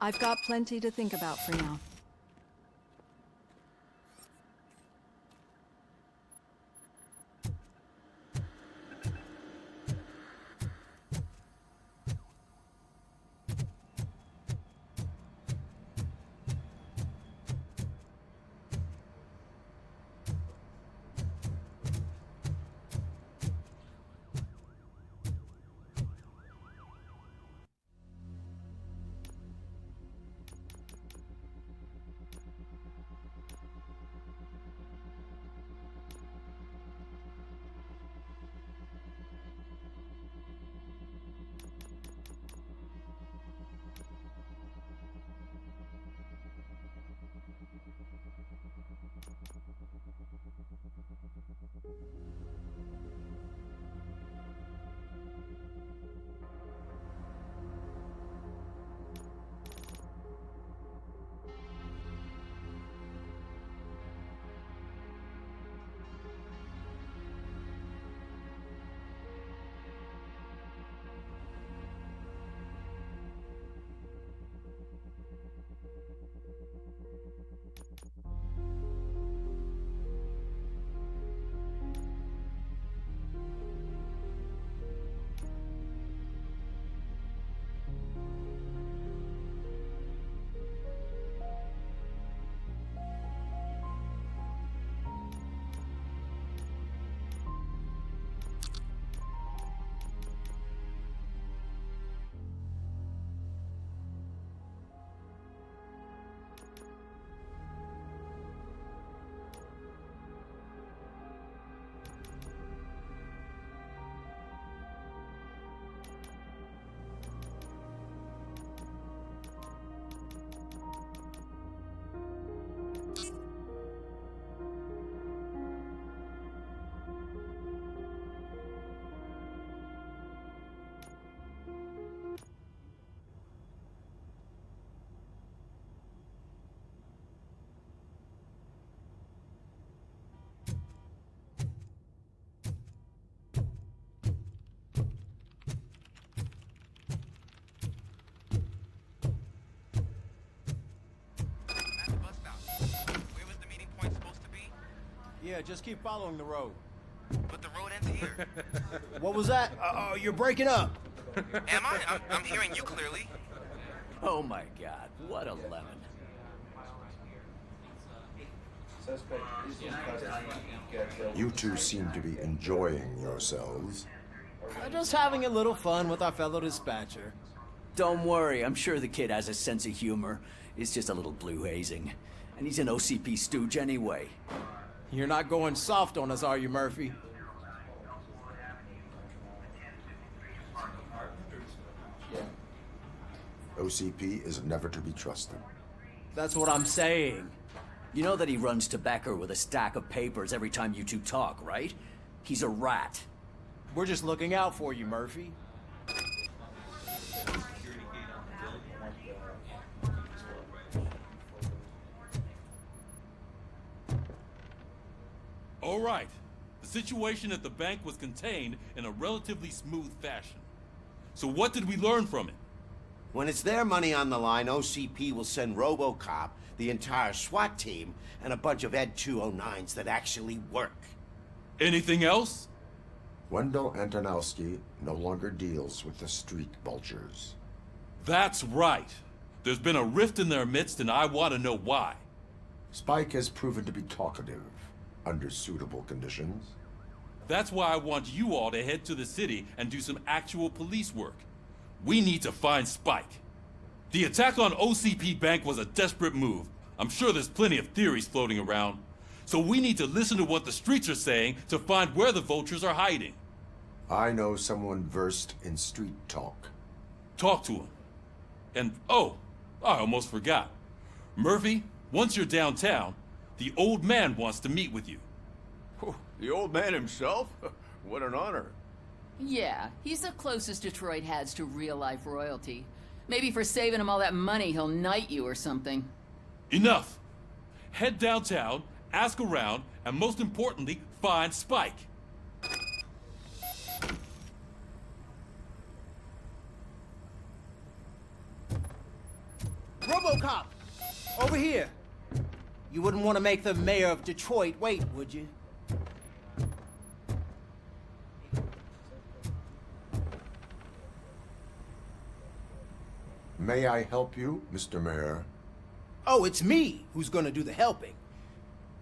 I've got plenty to think about for now. Yeah, just keep following the road. But the road ends here. What was that? You're breaking up. Am I? I'm hearing you clearly. Oh my god, what a lemon. You two seem to be enjoying yourselves. Just having a little fun with our fellow dispatcher. Don't worry, I'm sure the kid has a sense of humor. It's just a little blue hazing. And he's an OCP stooge anyway. You're not going soft on us, are you, Murphy? OCP is never to be trusted. That's what I'm saying. You know that he runs to Becker with a stack of papers every time you two talk, right? He's a rat. We're just looking out for you, Murphy. All right. The situation at the bank was contained in a relatively smooth fashion. So what did we learn from it? When it's their money on the line, OCP will send RoboCop, the entire SWAT team, and a bunch of Ed 209s that actually work. Anything else? Wendell Antonowski no longer deals with the street vultures. That's right. There's been a rift in their midst, and I want to know why. Spike has proven to be talkative, under suitable conditions. That's why I want you all to head to the city and do some actual police work. We need to find Spike. The attack on OCP Bank was a desperate move. I'm sure there's plenty of theories floating around. So we need to listen to what the streets are saying to find where the vultures are hiding. I know someone versed in street talk. Talk to him. And, oh, I almost forgot. Murphy, once you're downtown, the old man wants to meet with you. Oh, the old man himself? What an honor. Yeah, he's the closest Detroit has to real-life royalty. Maybe for saving him all that money, he'll knight you or something. Enough! Head downtown, ask around, and most importantly, find Spike. RoboCop! Over here. You wouldn't want to make the mayor of Detroit wait, would you? May I help you, Mr. Mayor? Oh, it's me who's gonna do the helping.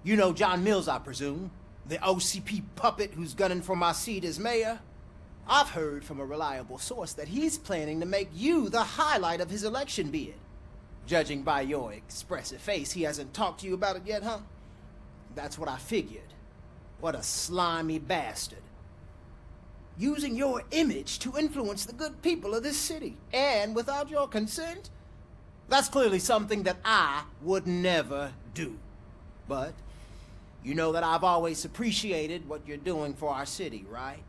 You know John Mills, I presume? The OCP puppet who's gunning for my seat as mayor? I've heard from a reliable source that he's planning to make you the highlight of his election bid. Judging by your expressive face, he hasn't talked to you about it yet, huh? That's what I figured. What a slimy bastard. Using your image to influence the good people of this city, and without your consent? That's clearly something that I would never do. But you know that I've always appreciated what you're doing for our city, right?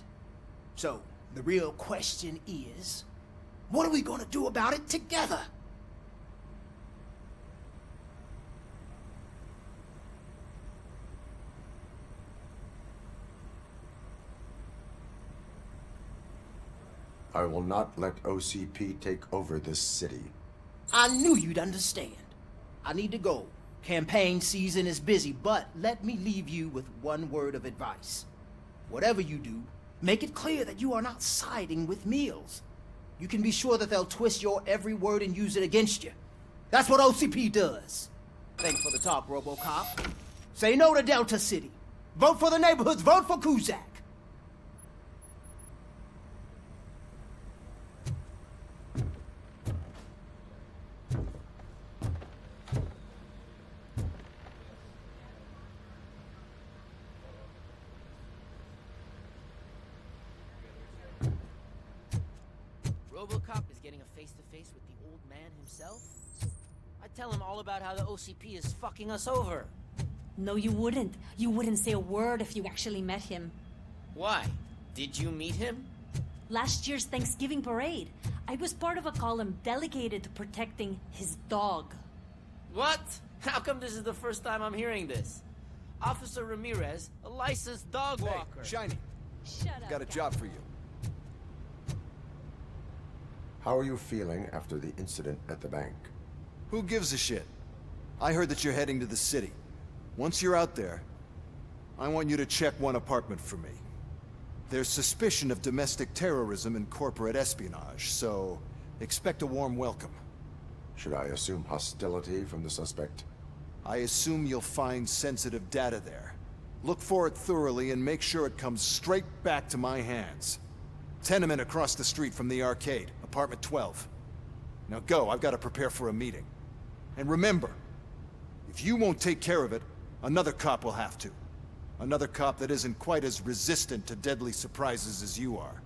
So, the real question is, what are we gonna do about it together? I will not let OCP take over this city. I knew you'd understand. I need to go. Campaign season is busy, but let me leave you with one word of advice. Whatever you do, make it clear that you are not siding with Mills. You can be sure that they'll twist your every word and use it against you. That's what OCP does. Thanks for the talk, RoboCop. Say no to Delta City. Vote for the neighborhoods. Vote for Kuzak. RoboCop is getting a face-to-face with the old man himself? I'd tell him all about how the OCP is fucking us over. No, you wouldn't. You wouldn't say a word if you actually met him. Why? Did you meet him? Last year's Thanksgiving parade, I was part of a column dedicated to protecting his dog. What? How come this is the first time I'm hearing this? Officer Ramirez, a licensed dog walker. Shiny, Shut up. got a job for you. How are you feeling after the incident at the bank? Who gives a shit? I heard that you're heading to the city. Once you're out there, I want you to check one apartment for me. There's suspicion of domestic terrorism and corporate espionage, so expect a warm welcome. Should I assume hostility from the suspect? I assume you'll find sensitive data there. Look for it thoroughly and make sure it comes straight back to my hands. Tenement across the street from the arcade, apartment 12. Now go, I've got to prepare for a meeting. And remember, if you won't take care of it, another cop will have to. Another cop that isn't quite as resistant to deadly surprises as you are.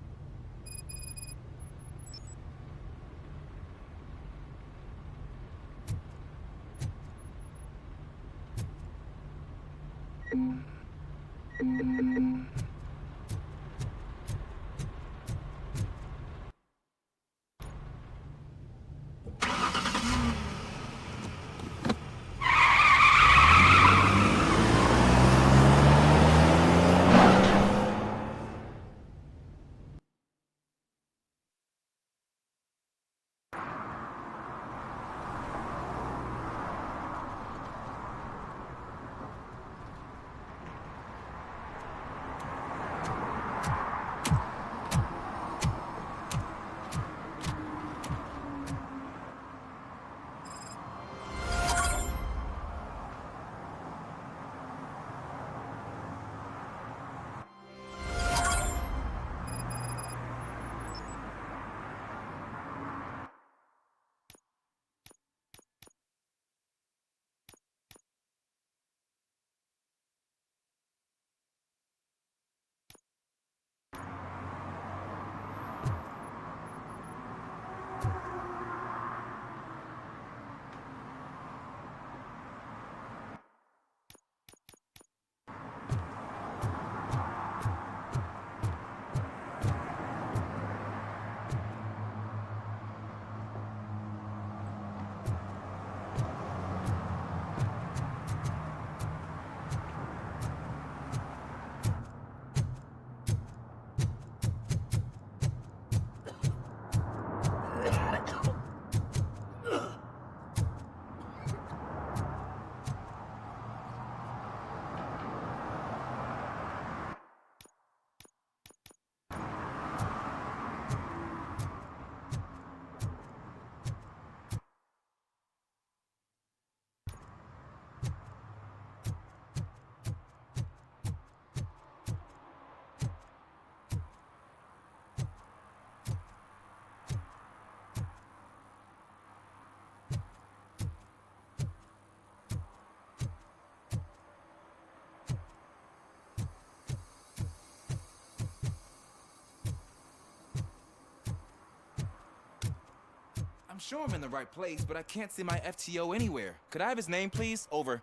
sure I'm in the right place, but I can't see my FTO anywhere. Could I have his name, please? Over.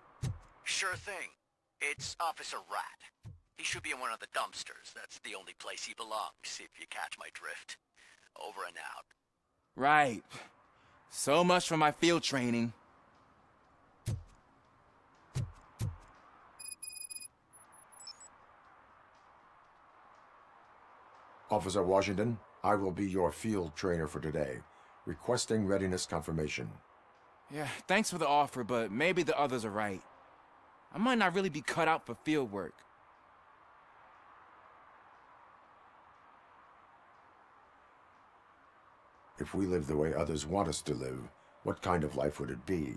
Sure thing. It's Officer Rat. He should be in one of the dumpsters. That's the only place he belongs, if you catch my drift. Over and out. Right. So much for my field training. Officer Washington, I will be your field trainer for today. Requesting readiness confirmation. Yeah, thanks for the offer, but maybe the others are right. I might not really be cut out for field work. If we live the way others want us to live, what kind of life would it be?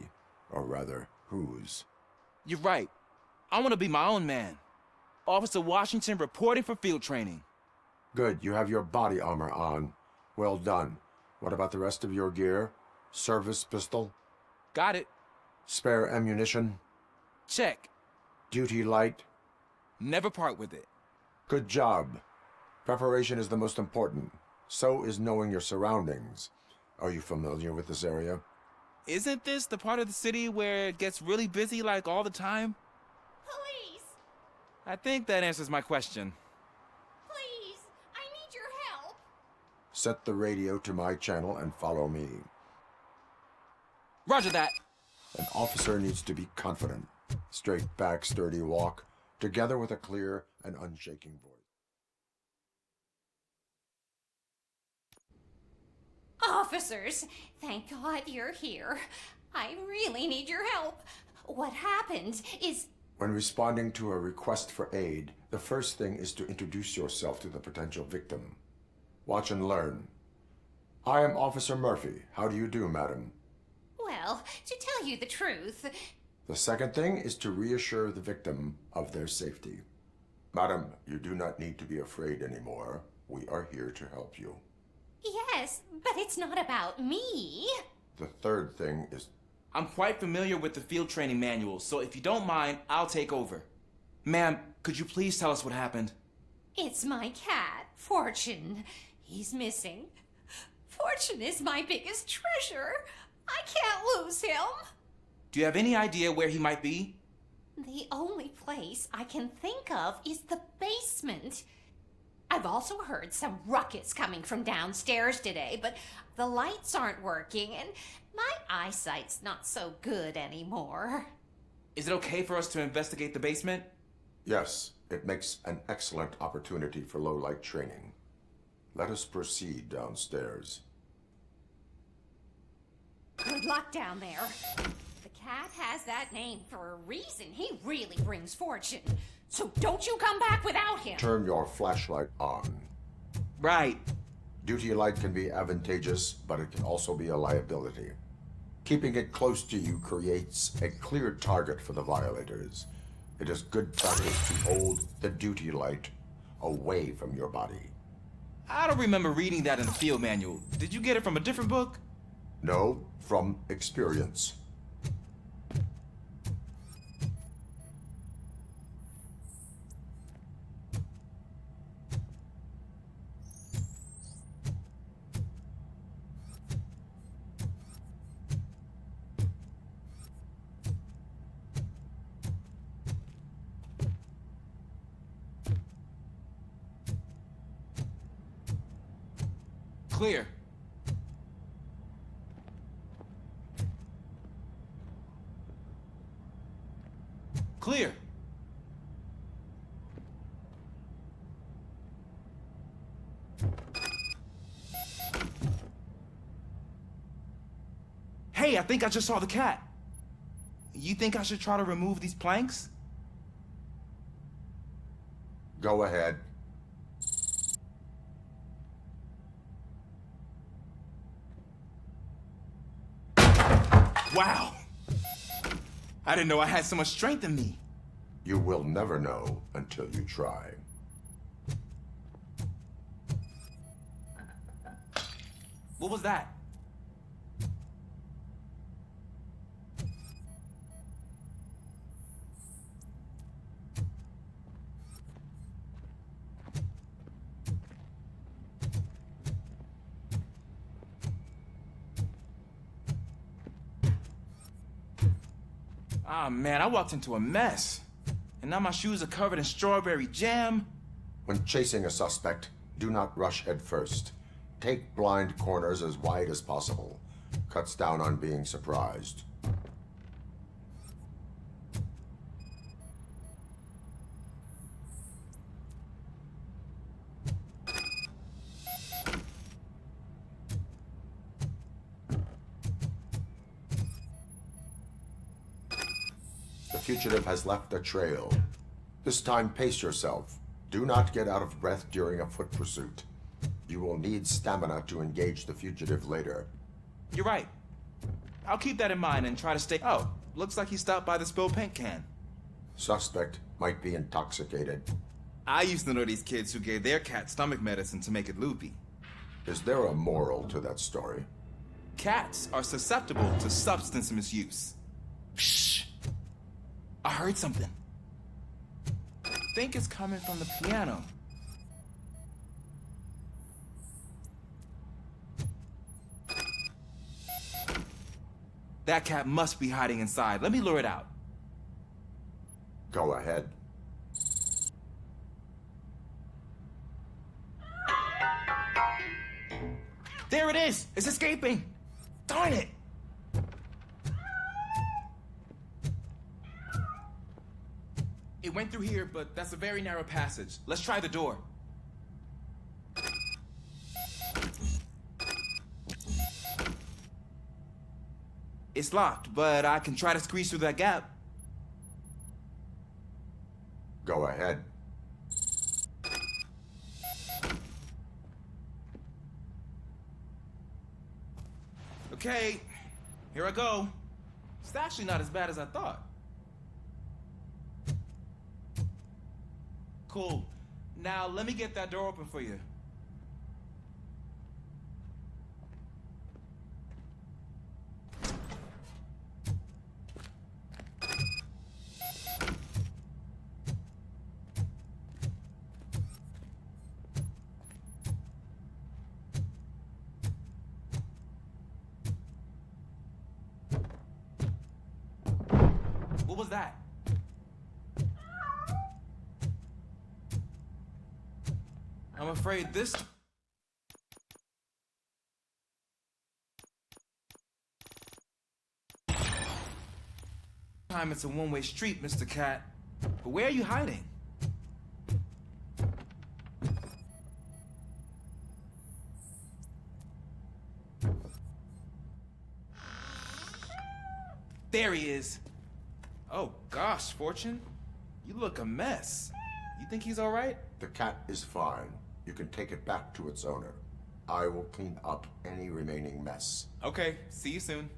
Or rather, whose? You're right. I want to be my own man. Officer Washington reporting for field training. Good, you have your body armor on. Well done. What about the rest of your gear? Service pistol? Got it. Spare ammunition? Check. Duty light? Never part with it. Good job. Preparation is the most important. So is knowing your surroundings. Are you familiar with this area? Isn't this the part of the city where it gets really busy like all the time? Police! I think that answers my question. Please! I need your help! Set the radio to my channel and follow me. Roger that. An officer needs to be confident. Straight back, sturdy walk, together with a clear and unshaking voice. Officers, thank God you're here. I really need your help. What happened is... When responding to a request for aid, the first thing is to introduce yourself to the potential victim. Watch and learn. I am Officer Murphy. How do you do, madam? Well, to tell you the truth... The second thing is to reassure the victim of their safety. Madam, you do not need to be afraid anymore. We are here to help you. Yes, but it's not about me. The third thing is... I'm quite familiar with the field training manual, so if you don't mind, I'll take over. Ma'am, could you please tell us what happened? It's my cat, Fortune. He's missing. Fortune is my biggest treasure. I can't lose him. Do you have any idea where he might be? The only place I can think of is the basement. I've also heard some ruckus coming from downstairs today, but the lights aren't working and my eyesight's not so good anymore. Is it okay for us to investigate the basement? Yes, it makes an excellent opportunity for low-light training. Let us proceed downstairs. Good luck down there. The cat has that name for a reason. He really brings fortune. So don't you come back without him. Turn your flashlight on. Right. Duty light can be advantageous, but it can also be a liability. Keeping it close to you creates a clear target for the violators. It is good practice to hold the duty light away from your body. I don't remember reading that in the field manual. Did you get it from a different book? No, from experience. Clear. Clear. Hey, I think I just saw the cat. You think I should try to remove these planks? Go ahead. Wow! I didn't know I had so much strength in me. You will never know until you try. What was that? Ah, man, I walked into a mess. And now my shoes are covered in strawberry jam. When chasing a suspect, do not rush head first. Take blind corners as wide as possible. Cuts down on being surprised. The fugitive has left a trail. This time, pace yourself. Do not get out of breath during a foot pursuit. You will need stamina to engage the fugitive later. You're right. I'll keep that in mind and try to stay... Oh, looks like he stopped by the spilled paint can. Suspect might be intoxicated. I used to know these kids who gave their cat stomach medicine to make it loopy. Is there a moral to that story? Cats are susceptible to substance misuse. Shh! I heard something. I think it's coming from the piano. That cat must be hiding inside. Let me lure it out. Go ahead. There it is! It's escaping! Darn it! It went through here, but that's a very narrow passage. Let's try the door. It's locked, but I can try to squeeze through that gap. Go ahead. Okay, here I go. It's actually not as bad as I thought. Cool. Now let me get that door open for you. What was that? I'm afraid this time it's a one-way street, Mr. Cat. But where are you hiding? There he is. Oh gosh, Fortune. You look a mess. You think he's all right? The cat is fine. You can take it back to its owner. I will clean up any remaining mess. Okay, see you soon.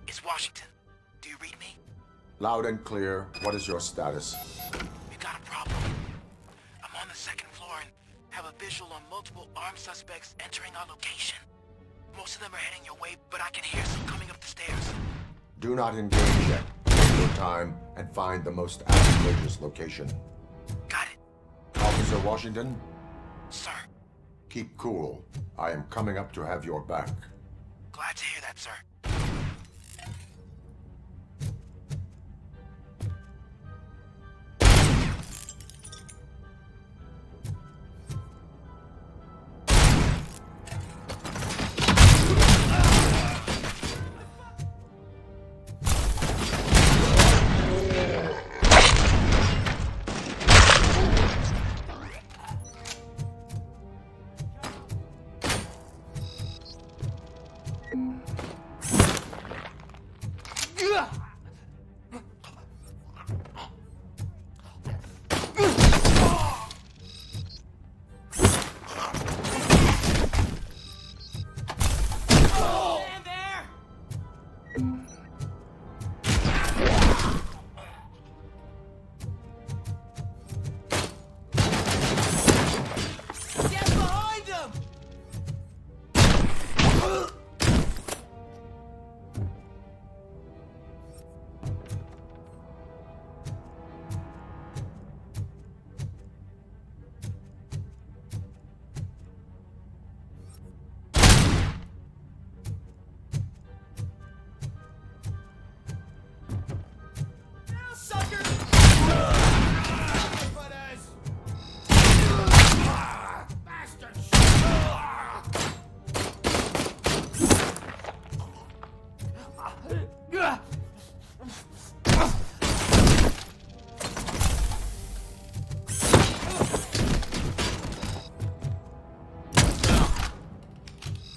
It's Washington. Do you read me? Loud and clear. What is your status? We got a problem. I'm on the second floor and have a visual on multiple armed suspects entering our location. Most of them are heading your way, but I can hear some coming up the stairs. Do not engage yet. Take your time and find the most advantageous location. Got it. Officer Washington? Sir. Keep cool. I am coming up to have your back. sir.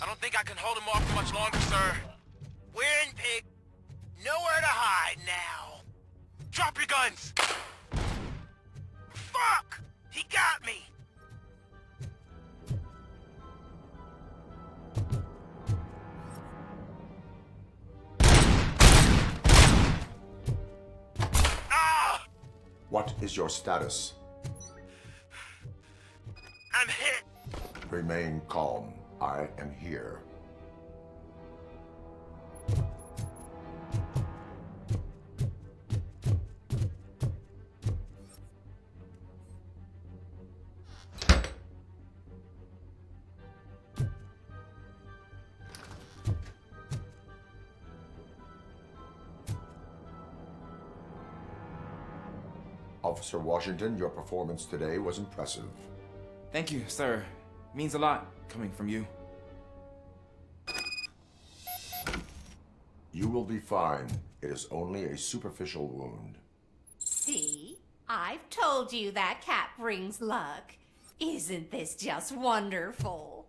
I don't think I can hold him off for much longer, sir. We're in, pig. Nowhere to hide now. Drop your guns! Fuck! He got me! Ah! What is your status? I'm hit! Remain calm. I am here. Officer Washington, your performance today was impressive. Thank you, sir. Means a lot coming from you. You will be fine. It is only a superficial wound. See? I've told you that cat brings luck. Isn't this just wonderful?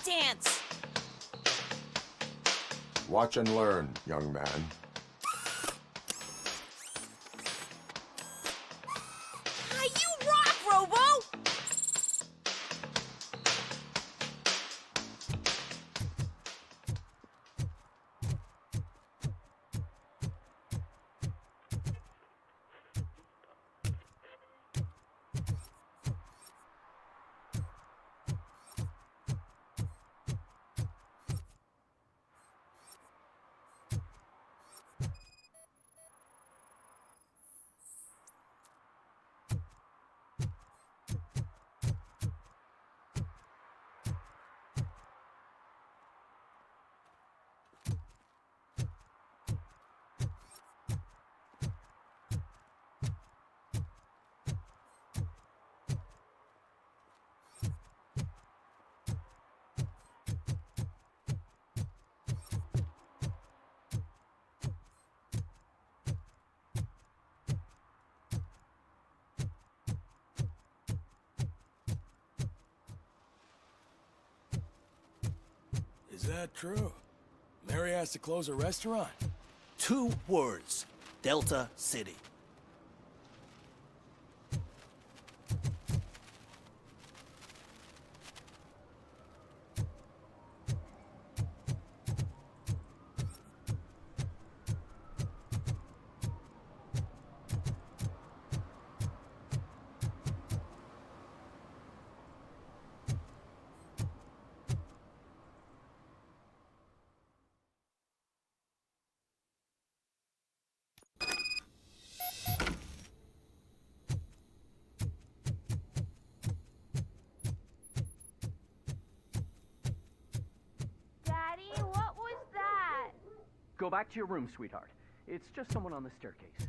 Dance! Watch and learn, young man. You rock, Robo! Is that true? Mary has to close a restaurant? 2 words. Delta City. Daddy, what was that? Go back to your room, sweetheart. It's just someone on the staircase.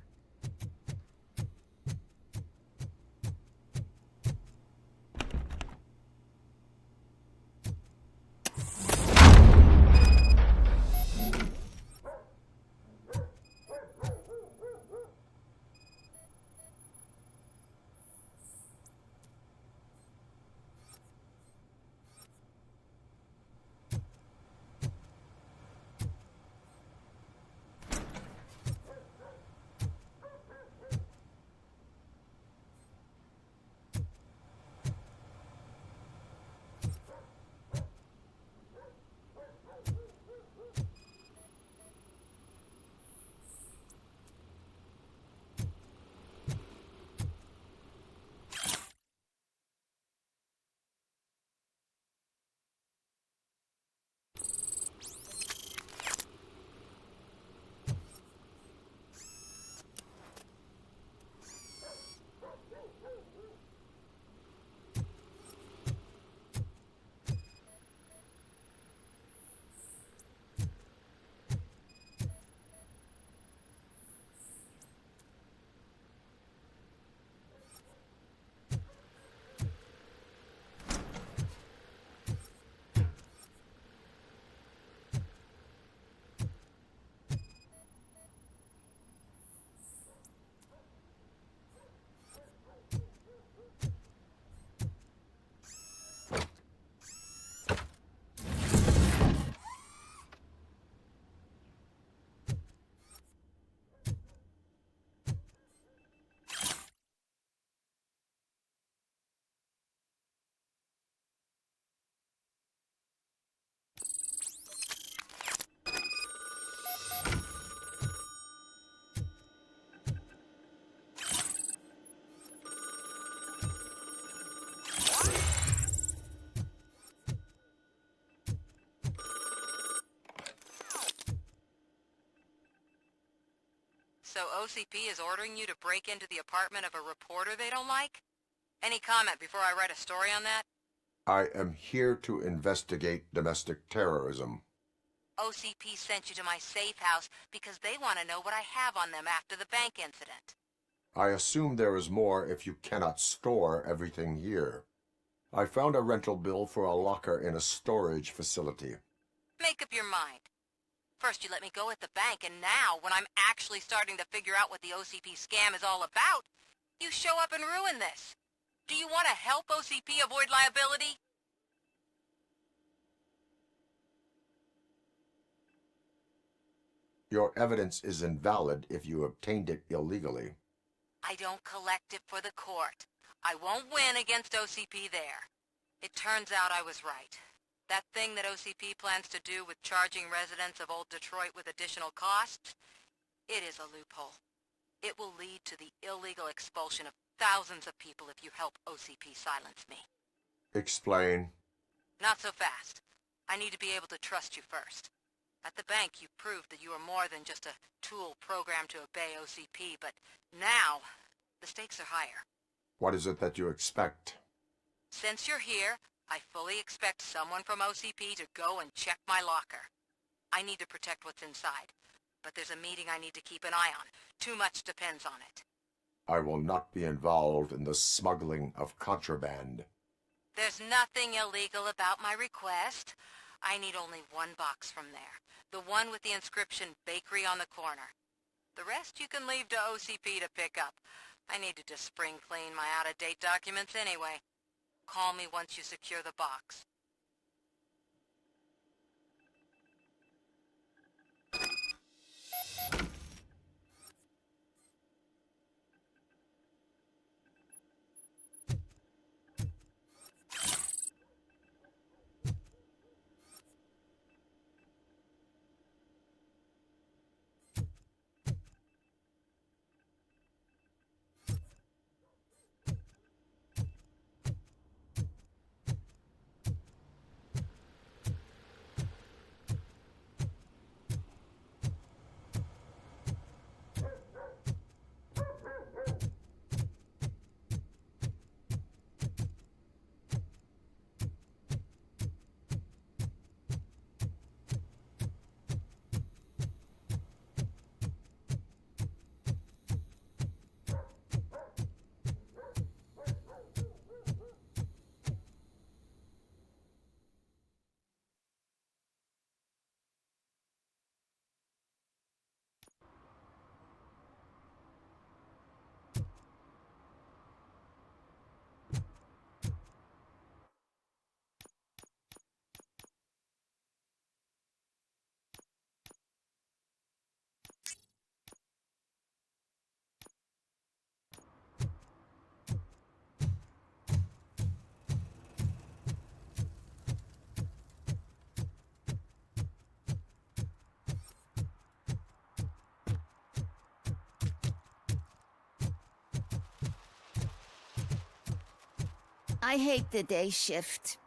So OCP is ordering you to break into the apartment of a reporter they don't like? Any comment before I write a story on that? I am here to investigate domestic terrorism. OCP sent you to my safe house because they want to know what I have on them after the bank incident. I assume there is more if you cannot store everything here. I found a rental bill for a locker in a storage facility. Make up your mind. First you let me go at the bank, and now, when I'm actually starting to figure out what the OCP scam is all about, you show up and ruin this. Do you want to help OCP avoid liability? Your evidence is invalid if you obtained it illegally. I don't collect it for the court. I won't win against OCP there. It turns out I was right. That thing that OCP plans to do with charging residents of Old Detroit with additional costs, it is a loophole. It will lead to the illegal expulsion of thousands of people if you help OCP silence me. Explain. Not so fast. I need to be able to trust you first. At the bank, you proved that you are more than just a tool programmed to obey OCP, but now, the stakes are higher. What is it that you expect? Since you're here, I fully expect someone from OCP to go and check my locker. I need to protect what's inside, but there's a meeting I need to keep an eye on. Too much depends on it. I will not be involved in the smuggling of contraband. There's nothing illegal about my request. I need only one box from there. The one with the inscription Bakery on the corner. The rest you can leave to OCP to pick up. I need to just spring clean my out-of-date documents anyway. Call me once you secure the box. I hate the day shift.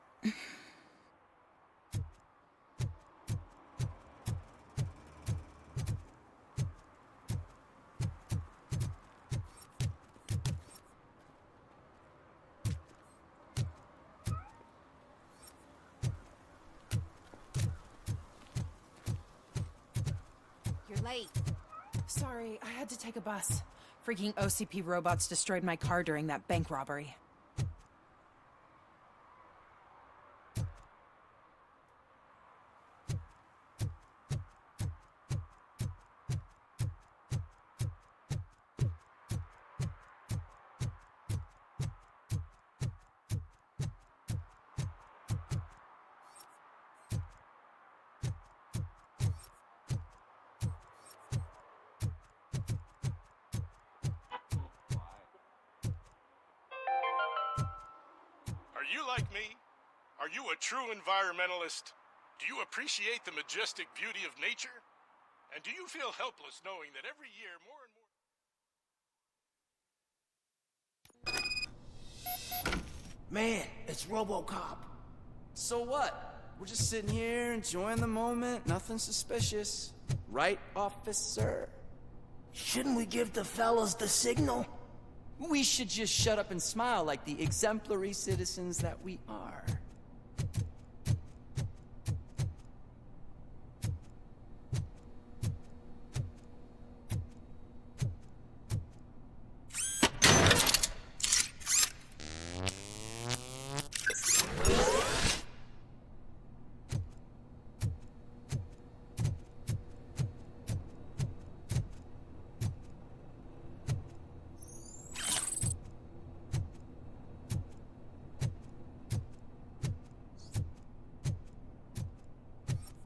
You're late. Sorry, I had to take a bus. Freaking OCP robots destroyed my car during that bank robbery. Are you like me? Are you a true environmentalist? Do you appreciate the majestic beauty of nature? And do you feel helpless knowing that every year more and more... Man, it's RoboCop. So what? We're just sitting here enjoying the moment, nothing suspicious. Right, officer? Shouldn't we give the fellas the signal? We should just shut up and smile like the exemplary citizens that we are.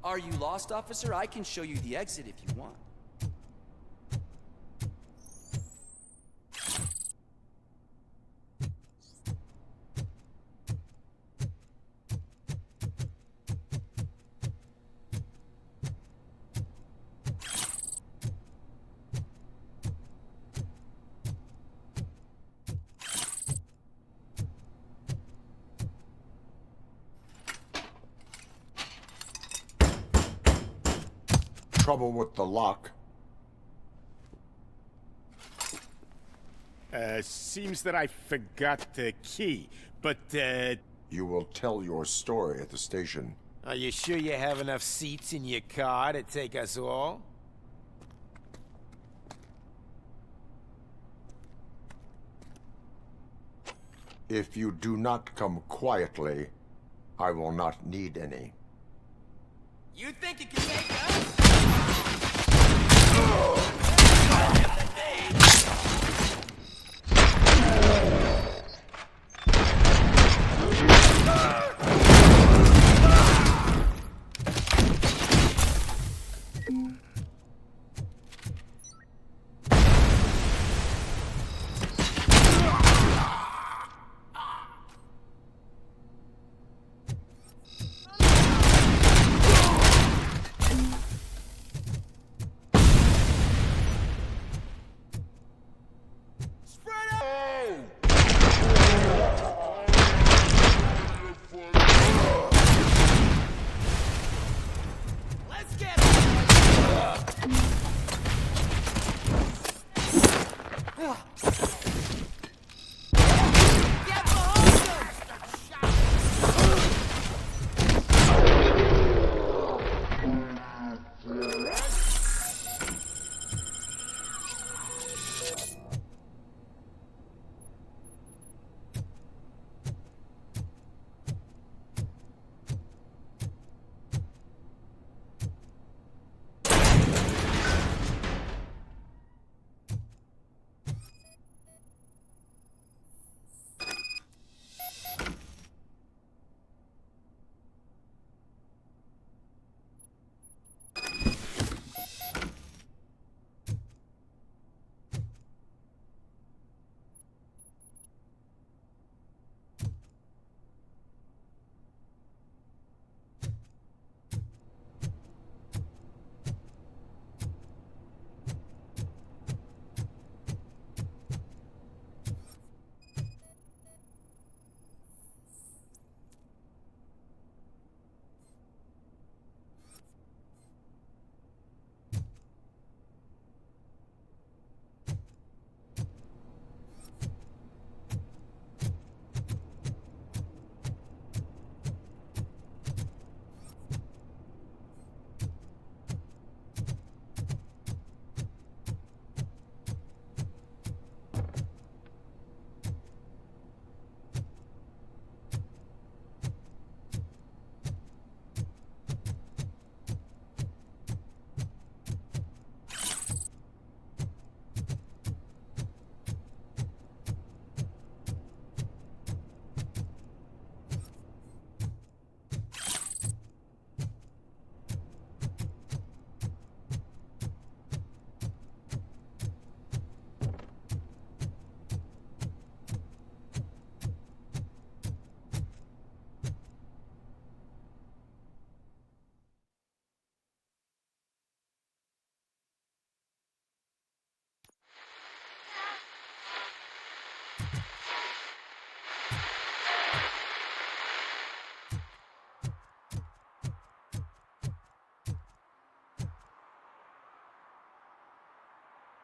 Are you lost, officer? I can show you the exit if you want. Trouble with the lock? Seems that I forgot the key, but, You will tell your story at the station. Are you sure you have enough seats in your car to take us all? If you do not come quietly, I will not need any. You think you can make us?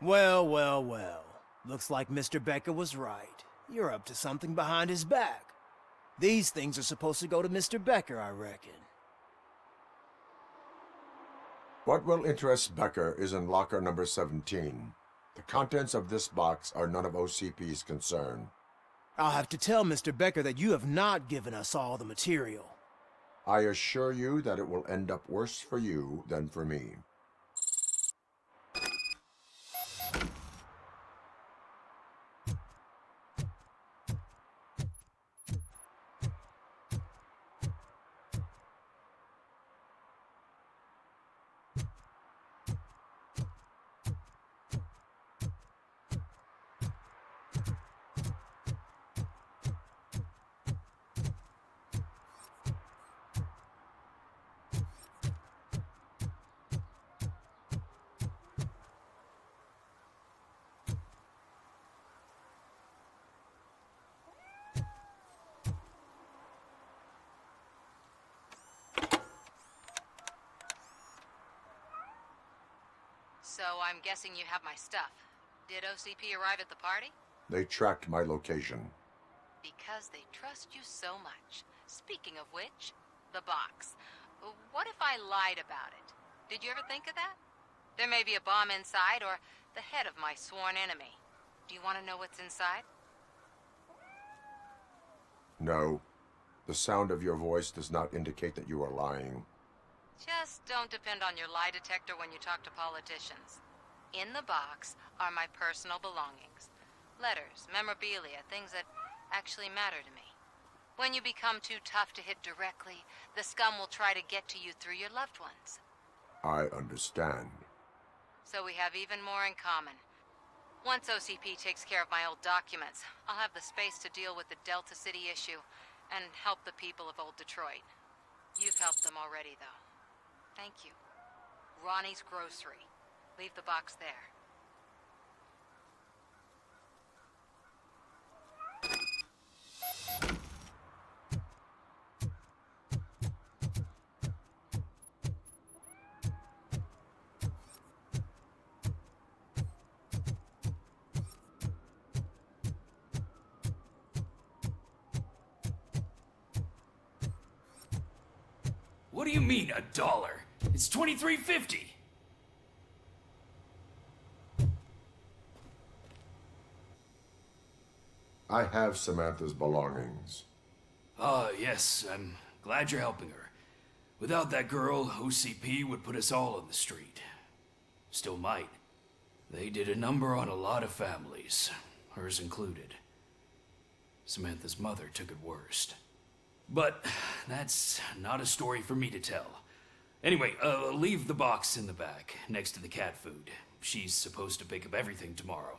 Well, well, well. Looks like Mr. Becker was right. You're up to something behind his back. These things are supposed to go to Mr. Becker, I reckon. What will interest Becker is in locker number 17. The contents of this box are none of OCP's concern. I'll have to tell Mr. Becker that you have not given us all the material. I assure you that it will end up worse for you than for me. So I'm guessing you have my stuff. Did OCP arrive at the party? They tracked my location. Because they trust you so much. Speaking of which, the box. What if I lied about it? Did you ever think of that? There may be a bomb inside, or the head of my sworn enemy. Do you want to know what's inside? No. The sound of your voice does not indicate that you are lying. Just don't depend on your lie detector when you talk to politicians. In the box are my personal belongings. Letters, memorabilia, things that actually matter to me. When you become too tough to hit directly, the scum will try to get to you through your loved ones. I understand. So we have even more in common. Once OCP takes care of my old documents, I'll have the space to deal with the Delta City issue and help the people of Old Detroit. You've helped them already, though. Thank you. Ronnie's Grocery. Leave the box there. What do you mean, $1? It's $23.50. I have Samantha's belongings. Ah, yes, I'm glad you're helping her. Without that girl, OCP would put us all on the street. Still might. They did a number on a lot of families, hers included. Samantha's mother took it worst. But that's not a story for me to tell. Anyway, leave the box in the back, next to the cat food. She's supposed to pick up everything tomorrow.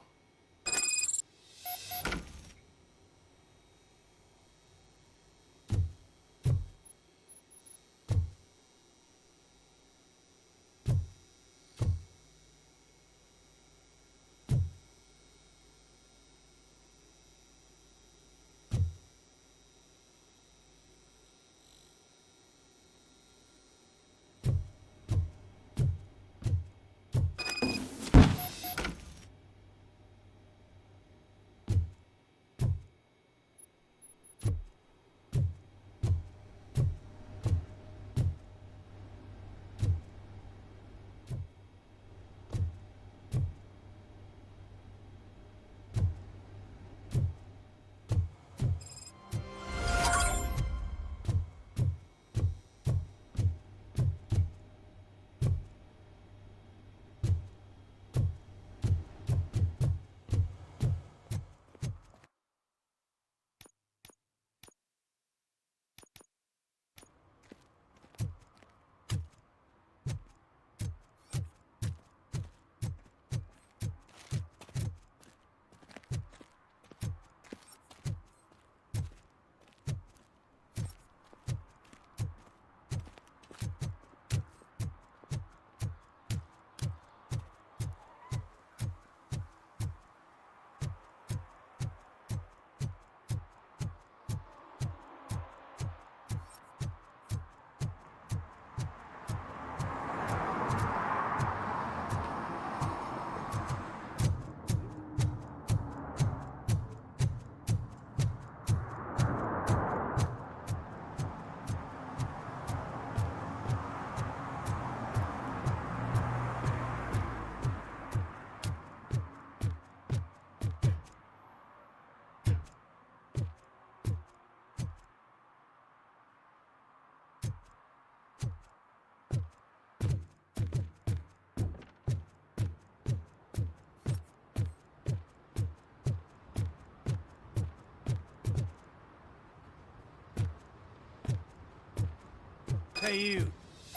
Hey, you.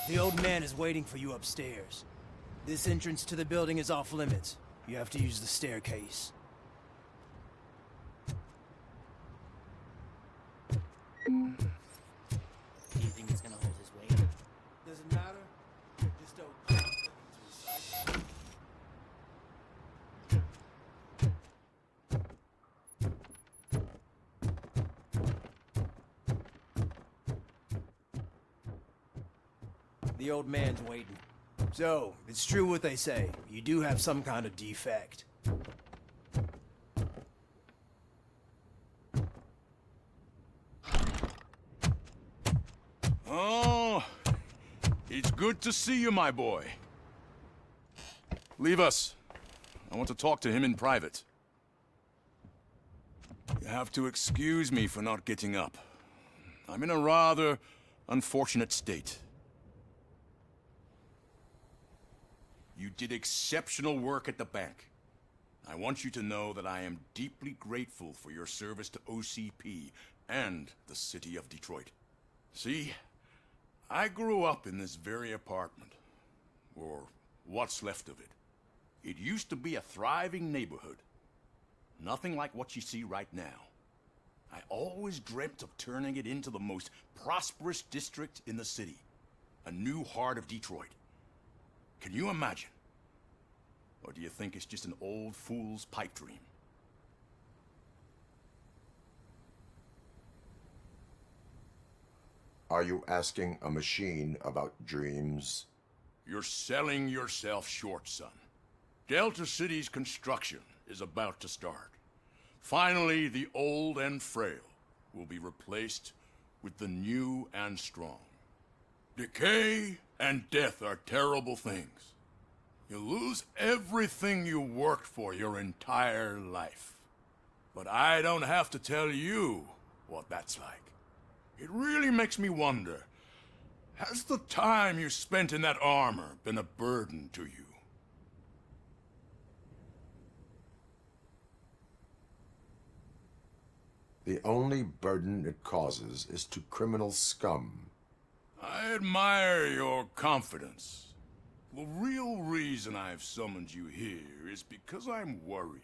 The old man is waiting for you upstairs. This entrance to the building is off limits. You have to use the staircase. Do you think it's gonna hold his weight? Doesn't matter. Just don't. The old man's waiting. So, it's true what they say. You do have some kind of defect. Oh, it's good to see you, my boy. Leave us. I want to talk to him in private. You have to excuse me for not getting up. I'm in a rather unfortunate state. You did exceptional work at the bank. I want you to know that I am deeply grateful for your service to OCP and the city of Detroit. See, I grew up in this very apartment, or what's left of it. It used to be a thriving neighborhood. Nothing like what you see right now. I always dreamt of turning it into the most prosperous district in the city. A new heart of Detroit. Can you imagine? Or do you think it's just an old fool's pipe dream? Are you asking a machine about dreams? You're selling yourself short, son. Delta City's construction is about to start. Finally, the old and frail will be replaced with the new and strong. Decay and death are terrible things. You lose everything you worked for your entire life. But I don't have to tell you what that's like. It really makes me wonder, has the time you spent in that armor been a burden to you? The only burden it causes is to criminal scum. I admire your confidence. The real reason I've summoned you here is because I'm worried.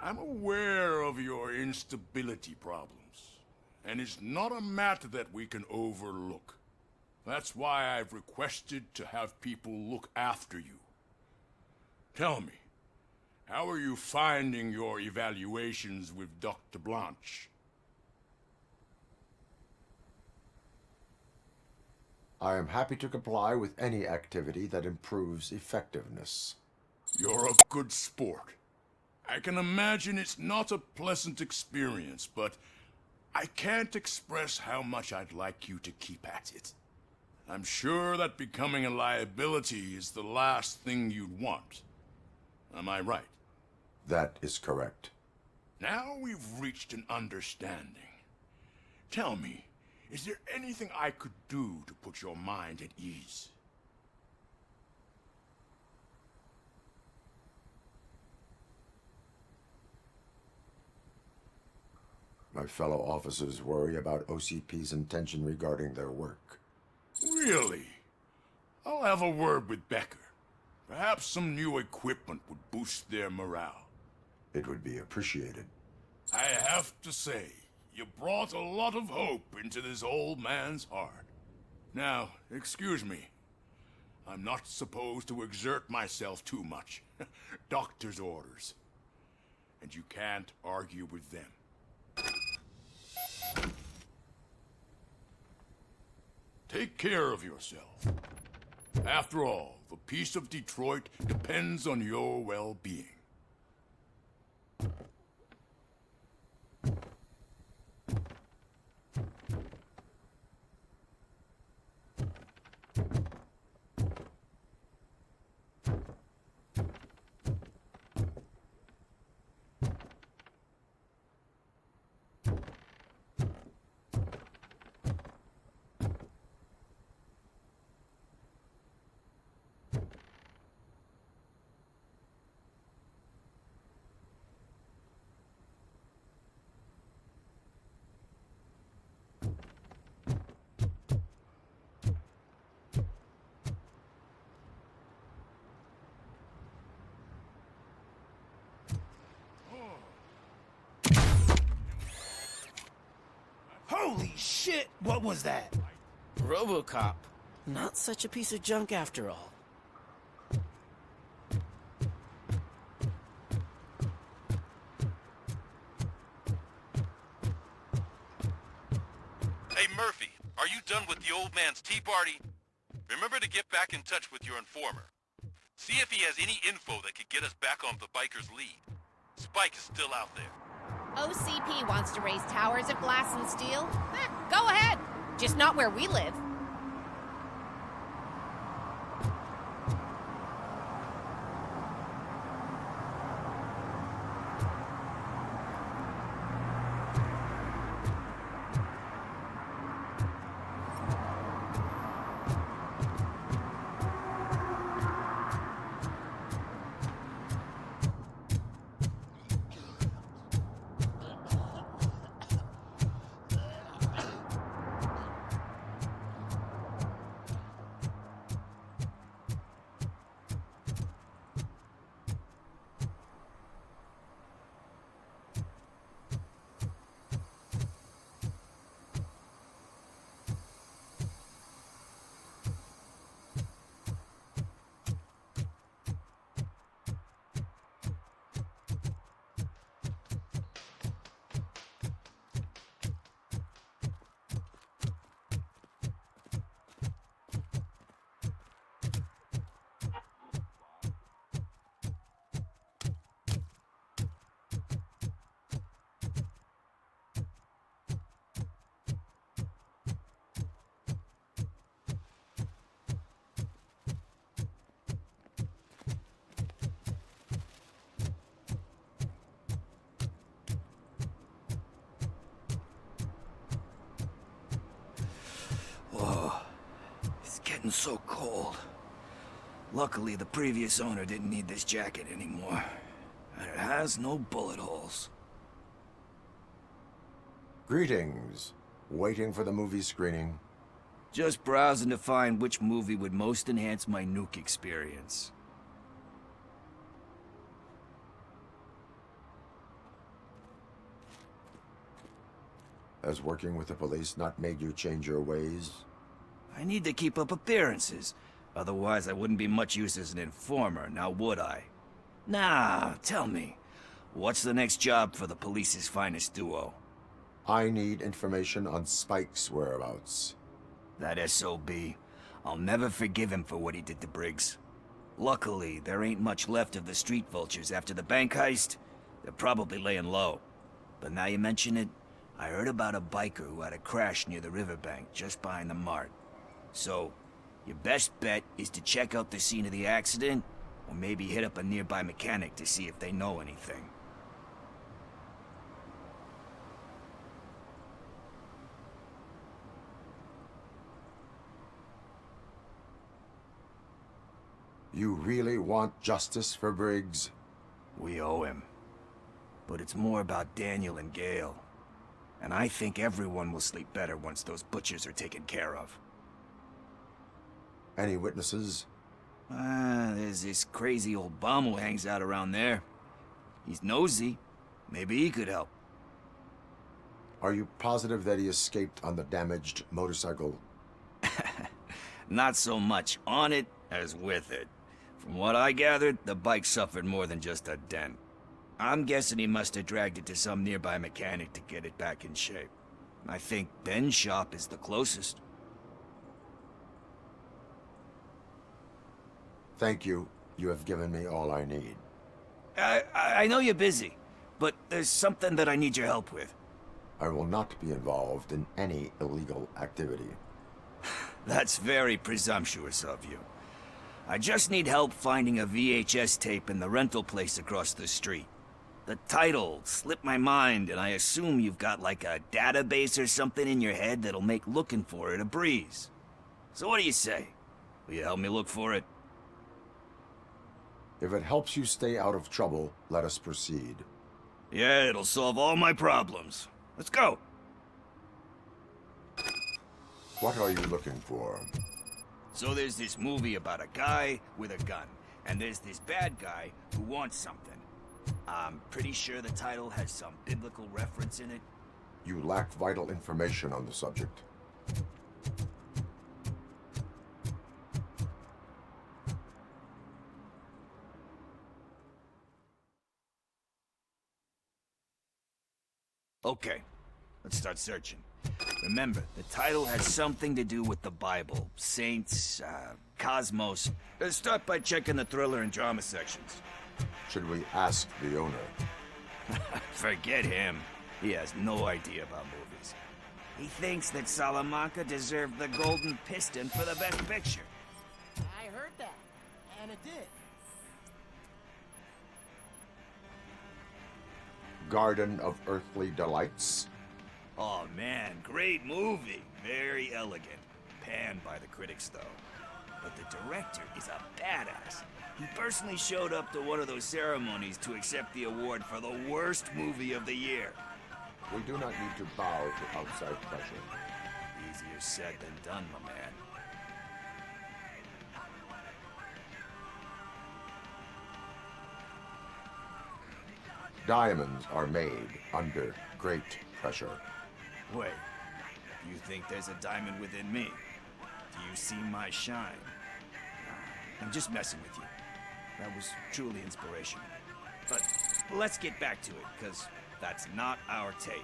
I'm aware of your instability problems, and it's not a matter that we can overlook. That's why I've requested to have people look after you. Tell me, how are you finding your evaluations with Dr. Blanche? I am happy to comply with any activity that improves effectiveness. You're a good sport. I can imagine it's not a pleasant experience, but I can't express how much I'd like you to keep at it. I'm sure that becoming a liability is the last thing you'd want. Am I right? That is correct. Now we've reached an understanding. Tell me, is there anything I could do to put your mind at ease? My fellow officers worry about OCP's intention regarding their work. Really? I'll have a word with Becker. Perhaps some new equipment would boost their morale. It would be appreciated. I have to say, you brought a lot of hope into this old man's heart. Now, excuse me. I'm not supposed to exert myself too much. Doctor's orders. And you can't argue with them. Take care of yourself. After all, the peace of Detroit depends on your well-being. Holy shit! What was that? RoboCop. Not such a piece of junk after all. Hey, Murphy, are you done with the old man's tea party? Remember to get back in touch with your informer. See if he has any info that could get us back on the biker's lead. Spike is still out there. OCP wants to raise towers of glass and steel? Go ahead. Just not where we live. Whoa, it's getting so cold. Luckily, the previous owner didn't need this jacket anymore. And it has no bullet holes. Greetings. Waiting for the movie screening? Just browsing to find which movie would most enhance my nuke experience. Has working with the police not made you change your ways? I need to keep up appearances. Otherwise, I wouldn't be much use as an informer, now would I? Nah, tell me. What's the next job for the police's finest duo? I need information on Spike's whereabouts. That SOB. I'll never forgive him for what he did to Briggs. Luckily, there ain't much left of the street vultures after the bank heist. They're probably laying low. But now you mention it, I heard about a biker who had a crash near the riverbank, just behind the mart. So, your best bet is to check out the scene of the accident, or maybe hit up a nearby mechanic to see if they know anything. You really want justice for Briggs? We owe him. But it's more about Daniel and Gale. And I think everyone will sleep better once those butchers are taken care of. Any witnesses? There's this crazy old bum who hangs out around there. He's nosy. Maybe he could help. Are you positive that he escaped on the damaged motorcycle? Not so much on it as with it. From what I gathered, the bike suffered more than just a dent. I'm guessing he must have dragged it to some nearby mechanic to get it back in shape. I think Ben's shop is the closest. Thank you. You have given me all I need. I know you're busy, but there's something that I need your help with. I will not be involved in any illegal activity. That's very presumptuous of you. I just need help finding a VHS tape in the rental place across the street. The title slipped my mind, and I assume you've got like a database or something in your head that'll make looking for it a breeze. So what do you say? Will you help me look for it? If it helps you stay out of trouble, let us proceed. Yeah, it'll solve all my problems. Let's go. What are you looking for? So there's this movie about a guy with a gun, and there's this bad guy who wants something. I'm pretty sure the title has some biblical reference in it. You lack vital information on the subject. Okay, let's start searching. Remember, the title has something to do with the Bible, saints, cosmos. Let's start by checking the thriller and drama sections. Should we ask the owner? Forget him. He has no idea about movies. He thinks that Salamanca deserved the Golden Piston for the Best Picture. I heard that, and it did. Garden of Earthly Delights? Oh man, great movie. Very elegant. Panned by the critics, though. But the director is a badass. He personally showed up to one of those ceremonies to accept the award for the worst movie of the year. We do not need to bow to outside pressure. Easier said than done, my man. Diamonds are made under great pressure. Wait, you think there's a diamond within me? Do you see my shine? I'm just messing with you. That was truly inspirational. But let's get back to it, because that's not our tape.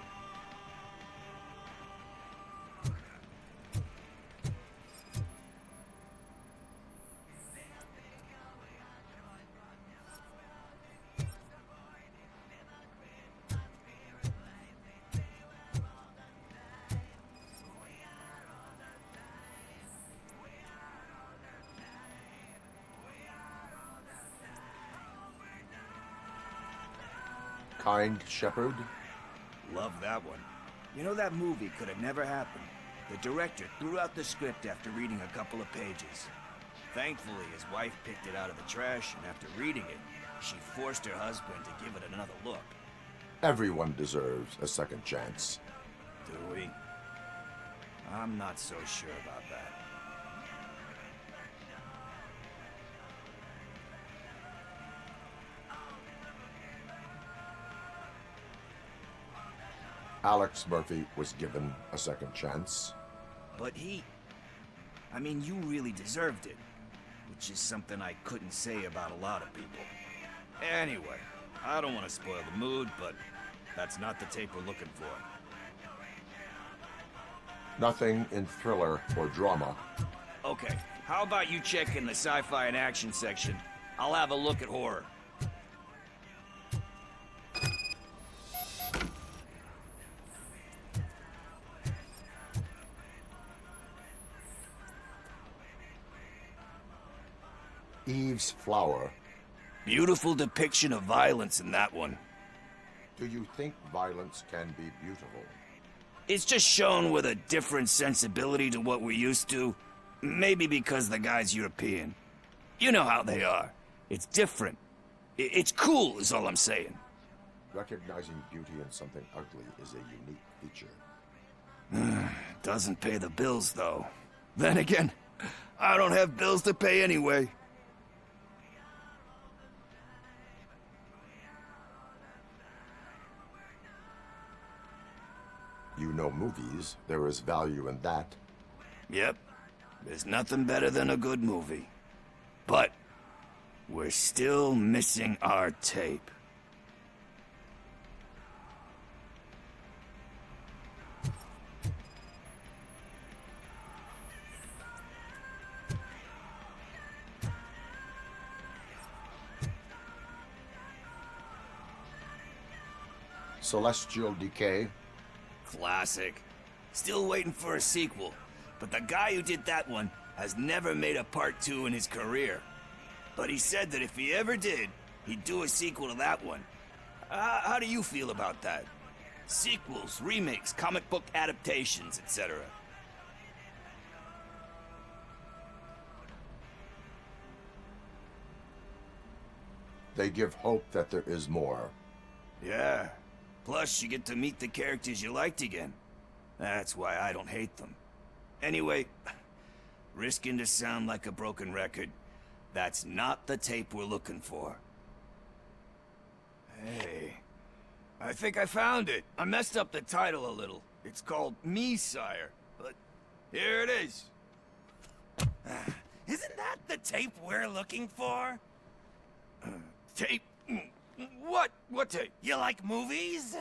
Kind Shepherd? Love that one. You know, that movie could have never happened. The director threw out the script after reading a couple of pages. Thankfully, his wife picked it out of the trash, and after reading it, she forced her husband to give it another look. Everyone deserves a second chance. Do we? I'm not so sure about that. Alex Murphy was given a second chance. But I mean, you really deserved it. Which is something I couldn't say about a lot of people. Anyway, I don't want to spoil the mood, but that's not the tape we're looking for. Nothing in thriller or drama. Okay, how about you check in the sci-fi and action section? I'll have a look at horror. Eve's Flower. Beautiful depiction of violence in that one. Do you think violence can be beautiful? It's just shown with a different sensibility to what we're used to. Maybe because the guy's European. You know how they are. It's different. It's cool, is all I'm saying. Recognizing beauty in something ugly is a unique feature. Doesn't pay the bills, though. Then again, I don't have bills to pay anyway. You know movies. There is value in that. Yep. There's nothing better than a good movie. But we're still missing our tape. Celestial Decay. Classic. Still waiting for a sequel. But the guy who did that one has never made a part 2 in his career. But he said that if he ever did, he'd do a sequel to that one. How do you feel about that? Sequels, remakes, comic book adaptations, etc. They give hope that there is more. Yeah. Plus, you get to meet the characters you liked again. That's why I don't hate them. Anyway, risking to sound like a broken record, that's not the tape we're looking for. Hey, I think I found it. I messed up the title a little. It's called Me, Sire. But here it is. Isn't that the tape we're looking for? Tape? What? What tape? You like movies?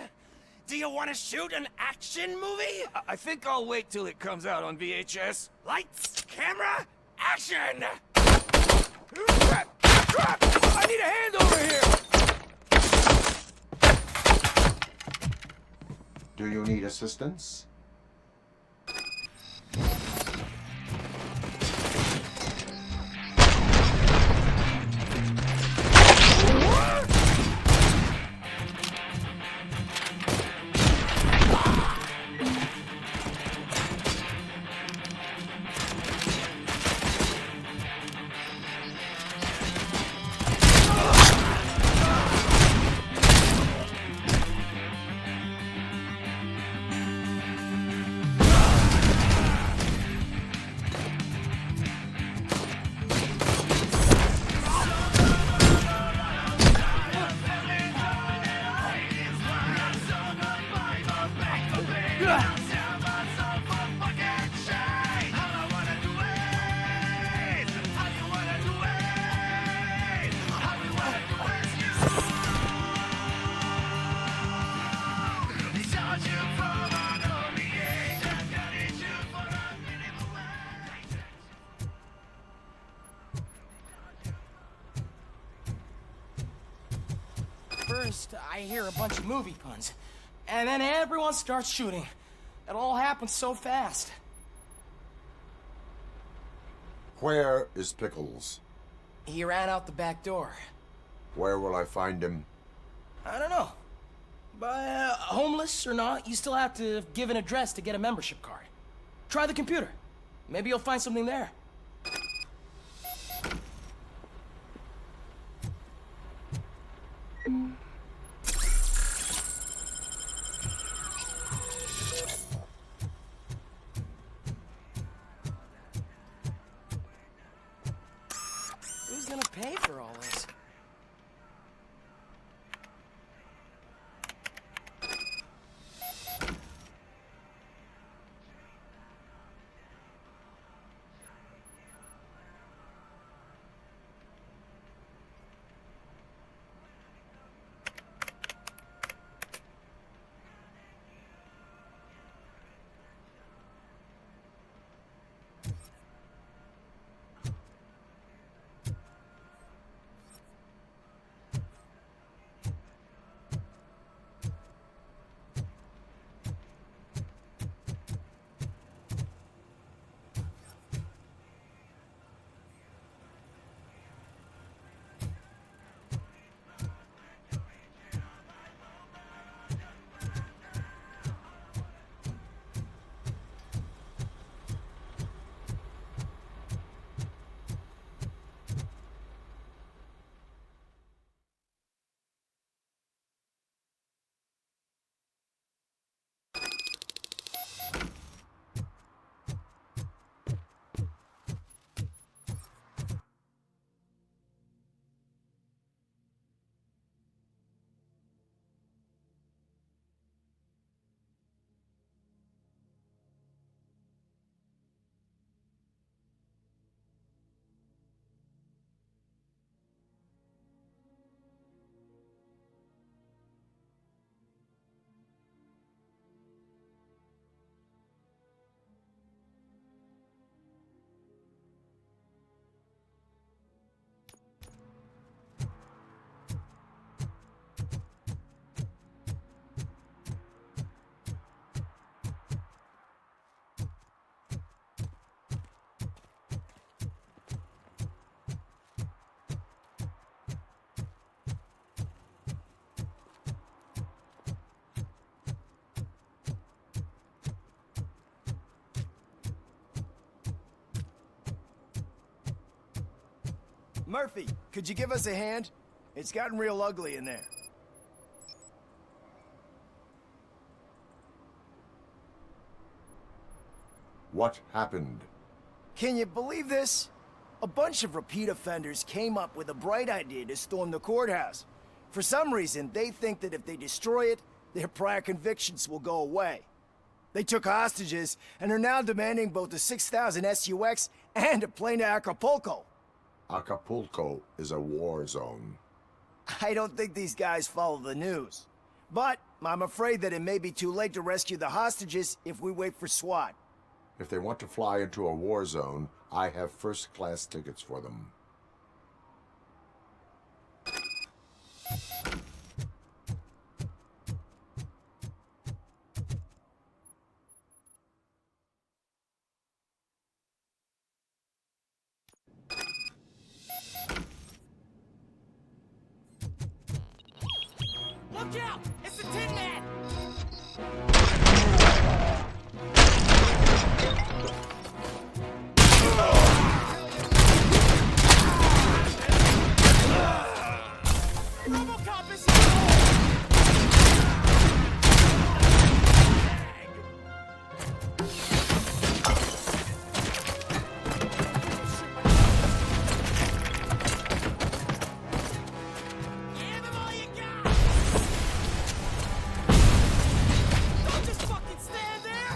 Do you want to shoot an action movie? I think I'll wait till it comes out on VHS. Lights, camera, action! Crap! Crap! I need a hand over here! Do you need assistance? First, I hear a bunch of movie puns, and then everyone starts shooting. It all happens so fast. Where is Pickles? He ran out the back door. Where will I find him? I don't know. But homeless or not, you still have to give an address to get a membership card. Try the computer. Maybe you'll find something there. Who's gonna pay for all this? Murphy, could you give us a hand? It's gotten real ugly in there. What happened? Can you believe this? A bunch of repeat offenders came up with a bright idea to storm the courthouse. For some reason, they think that if they destroy it, their prior convictions will go away. They took hostages and are now demanding both the 6,000 SUX and a plane to Acapulco. Acapulco is a war zone. I don't think these guys follow the news. But I'm afraid that it may be too late to rescue the hostages if we wait for SWAT. If they want to fly into a war zone, I have first-class tickets for them. Look out! It's the Tin Man! RoboCop is Give him all you got! Don't just fucking stand there!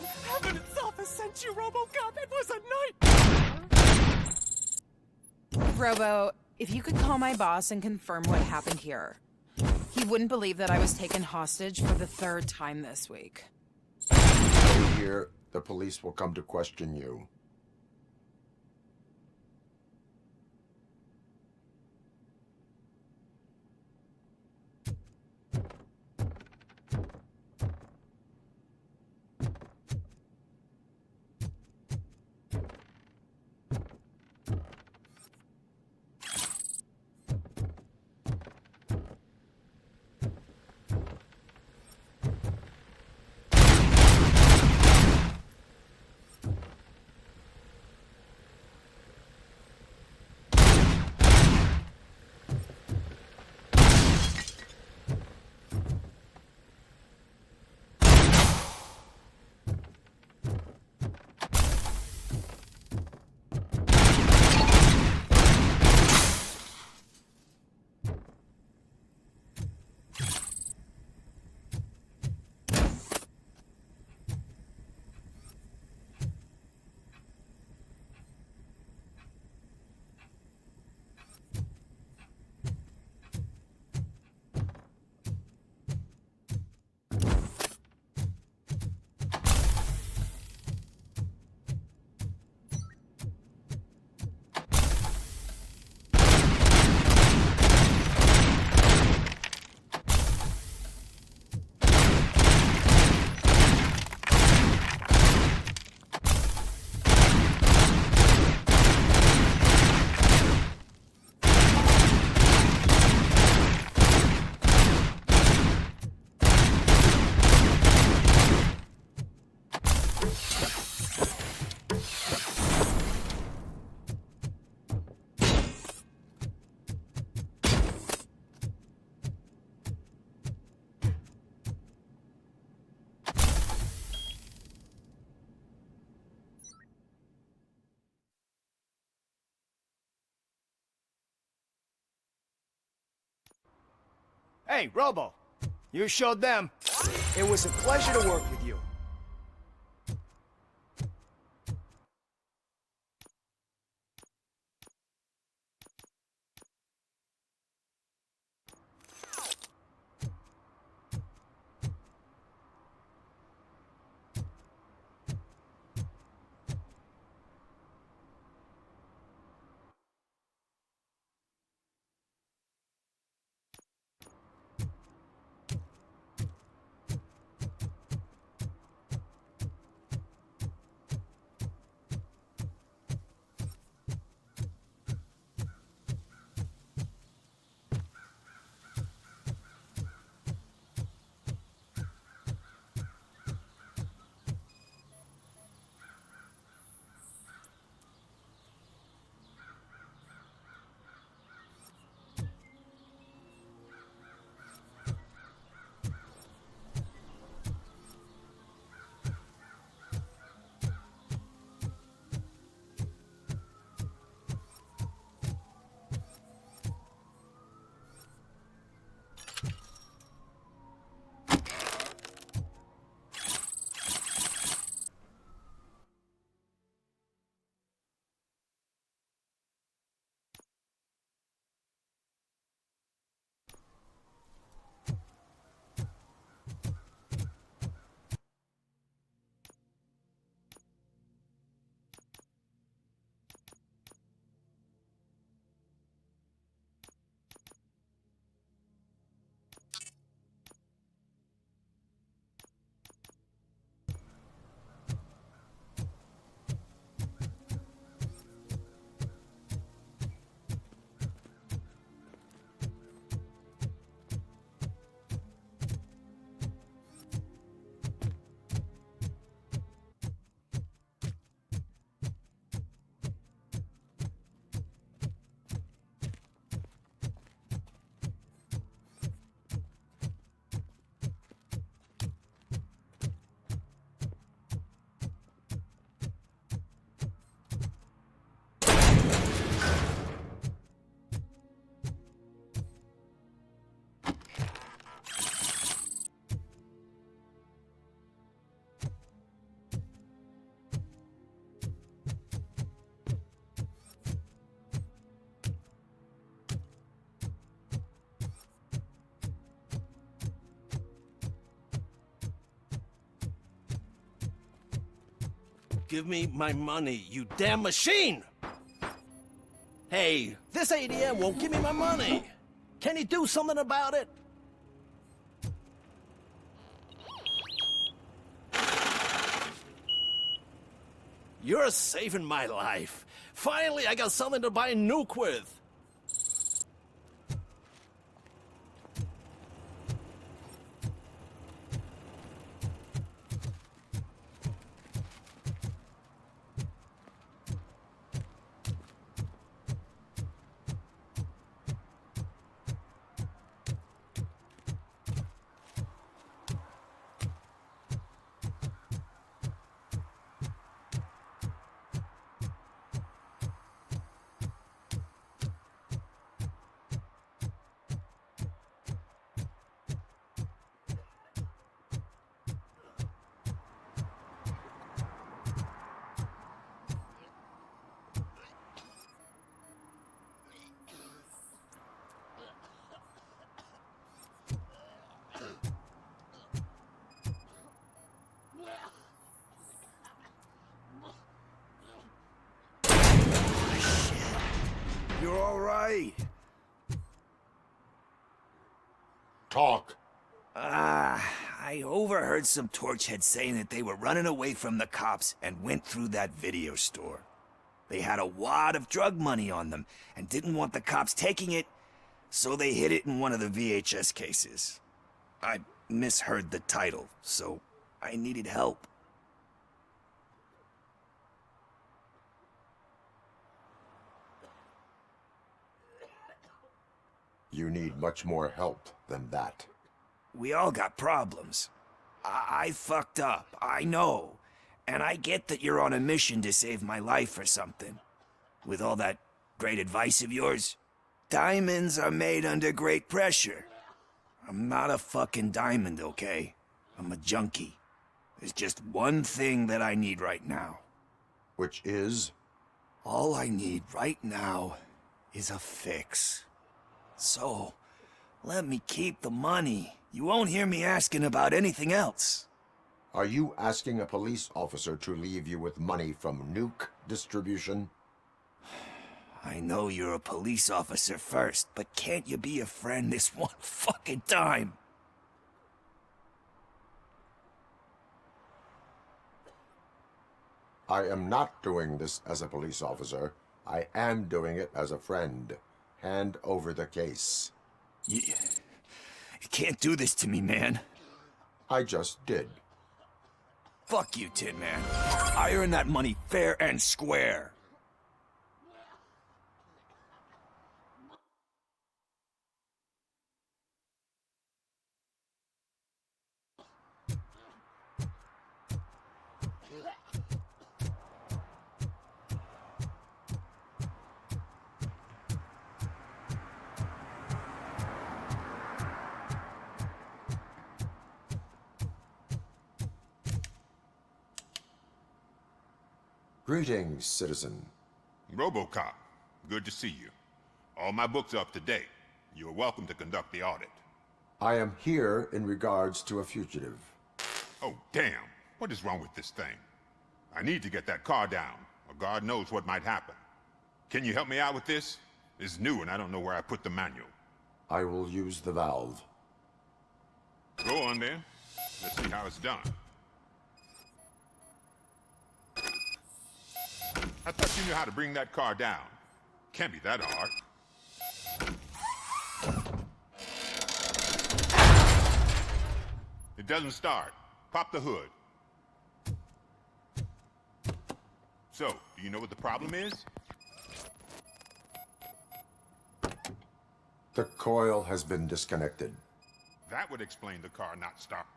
Heaven itself has sent you, RoboCop! It was a night! Robo, if you could call my boss and confirm what happened here. He wouldn't believe that I was taken hostage for the 3rd time this week. Stay here. The police will come to question you. Hey, Robo. You showed them. It was a pleasure to work with you. Give me my money, you damn machine! Hey, this ADM won't give me my money! Can you do something about it? You're saving my life. Finally, I got something to buy a nuke with. You're all right. Talk. I overheard some torchheads saying that they were running away from the cops and went through that video store. They had a wad of drug money on them and didn't want the cops taking it, so they hid it in one of the VHS cases. I misheard the title, so I needed help. You need much more help than that. We all got problems. I fucked up, I know. And I get that you're on a mission to save my life or something. With all that great advice of yours, diamonds are made under great pressure. I'm not a fucking diamond, okay? I'm a junkie. There's just one thing that I need right now. Which is? All I need right now is a fix. So, let me keep the money. You won't hear me asking about anything else. Are you asking a police officer to leave you with money from nuke distribution? I know you're a police officer first, but can't you be a friend this one fucking time? I am not doing this as a police officer. I am doing it as a friend. Hand over the case. You can't do this to me, man. I just did. Fuck you, Tin Man. I earned that money fair and square. Greetings, citizen. RoboCop, good to see you. All my books are up to date. You are welcome to conduct the audit. I am here in regards to a fugitive. Oh, damn. What is wrong with this thing? I need to get that car down, or God knows what might happen. Can you help me out with this? It's new and I don't know where I put the manual. I will use the valve. Go on then. Let's see how it's done. I thought you knew how to bring that car down. Can't be that hard. It doesn't start. Pop the hood. So, do you know what the problem is? The coil has been disconnected. That would explain the car not starting.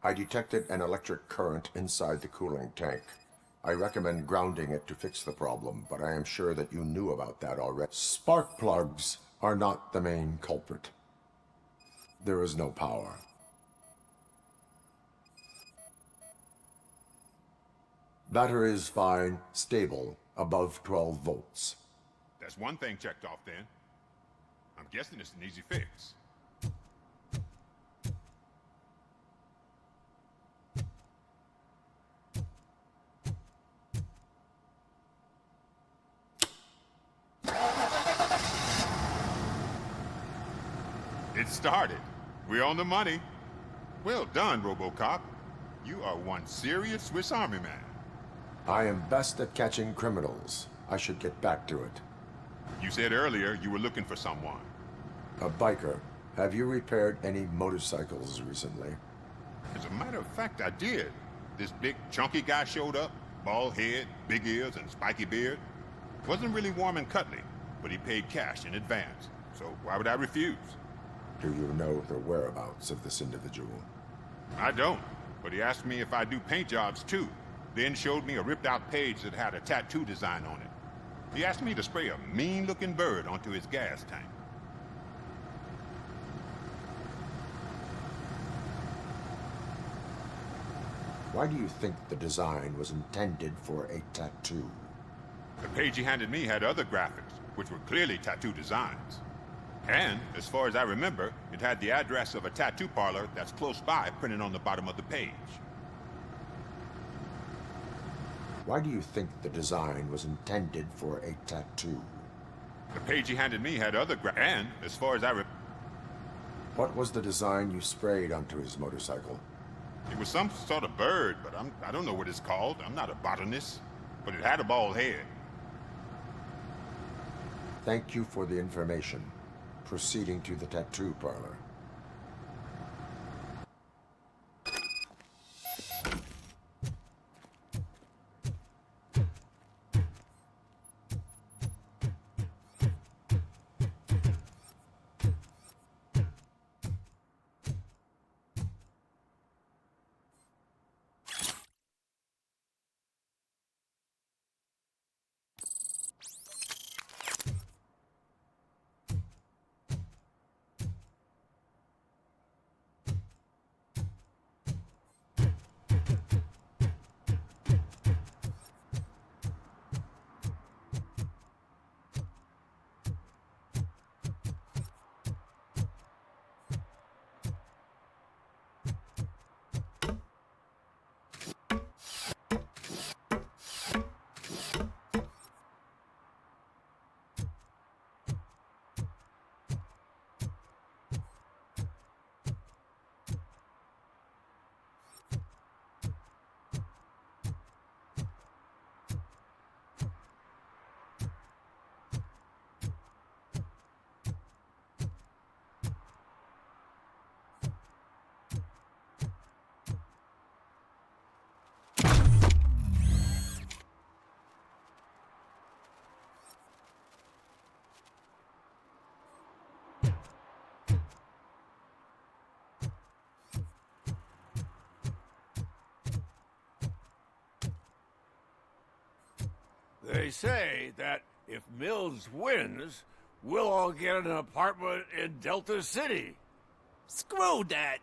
I detected an electric current inside the cooling tank. I recommend grounding it to fix the problem, but I am sure that you knew about that already. Spark plugs are not the main culprit. There is no power. Battery is fine, stable, above 12 volts. That's one thing checked off then. I'm guessing it's an easy fix. It started. We're on the money. Well done, RoboCop. You are one serious Swiss Army man. I am best at catching criminals. I should get back to it. You said earlier you were looking for someone. A biker. Have you repaired any motorcycles recently? As a matter of fact, I did. This big, chunky guy showed up. Bald head, big ears, and spiky beard. Wasn't really warm and cuddly, but he paid cash in advance. So why would I refuse? Do you know the whereabouts of this individual? I don't, but he asked me if I do paint jobs too. Then showed me a ripped-out page that had a tattoo design on it. He asked me to spray a mean-looking bird onto his gas tank. Why do you think the design was intended for a tattoo? The page he handed me had other graphics, which were clearly tattoo designs. And, as far as I remember, it had the address of a tattoo parlor that's close by printed on the bottom of the page. Why do you think the design was intended for a tattoo? The page he handed me had other and, as far as I What was the design you sprayed onto his motorcycle? It was some sort of bird, but I don't know what it's called. I'm not a botanist. But it had a bald head. Thank you for the information. Proceeding to the tattoo parlor. They say that if Mills wins, we'll all get an apartment in Delta City. Screw that.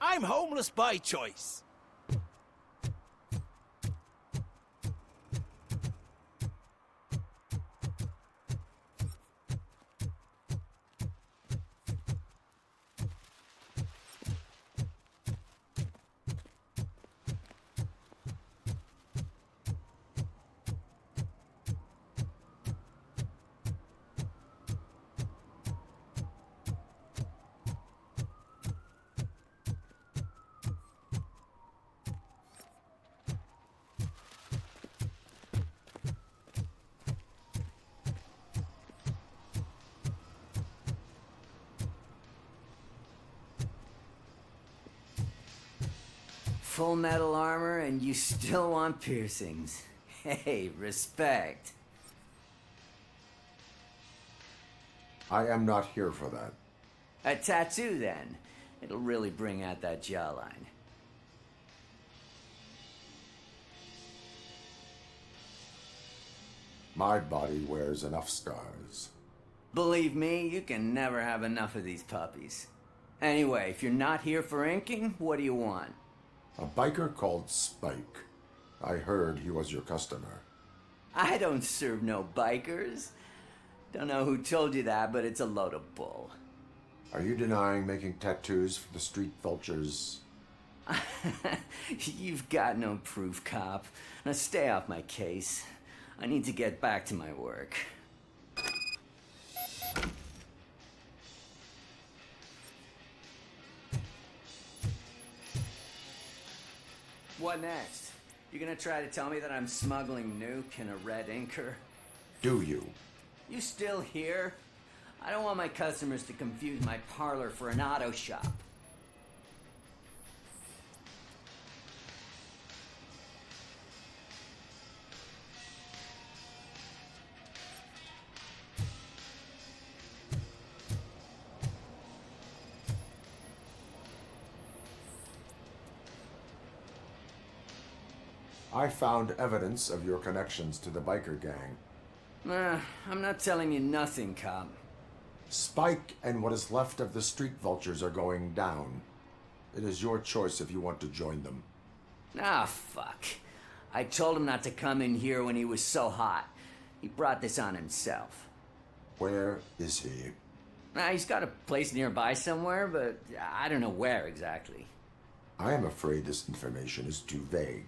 I'm homeless by choice. Full metal armor and you still want piercings. Hey, respect. I am not here for that. A tattoo, then. It'll really bring out that jawline. My body wears enough scars. Believe me, you can never have enough of these puppies. Anyway, if you're not here for inking, what do you want? A biker called Spike. I heard he was your customer. I don't serve no bikers. Don't know who told you that, but it's a load of bull. Are you denying making tattoos for the street vultures? You've got no proof, cop. Now stay off my case. I need to get back to my work. What next? You gonna try to tell me that I'm smuggling Nuke in a red inker? Do you? You still here? I don't want my customers to confuse my parlor for an auto shop. I found evidence of your connections to the biker gang. I'm not telling you nothing, cop. Spike and what is left of the street vultures are going down. It is your choice if you want to join them. Ah, fuck. I told him not to come in here when he was so hot. He brought this on himself. Where is he? He's got a place nearby somewhere, but I don't know where exactly. I am afraid this information is too vague.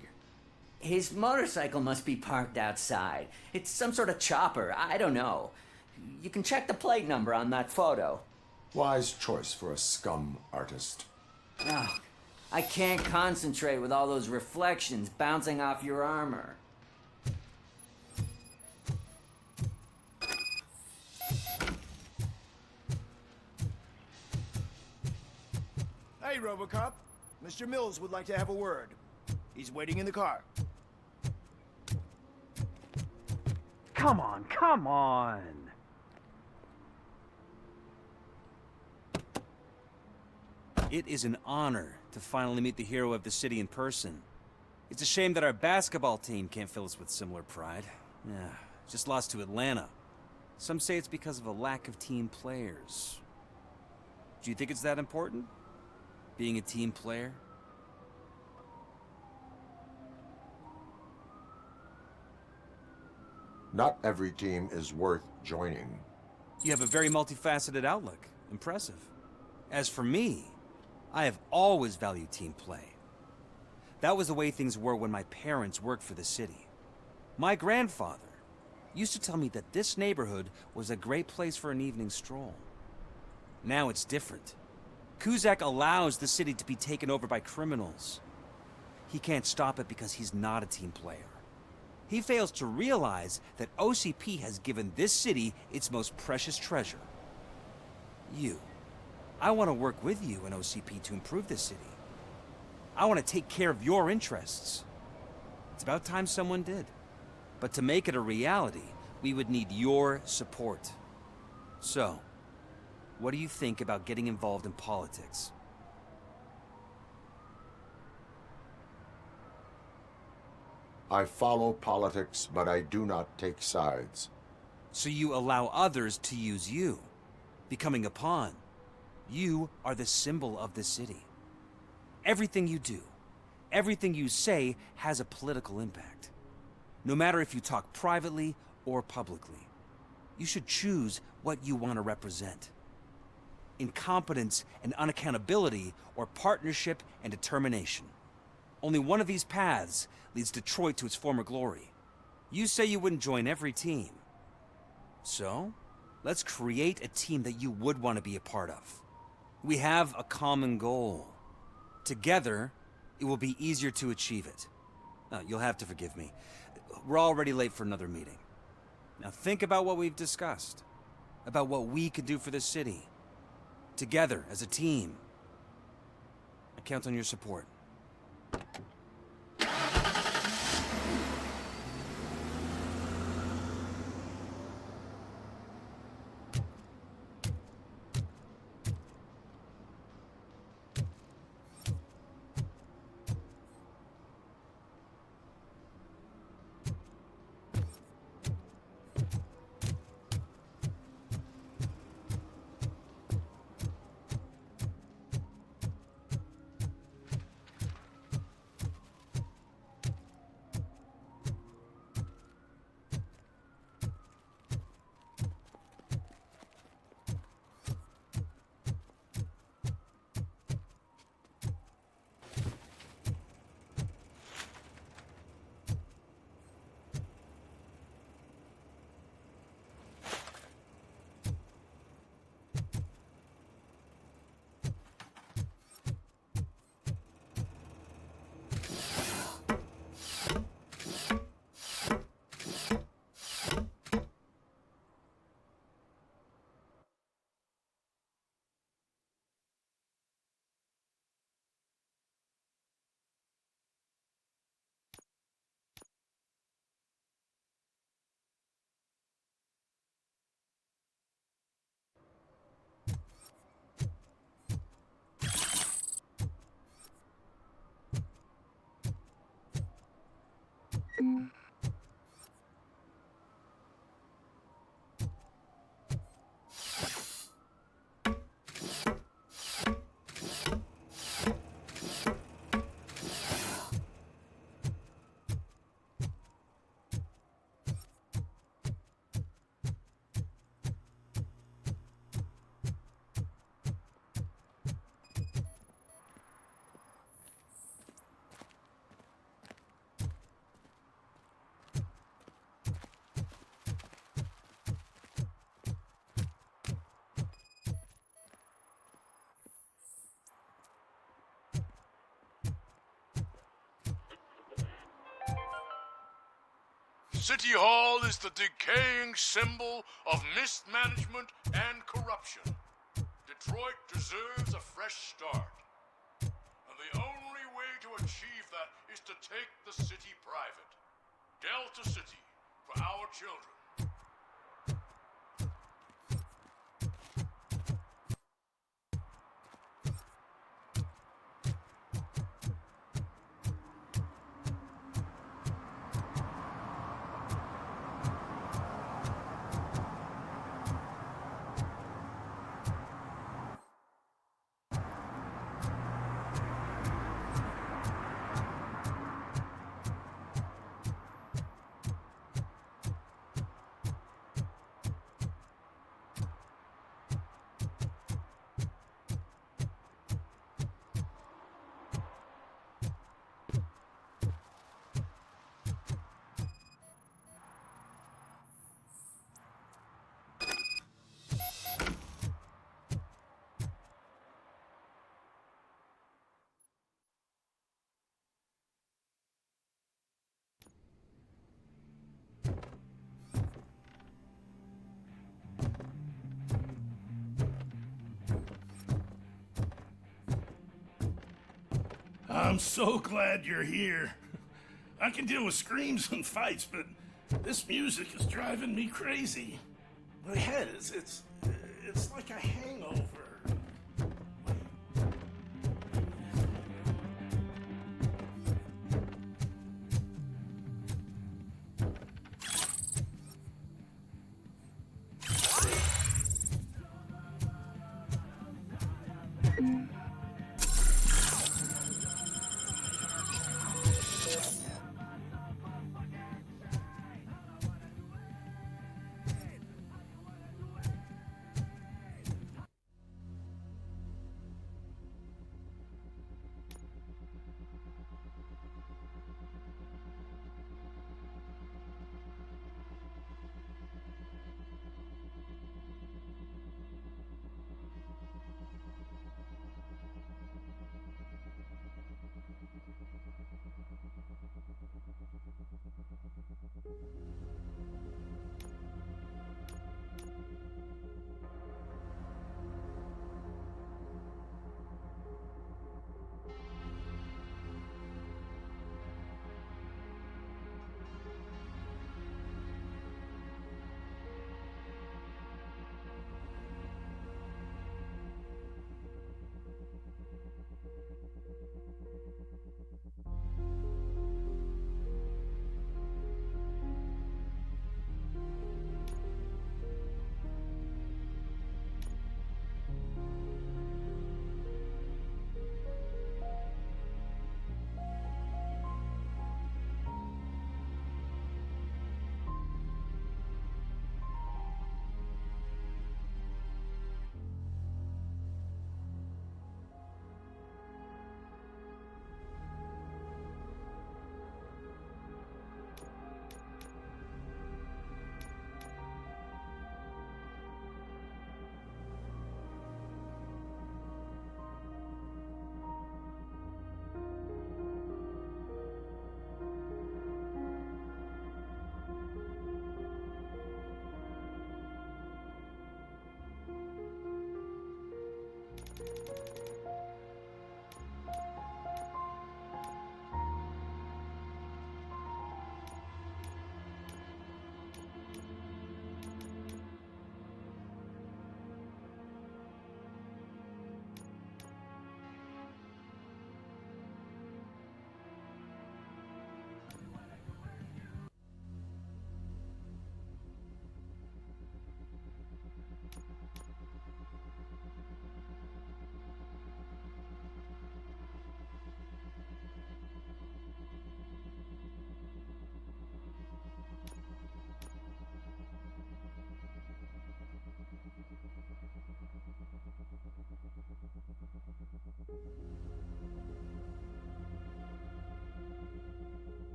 His motorcycle must be parked outside. It's some sort of chopper. I don't know. You can check the plate number on that photo. Wise choice for a scum artist. Oh, I can't concentrate with all those reflections bouncing off your armor. Hey, RoboCop. Mr. Mills would like to have a word. He's waiting in the car. Come on, come on! It is an honor to finally meet the hero of the city in person. It's a shame that our basketball team can't fill us with similar pride. Yeah, just lost to Atlanta. Some say it's because of a lack of team players. Do you think it's that important? Being a team player? Not every team is worth joining. You have a very multifaceted outlook. Impressive. As for me, I have always valued team play. That was the way things were when my parents worked for the city. My grandfather used to tell me that this neighborhood was a great place for an evening stroll. Now it's different. Kuzak allows the city to be taken over by criminals. He can't stop it because he's not a team player. He fails to realize that OCP has given this city its most precious treasure. You. I want to work with you and OCP to improve this city. I want to take care of your interests. It's about time someone did. But to make it a reality, we would need your support. So, what do you think about getting involved in politics? I follow politics, but I do not take sides. So you allow others to use you, becoming a pawn. You are the symbol of the city. Everything you do, everything you say has a political impact. No matter if you talk privately or publicly. You should choose what you want to represent. Incompetence and unaccountability, or partnership and determination. Only one of these paths leads Detroit to its former glory. You say you wouldn't join every team. So, let's create a team that you would want to be a part of. We have a common goal. Together, it will be easier to achieve it. You'll have to forgive me. We're already late for another meeting. Now think about what we've discussed. About what we could do for the city. Together, as a team. I count on your support. City Hall is the decaying symbol of mismanagement and corruption. Detroit deserves a fresh start. And the only way to achieve that is to take the city private. Delta City, for our children. I'm so glad you're here. I can deal with screams and fights, but this music is driving me crazy. My head is, it's like a hangover.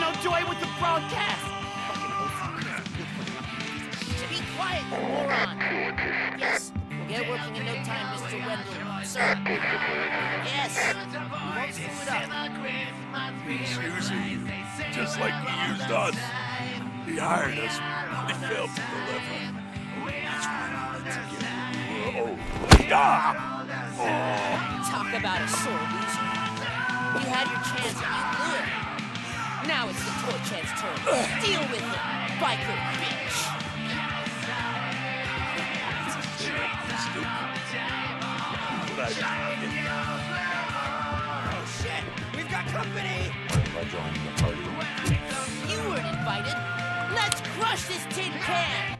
no joy with the broadcast! Be quiet, you moron! Yes, we'll get working in no time, Mr. Wendell. Sir. Yes! We won't screw it up. He's using you, just like he used us. He hired us, but he failed to deliver. That's why we need to get you. Talk about a sore loser. You had your chance and you blew it. Now it's the toy cat's turn. Deal with it, biker bitch. Oh shit! We've got company! By joining the party. You weren't invited. Let's crush this tin can!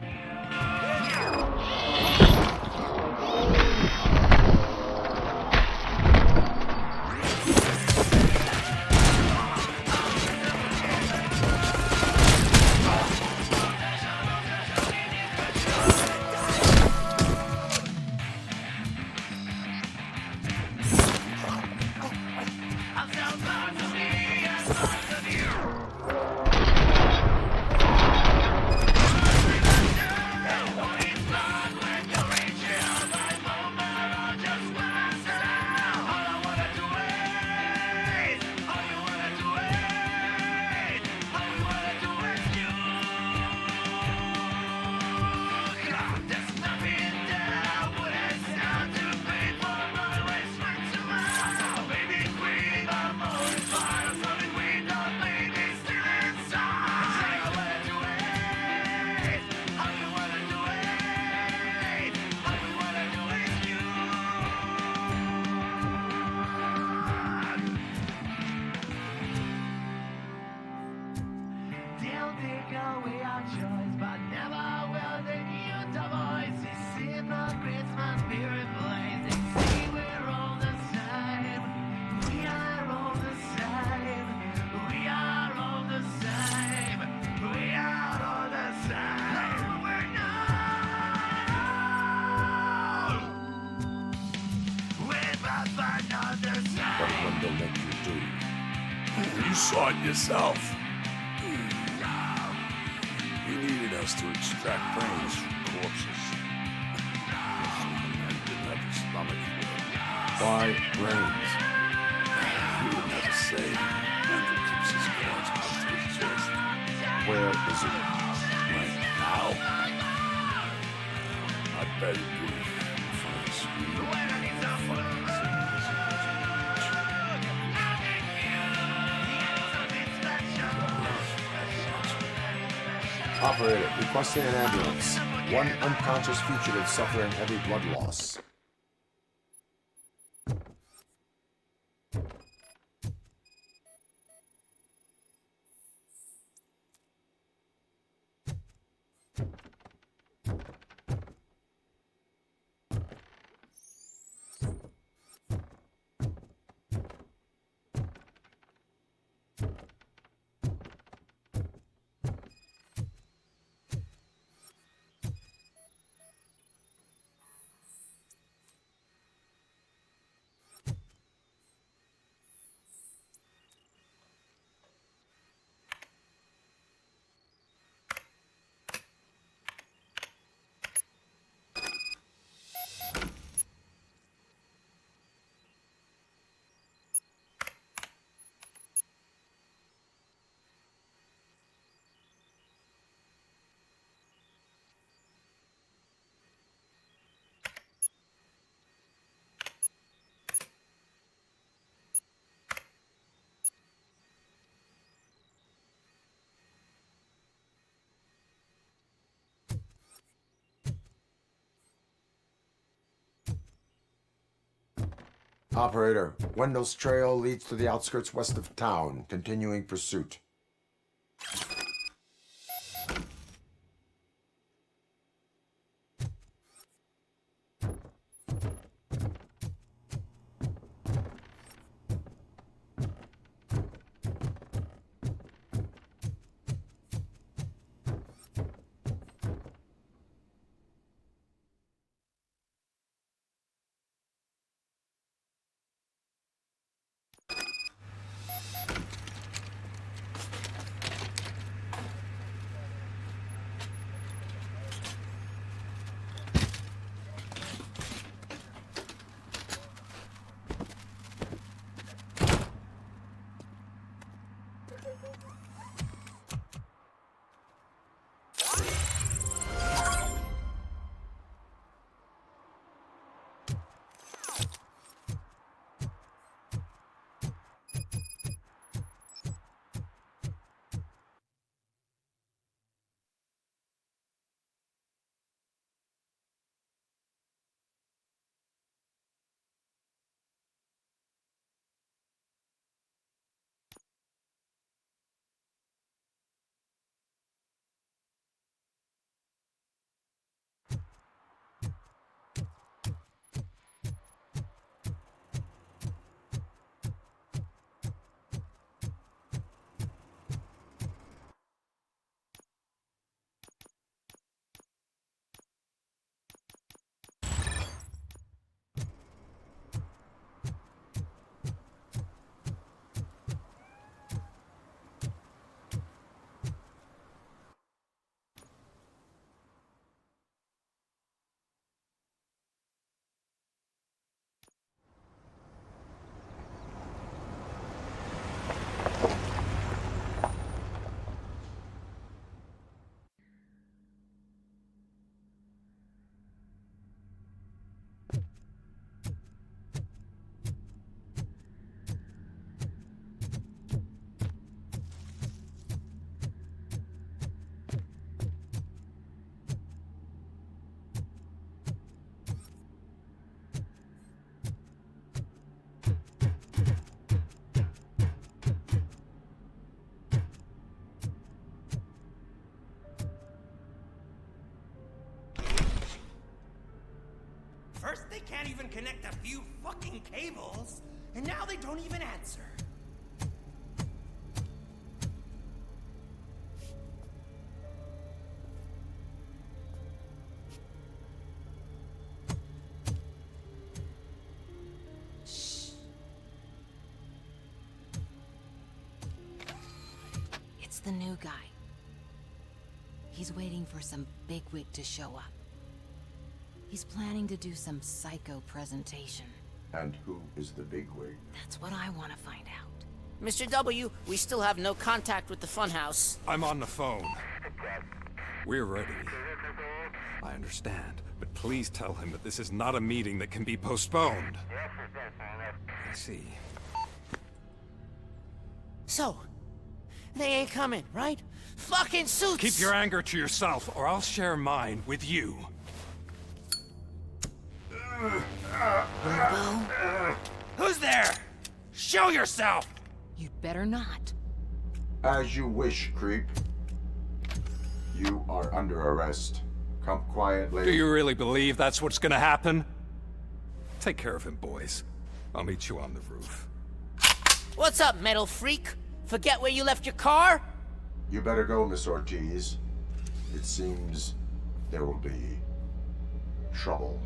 You saw it yourself. He needed us to extract brains from corpses. He didn't have the stomach for it. Why brains? He would never say. Wendell keeps his cards close to his chest. Where is he? Right now? I bet he'd be in front of the screen. Operator, requesting an ambulance. One unconscious fugitive suffering heavy blood loss. Operator, Wendell's trail leads to the outskirts west of town, continuing pursuit. First, they can't even connect a few fucking cables, and now they don't even answer. It's the new guy. He's waiting for some bigwig to show up. He's planning to do some psycho presentation. And who is the bigwig? That's what I want to find out. Mr. W, we still have no contact with the funhouse. I'm on the phone. We're ready. I understand, but please tell him that this is not a meeting that can be postponed. I see. So, they ain't coming, right? Fucking suits! Keep your anger to yourself, or I'll share mine with you. Who's there? Show yourself! You'd better not. As you wish, creep. You are under arrest. Come quietly. Do you really believe that's what's gonna happen? Take care of him, boys. I'll meet you on the roof. What's up, metal freak? Forget where you left your car? You better go, Miss Ortiz. It seems there will be trouble.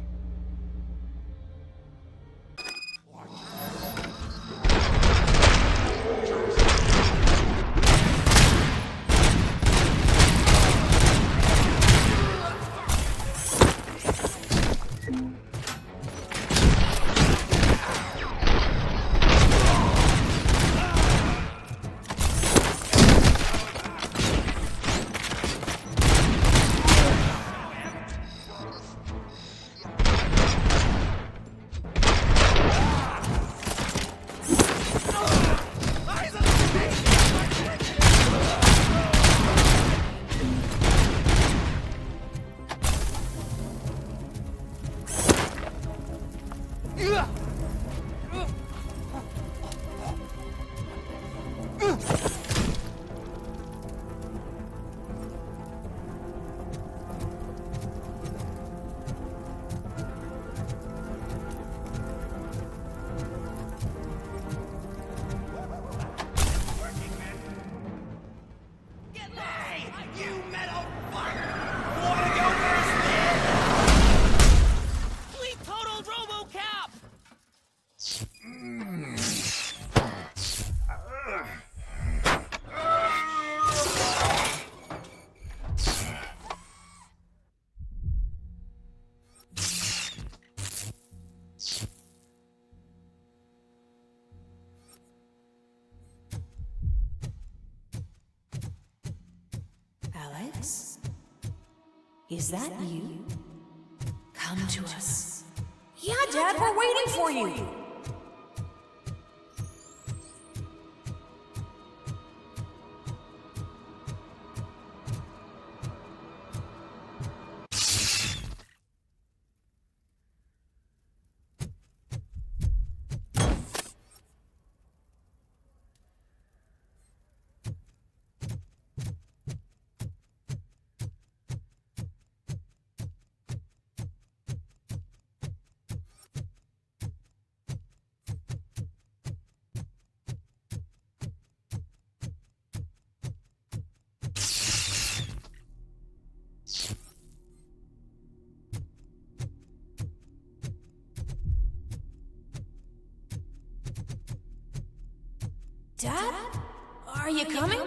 We totaled RoboCop! Alex? Is that you? Come to us. Yeah, Dad, we're waiting for you. Dad? Are you coming?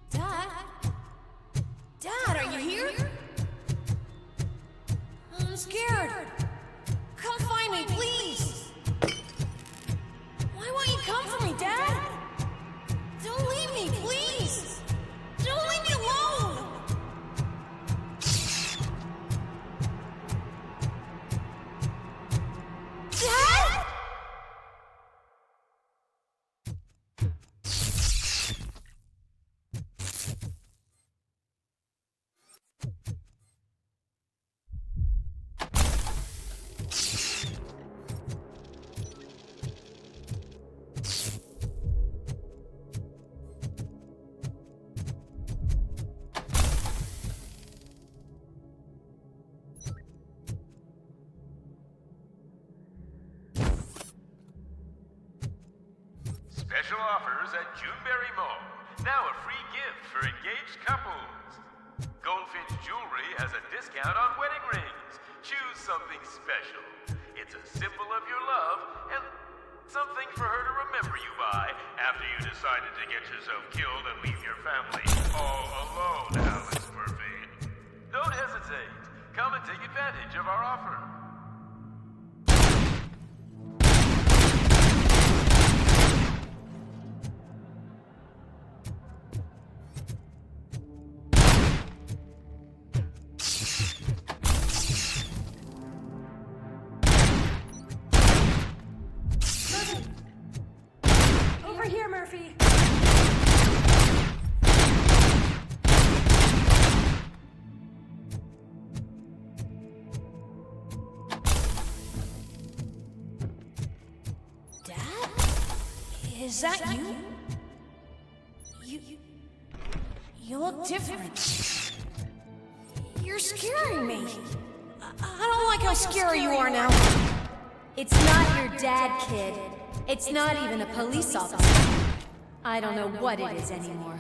Dad? Dad, are you here? I'm scared. Come find me, please. Why won't you come for me, Dad? Don't leave me, please! Don't leave me alone! Dad? Special offers at Juneberry Mall. Now a free gift for engaged couples. Goldfinch Jewelry has a discount on wedding rings. Choose something special. It's a symbol of your love and something for her to remember you by after you decided to get yourself killed and leave your family all alone, Alex Murphy. Don't hesitate. Come and take advantage of our offer. Over here, Murphy. Dad? Is that you? You look different. You're scaring me. I don't like how scary you are now. It's not your dad, kid. It's not even a police officer. I don't know what it is anymore.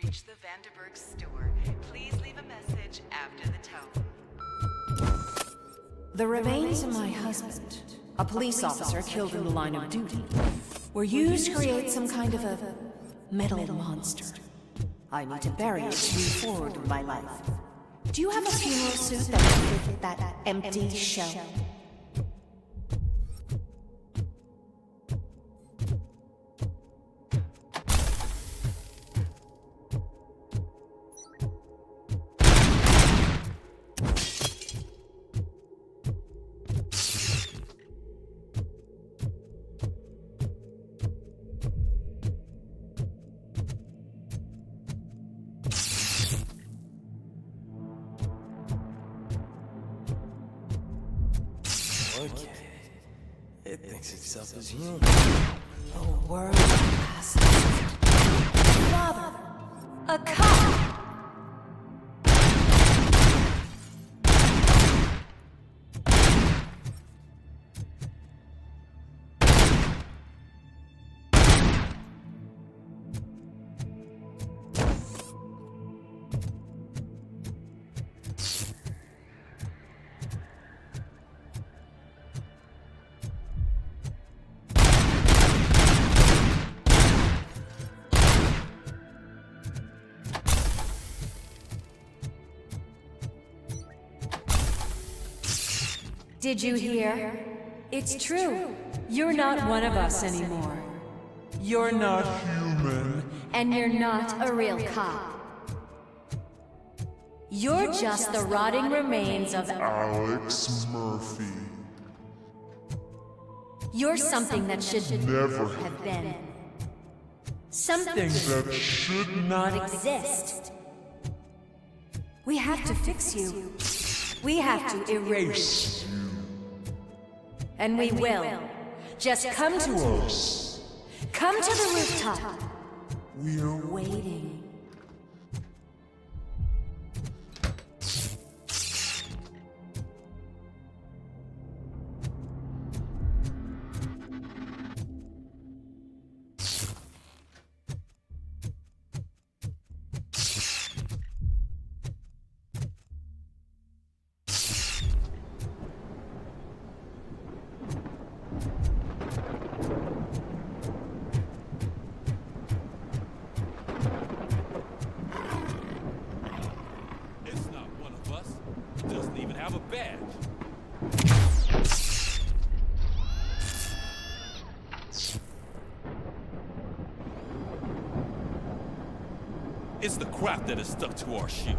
Reach the Vanderburg store. Please leave a message after the tone. The remains of my husband, a police officer killed in the line of duty, were used to create some kind of a metal monster. I need to bury it to move forward with my life. Do you have a funeral suit that will fit that empty shell? Okay. It thinks itself as human. The world passes. Father, a cop! Did you hear? It's true. You're not one of us anymore. You're not human. And you're not a real cop. You're just the rotting remains of Alex Murphy. You're something that should Never have been. Something that should not exist. We have to fix you. We have to erase you. And we will. Just come to us. Come to the rooftop. We're waiting. It's the crap that is stuck to our shoe.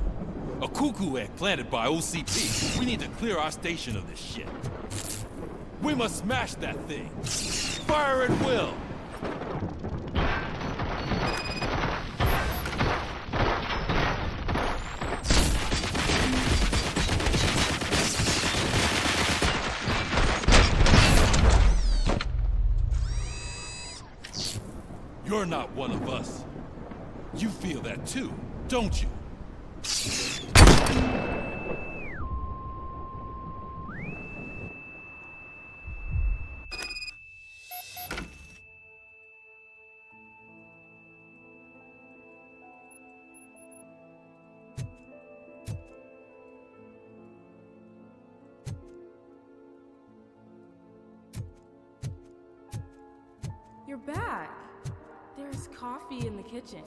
A cuckoo egg planted by OCP. We need to clear our station of this shit. We must smash that thing. Fire at will. You're not one of us. You feel that too, don't you? You're back. There's coffee in the kitchen.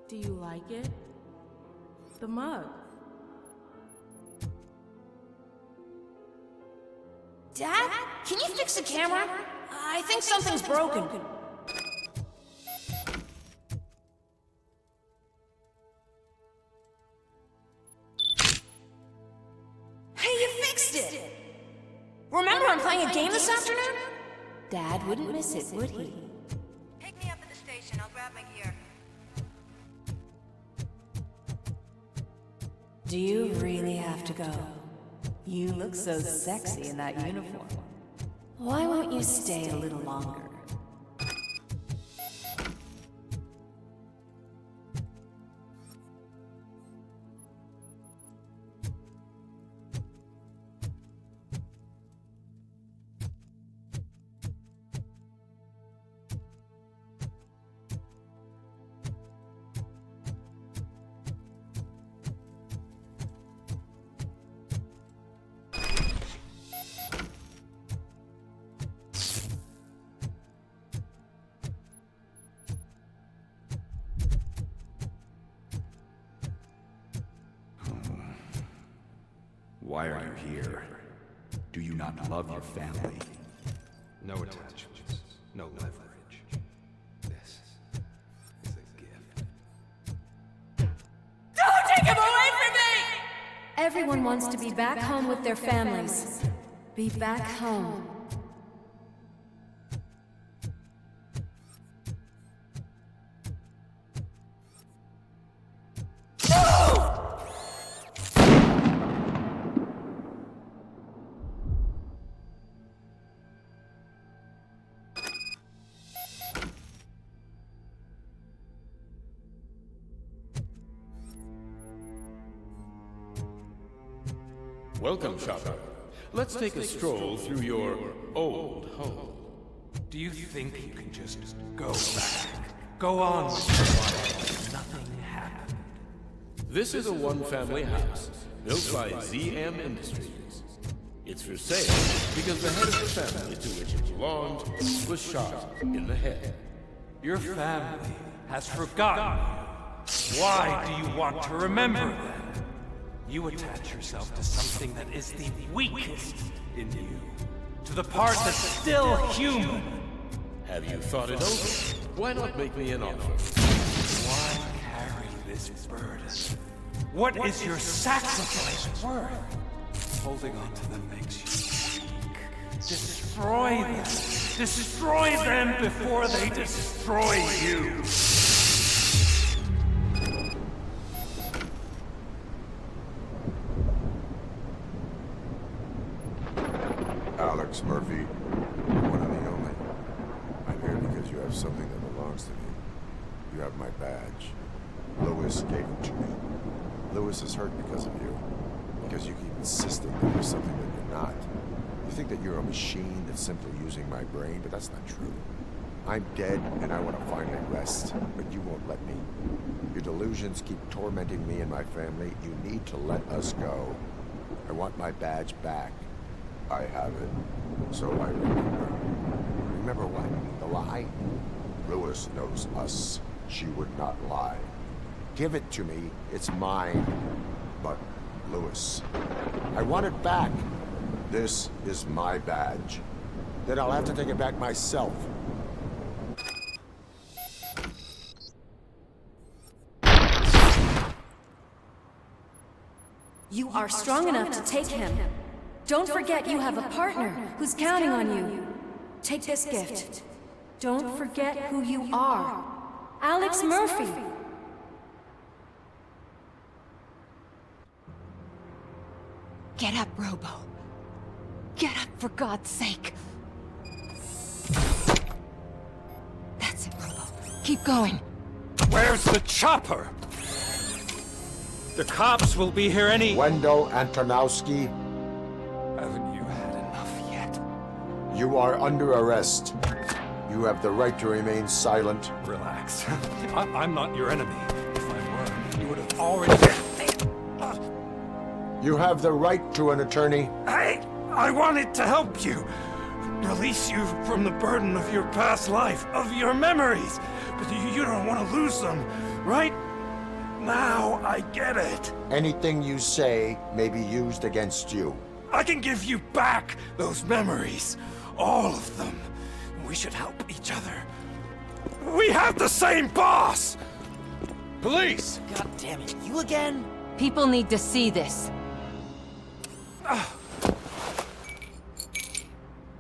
Do you like it? The mug. Dad, can you fix the camera? I think something's broken. Hey, you fixed it! Remember I'm playing a game this afternoon? Dad wouldn't miss it, would he? Pick me up at the station. I'll grab my gear. Do you really have to go? You look so sexy in that uniform. Why won't you stay a little longer? Why are you here? Do you not love your family? No attachments, no leverage. This is a gift. Don't take him away from me! Everyone wants to be back home with their families. Be back home. Welcome, shopper. Let's take a stroll through your old home. Do you think you can just go back? Go on with your life. Nothing happened. This is a one-family house built by ZM Industries. It's for sale because the head of the family to which it belonged was shot in the head. Your family has forgotten you. Why do you want to remember them? You attach yourself to something that is the weakest in you. To the part that's still human. Have you thought it over? Why not make me an offer? Why carry this burden? What is your sacrifice worth? Holding on to them makes you weak. Destroy them. Destroy them before they destroy you. Alex Murphy, one of the only. I'm here because you have something that belongs to me. You have my badge. Lewis gave it to me. Lewis is hurt because of you. Because you keep insisting that you're something that you're not. You think that you're a machine that's simply using my brain, but that's not true. I'm dead, and I want to finally rest, but you won't let me. Your delusions keep tormenting me and my family. You need to let us go. I want my badge back. I have it. So I remember. Remember what? The lie? Lewis knows us. She would not lie. Give it to me. It's mine. But, Lewis, I want it back. This is my badge. Then I'll have to take it back myself. You are strong enough to take him. Don't forget you have a partner who's counting on you. Take this gift. Don't forget who you are. Alex Murphy. Get up, Robo. Get up, for God's sake. That's it, Robo. Keep going. Where's the chopper? The cops will be here any... Wendell Antonowski. Haven't you had enough yet? You are under arrest. You have the right to remain silent. Relax. I'm not your enemy. If I were, you would have already... You have the right to an attorney. I wanted to help you. Release you from the burden of your past life, of your memories. But you don't want to lose them, right? Now I get it. Anything you say may be used against you. I can give you back those memories. All of them. We should help each other. We have the same boss! Police! God damn it, you again? People need to see this.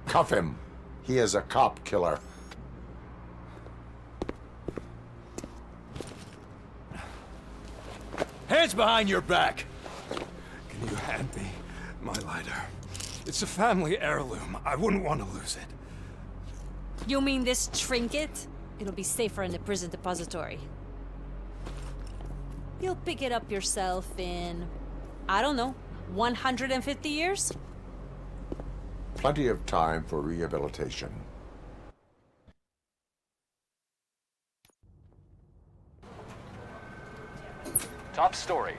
Cuff him. He is a cop killer. Hands behind your back! Can you hand me my lighter? It's a family heirloom. I wouldn't want to lose it. You mean this trinket? It'll be safer in the prison depository. You'll pick it up yourself in, I don't know, 150 years? Plenty of time for rehabilitation. Top story.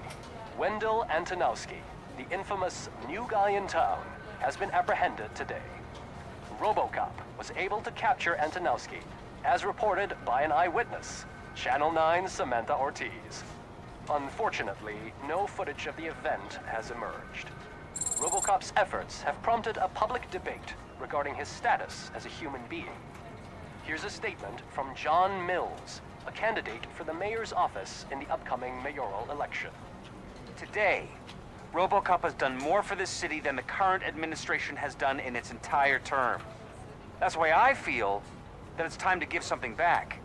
Wendell Antonowski, the infamous new guy in town, has been apprehended today. RoboCop was able to capture Antonowski, as reported by an eyewitness, Channel 9's Samantha Ortiz. Unfortunately, no footage of the event has emerged. RoboCop's efforts have prompted a public debate regarding his status as a human being. Here's a statement from John Mills, a candidate for the mayor's office in the upcoming mayoral election. Today, RoboCop has done more for this city than the current administration has done in its entire term. That's why I feel that it's time to give something back.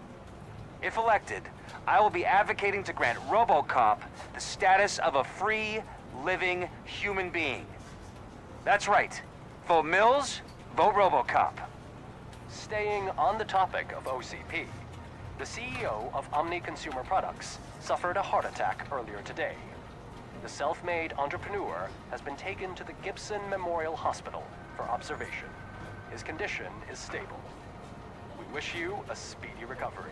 If elected, I will be advocating to grant RoboCop the status of a free, living human being. That's right. Vote Mills, vote RoboCop. Staying on the topic of OCP, the CEO of Omni Consumer Products suffered a heart attack earlier today. The self-made entrepreneur has been taken to the Gibson Memorial Hospital for observation. His condition is stable. We wish you a speedy recovery.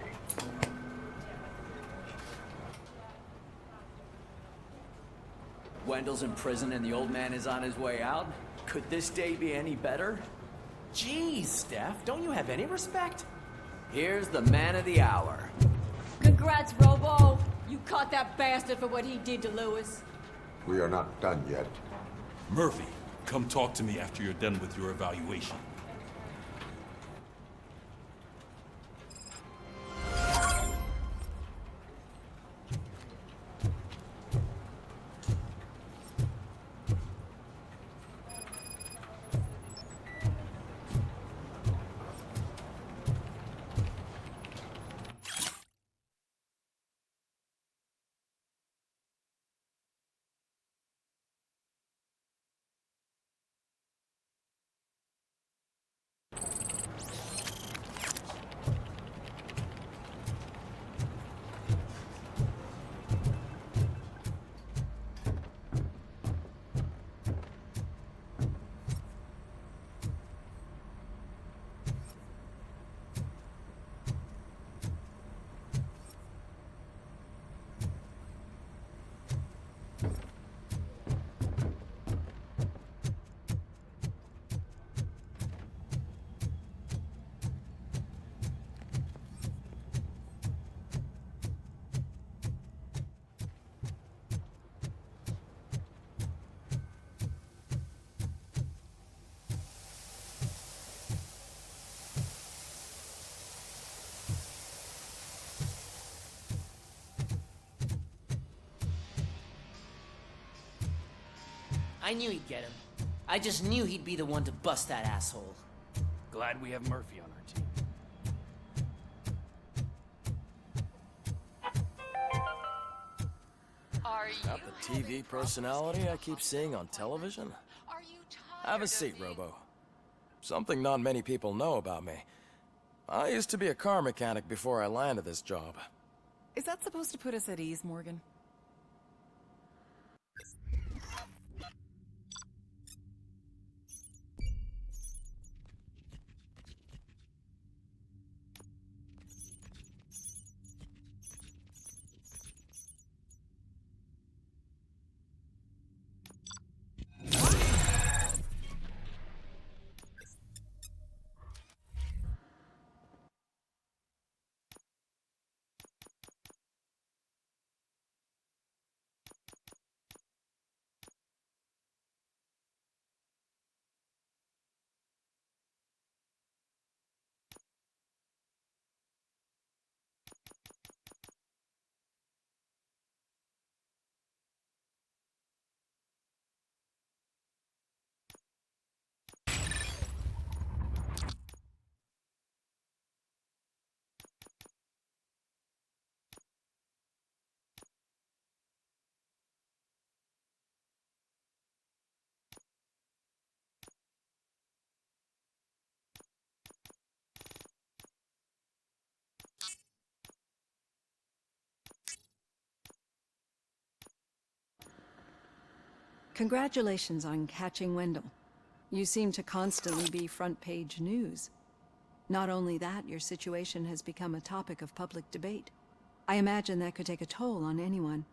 Wendell's in prison and the old man is on his way out? Could this day be any better? Jeez, Steph, don't you have any respect? Here's the man of the hour. Congrats, Robo! You caught that bastard for what he did to Lewis. We are not done yet. Murphy, come talk to me after you're done with your evaluation. I knew he'd get him. I just knew he'd be the one to bust that asshole. Glad we have Murphy on our team. Got the TV personality I keep seeing on television? Have a seat, Robo. Something not many people know about me. I used to be a car mechanic before I landed this job. Is that supposed to put us at ease, Morgan? Congratulations on catching Wendell. You seem to constantly be front-page news. Not only that, your situation has become a topic of public debate. I imagine that could take a toll on anyone.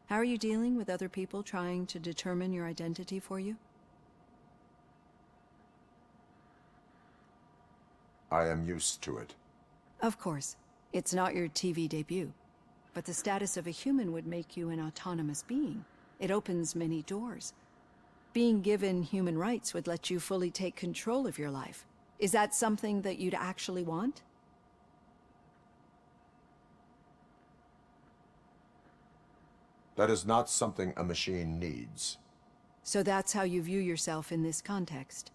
How are you dealing with other people trying to determine your identity for you? I am used to it. Of course. It's not your TV debut. But the status of a human would make you an autonomous being. It opens many doors. Being given human rights would let you fully take control of your life. Is that something that you'd actually want? That is not something a machine needs. So that's how you view yourself in this context.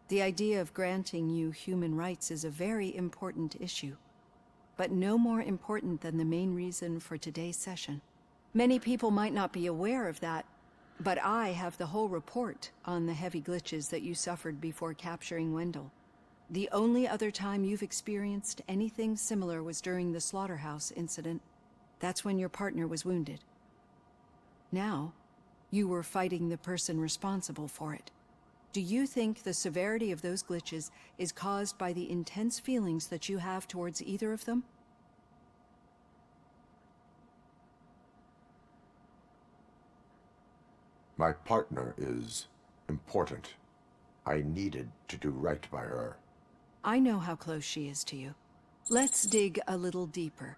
The idea of granting you human rights is a very important issue, but no more important than the main reason for today's session. Many people might not be aware of that, but I have the whole report on the heavy glitches that you suffered before capturing Wendell. The only other time you've experienced anything similar was during the slaughterhouse incident. That's when your partner was wounded. Now, you were fighting the person responsible for it. Do you think the severity of those glitches is caused by the intense feelings that you have towards either of them? My partner is important. I needed to do right by her. I know how close she is to you. Let's dig a little deeper.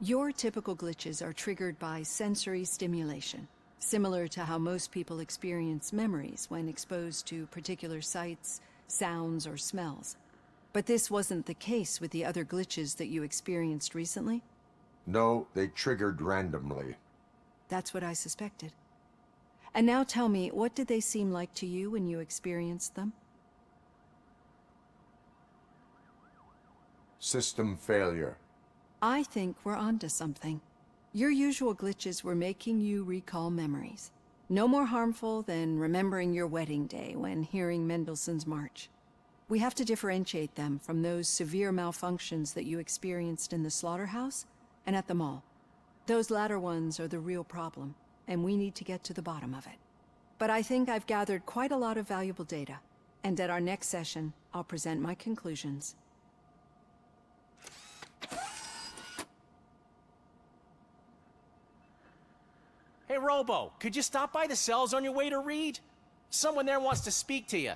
Your typical glitches are triggered by sensory stimulation, similar to how most people experience memories when exposed to particular sights, sounds, or smells. But this wasn't the case with the other glitches that you experienced recently? No, they triggered randomly. That's what I suspected. And now tell me, what did they seem like to you when you experienced them? System failure. I think we're onto something. Your usual glitches were making you recall memories. No more harmful than remembering your wedding day when hearing Mendelssohn's March. We have to differentiate them from those severe malfunctions that you experienced in the slaughterhouse and at the mall. Those latter ones are the real problem, and we need to get to the bottom of it. But I think I've gathered quite a lot of valuable data, and at our next session, I'll present my conclusions. Hey, Robo, could you stop by the cells on your way to read? Someone there wants to speak to you.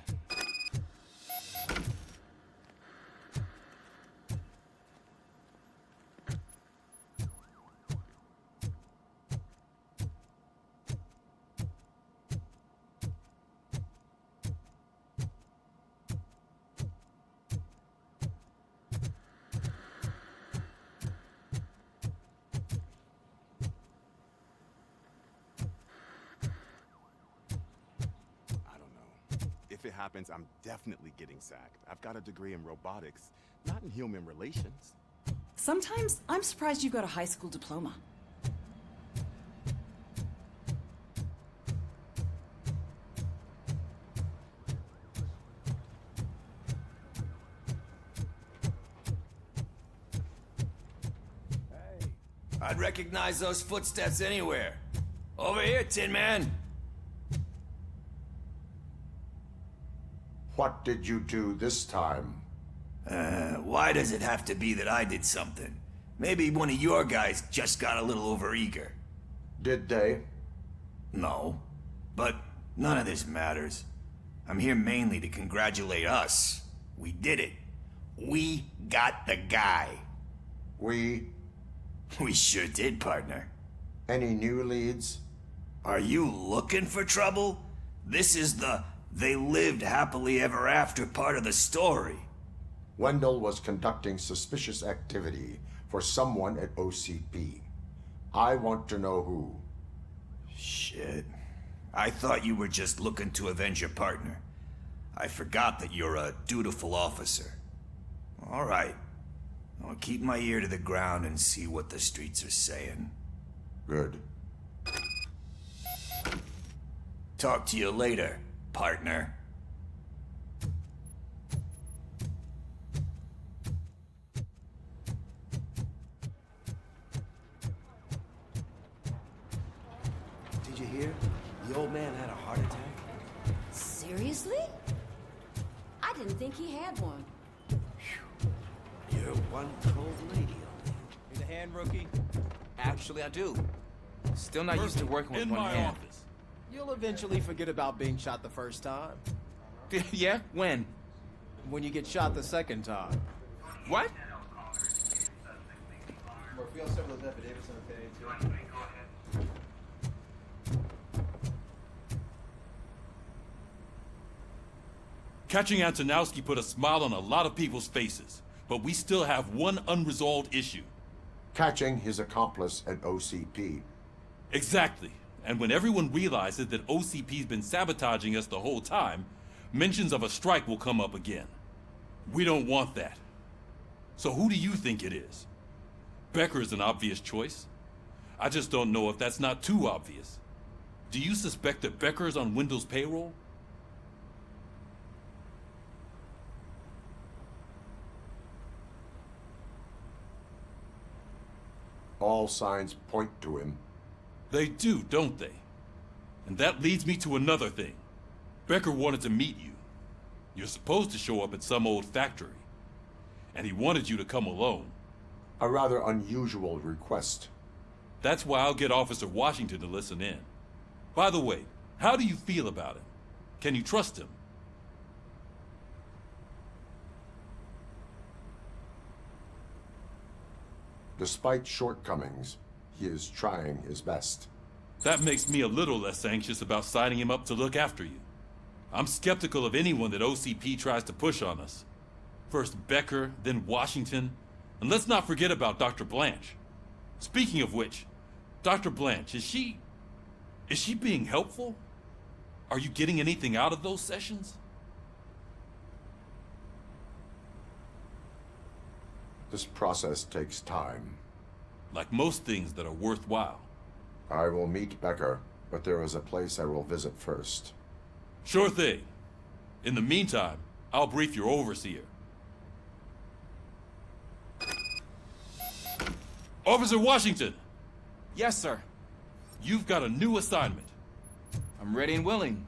If it happens, I'm definitely getting sacked. I've got a degree in robotics, not in human relations. Sometimes I'm surprised you got a high school diploma. I'd recognize those footsteps anywhere. Over here, Tin Man. What did you do this time? Why does it have to be that I did something? Maybe one of your guys just got a little overeager. Did they? No. But none of this matters. I'm here mainly to congratulate us. We did it. We got the guy. We sure did, partner. Any new leads? Are you looking for trouble? This is the "they lived happily ever after" part of the story. Wendell was conducting suspicious activity for someone at OCP. I want to know who. Shit. I thought you were just looking to avenge your partner. I forgot that you're a dutiful officer. All right. I'll keep my ear to the ground and see what the streets are saying. Good. Talk to you later, partner. Did you hear? The old man had a heart attack. Seriously? I didn't think he had one. You're one cold lady. Need a hand, rookie? Actually, I do. Still not used to working with in one my hand. office. You'll eventually forget about being shot the first time. Yeah? When? When you get shot the second time. What? Catching Antonowski put a smile on a lot of people's faces, but we still have one unresolved issue. Catching his accomplice at OCP. Exactly. And when everyone realizes that OCP's been sabotaging us the whole time, mentions of a strike will come up again. We don't want that. So who do you think it is? Becker is an obvious choice. I just don't know if that's not too obvious. Do you suspect that Becker is on Wendell's payroll? All signs point to him. They do, don't they? And that leads me to another thing. Becker wanted to meet you. You're supposed to show up at some old factory. And he wanted you to come alone. A rather unusual request. That's why I'll get Officer Washington to listen in. By the way, how do you feel about him? Can you trust him? Despite shortcomings, he is trying his best. That makes me a little less anxious about signing him up to look after you. I'm skeptical of anyone that OCP tries to push on us. First Becker, then Washington, and let's not forget about Dr. Blanche. Speaking of which, Dr. Blanche, is she being helpful? Are you getting anything out of those sessions? This process takes time. Like most things that are worthwhile. I will meet Becker, but there is a place I will visit first. Sure thing. In the meantime, I'll brief your overseer. Officer Washington! Yes, sir. You've got a new assignment. I'm ready and willing.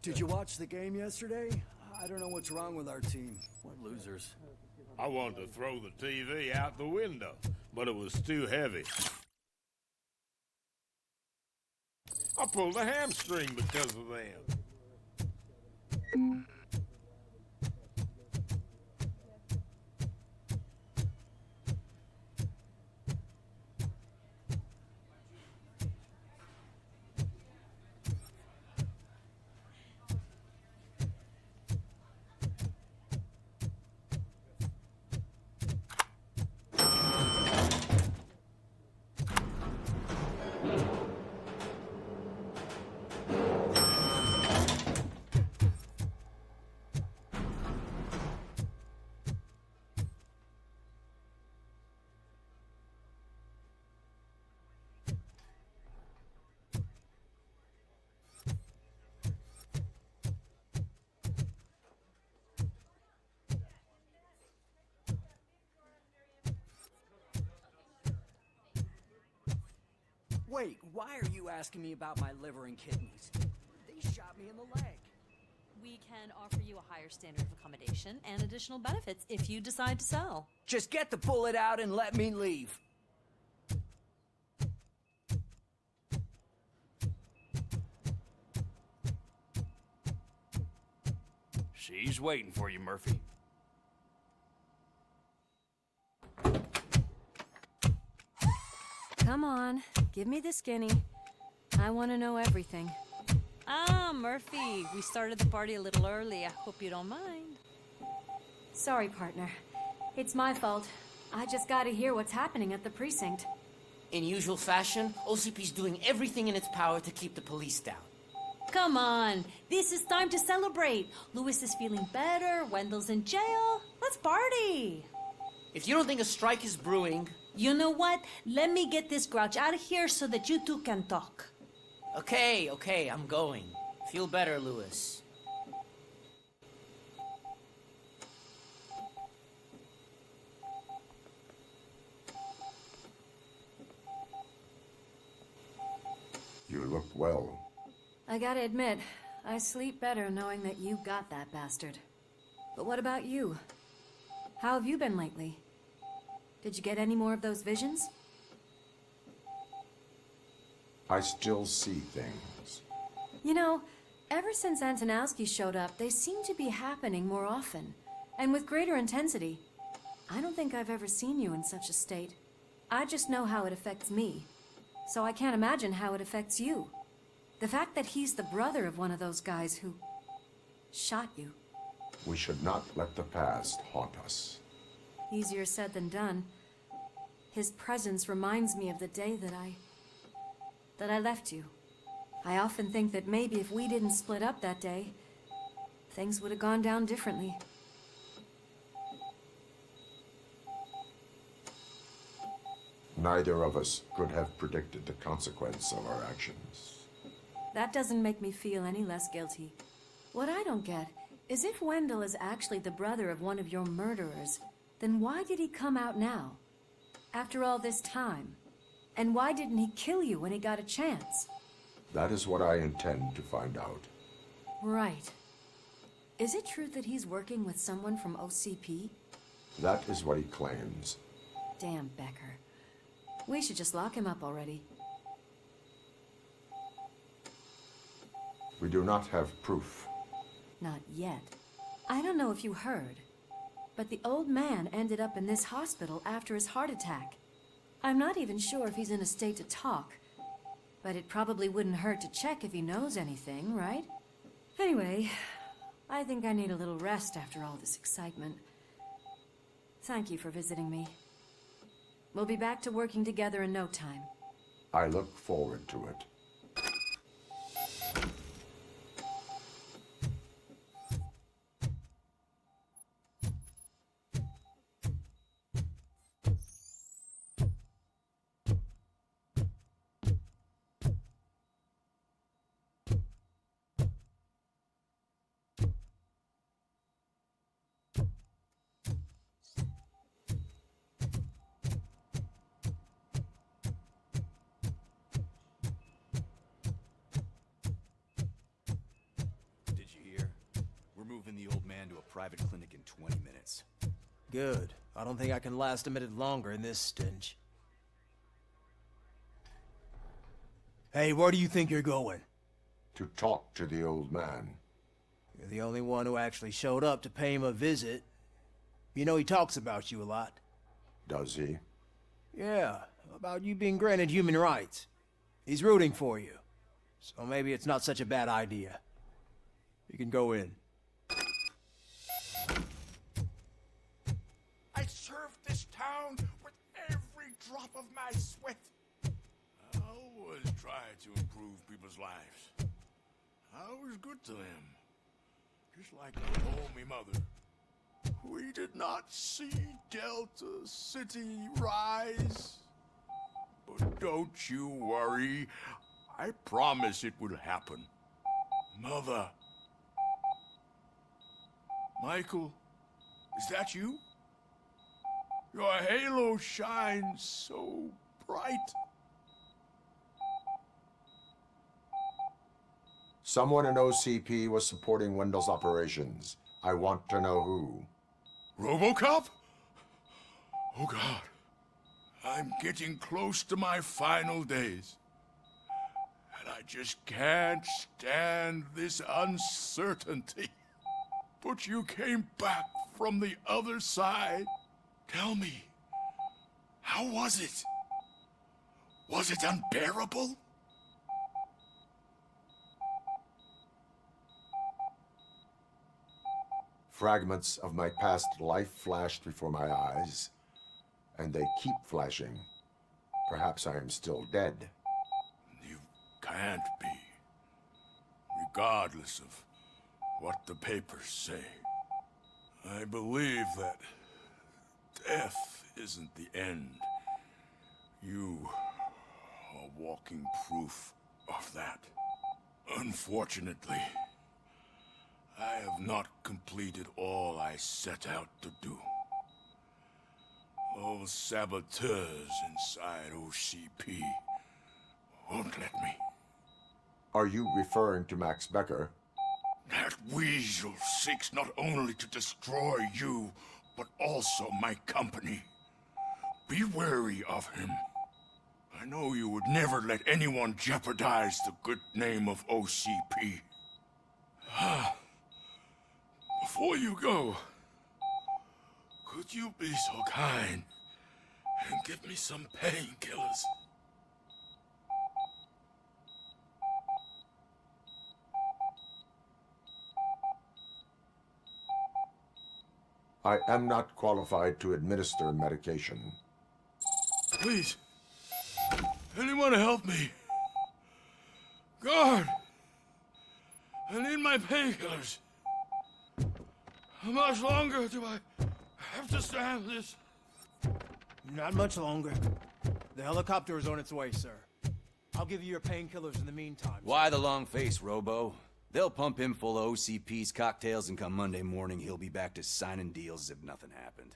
Did you watch the game yesterday? I don't know what's wrong with our team. What losers. I wanted to throw the TV out the window, but it was too heavy. I pulled a hamstring because of them. Wait, why are you asking me about my liver and kidneys? They shot me in the leg. We can offer you a higher standard of accommodation and additional benefits if you decide to sell. Just get the bullet out and let me leave. She's waiting for you, Murphy. Come on, give me the skinny. I want to know everything. Ah, Murphy, we started the party a little early. I hope you don't mind. Sorry, partner. It's my fault. I just gotta hear what's happening at the precinct. In usual fashion, OCP's doing everything in its power to keep the police down. Come on, this is time to celebrate. Louis is feeling better, Wendell's in jail. Let's party. If you don't think a strike is brewing... You know what? Let me get this grouch out of here so that you two can talk. Okay, I'm going. Feel better, Louis. You look well. I gotta admit, I sleep better knowing that you got that bastard. But what about you? How have you been lately? Did you get any more of those visions? I still see things. You know, ever since Antonowski showed up, they seem to be happening more often, and with greater intensity. I don't think I've ever seen you in such a state. I just know how it affects me, so I can't imagine how it affects you. The fact that he's the brother of one of those guys who shot you. We should not let the past haunt us. Easier said than done. His presence reminds me of the day that I left you. I often think that maybe if we didn't split up that day, things would have gone down differently. Neither of us could have predicted the consequence of our actions. That doesn't make me feel any less guilty. What I don't get is if Wendell is actually the brother of one of your murderers, then why did he come out now? After all this time? And why didn't he kill you when he got a chance? That is what I intend to find out. Right. Is it true that he's working with someone from OCP? That is what he claims. Damn Becker. We should just lock him up already. We do not have proof. Not yet. I don't know if you heard, but the old man ended up in this hospital after his heart attack. I'm not even sure if he's in a state to talk, but it probably wouldn't hurt to check if he knows anything, right? Anyway, I think I need a little rest after all this excitement. Thank you for visiting me. We'll be back to working together in no time. I look forward to it. Private clinic in 20 minutes. Good. I don't think I can last a minute longer in this stench. Hey, where do you think you're going? To talk to the old man. You're the only one who actually showed up to pay him a visit. You know he talks about you a lot. Does he? Yeah, about you being granted human rights. He's rooting for you. So maybe it's not such a bad idea. You can go in. I served this town with every drop of my sweat. I always tried to improve people's lives. I was good to them. Just like I told me mother. We did not see Delta City rise. But don't you worry. I promise it will happen. Mother. Michael, is that you? Your halo shines so bright. Someone in OCP was supporting Wendell's operations. I want to know who. RoboCop? Oh God. I'm getting close to my final days. And I just can't stand this uncertainty. But you came back from the other side. Tell me, how was it? Was it unbearable? Fragments of my past life flashed before my eyes, and they keep flashing. Perhaps I am still dead. You can't be, regardless of what the papers say. I believe that death isn't the end. You are walking proof of that. Unfortunately, I have not completed all I set out to do. Those saboteurs inside OCP won't let me. Are you referring to Max Becker? That weasel seeks not only to destroy you, but also my company. Be wary of him. I know you would never let anyone jeopardize the good name of OCP. Before you go, could you be so kind and give me some painkillers? I am not qualified to administer medication. Please, anyone help me? Guard! I need my painkillers. How much longer do I have to stand this? Not much longer. The helicopter is on its way, sir. I'll give you your painkillers in the meantime. Why the long face, Robo? They'll pump him full of OCP's cocktails, and come Monday morning, he'll be back to signing deals as if nothing happened.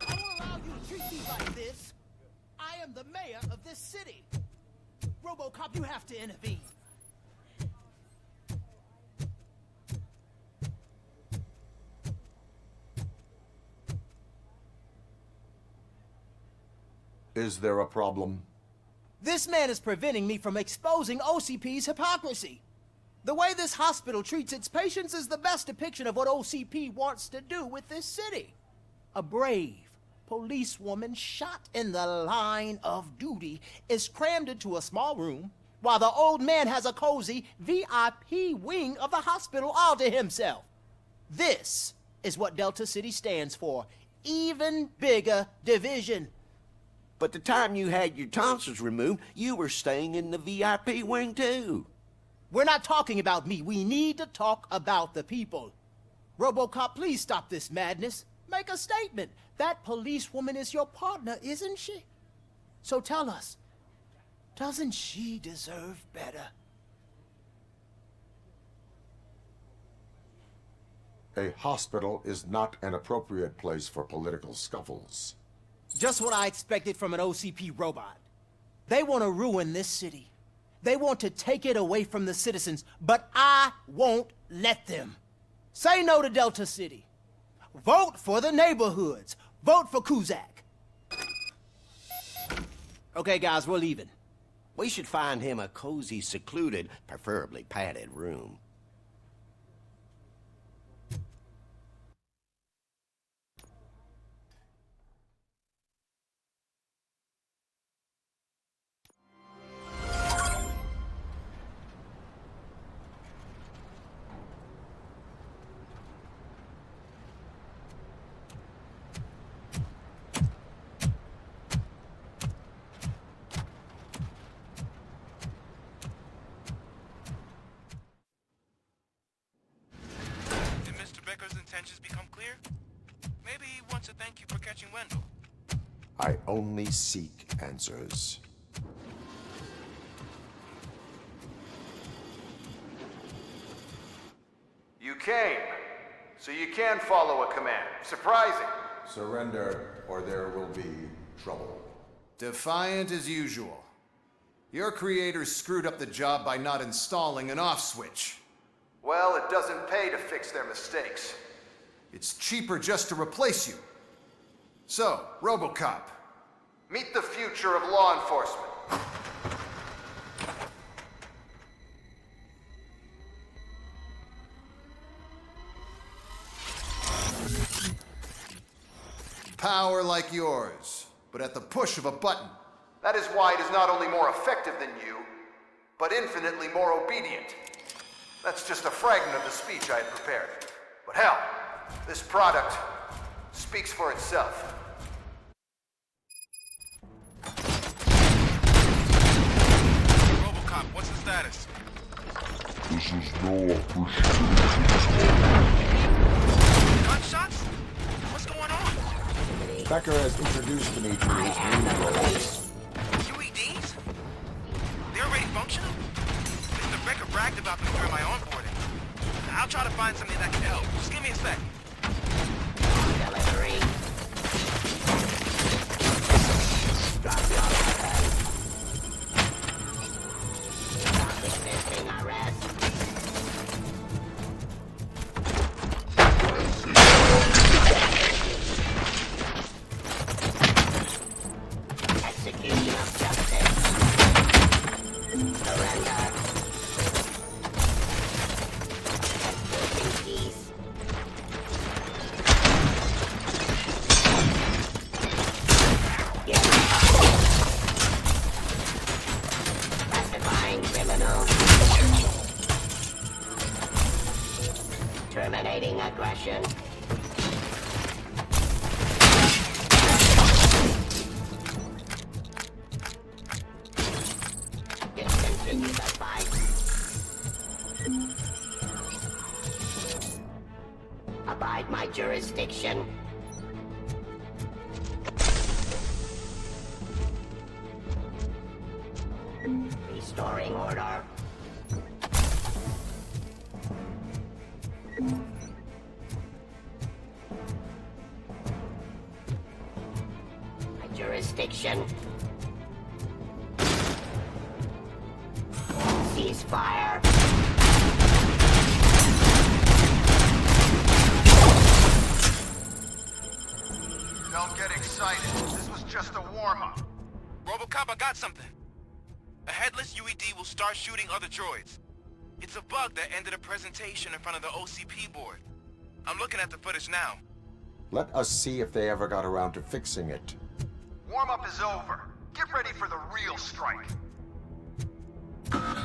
I won't allow you to treat me like this. I am the mayor of this city. RoboCop, you have to intervene. Is there a problem? This man is preventing me from exposing OCP's hypocrisy. The way this hospital treats its patients is the best depiction of what OCP wants to do with this city. A brave policewoman shot in the line of duty is crammed into a small room, while the old man has a cozy VIP wing of the hospital all to himself. This is what Delta City stands for. Even bigger division. But the time you had your tonsils removed, you were staying in the VIP wing too. We're not talking about me. We need to talk about the people. RoboCop, please stop this madness. Make a statement. That policewoman is your partner, isn't she? So tell us, doesn't she deserve better? A hospital is not an appropriate place for political scuffles. Just what I expected from an OCP robot. They want to ruin this city. They want to take it away from the citizens, but I won't let them. Say no to Delta City. Vote for the neighborhoods. Vote for Kuzak. Okay, guys, we're leaving. We should find him a cozy, secluded, preferably padded room. Become clear? Maybe he wants to thank you for catching Wendell. I only seek answers. You came, so you can follow a command. Surprising. Surrender, or there will be trouble. Defiant as usual. Your creators screwed up the job by not installing an off switch. Well, it doesn't pay to fix their mistakes. It's cheaper just to replace you. So, RoboCop. Meet the future of law enforcement. Power like yours, but at the push of a button. That is why it is not only more effective than you, but infinitely more obedient. That's just a fragment of the speech I had prepared. But hell, this product speaks for itself. RoboCop, what's the status? This is no opportunity. Gunshots? What's going on? Becker has introduced me to his new roles. QEDs? They're already functional? jurisdiction. Discontinue the fight. Abide my jurisdiction. Restoring order. My jurisdiction. Ceasefire. Don't get excited. This was just a warm-up. RoboCop, I got something. A headless UED will start shooting other droids. It's a bug that ended a presentation in front of the OCP board. I'm looking at the footage now. Let us see if they ever got around to fixing it. Warm-up is over. Get ready for the real strike. I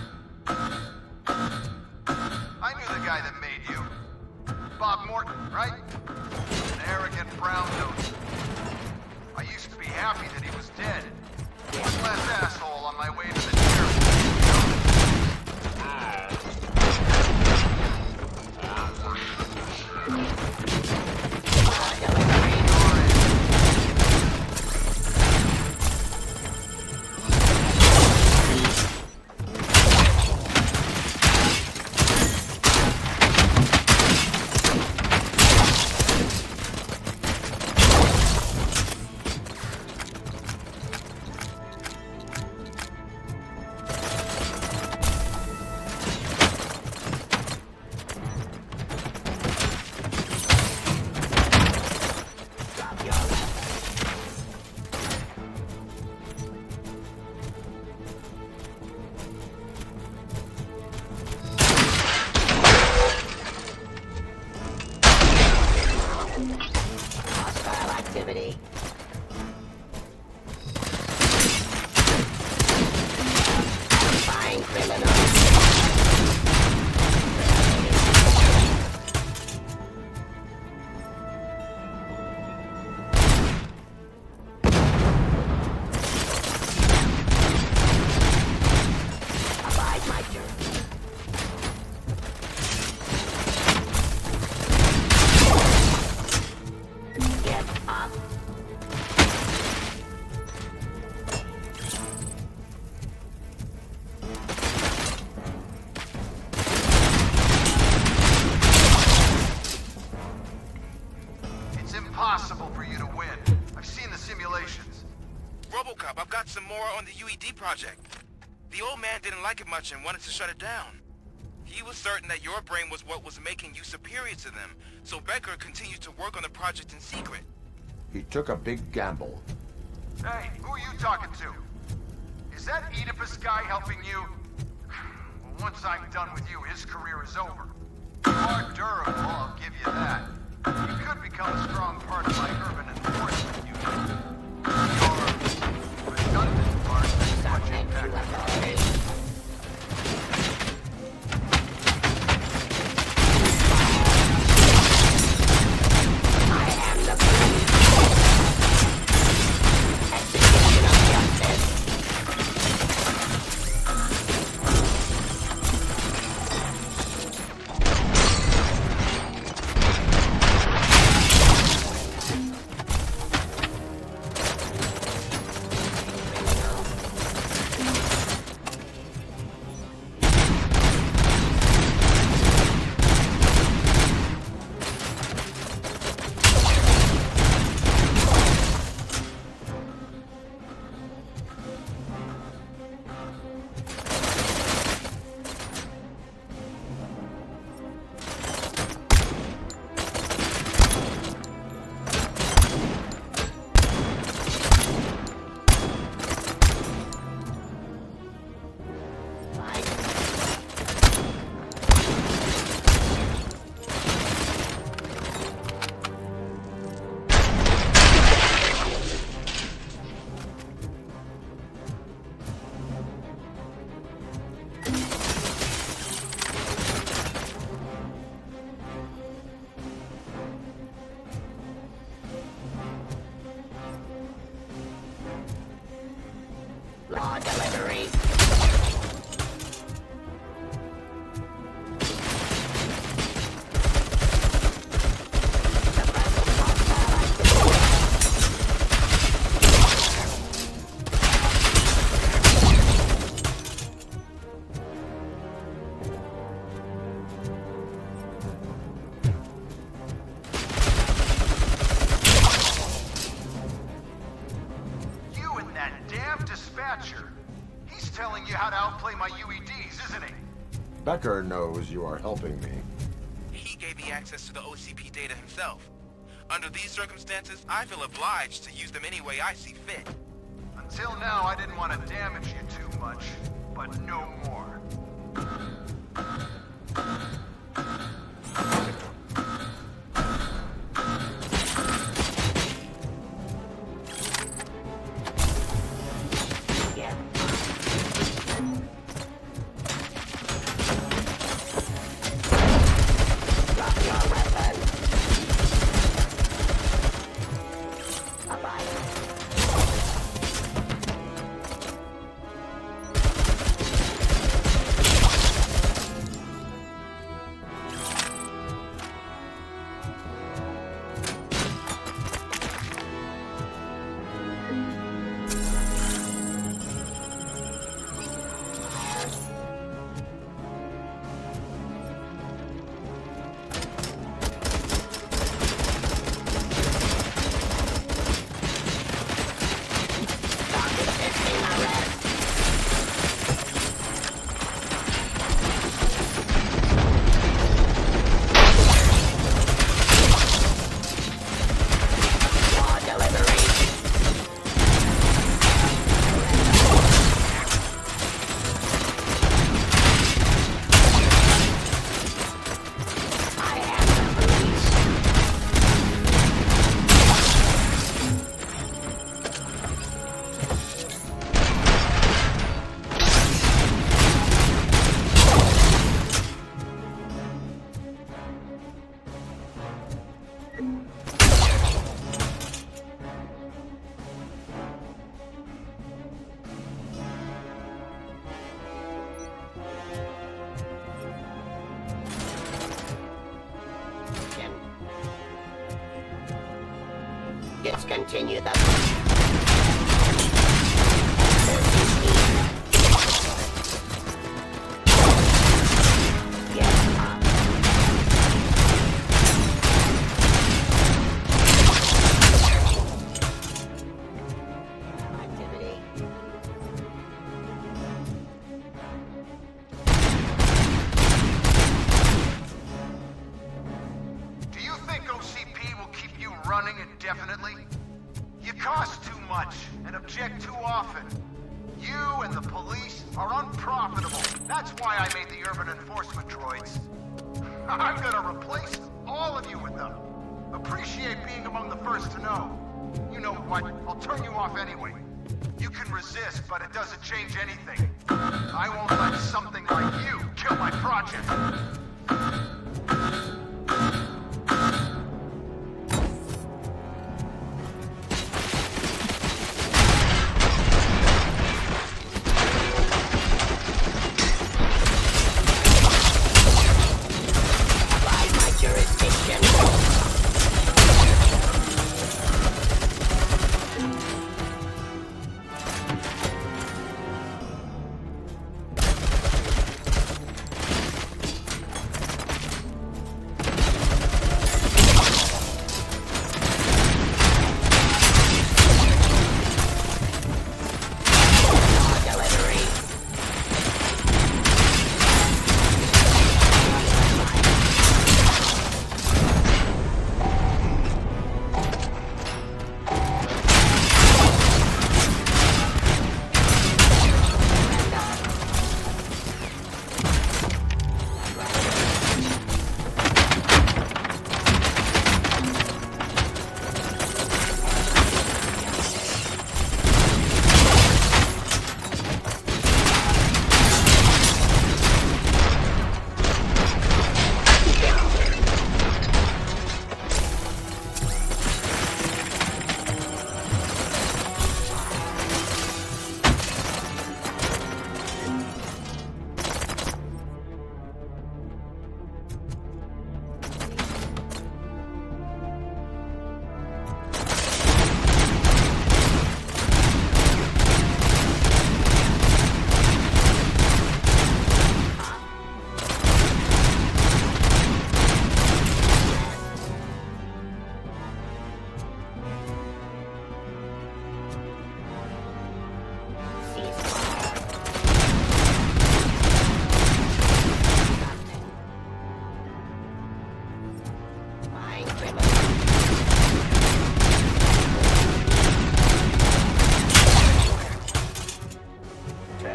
knew the guy that made you. Bob Morton, right? An arrogant brown nose. I used to be happy that he was dead. One less asshole on my way to the activity. Fine criminal. Abide my jurisdiction. Get up. It's impossible for you to win. I've seen the simulations. RoboCop, I've got some more on the UED project. The old man didn't like it much and wanted to shut it down. He was certain that your brain was what was making you superior to them, so Becker continued to work on the project in secret. He took a big gamble. Hey, who are you talking to? Is that Oedipus guy helping you? Well, once I'm done with you, his career is over. You are durable, I'll give you that. You could become a strong part of my urban enforcement unit. Your redundant part is much impact. Law delivery. You and that damn dispatcher. He's telling you how to outplay my UEDs, isn't he? Becker knows you are helping me. He gave me access to the OCP data himself. Under these circumstances, I feel obliged to use them any way I see fit. Until now, I didn't want to damage you too much, but no more. Discontinue the... Do you think OCP will keep you running indefinitely? You cost too much and object too often. You and the police are unprofitable. That's why I made the urban enforcement droids. I'm gonna replace all of you with them. Appreciate being among the first to know. You know what? I'll turn you off anyway. You can resist, but it doesn't change anything. I won't let something like you kill my project.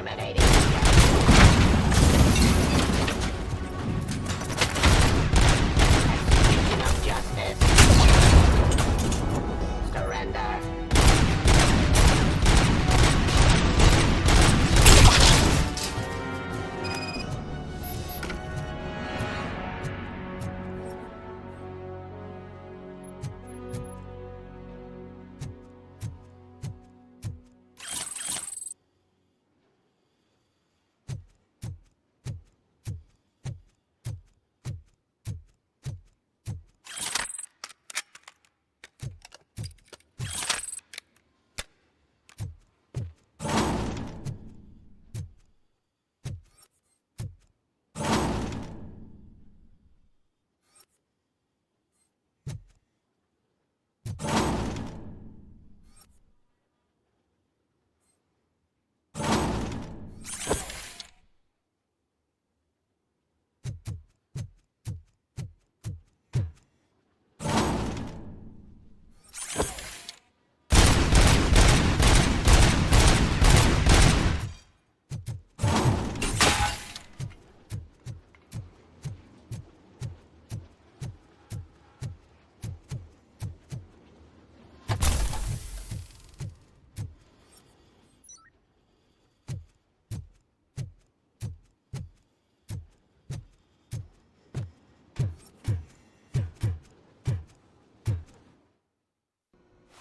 Terminating execution of justice. Surrender.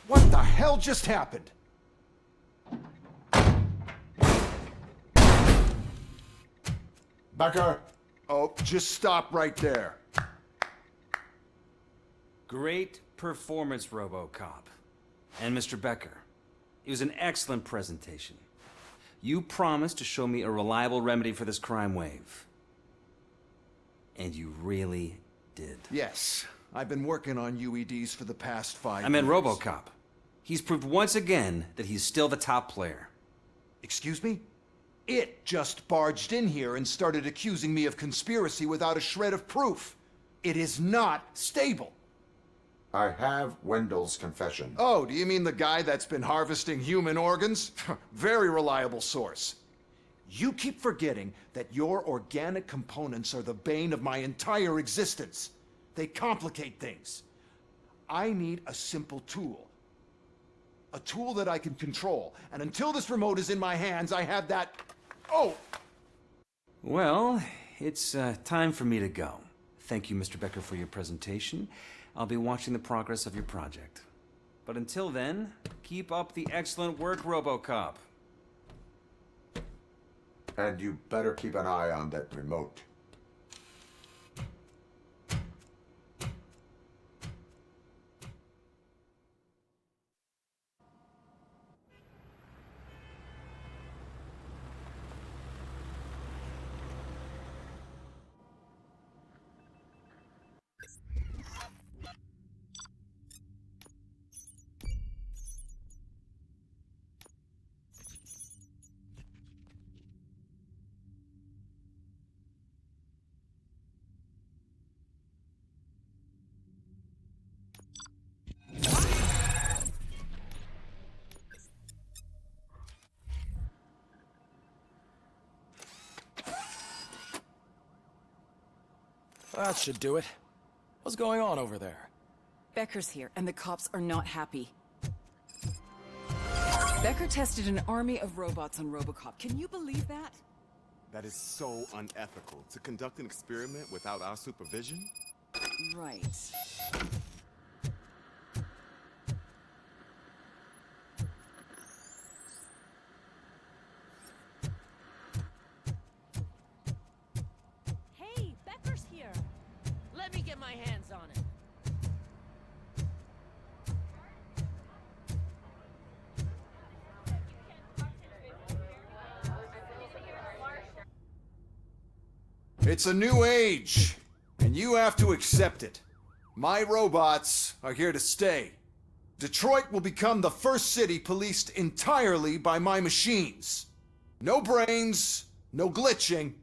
What the hell just happened? Becker! Oh, just stop right there. Great performance, RoboCop. And Mr. Becker, it was an excellent presentation. You promised to show me a reliable remedy for this crime wave. And you really did. Yes, I've been working on UEDs for the past 5 years. I meant RoboCop. He's proved once again that he's still the top player. Excuse me? It just barged in here and started accusing me of conspiracy without a shred of proof. It is not stable. I have Wendell's confession. Oh, do you mean the guy that's been harvesting human organs? Very reliable source. You keep forgetting that your organic components are the bane of my entire existence. They complicate things. I need a simple tool. A tool that I can control. And until this remote is in my hands, I have that... Oh! Well, it's time for me to go. Thank you, Mr. Becker, for your presentation. I'll be watching the progress of your project. But until then, keep up the excellent work, RoboCop. And you better keep an eye on that remote. That should do it. What's going on over there? Becker's here, and the cops are not happy. Becker tested an army of robots on RoboCop. Can you believe that? That is so unethical. To conduct an experiment without our supervision? Right. Hey, Becker's here. Let me get my hands on it. It's a new age, and you have to accept it. My robots are here to stay. Detroit will become the first city policed entirely by my machines. No brains, no glitching,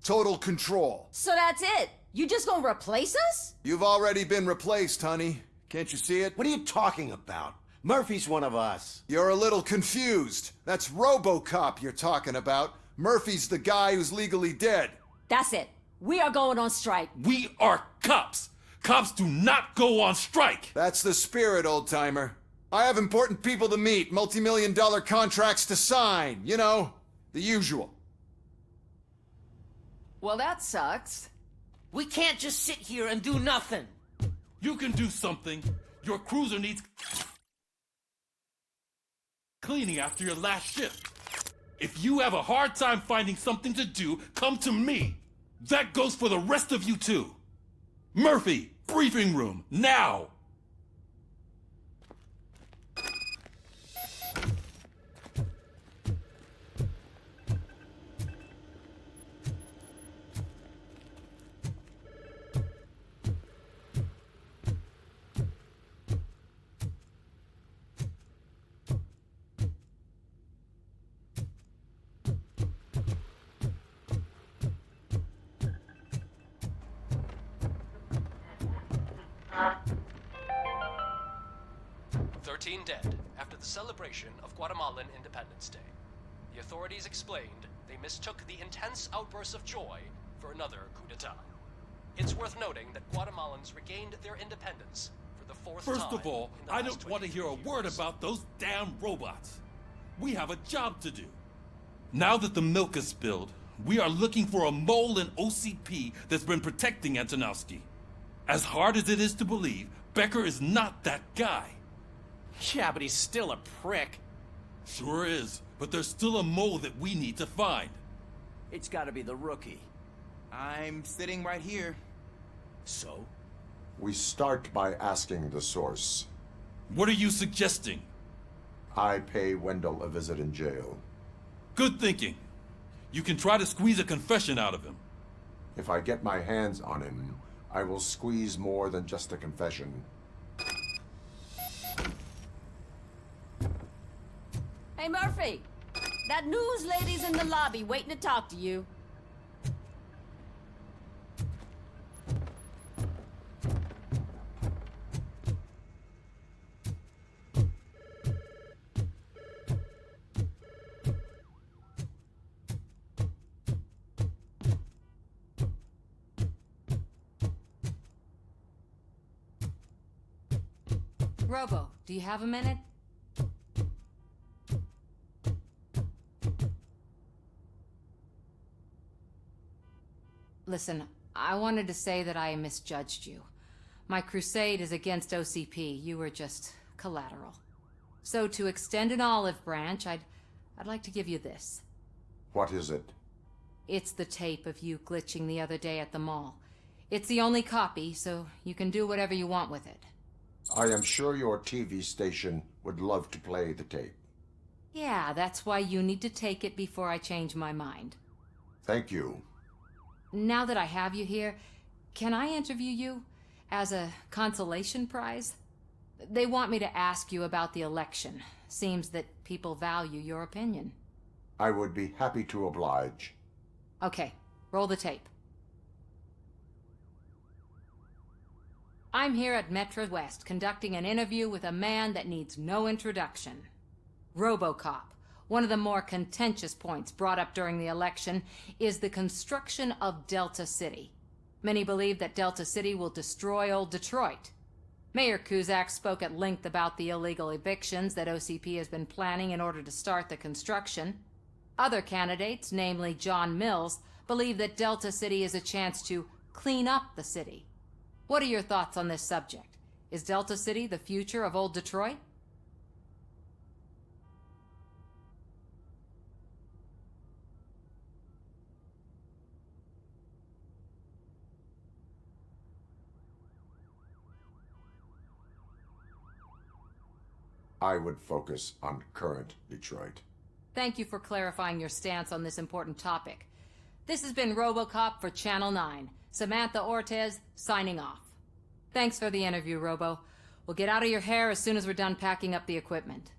total control. So that's it? You just gonna replace us? You've already been replaced, honey. Can't you see it? What are you talking about? Murphy's one of us. You're a little confused. That's RoboCop you're talking about. Murphy's the guy who's legally dead. That's it. We are going on strike. We are cops. Cops do not go on strike. That's the spirit, old-timer. I have important people to meet, multi-million-dollar contracts to sign. You know, the usual. Well, that sucks. We can't just sit here and do nothing. You can do something. Your cruiser needs cleaning after your last shift. If you have a hard time finding something to do, come to me. That goes for the rest of you too. Murphy, briefing room, now! Dead after the celebration of Guatemalan Independence Day. The authorities explained they mistook the intense outbursts of joy for another coup d'etat. It's worth noting that Guatemalans regained their independence for the fourth time. First of all, I don't want to hear a word about those damn robots. We have a job to do. Now that the milk is spilled, we are looking for a mole in OCP that's been protecting Antonowski. As hard as it is to believe, Becker is not that guy. Yeah, but he's still a prick. Sure is, but there's still a mole that we need to find. It's gotta be the rookie. I'm sitting right here. So? We start by asking the source. What are you suggesting? I pay Wendell a visit in jail. Good thinking. You can try to squeeze a confession out of him. If I get my hands on him, I will squeeze more than just a confession. Hey, Murphy. That news lady's in the lobby waiting to talk to you. Robo, do you have a minute? Listen, I wanted to say that I misjudged you. My crusade is against OCP. You were just collateral. So to extend an olive branch, I'd like to give you this. What is it? It's the tape of you glitching the other day at the mall. It's the only copy, so you can do whatever you want with it. I am sure your TV station would love to play the tape. Yeah, that's why you need to take it before I change my mind. Thank you. Now that I have you here, can I interview you as a consolation prize? They want me to ask you about the election. Seems that people value your opinion. I would be happy to oblige. Okay, roll the tape. I'm here at Metro West conducting an interview with a man that needs no introduction. RoboCop. One of the more contentious points brought up during the election is the construction of Delta City. Many believe that Delta City will destroy old Detroit. Mayor Cusack spoke at length about the illegal evictions that OCP has been planning in order to start the construction. Other candidates, namely John Mills, believe that Delta City is a chance to clean up the city. What are your thoughts on this subject? Is Delta City the future of old Detroit? I would focus on current Detroit. Thank you for clarifying your stance on this important topic. This has been RoboCop for Channel 9. Samantha Ortez, signing off. Thanks for the interview, Robo. We'll get out of your hair as soon as we're done packing up the equipment.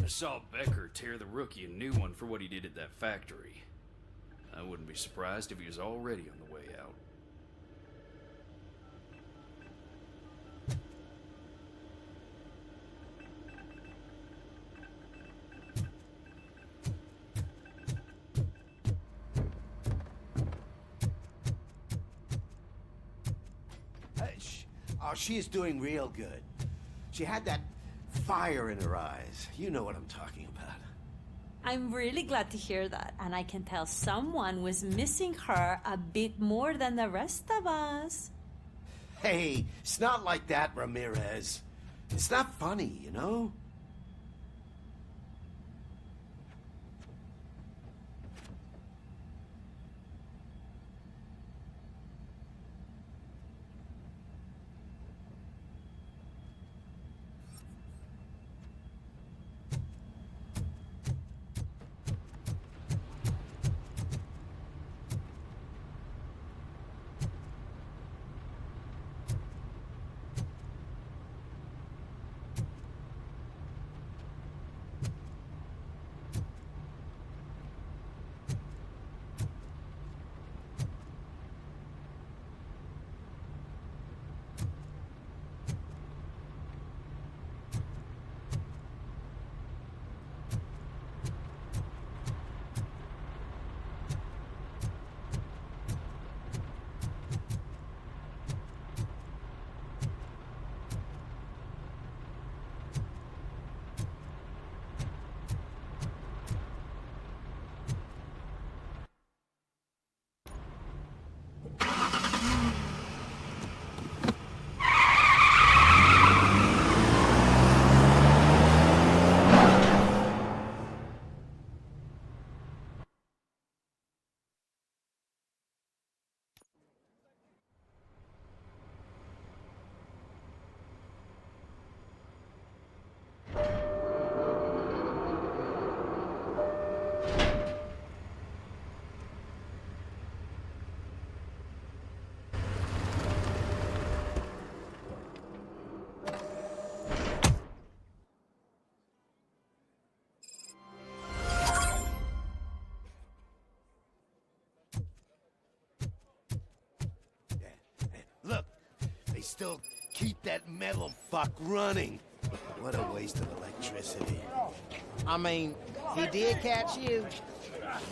I saw Becker tear the rookie a new one for what he did at that factory. I wouldn't be surprised if he was already on the way out. Oh, she is doing real good. She had that fire in her eyes. You know what I'm talking about. I'm really glad to hear that, and I can tell someone was missing her a bit more than the rest of us. Hey, it's not like that, Ramirez. It's not funny, you know? Look, they still keep that metal fuck running. What a waste of electricity. I mean, he did catch you.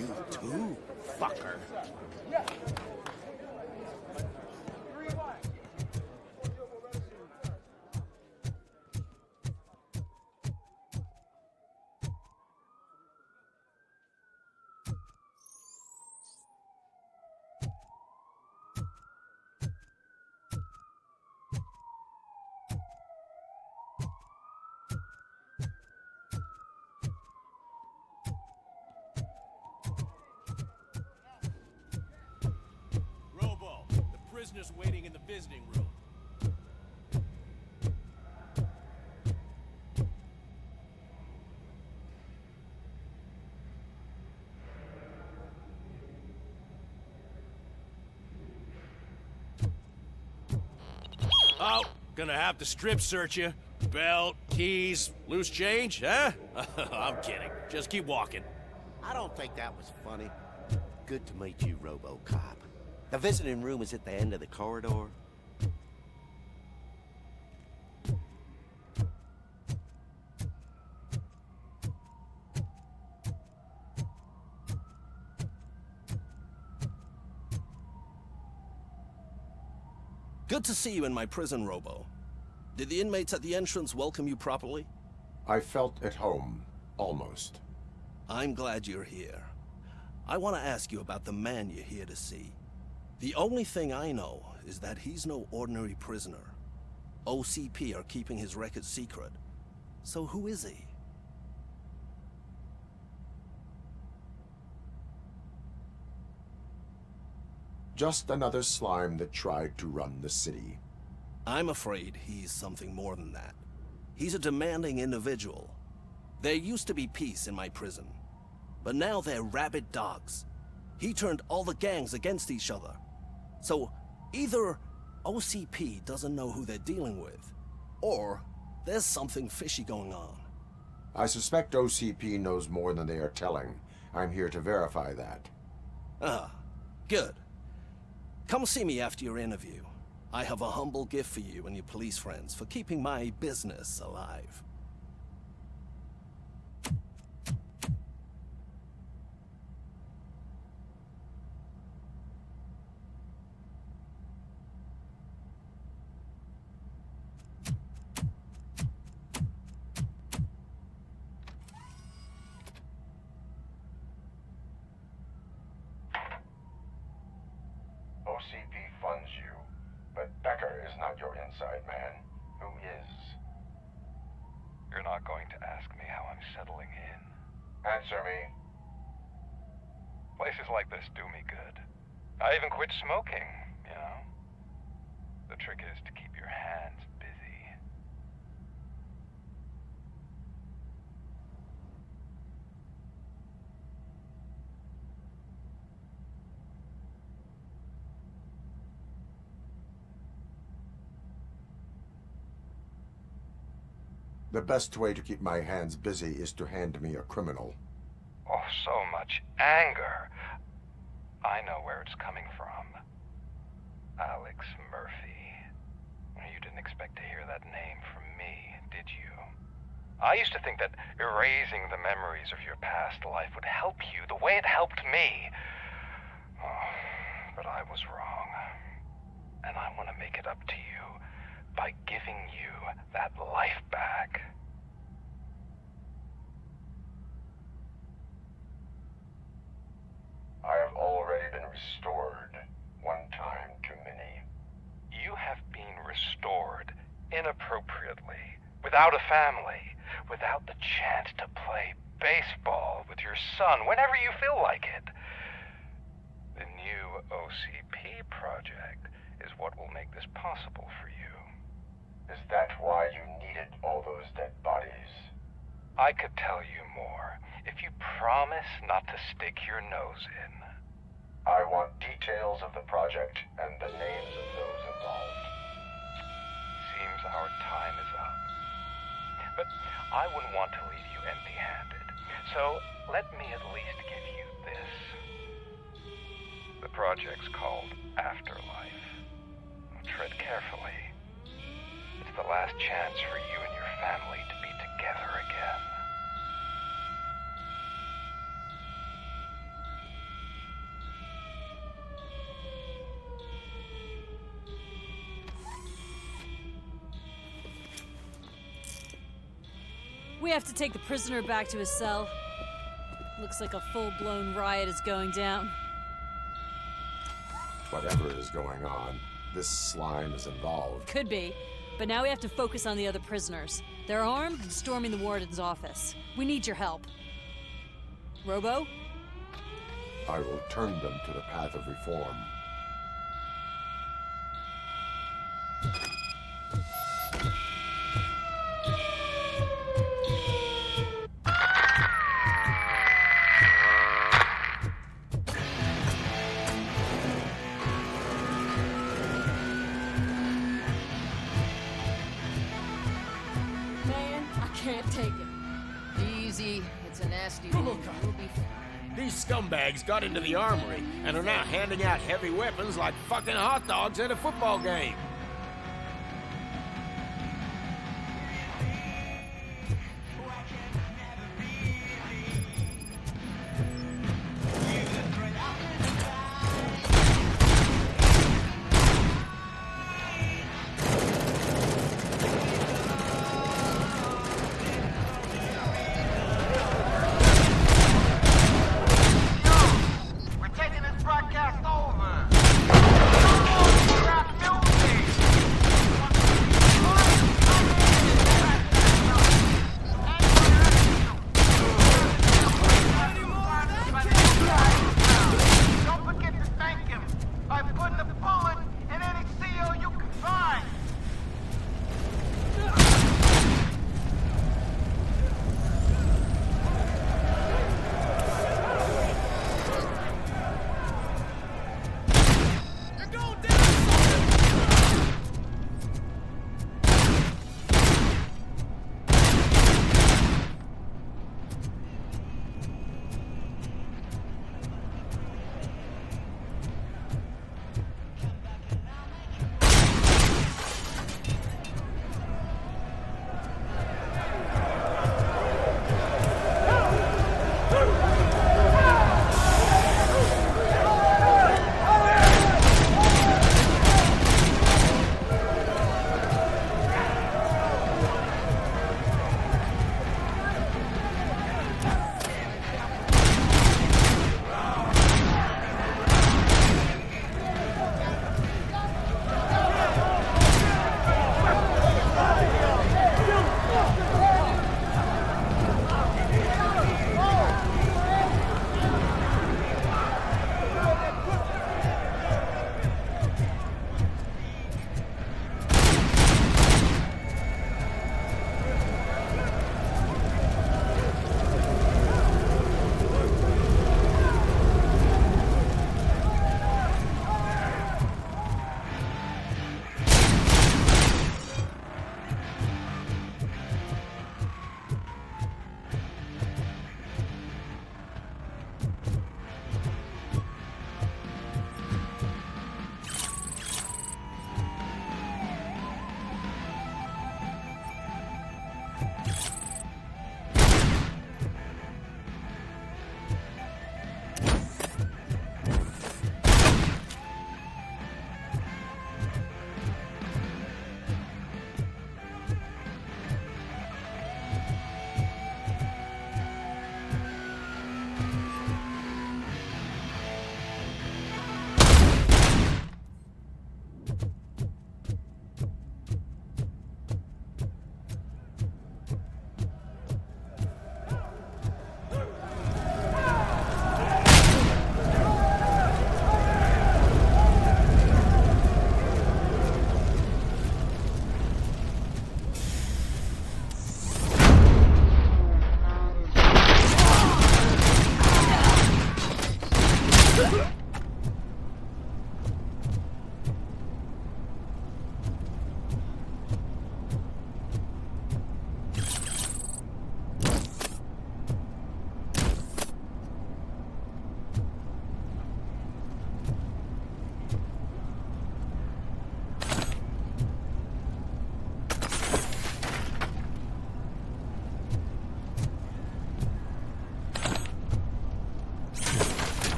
You too, fucker. Robo, the prisoner's waiting in the visiting room. Oh, gonna have to strip search you. Belt, keys, loose change, huh? I'm kidding. Just keep walking. I don't think that was funny. Good to meet you, RoboCop. The visiting room is at the end of the corridor. Good to see you in my prison, Robo. Did the inmates at the entrance welcome you properly? I felt at home, almost. I'm glad you're here. I want to ask you about the man you're here to see. The only thing I know is that he's no ordinary prisoner. OCP are keeping his record secret. So who is he? Just another slime that tried to run the city. I'm afraid he's something more than that. He's a demanding individual. There used to be peace in my prison, but now they're rabid dogs. He turned all the gangs against each other. So either OCP doesn't know who they're dealing with, or there's something fishy going on. I suspect OCP knows more than they are telling. I'm here to verify that. Ah, good. Come see me after your interview. I have a humble gift for you and your police friends for keeping my business alive. OCP funds you, but Becker is not your inside man. Who is? You're not going to ask me how I'm settling in. Answer me. Places like this do me good. I even quit smoking, you know? The trick is to keep your hands busy. The best way to keep my hands busy is to hand me a criminal. Oh, so much anger. I know where it's coming from. Alex Murphy. You didn't expect to hear that name from me, did you? I used to think that erasing the memories of your past life would help you the way it helped me. Oh, but I was wrong. And I want to make it up to you by giving you that life back. I have already been restored. One time too many. You have been restored inappropriately, without a family, without the chance to play baseball with your son whenever you feel like it. The new OCP project is what will make this possible for you. Is that why you needed all those dead bodies? I could tell you more if you promise not to stick your nose in. I want details of the project and the names of those involved. Seems our time is up. But I wouldn't want to leave you empty-handed, so let me at least give you this. The project's called Afterlife. Tread carefully. It's the last chance for you and your family to be together again. We have to take the prisoner back to his cell. Looks like a full-blown riot is going down. Whatever is going on, this slime is involved. Could be, but now we have to focus on the other prisoners. They're armed and storming the warden's office. We need your help. Robo? I will turn them to the path of reform. Man, I can't take it. Easy. It's a nasty one. We'll be fine. These scumbags got into the armory and are now handing out heavy weapons like fucking hot dogs at a football game. We're taking this broadcast over. Grab music.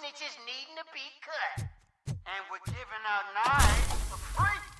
snitches needing to be cut. And we're giving out knives for free.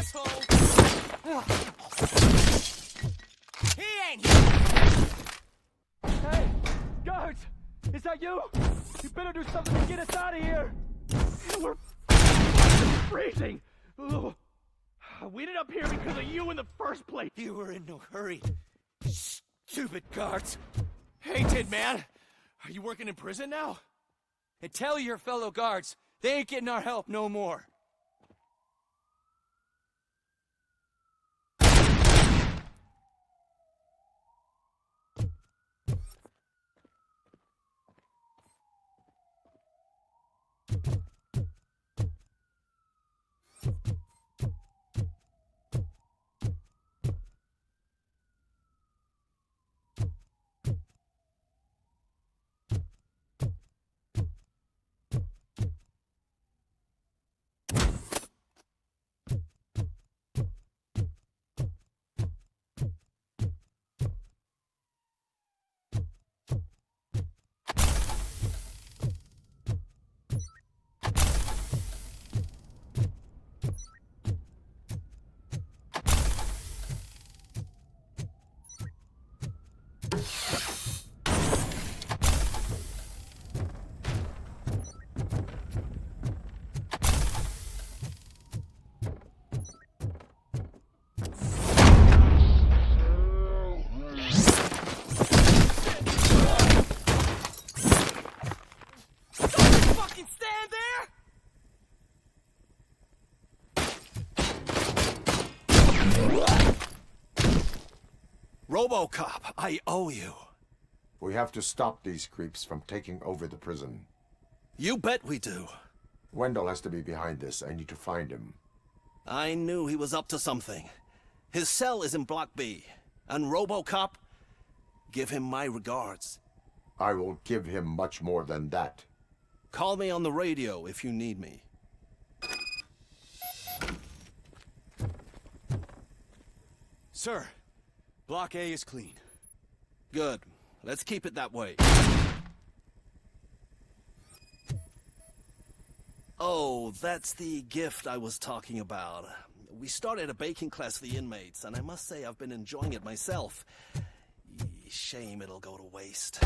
asshole! He ain't here! Hey, guards! Is that you? You better do something to get us out of here! We're freezing! Ugh. We ended up here because of you in the first place! You were in no hurry. Stupid guards. Hey, Tid Man. Are you working in prison now? And tell your fellow guards, they ain't getting our help no more. RoboCop, I owe you. We have to stop these creeps from taking over the prison. You bet we do. Wendell has to be behind this. I need to find him. I knew he was up to something. His cell is in Block B. And RoboCop, give him my regards. I will give him much more than that. Call me on the radio if you need me. Sir, Block A is clean. Good. Let's keep it that way. Oh, that's the gift I was talking about. We started a baking class for the inmates, and I must say I've been enjoying it myself. Shame it'll go to waste.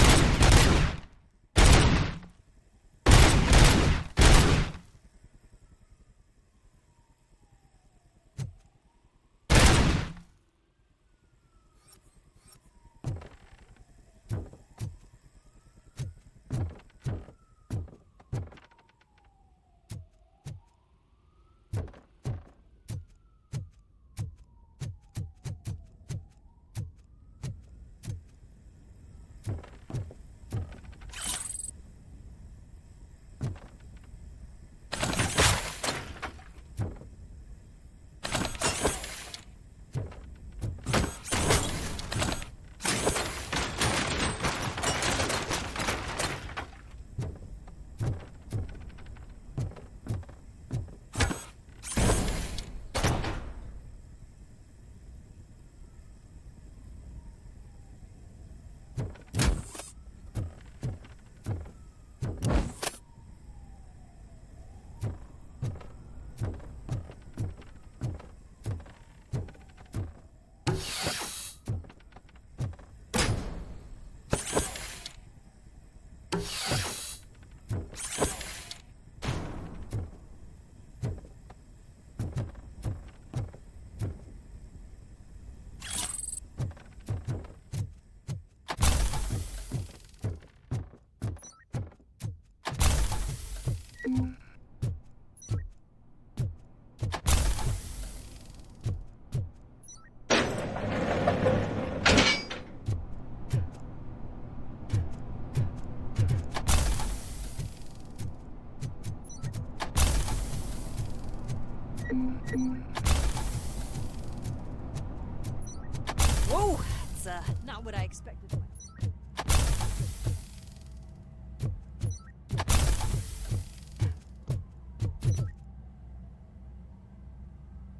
Whoa, that's not what I expected.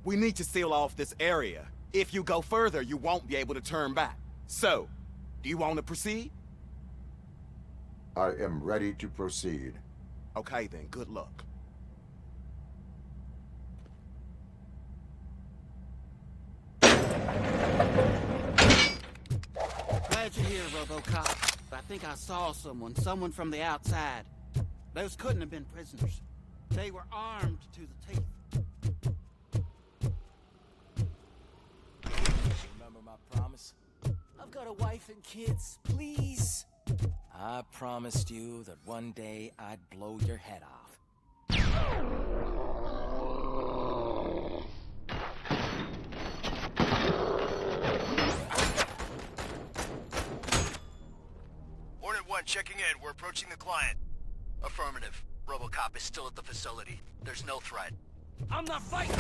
We need to seal off this area. If you go further, you won't be able to turn back. So, do you want to proceed? I am ready to proceed. Okay then, good luck. Glad you're here, RoboCop. I think I saw someone from the outside. Those couldn't have been prisoners. They were armed to the teeth. Remember my promise? I've got a wife and kids, please. I promised you that one day I'd blow your head off. Hornet 1 checking in. We're approaching the client. Affirmative. RoboCop is still at the facility. There's no threat. I'm not fighting!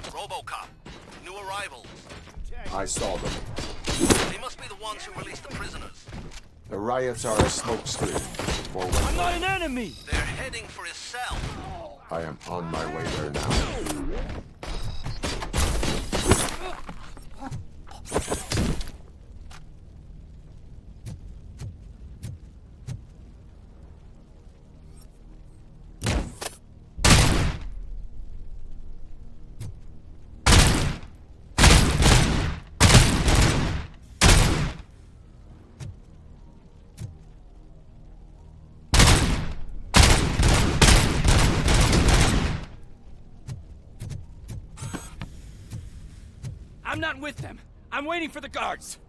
RoboCop. New arrivals. I saw them. They must be the ones who released the prisoners. The riots are a smokescreen for when I'm not an enemy! They're heading for his cell. I am on my way there now. I'm not with them. I'm waiting for the guards.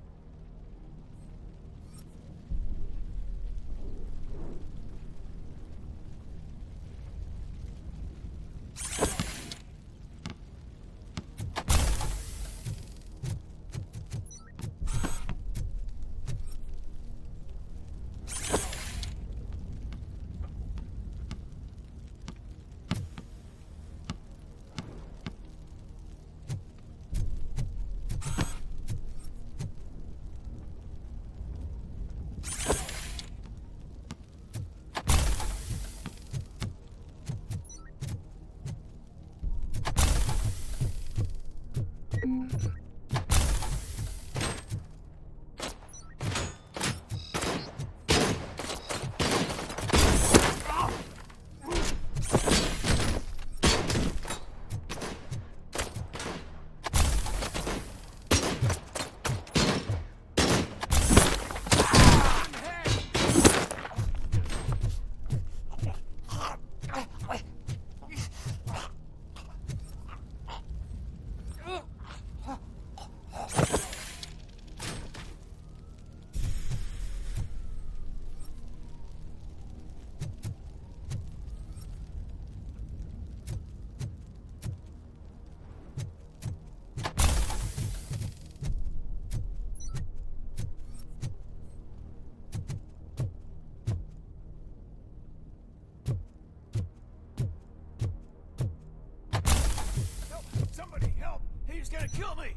Kill me!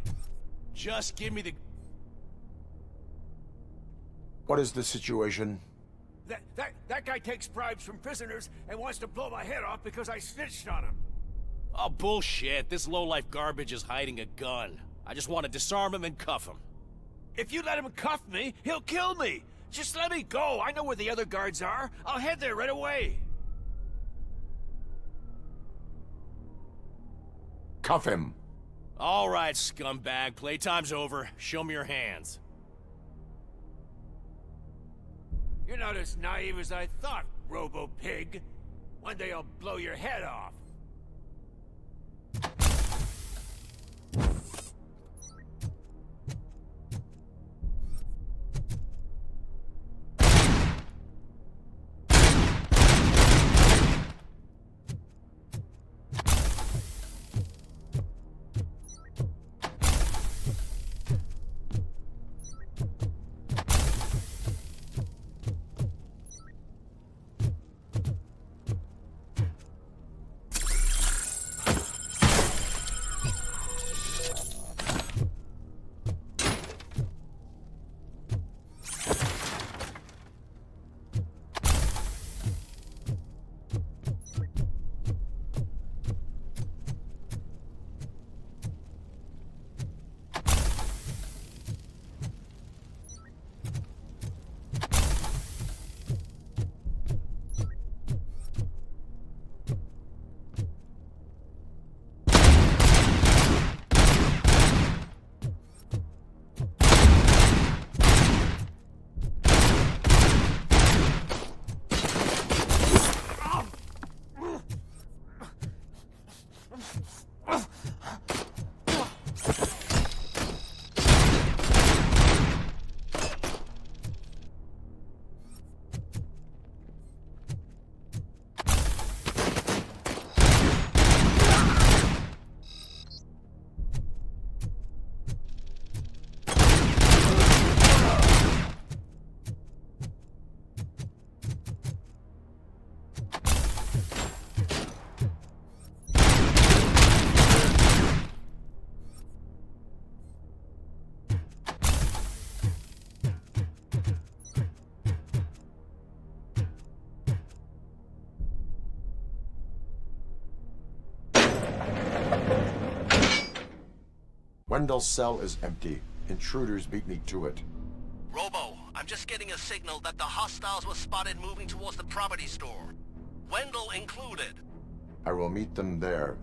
Just give me the... What is the situation? That guy takes bribes from prisoners and wants to blow my head off because I snitched on him. Oh, bullshit. This lowlife garbage is hiding a gun. I just want to disarm him and cuff him. If you let him cuff me, he'll kill me. Just let me go. I know where the other guards are. I'll head there right away. Cuff him. All right, scumbag. Playtime's over. Show me your hands. You're not as naive as I thought, Robo-Pig. One day I'll blow your head off. Wendell's cell is empty. Intruders beat me to it. Robo, I'm just getting a signal that the hostiles were spotted moving towards the property store. Wendell included. I will meet them there.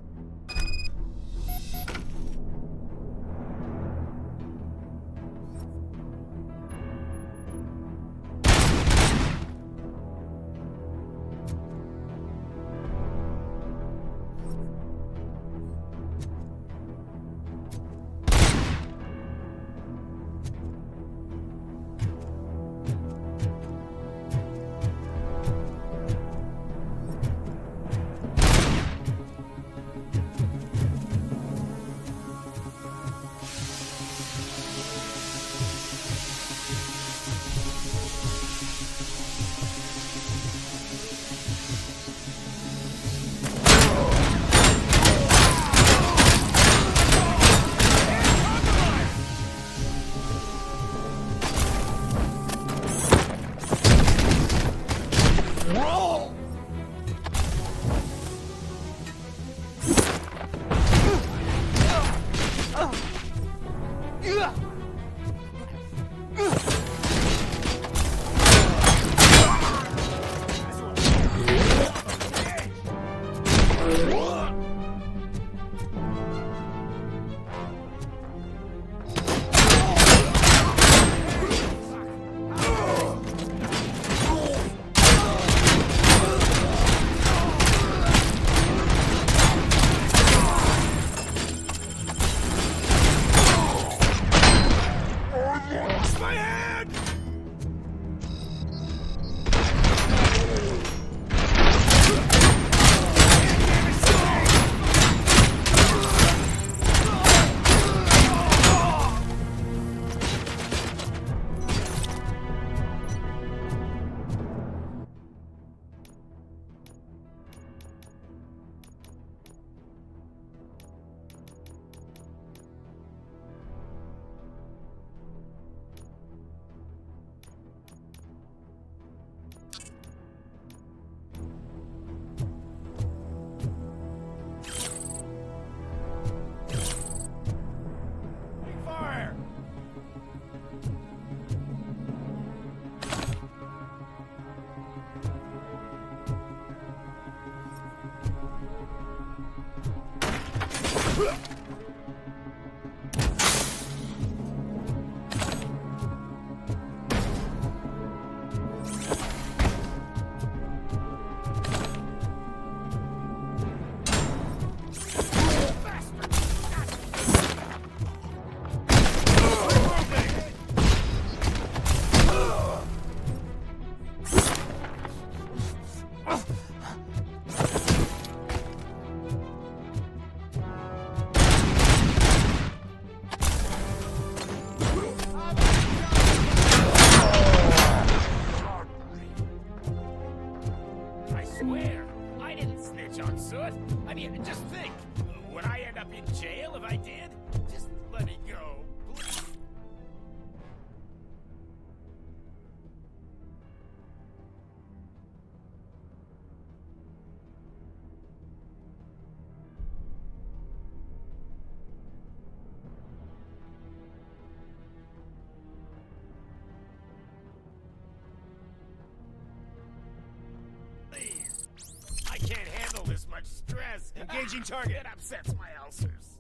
I can't handle this much stress. Engaging target. It upsets my ulcers.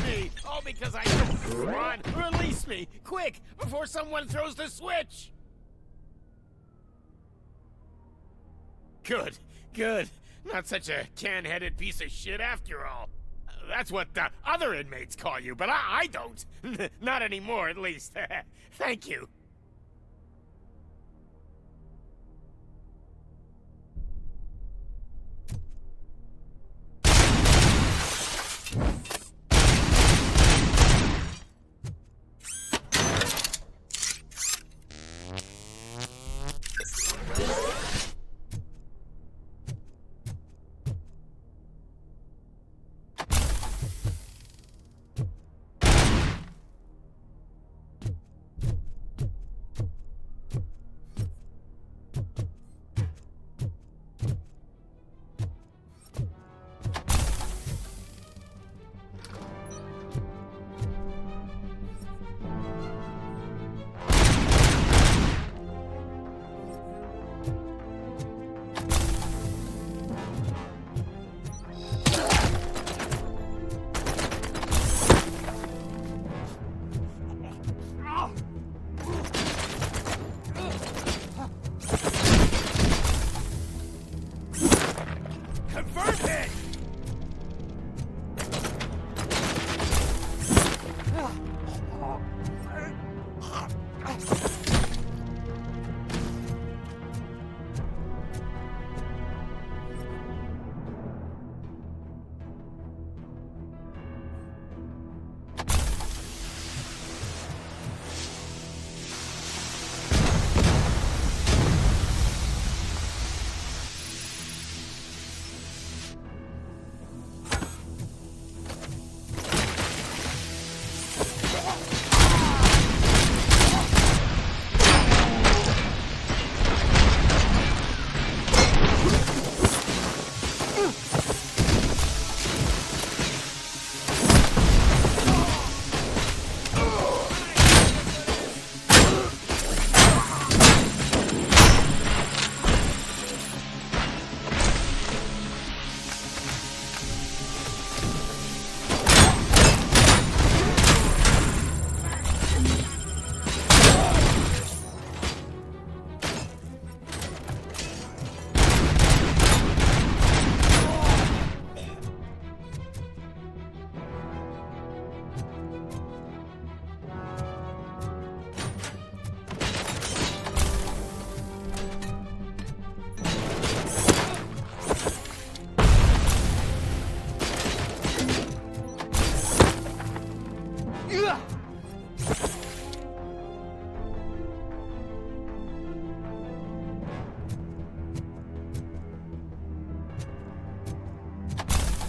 Me, all because I run. Release me, quick, before someone throws the switch. Good, good. Not such a can-headed piece of shit after all. That's what the other inmates call you, but I don't. Not anymore, at least. Thank you. Confirm hit!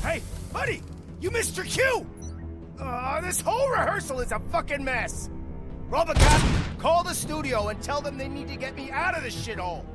Hey, buddy! You missed your cue! This whole rehearsal is a fucking mess! RoboCop, call the studio and tell them they need to get me out of this shithole!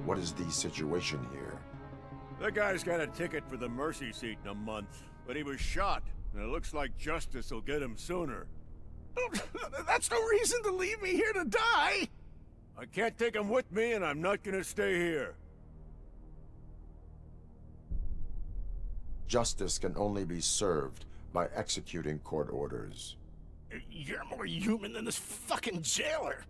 What is the situation here? That guy's got a ticket for the mercy seat in a month, but he was shot, and it looks like justice will get him sooner. That's no reason to leave me here to die! I can't take him with me, and I'm not gonna stay here. Justice can only be served by executing court orders. You're more human than this fucking jailer!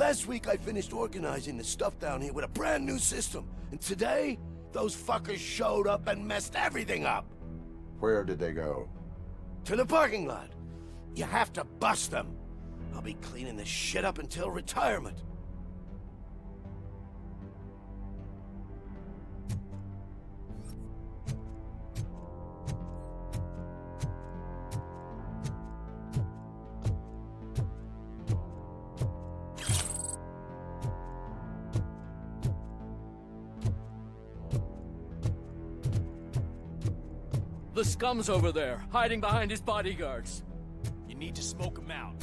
Last week I finished organizing the stuff down here with a brand new system. And today, those fuckers showed up and messed everything up. Where did they go? To the parking lot. You have to bust them. I'll be cleaning this shit up until retirement. The scum's over there, hiding behind his bodyguards. You need to smoke him out.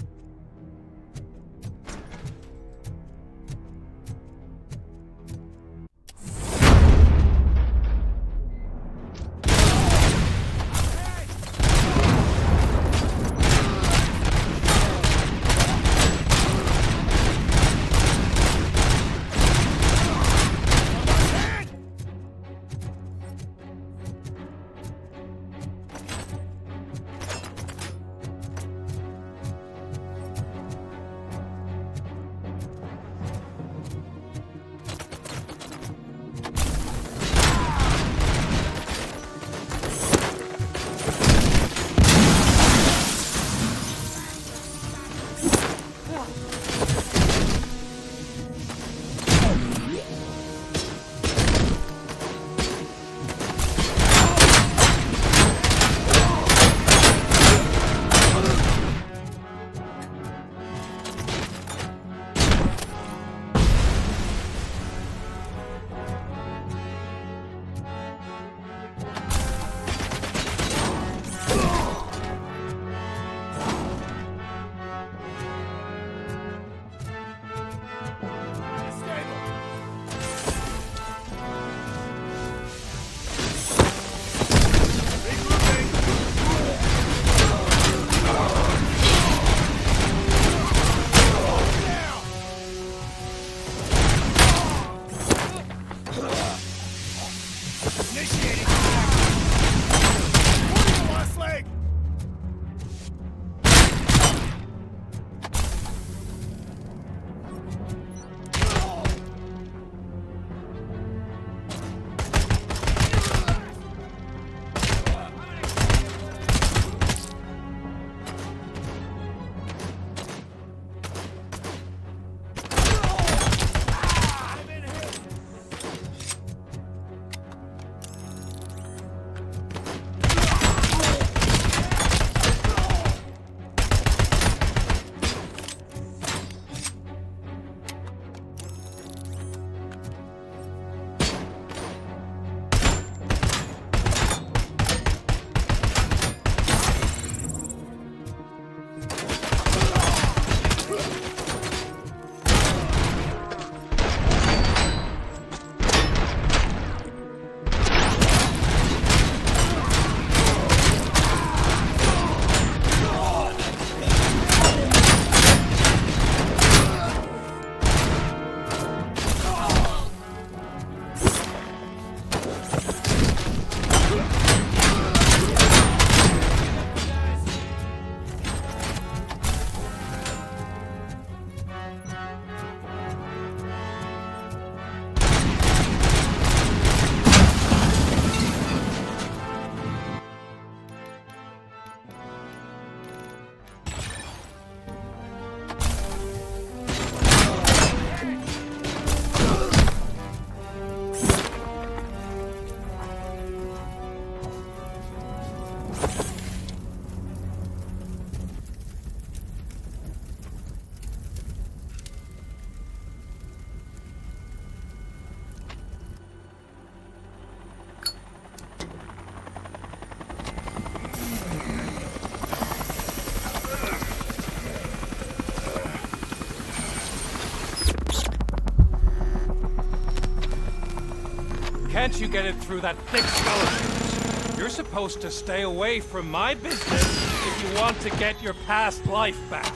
Can't you get it through that thick skeleton? You're supposed to stay away from my business if you want to get your past life back.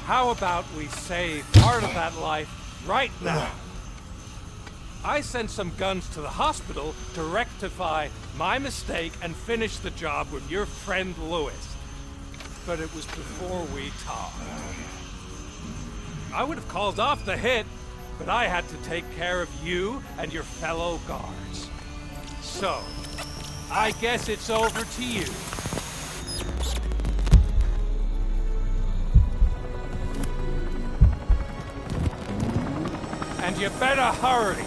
How about we save part of that life right now? I sent some guns to the hospital to rectify my mistake and finish the job with your friend Lewis. but it was before we talked. I would have called off the hit, but I had to take care of you and your fellow guards. So, I guess it's over to you. And you better hurry.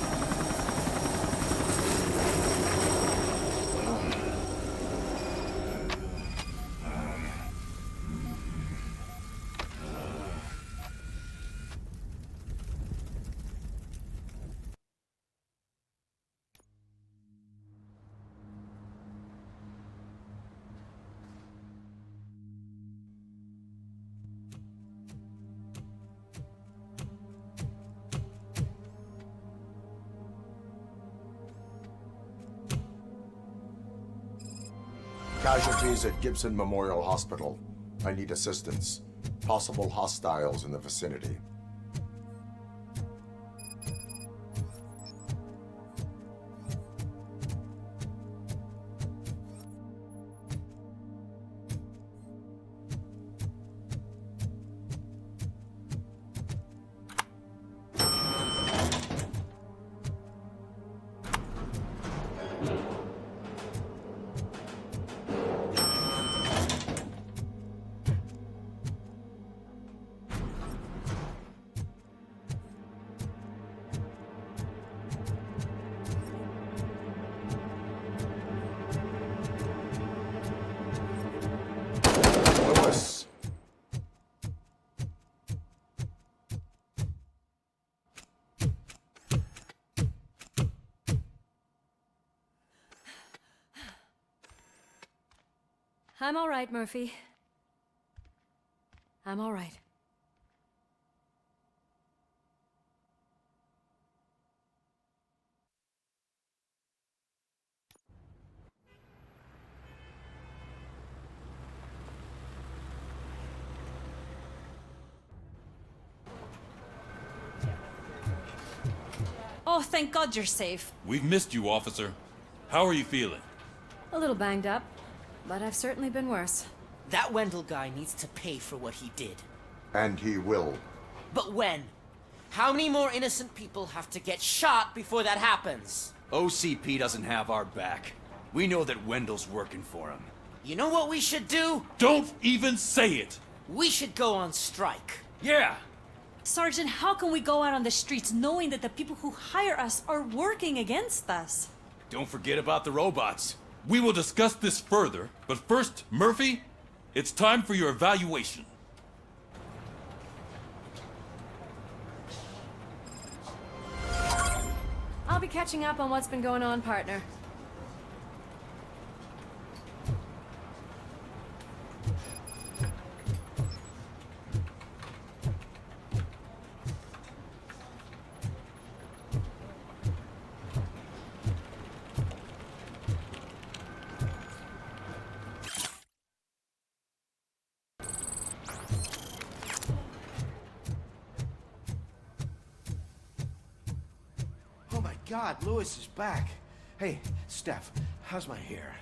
Casualties at Gibson Memorial Hospital. I need assistance. Possible hostiles in the vicinity. I'm all right, Murphy. I'm all right. Oh, thank God you're safe. We've missed you, officer. How are you feeling? A little banged up, but I've certainly been worse. That Wendell guy needs to pay for what he did. And he will. But when? How many more innocent people have to get shot before that happens? OCP doesn't have our back. We know that Wendell's working for him. You know what we should do? Don't even say it! We should go on strike. Yeah! Sergeant, how can we go out on the streets knowing that the people who hire us are working against us? Don't forget about the robots. We will discuss this further, but first, Murphy, it's time for your evaluation. I'll be catching up on what's been going on, partner. God, Lewis is back. Hey, Steph, how's my hair?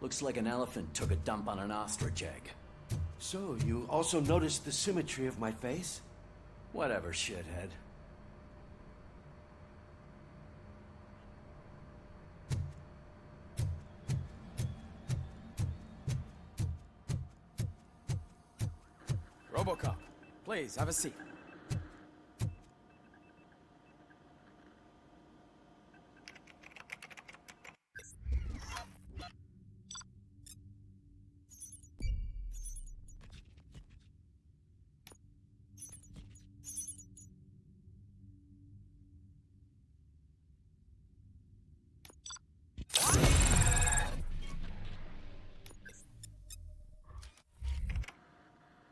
Looks like an elephant took a dump on an ostrich egg. So, you also noticed the symmetry of my face? Whatever, shithead. RoboCop, please, have a seat.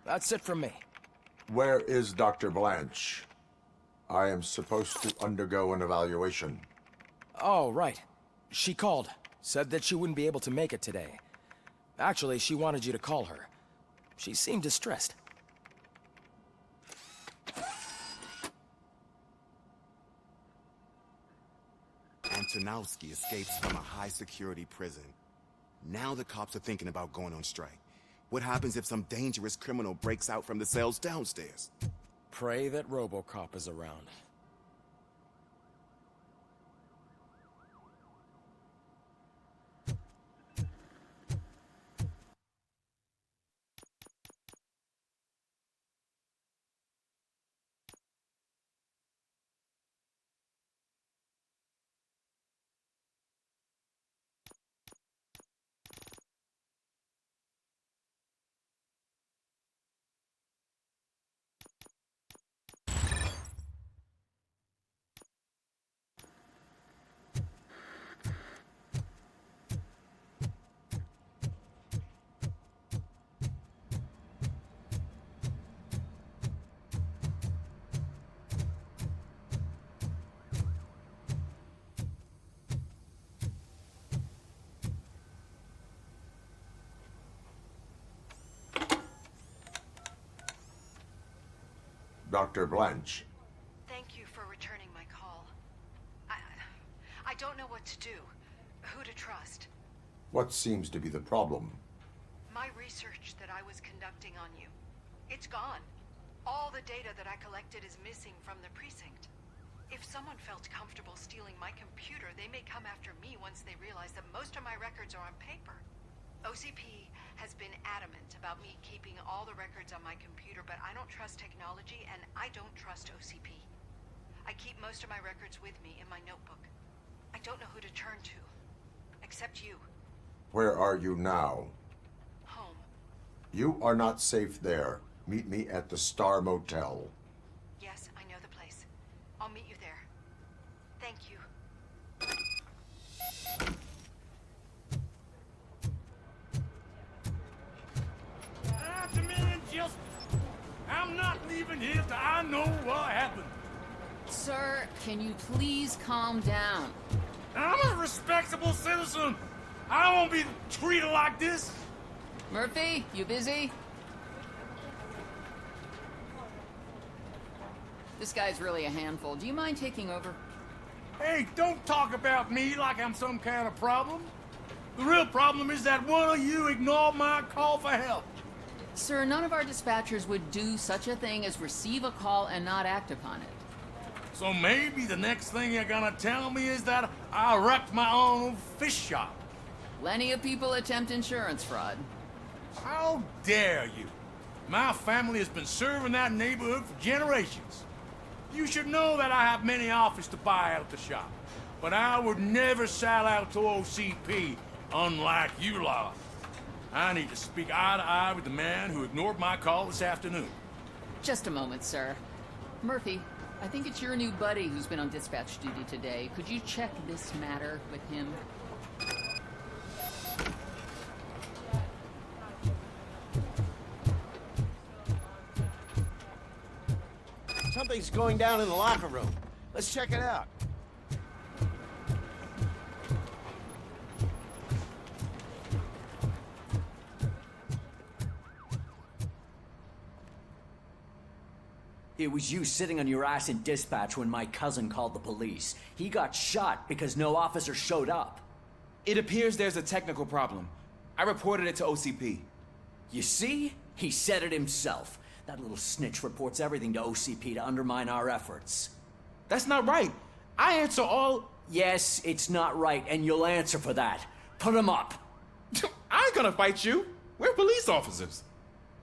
That's it from me. Where is Dr. Blanche? I am supposed to undergo an evaluation. Oh, right. She called. Said that she wouldn't be able to make it today. Actually, she wanted you to call her. She seemed distressed. Antonowski escapes from a high-security prison. Now the cops are thinking about going on strike. What happens if some dangerous criminal breaks out from the cells downstairs? Pray that RoboCop is around. Dr. Blanche. Thank you for returning my call. I don't know what to do. Who to trust. What seems to be the problem? My research that I was conducting on you. It's gone. All the data that I collected is missing from the precinct. If someone felt comfortable stealing my computer, they may come after me once they realize that most of my records are on paper. OCP has been adamant about me keeping all the records on my computer, but I don't trust technology and I don't trust OCP. I keep most of my records with me in my notebook. I don't know who to turn to, except you. Where are you now? Home. You are not safe there. Meet me at the Star Motel. Yes, I know the place. I'll meet you there. Thank you. I demand justice. I'm not leaving here till I know what happened. Sir, can you please calm down? I'm a respectable citizen. I won't be treated like this. Murphy, you busy? This guy's really a handful. Do you mind taking over? Hey, don't talk about me like I'm some kind of problem. The real problem is that one of you ignored my call for help. Sir, none of our dispatchers would do such a thing as receive a call and not act upon it. So maybe the next thing you're gonna tell me is that I wrecked my own fish shop. Plenty of people attempt insurance fraud. How dare you? My family has been serving that neighborhood for generations. You should know that I have many offers to buy out the shop. But I would never sell out to OCP, unlike you lot. I need to speak eye to eye with the man who ignored my call this afternoon. Just a moment, sir. Murphy, I think it's your new buddy who's been on dispatch duty today. Could you check this matter with him? Something's going down in the locker room. Let's check it out. It was you sitting on your ass in dispatch when my cousin called the police. He got shot because no officer showed up. It appears there's a technical problem. I reported it to OCP. You see? He said it himself. That little snitch reports everything to OCP to undermine our efforts. That's not right. I answer all... Yes, it's not right, and you'll answer for that. Put him up. I ain't gonna fight you. We're police officers.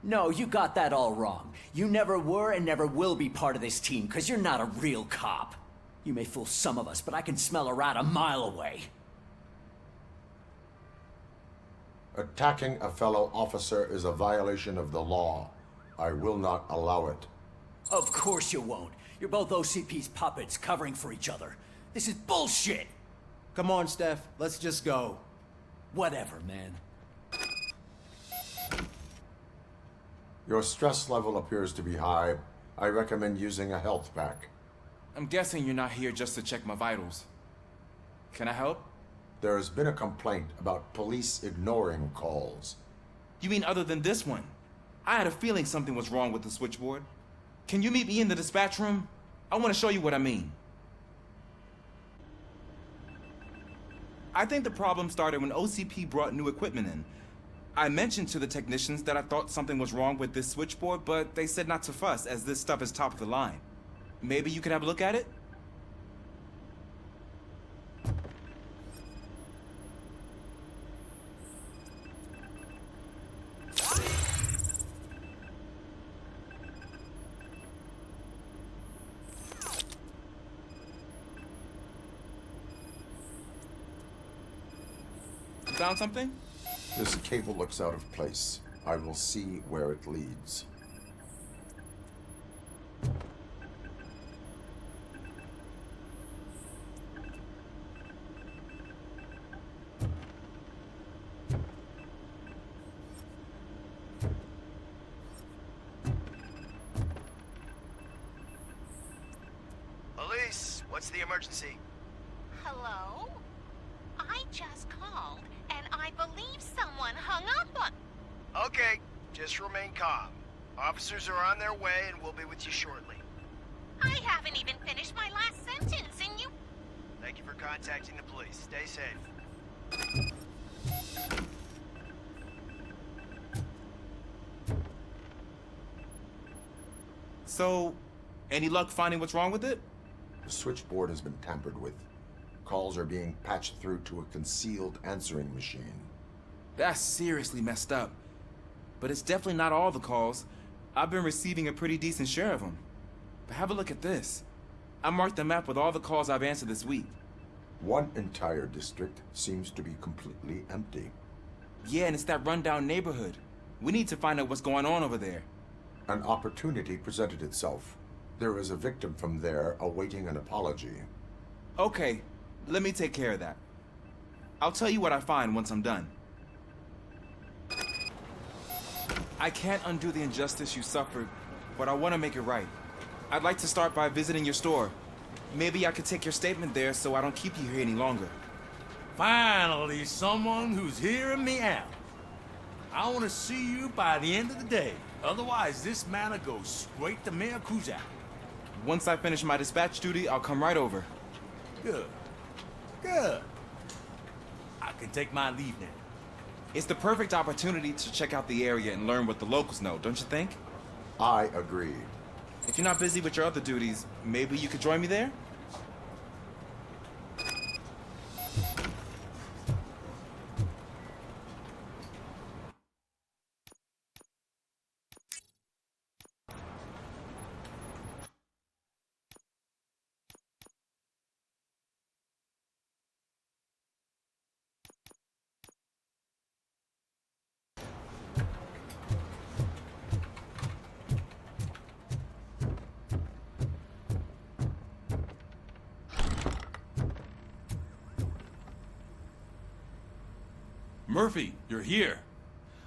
No, you got that all wrong. You never were and never will be part of this team, because you're not a real cop. You may fool some of us, but I can smell a rat a mile away. Attacking a fellow officer is a violation of the law. I will not allow it. Of course you won't. You're both OCP's puppets covering for each other. This is bullshit! Come on, Steph. Let's just go. Whatever, man. Your stress level appears to be high. I recommend using a health pack. I'm guessing you're not here just to check my vitals. Can I help? There has been a complaint about police ignoring calls. You mean other than this one? I had a feeling something was wrong with the switchboard. Can you meet me in the dispatch room? I want to show you what I mean. I think the problem started when OCP brought new equipment in. I mentioned to the technicians that I thought something was wrong with this switchboard, but they said not to fuss, as this stuff is top of the line. Maybe you could have a look at it? Found something? This cable looks out of place. I will see where it leads. Elise, what's the emergency? Hello? I just called, and I believe someone hung up on... Okay, just remain calm. Officers are on their way and we'll be with you shortly. I haven't even finished my last sentence, and you... Thank you for contacting the police. Stay safe. So, any luck finding what's wrong with it? The switchboard has been tampered with. Calls are being patched through to a concealed answering machine. That's seriously messed up. But it's definitely not all the calls. I've been receiving a pretty decent share of them. But have a look at this. I marked the map with all the calls I've answered this week. One entire district seems to be completely empty. Yeah, and it's that rundown neighborhood. We need to find out what's going on over there. An opportunity presented itself. There is a victim from there awaiting an apology. Okay, let me take care of that. I'll tell you what I find once I'm done. I can't undo the injustice you suffered, but I want to make it right. I'd like to start by visiting your store. Maybe I could take your statement there so I don't keep you here any longer. Finally, someone who's hearing me out. I want to see you by the end of the day. Otherwise, this manor goes straight to Mayor Kuzak. Once I finish my dispatch duty, I'll come right over. Good. Good. I can take my leave now. It's the perfect opportunity to check out the area and learn what the locals know, don't you think? I agree. If you're not busy with your other duties, maybe you could join me there? Murphy, you're here.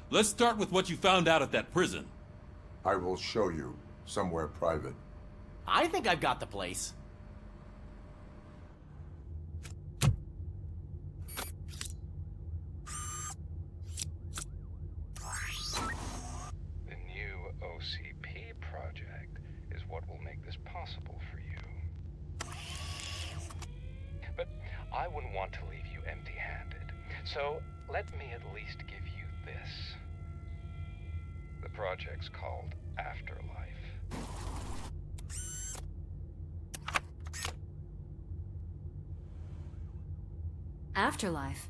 Let's start with what you found out at that prison. I will show you, somewhere private. I think I've got the place. The new OCP project is what will make this possible for you. But I wouldn't want to leave you empty-handed, so let me at least give you this. The project's called Afterlife. Afterlife?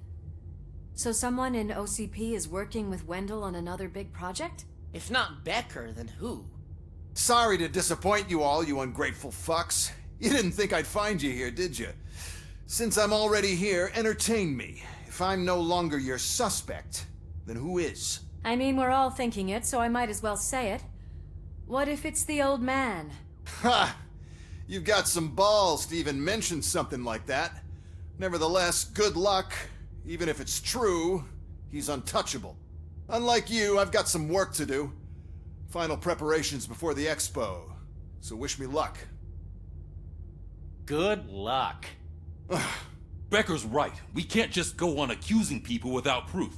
So someone in OCP is working with Wendell on another big project? If not Becker, then who? Sorry to disappoint you all, you ungrateful fucks. You didn't think I'd find you here, did you? Since I'm already here, entertain me. If I'm no longer your suspect, then who is? I mean, we're all thinking it, so I might as well say it. What if it's the old man? Ha! You've got some balls to even mention something like that. Nevertheless, good luck. Even if it's true, he's untouchable. Unlike you, I've got some work to do. Final preparations before the expo. So wish me luck. Good luck. Becker's right. We can't just go on accusing people without proof.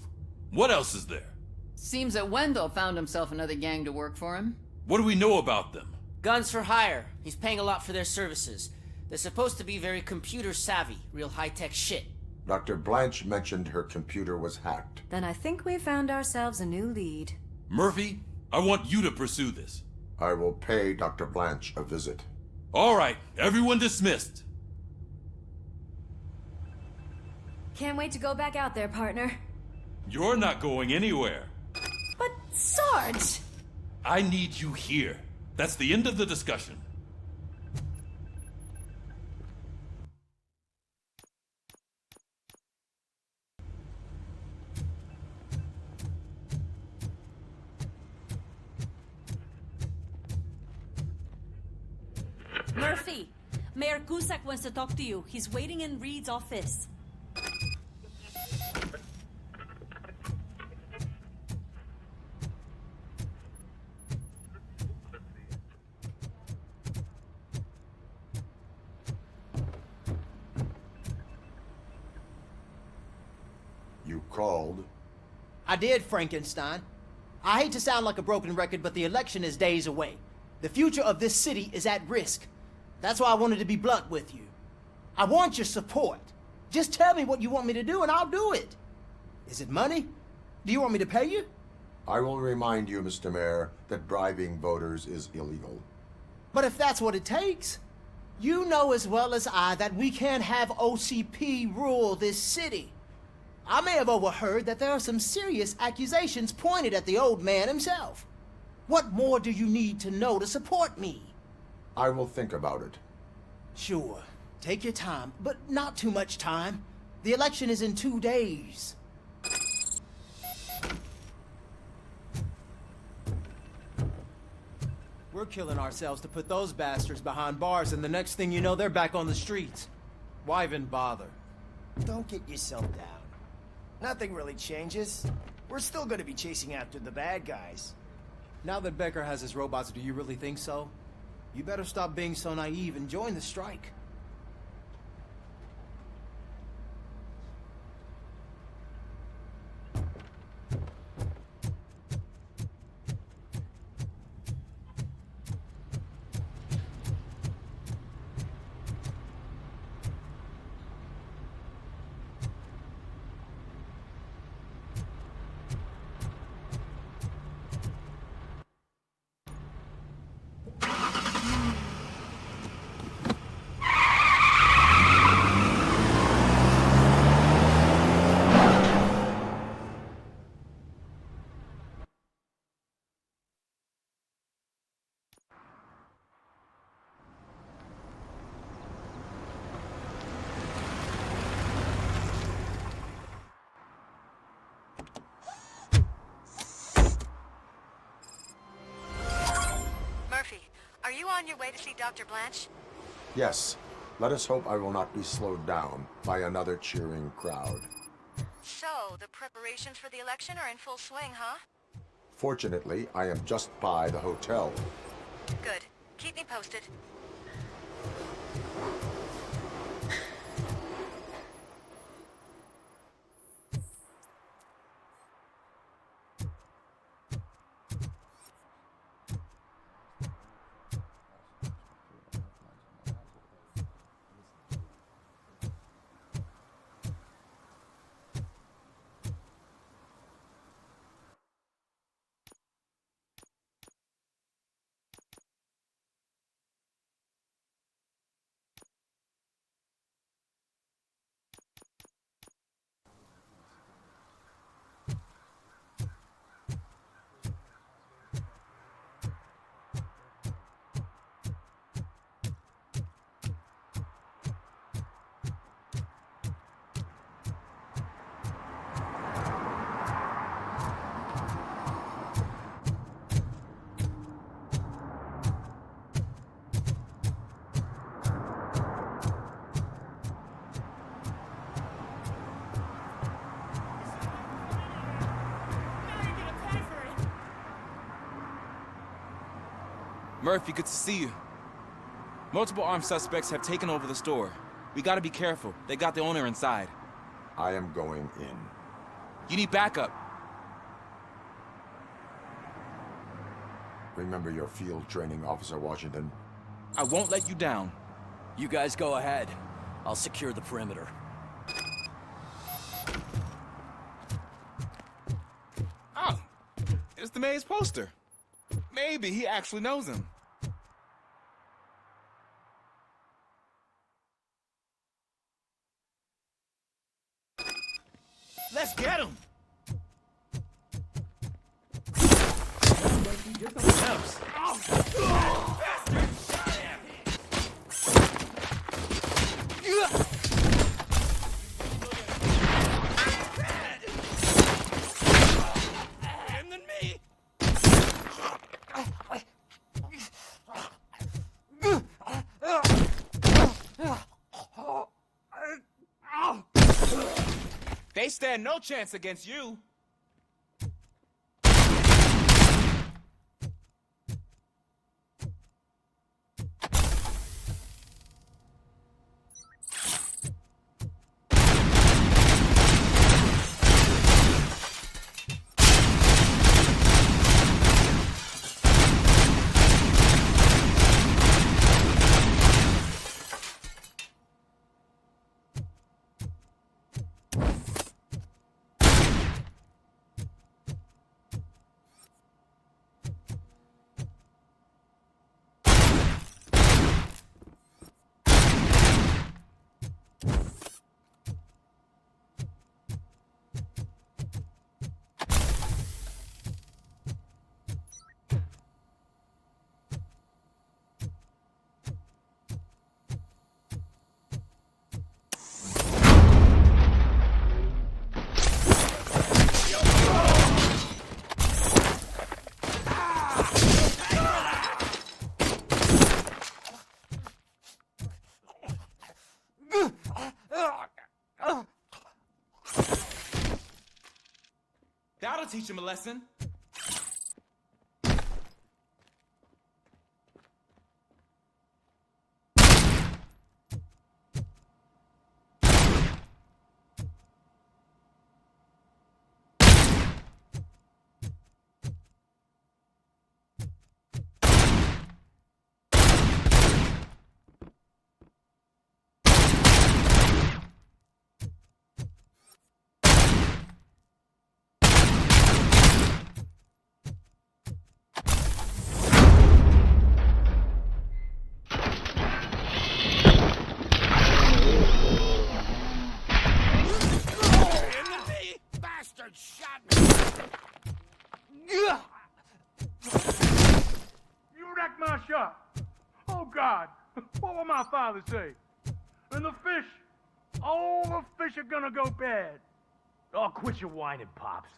What else is there? Seems that Wendell found himself another gang to work for him. What do we know about them? Guns for hire. He's paying a lot for their services. They're supposed to be very computer savvy, real high-tech shit. Dr. Blanche mentioned her computer was hacked. Then I think we found ourselves a new lead. Murphy, I want you to pursue this. I will pay Dr. Blanche a visit. All right, everyone dismissed. Can't wait to go back out there, partner. You're not going anywhere. But, Sarge! I need you here. That's the end of the discussion. Murphy, Mayor Cusack wants to talk to you. He's waiting in Reed's office. You called? I did, Frankenstein. I hate to sound like a broken record, but the election is days away. The future of this city is at risk. That's why I wanted to be blunt with you. I want your support. Just tell me what you want me to do and I'll do it. Is it money? Do you want me to pay you? I will remind you, Mr. Mayor, that bribing voters is illegal. But if that's what it takes, you know as well as I that we can't have OCP rule this city. I may have overheard that there are some serious accusations pointed at the old man himself. What more do you need to know to support me? I will think about it. Sure. Take your time, but not too much time. The election is in 2 days. We're killing ourselves to put those bastards behind bars, and the next thing you know, they're back on the streets. Why even bother? Don't get yourself down. Nothing really changes. We're still gonna be chasing after the bad guys. Now that Becker has his robots, do you really think so? You better stop being so naive and join the strike. Are you on your way to see Dr. Blanche? Yes. Let us hope I will not be slowed down by another cheering crowd. So, the preparations for the election are in full swing, huh? Fortunately, I am just by the hotel. Good. Keep me posted. Murphy, good to see you. Multiple armed suspects have taken over the store. We gotta be careful. They got the owner inside. I am going in. You need backup. Remember your field training, Officer Washington. I won't let you down. You guys go ahead. I'll secure the perimeter. have made his poster. Maybe he actually knows him. Let's get him! You're something else. Bastard! Shot him! Him than me! They stand no chance against you. That'll teach him a lesson. Shot me! You wrecked my shop! Oh God! What will my father say? And the fish! All the fish are gonna go bad! Oh, quit your whining, Pops.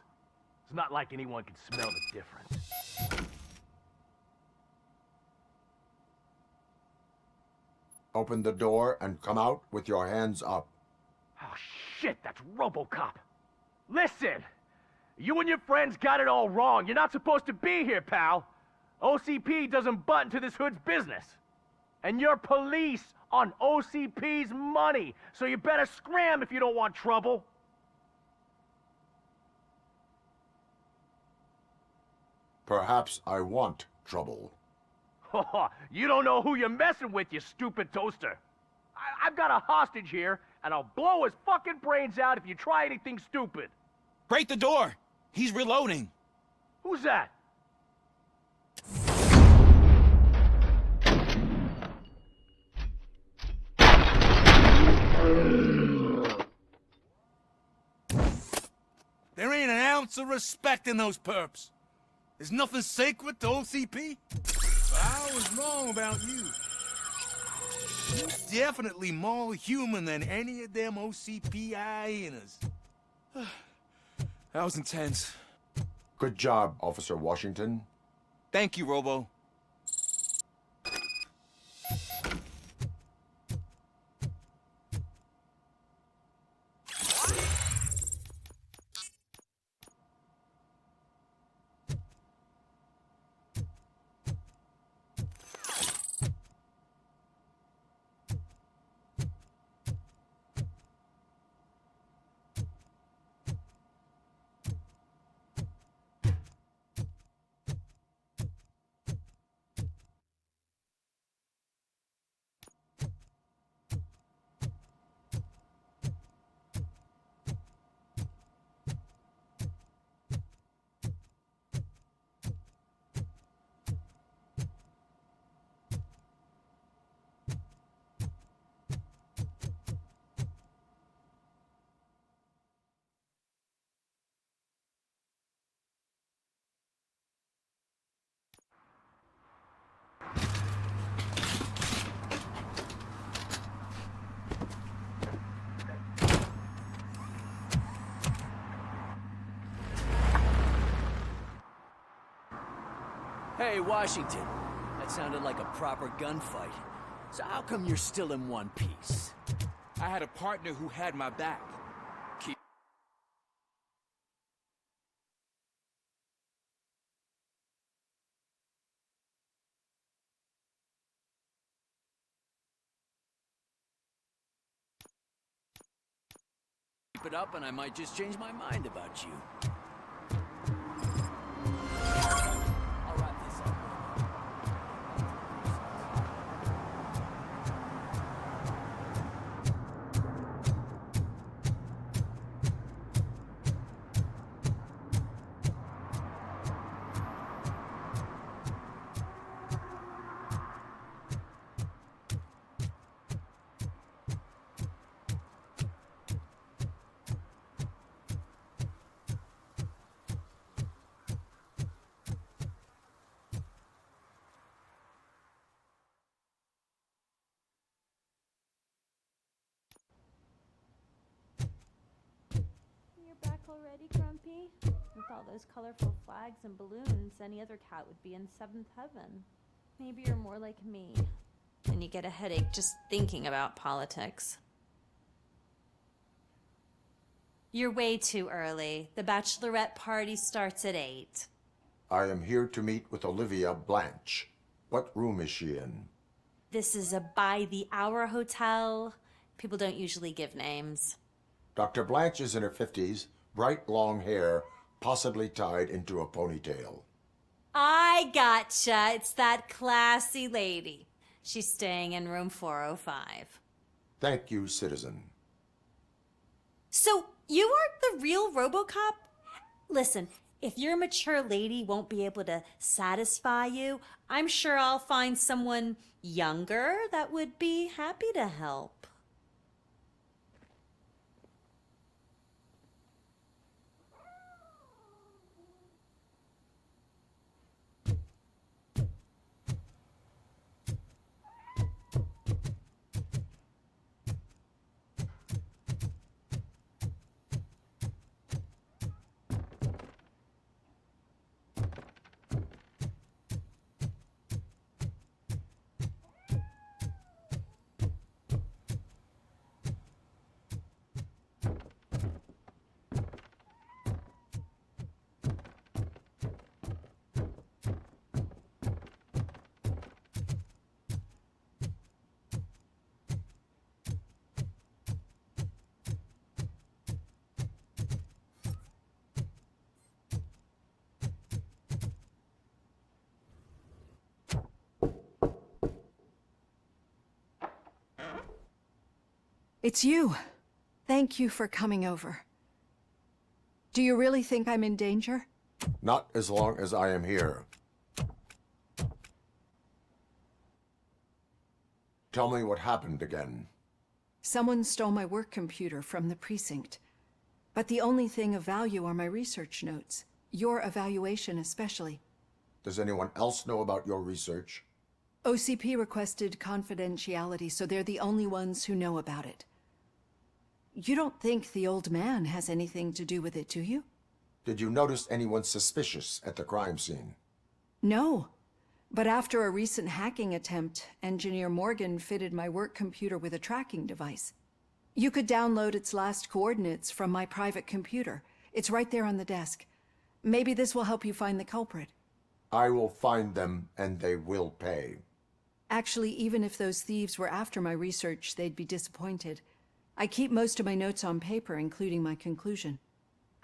It's not like anyone can smell the difference. Open the door and come out with your hands up. Oh, shit, that's RoboCop. Listen! You and your friends got it all wrong. You're not supposed to be here, pal. OCP doesn't butt into this hood's business. And you're police on OCP's money, so you better scram if you don't want trouble. Perhaps I want trouble. You don't know who you're messing with, you stupid toaster. I've got a hostage here, and I'll blow his fucking brains out if you try anything stupid. Break the door! He's reloading. Who's that? There ain't an ounce of respect in those perps. There's nothing sacred to OCP. But I was wrong about you. You're definitely more human than any of them OCP hyenas. That was intense. Good job, Officer Washington. Thank you, Robo. Hey, Washington. That sounded like a proper gunfight. So how come you're still in one piece? I had a partner who had my back. Keep it up and I might just change my mind about you. I'll wrap this up. You're back already, Grumpy? With all those colorful flags and balloons, any other cat would be in seventh heaven. Maybe you're more like me. And you get a headache just thinking about politics. You're way too early. The bachelorette party starts at 8. I am here to meet with Olivia Blanche. What room is she in? This is a by-the-hour hotel. People don't usually give names. Dr. Blanche is in her 50s, bright long hair, possibly tied into a ponytail. I gotcha. It's that classy lady. She's staying in room 405. Thank you, citizen. So, you aren't the real RoboCop? Listen, if your mature lady won't be able to satisfy you, I'm sure I'll find someone younger that would be happy to help. It's you. Thank you for coming over. Do you really think I'm in danger? Not as long as I am here. Tell me what happened again. Someone stole my work computer from the precinct. But the only thing of value are my research notes. Your evaluation especially. Does anyone else know about your research? OCP requested confidentiality, so they're the only ones who know about it. You don't think the old man has anything to do with it, do you? Did you notice anyone suspicious at the crime scene? No. But after a recent hacking attempt, Engineer Morgan fitted my work computer with a tracking device. You could download its last coordinates from my private computer. It's right there on the desk. Maybe this will help you find the culprit. I will find them, and they will pay. Actually, even if those thieves were after my research, they'd be disappointed. I keep most of my notes on paper, including my conclusion.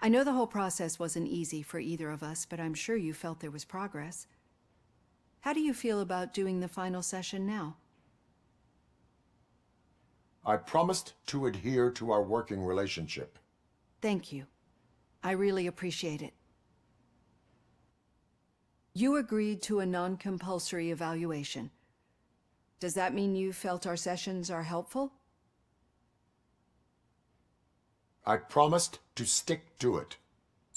I know the whole process wasn't easy for either of us, but I'm sure you felt there was progress. How do you feel about doing the final session now? I promised to adhere to our working relationship. Thank you. I really appreciate it. You agreed to a non-compulsory evaluation. Does that mean you felt our sessions are helpful? I promised to stick to it.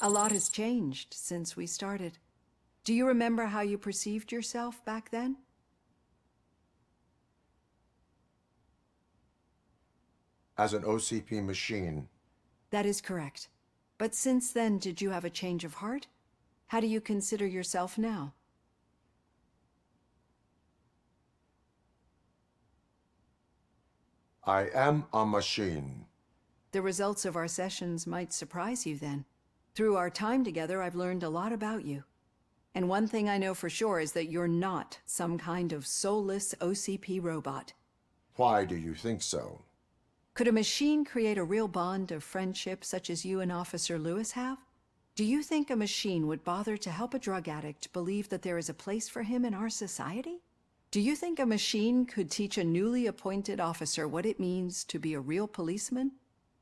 A lot has changed since we started. Do you remember how you perceived yourself back then? As an OCP machine. That is correct. But since then, did you have a change of heart? How do you consider yourself now? I am a machine. The results of our sessions might surprise you then. Through our time together, I've learned a lot about you. And one thing I know for sure is that you're not some kind of soulless OCP robot. Why do you think so? Could a machine create a real bond of friendship such as you and Officer Lewis have? Do you think a machine would bother to help a drug addict believe that there is a place for him in our society? Do you think a machine could teach a newly appointed officer what it means to be a real policeman?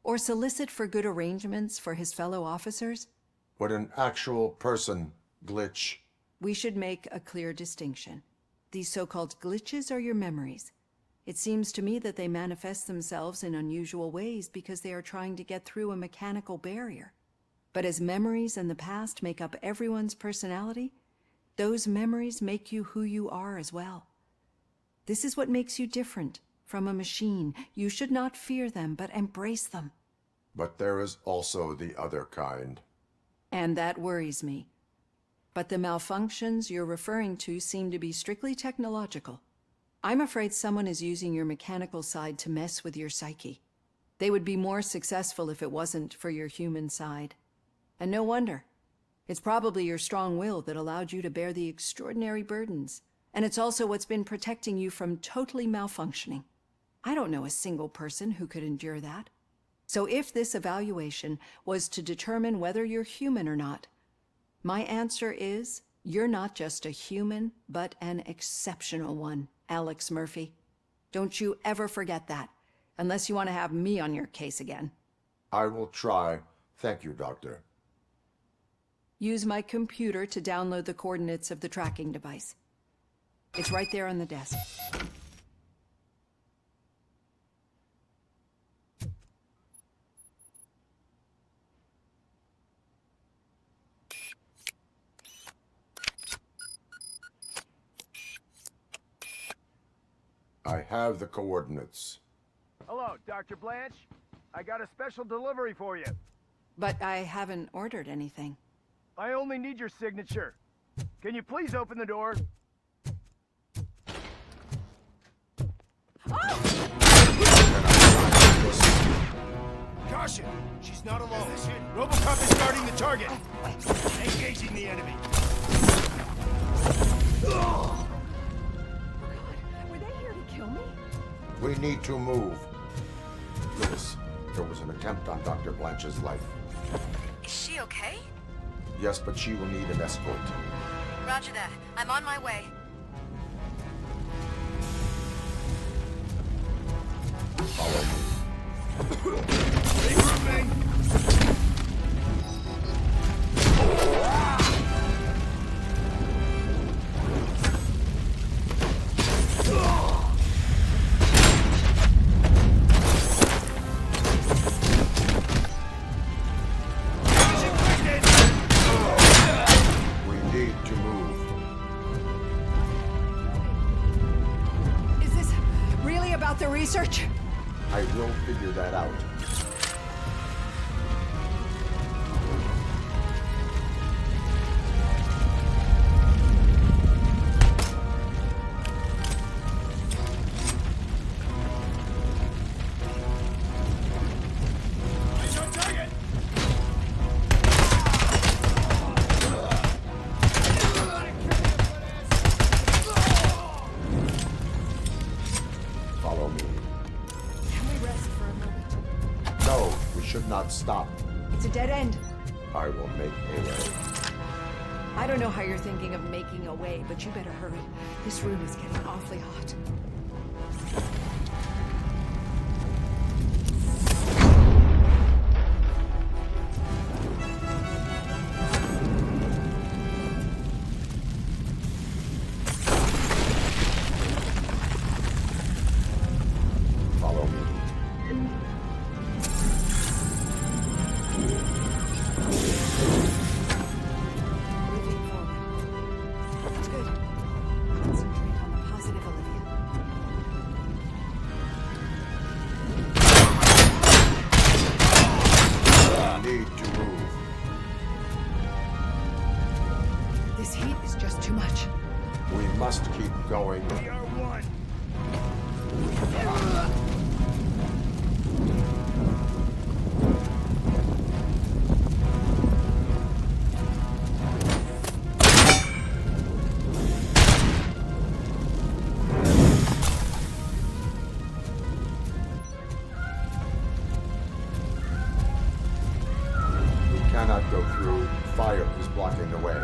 Or solicit for good arrangements for his fellow officers? Would an actual person glitch? We should make a clear distinction. These so-called glitches are your memories. It seems to me that they manifest themselves in unusual ways because they are trying to get through a mechanical barrier. But as memories in the past make up everyone's personality, those memories make you who you are as well. This is what makes you different from a machine. You should not fear them, but embrace them. But there is also the other kind. And that worries me. But the malfunctions you're referring to seem to be strictly technological. I'm afraid someone is using your mechanical side to mess with your psyche. They would be more successful if it wasn't for your human side. And no wonder. It's probably your strong will that allowed you to bear the extraordinary burdens. And it's also what's been protecting you from totally malfunctioning. I don't know a single person who could endure that. So if this evaluation was to determine whether you're human or not, my answer is, you're not just a human, but an exceptional one, Alex Murphy. Don't you ever forget that, unless you want to have me on your case again. I will try. Thank you, Doctor. Use my computer to download the coordinates of the tracking device. It's right there on the desk. I have the coordinates. Hello, Dr. Blanche. I got a special delivery for you. But I haven't ordered anything. I only need your signature. Can you please open the door? Caution! She's not alone. RoboCop is guarding the target. Engaging the enemy. Were they here to kill me? We need to move. Lewis, there was an attempt on Dr. Blanche's life. Is she okay? Yes, but she will need an escort. Roger that. I'm on my way. Follow me. We need to move. Is this really about the research? I will figure that out. Eyes on target! Follow me. Can we rest for a moment? No, we should not stop. It's a dead end. I will make a way. I don't know how you're thinking of making a way, but you better hurry. This room is getting awfully hot. Follow me. Moving forward. That's good. Concentrate on the positive, Olivia. We need to move. This heat is just too much. We must keep going. We are one. cannot go through. Fire is blocking the way.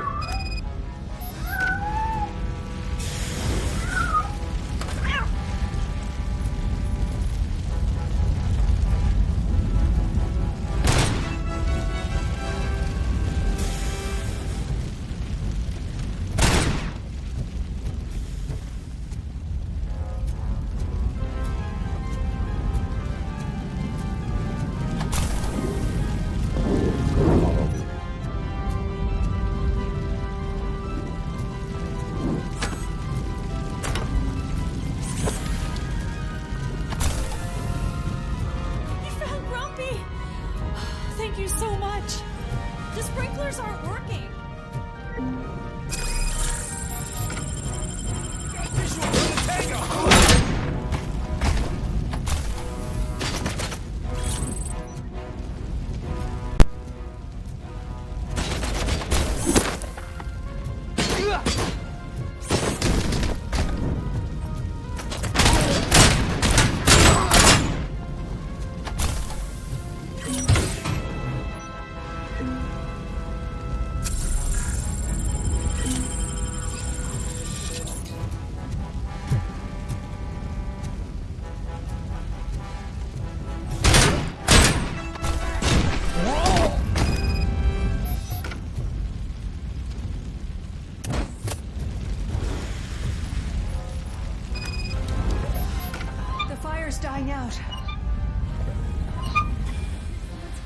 Dying out.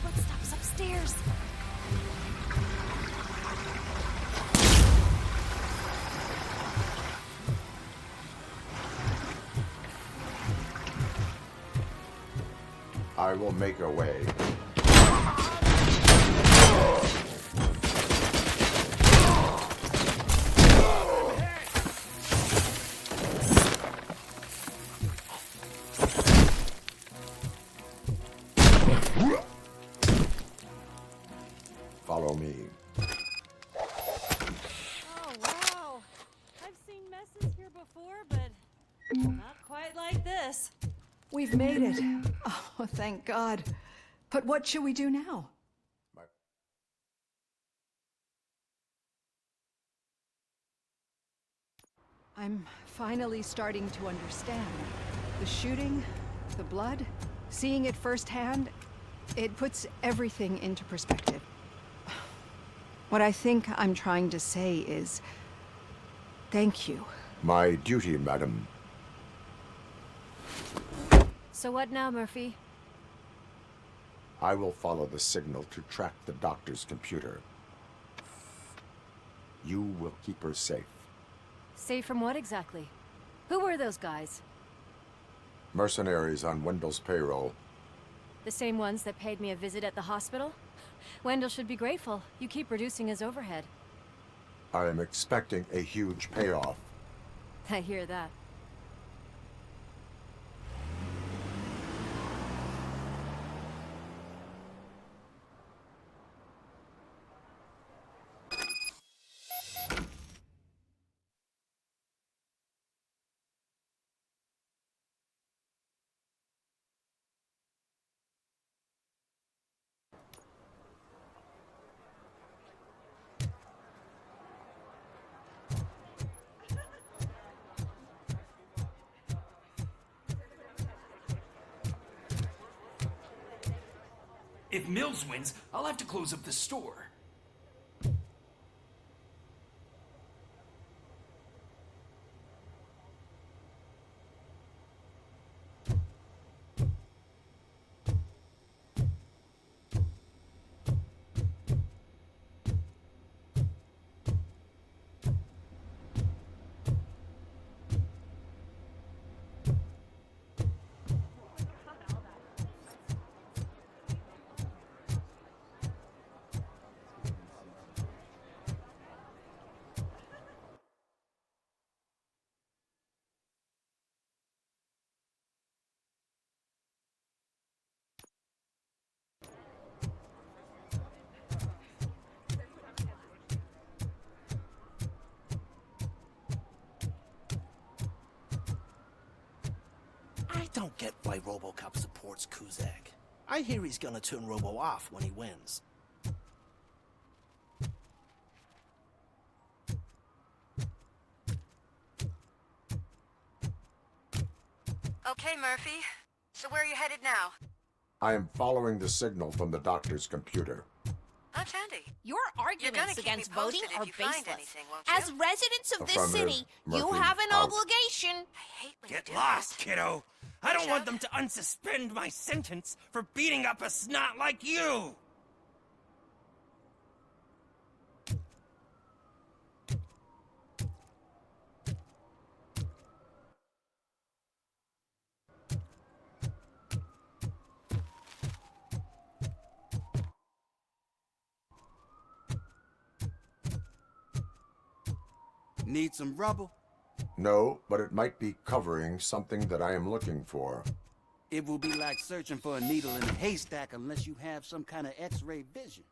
Footsteps upstairs. I will make a way. Follow me. Oh, wow. I've seen messes here before, but not quite like this. We've made it. Oh, thank God. But what should we do now? I'm finally starting to understand. The shooting, the blood, seeing it firsthand, it puts everything into perspective. What I think I'm trying to say is, thank you. My duty, madam. So what now, Murphy? I will follow the signal to track the doctor's computer. You will keep her safe. Safe from what exactly? Who were those guys? Mercenaries on Wendell's payroll. The same ones that paid me a visit at the hospital? Wendell should be grateful. You keep reducing his overhead. I am expecting a huge payoff. I hear that. If Mills wins, I'll have to close up the store. I don't get why RoboCop supports Kuzak. I hear he's gonna turn Robo off when he wins. Okay, Murphy. So where are you headed now? I am following the signal from the doctor's computer. That's handy. Your arguments against voting posted if are you find baseless. anything, won't you? As residents of this Affirmative. city, you Murphy, have an out. obligation. Get lost, kiddo. I don't want them to unsuspend my sentence for beating up a snot like you. Need some rubble? No, but it might be covering something that I am looking for. It will be like searching for a needle in a haystack unless you have some kind of X-ray vision.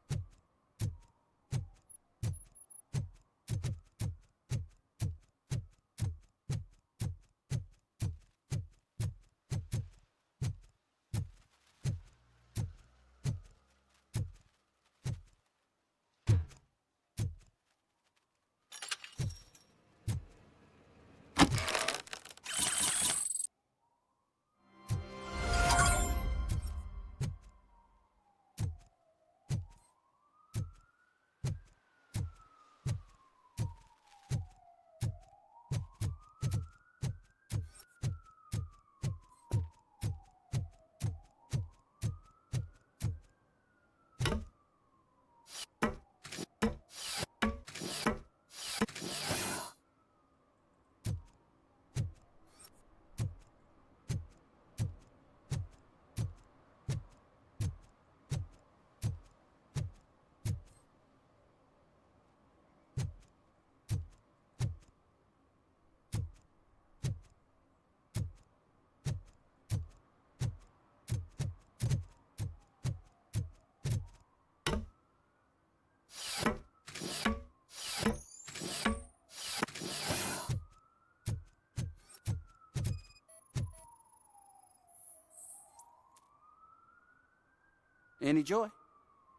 Any joy?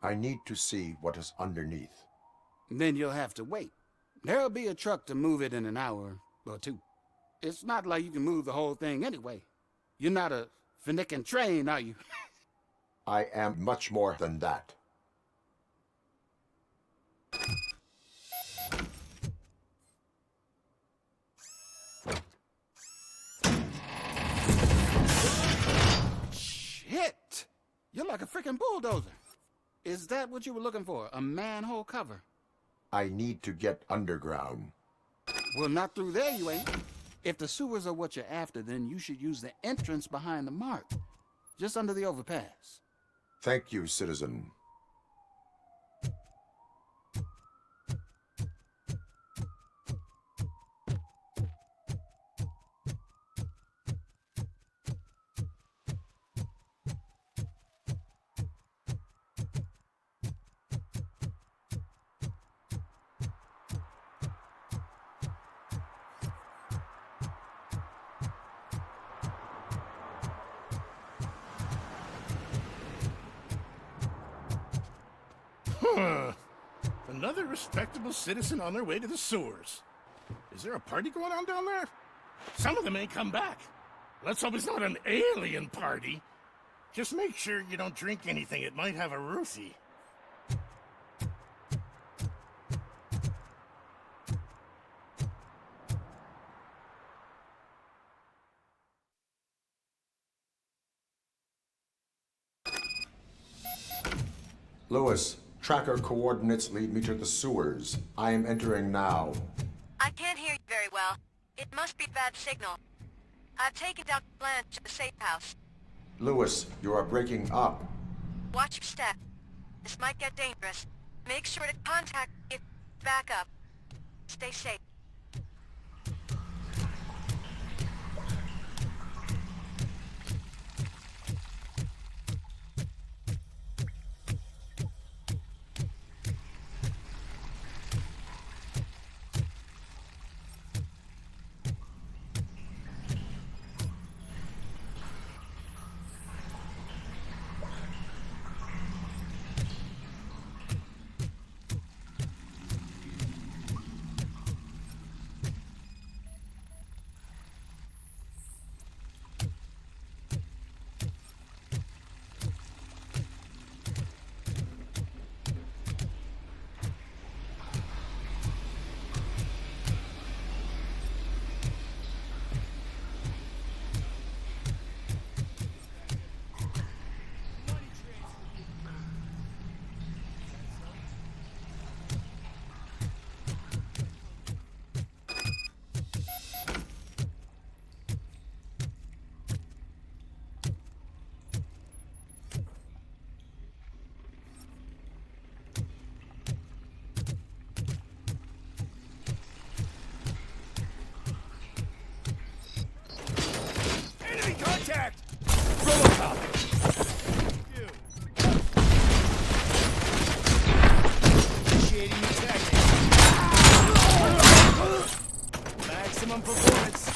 I need to see what is underneath. Then you'll have to wait. There'll be a truck to move it in an hour or two. It's not like you can move the whole thing anyway. You're not a finicking train, are you? I am much more than that. Shit! You're like a freaking bulldozer. Is that what you were looking for? A manhole cover? I need to get underground. Well, not through there, you ain't. If the sewers are what you're after, then you should use the entrance behind the mark. Just under the overpass. Thank you, citizen. Another respectable citizen on their way to the sewers. Is there a party going on down there? Some of them ain't come back. Let's hope it's not an alien party. Just make sure you don't drink anything. It might have a roofie. Lewis, tracker coordinates lead me to the sewers. I am entering now. I can't hear you very well. It must be a bad signal. I've taken down Blanche to the safe house. Lewis, you are breaking up. Watch your step. This might get dangerous. Make sure to contact me if back up. Stay safe. Initiating new tactics. Maximum performance.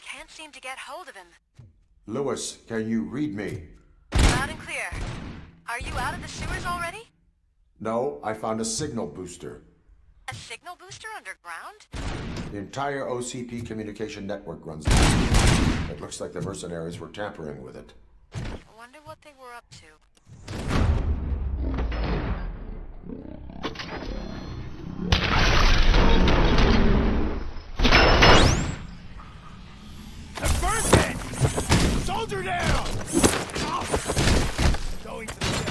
Can't seem to get hold of him. Lewis, can you read me? Loud and clear. Are you out of the sewers already? No, I found a signal booster. A signal booster underground? The entire OCP communication network runs this. It looks like the mercenaries were tampering with it. I wonder what they were up to. Soldier down! Going to the deck.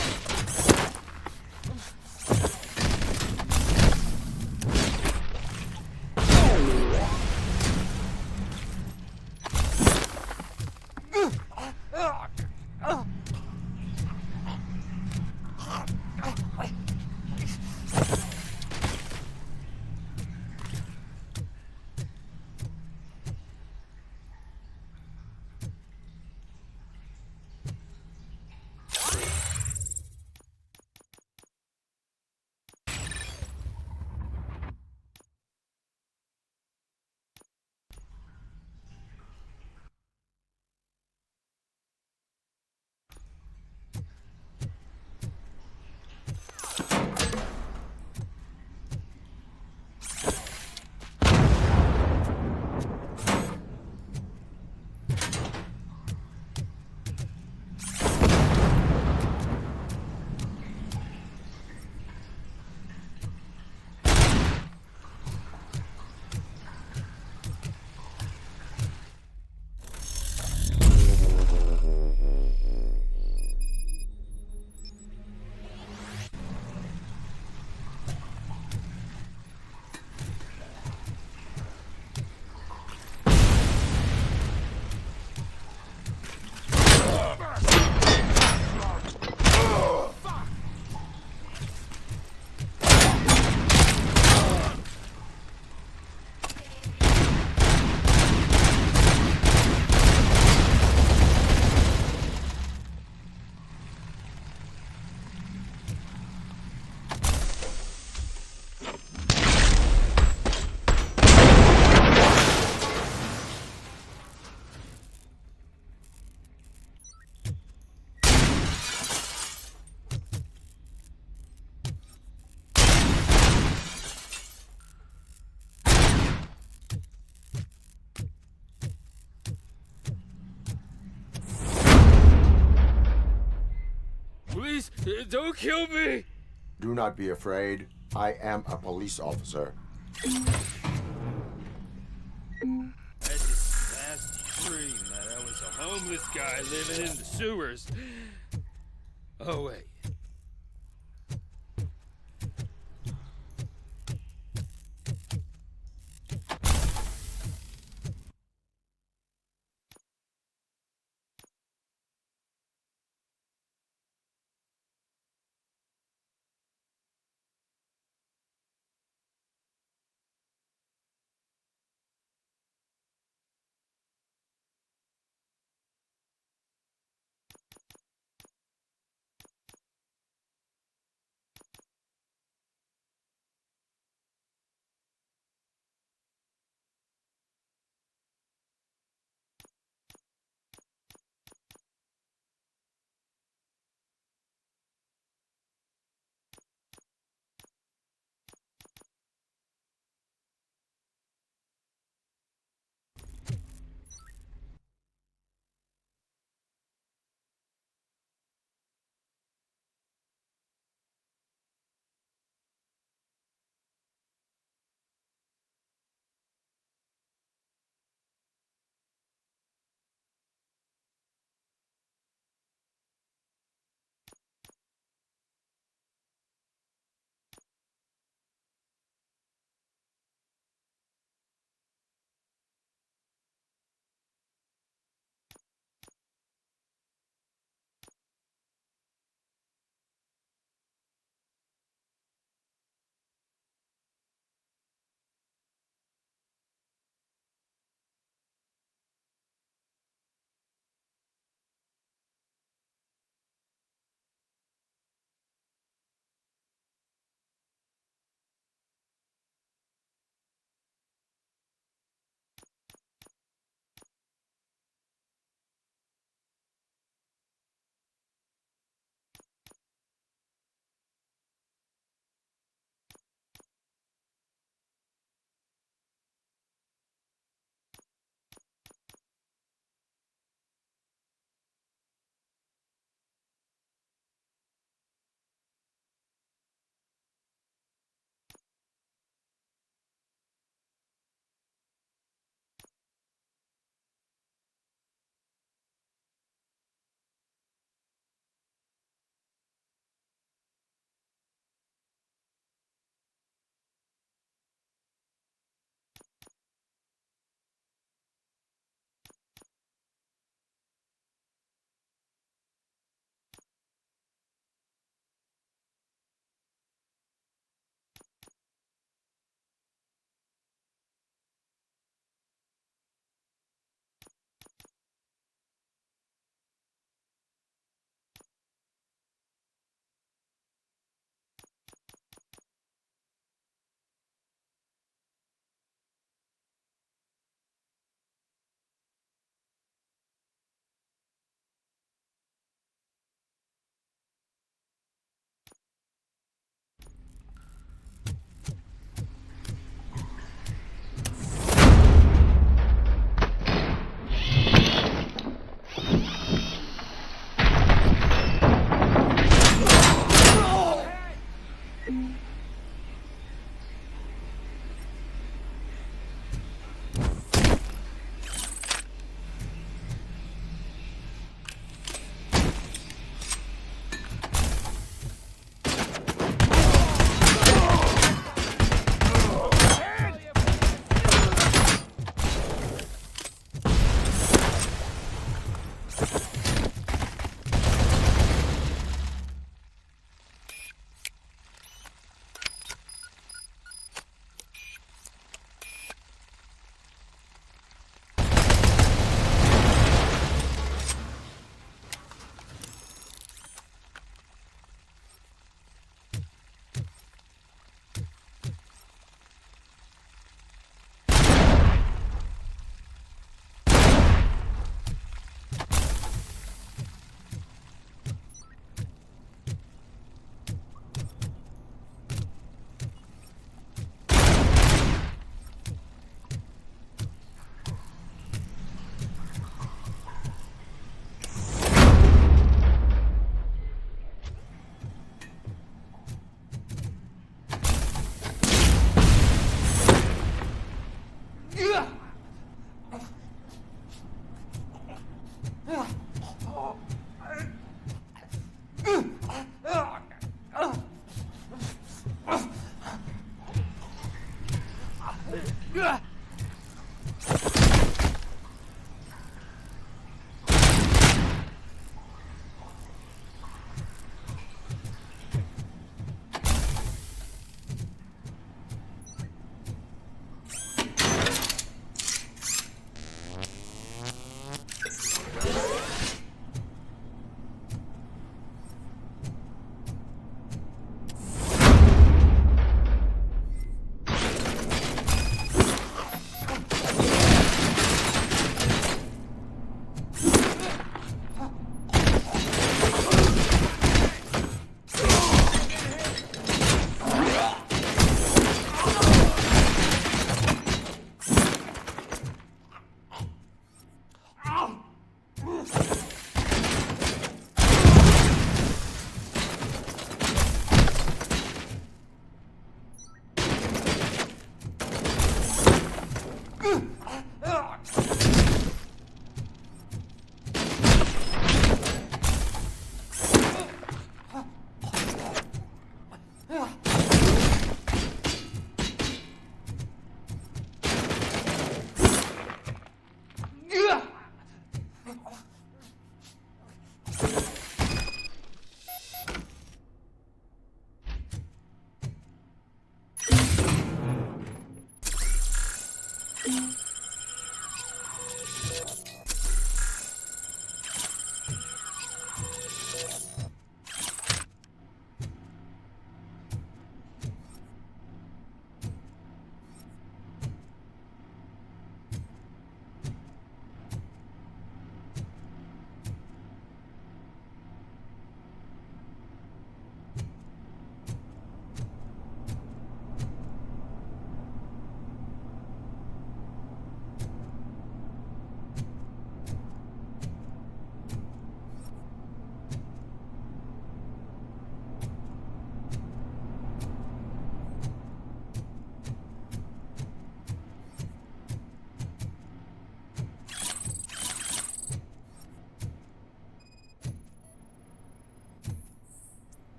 Don't kill me! Do not be afraid. I am a police officer. I had this nasty dream that I was a homeless guy living in the sewers. Oh, wait.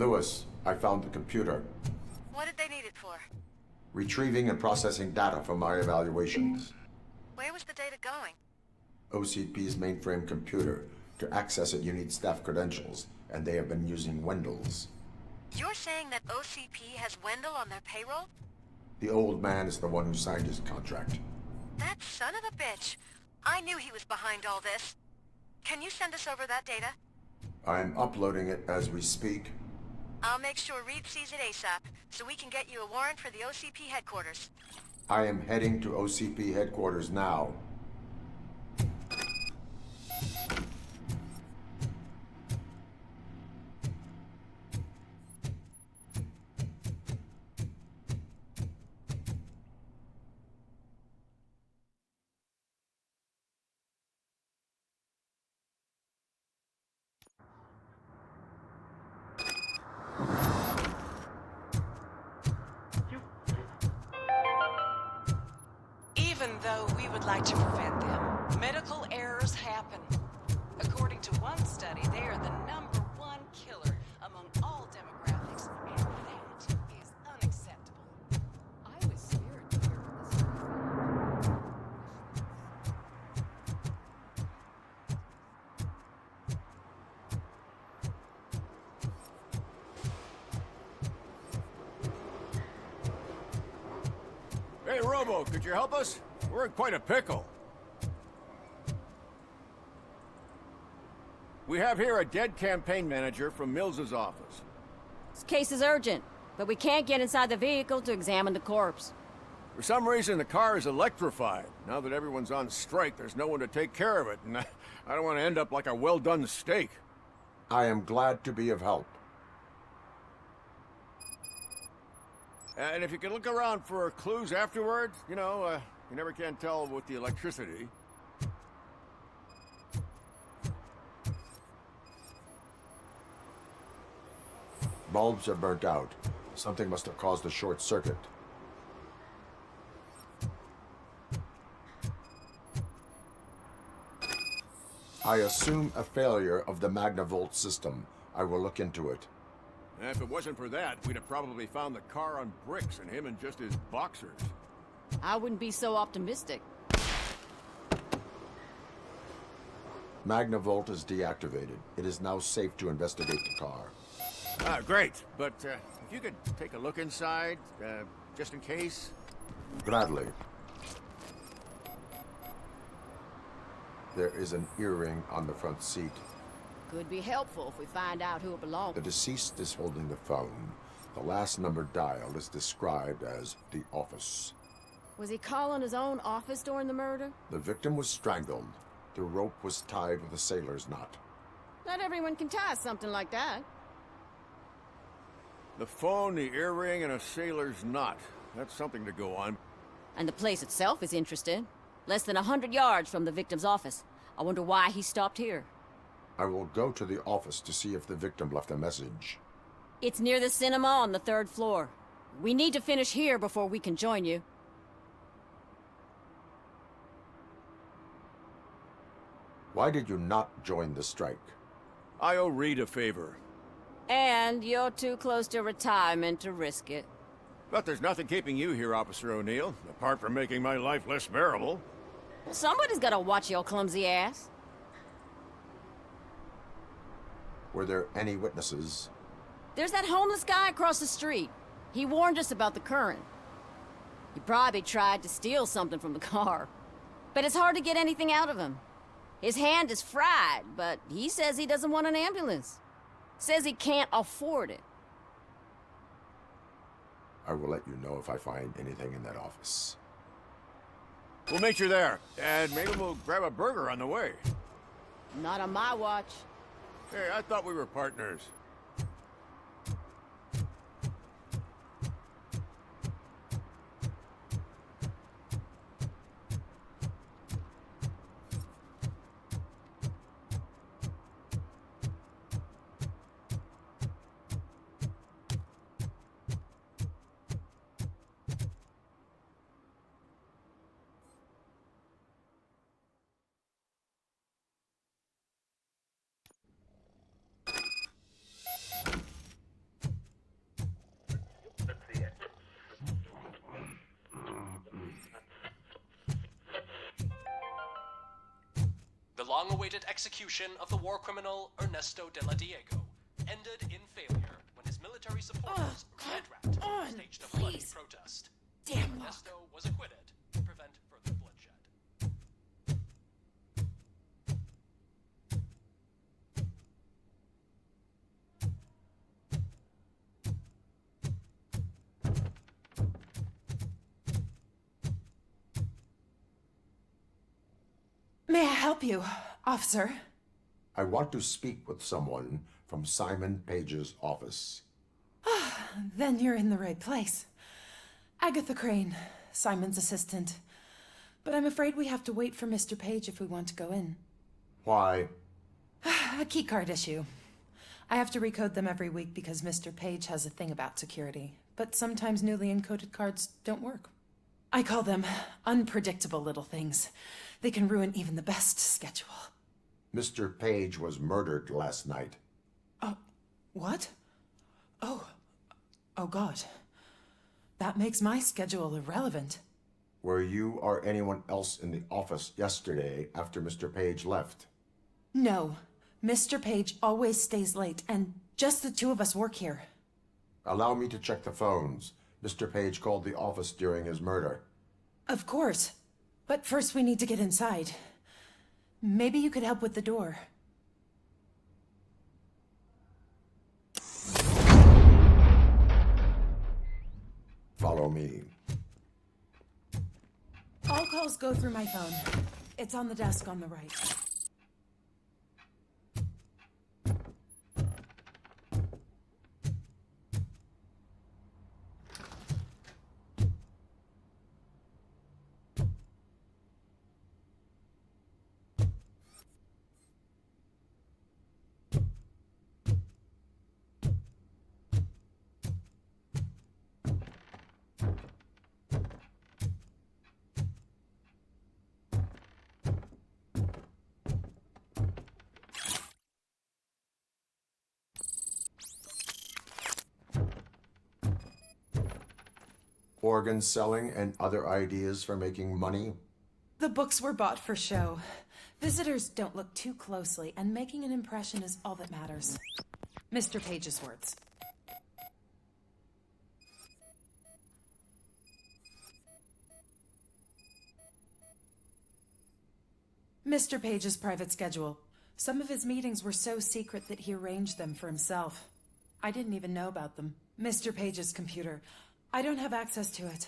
Lewis, I found the computer. What did they need it for? Retrieving and processing data from my evaluations. Where was the data going? OCP's mainframe computer. To access it, you need staff credentials, and they have been using Wendell's. You're saying that OCP has Wendell on their payroll? The old man is the one who signed his contract. That son of a bitch. I knew he was behind all this. Can you send us over that data? I'm uploading it as we speak. I'll make sure Reed sees it ASAP, so we can get you a warrant for the OCP headquarters. I am heading to OCP headquarters now. Even though we would like to prevent them, medical errors happen. According to one study, they are the #1 killer among all demographics, and that is unacceptable. I was scared to hear this. Hey, Robo, could you help us? We're in quite a pickle. We have here a dead campaign manager from Mills's office. This case is urgent, but we can't get inside the vehicle to examine the corpse. For some reason, the car is electrified. Now that everyone's on strike, there's no one to take care of it, and I don't want to end up like a well-done steak. I am glad to be of help. And if you could look around for clues afterwards, you never can tell with the electricity. Bulbs are burnt out. Something must have caused a short circuit. I assume a failure of the Magnavolt system. I will look into it. If it wasn't for that, we'd have probably found the car on bricks and him in just his boxers. I wouldn't be so optimistic. Magnavolt is deactivated. It is now safe to investigate the car. Ah, great. But if you could take a look inside, just in case. Gladly. There is an earring on the front seat. Could be helpful if we find out who it belongs The to. deceased is holding the phone. The last number dialed is described as the office. Was he calling his own office during the murder? The victim was strangled. The rope was tied with a sailor's knot. Not everyone can tie something like that. The phone, the earring, and a sailor's knot. That's something to go on. And the place itself is interesting. Less than 100 yards from the victim's office. I wonder why he stopped here. I will go to the office to see if the victim left a message. It's near the cinema on the 3rd floor. We need to finish here before we can join you. Why did you not join the strike? I owe Reed a favor. And you're too close to retirement to risk it. But there's nothing keeping you here, Officer O'Neill, apart from making my life less bearable. Well, somebody's gotta watch your clumsy ass. Were there any witnesses? There's that homeless guy across the street. He warned us about the current. He probably tried to steal something from the car. But it's hard to get anything out of him. His hand is fried, but he says he doesn't want an ambulance. Says he can't afford it. I will let you know if I find anything in that office. We'll meet you there, and maybe we'll grab a burger on the way. Not on my watch. Hey, I thought we were partners. long-awaited execution of the war criminal Ernesto de la Diego ended in failure when his military supporters, Red Rat, staged a bloody protest. Damn Ernesto was acquitted to prevent further bloodshed. May I help you, officer? I want to speak with someone from Simon Page's office. Then you're in the right place. Agatha Crane, Simon's assistant. But I'm afraid we have to wait for Mr. Page if we want to go in. Why? A keycard issue. I have to recode them every week because Mr. Page has a thing about security. But sometimes newly encoded cards don't work. I call them unpredictable little things. They can ruin even the best schedule. Mr. Page was murdered last night. What? Oh God. That makes my schedule irrelevant. Were you or anyone else in the office yesterday after Mr. Page left? No. Mr. Page always stays late, and just the two of us work here. Allow me to check the phones. Mr. Page called the office during his murder. Of course. But first we need to get inside. Maybe you could help with the door. Follow me. All calls go through my phone. It's on the desk on the right. Organ selling and other ideas for making money? The books were bought for show. Visitors don't look too closely, and making an impression is all that matters. Mr. Page's words. Mr. Page's private schedule. Some of his meetings were so secret that he arranged them for himself. I didn't even know about them. Mr. Page's computer. I don't have access to it.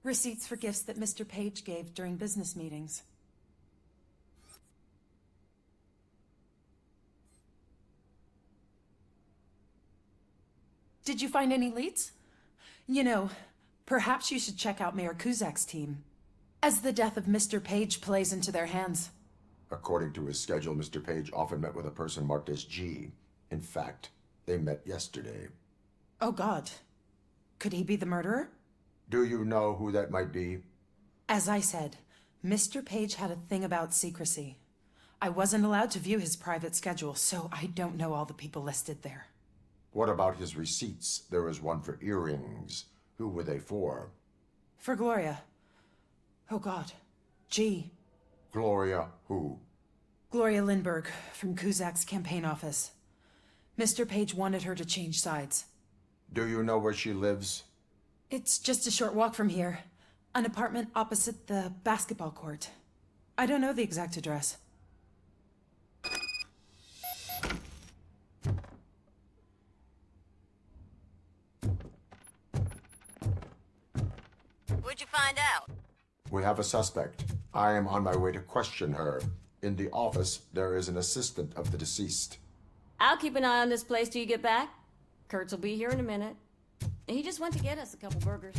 Receipts for gifts that Mr. Page gave during business meetings. Did you find any leads? You know, perhaps you should check out Mayor Kuzak's team, as the death of Mr. Page plays into their hands. According to his schedule, Mr. Page often met with a person marked as G. In fact, they met yesterday. Oh God. Could he be the murderer? Do you know who that might be? As I said, Mr. Page had a thing about secrecy. I wasn't allowed to view his private schedule, so I don't know all the people listed there. What about his receipts? There was one for earrings. Who were they for? For Gloria. Oh God. G. Gloria who? Gloria Lindbergh, from Kuzak's campaign office. Mr. Page wanted her to change sides. Do you know where she lives? It's just a short walk from here. An apartment opposite the basketball court. I don't know the exact address. What'd you find out? We have a suspect. I am on my way to question her. In the office, there is an assistant of the deceased. I'll keep an eye on this place till you get back. Kurtz will be here in a minute. He just went to get us a couple burgers.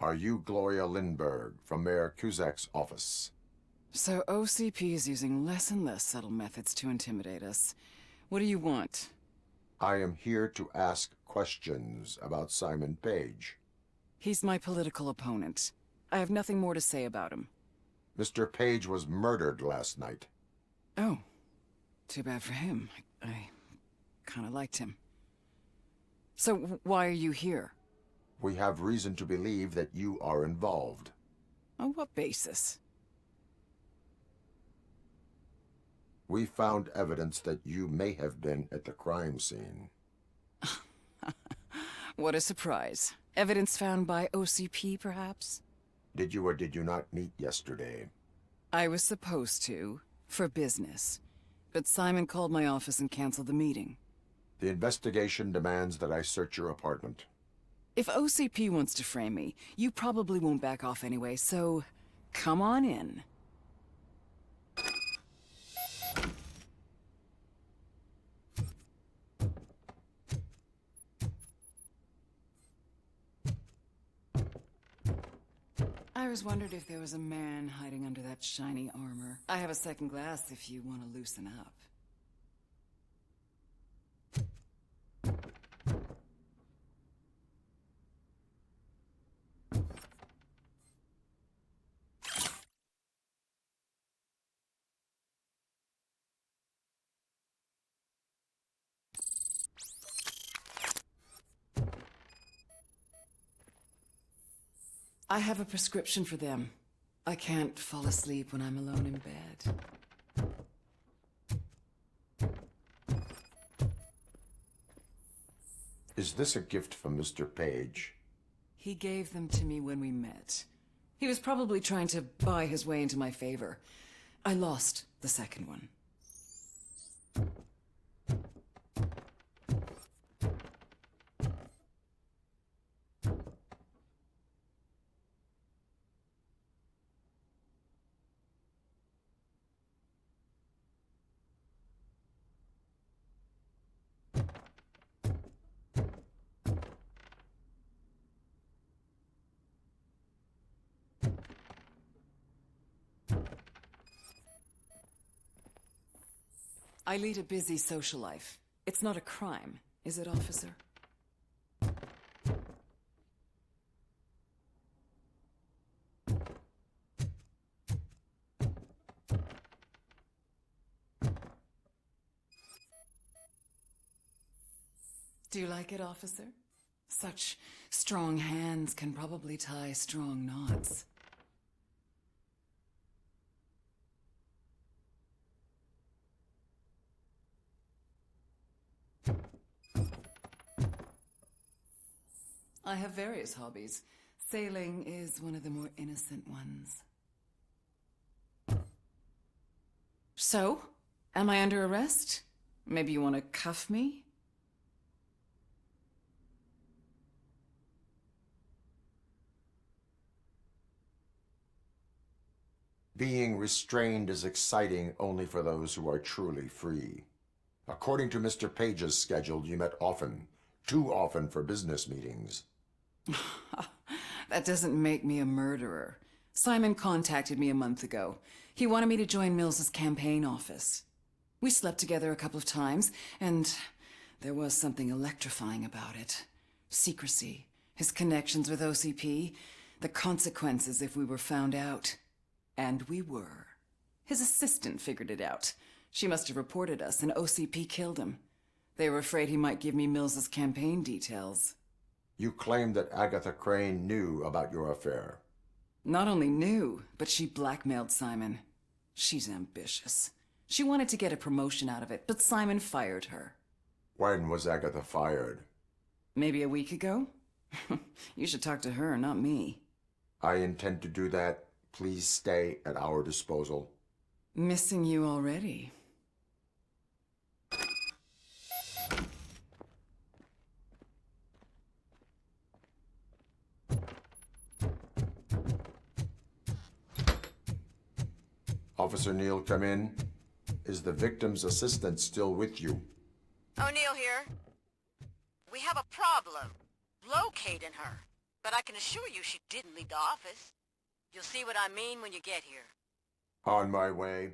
Are you Gloria Lindbergh from Mayor Cusack's office? So OCP is using less and less subtle methods to intimidate us. What do you want? I am here to ask questions about Simon Page. He's my political opponent. I have nothing more to say about him. Mr. Page was murdered last night. Oh. Too bad for him. I kind of liked him. So why are you here? We have reason to believe that you are involved. On what basis? We found evidence that you may have been at the crime scene. What a surprise. Evidence found by OCP, perhaps? Did you or did you not meet yesterday? I was supposed to, for business. But Simon called my office and canceled the meeting. The investigation demands that I search your apartment. If OCP wants to frame me, you probably won't back off anyway, so come on in. I was wondered if there was a man hiding under that shiny armor. I have a second glass if you want to loosen up. I have a prescription for them. I can't fall asleep when I'm alone in bed. Is this a gift from Mr. Page? He gave them to me when we met. He was probably trying to buy his way into my favor. I lost the second one. I lead a busy social life. It's not a crime, is it, officer? Do you like it, officer? Such strong hands can probably tie strong knots. I have various hobbies. Sailing is one of the more innocent ones. So, am I under arrest? Maybe you want to cuff me? Being restrained is exciting only for those who are truly free. According to Mr. Page's schedule, you met often, too often for business meetings. That doesn't make me a murderer. Simon contacted me a month ago. He wanted me to join Mills's campaign office. We slept together a couple of times, and there was something electrifying about it. Secrecy, his connections with OCP, the consequences if we were found out. And we were. His assistant figured it out. She must have reported us, and OCP killed him. They were afraid he might give me Mills's campaign details. You claim that Agatha Crane knew about your affair. Not only knew, but she blackmailed Simon. She's ambitious. She wanted to get a promotion out of it, but Simon fired her. When was Agatha fired? Maybe a week ago? You should talk to her, not me. I intend to do that. Please stay at our disposal. Missing you already. Officer Neal, come in. Is the victim's assistant still with you? O'Neill here. We have a problem. Locating her. but I can assure you she didn't leave the office. You'll see what I mean when you get here. On my way.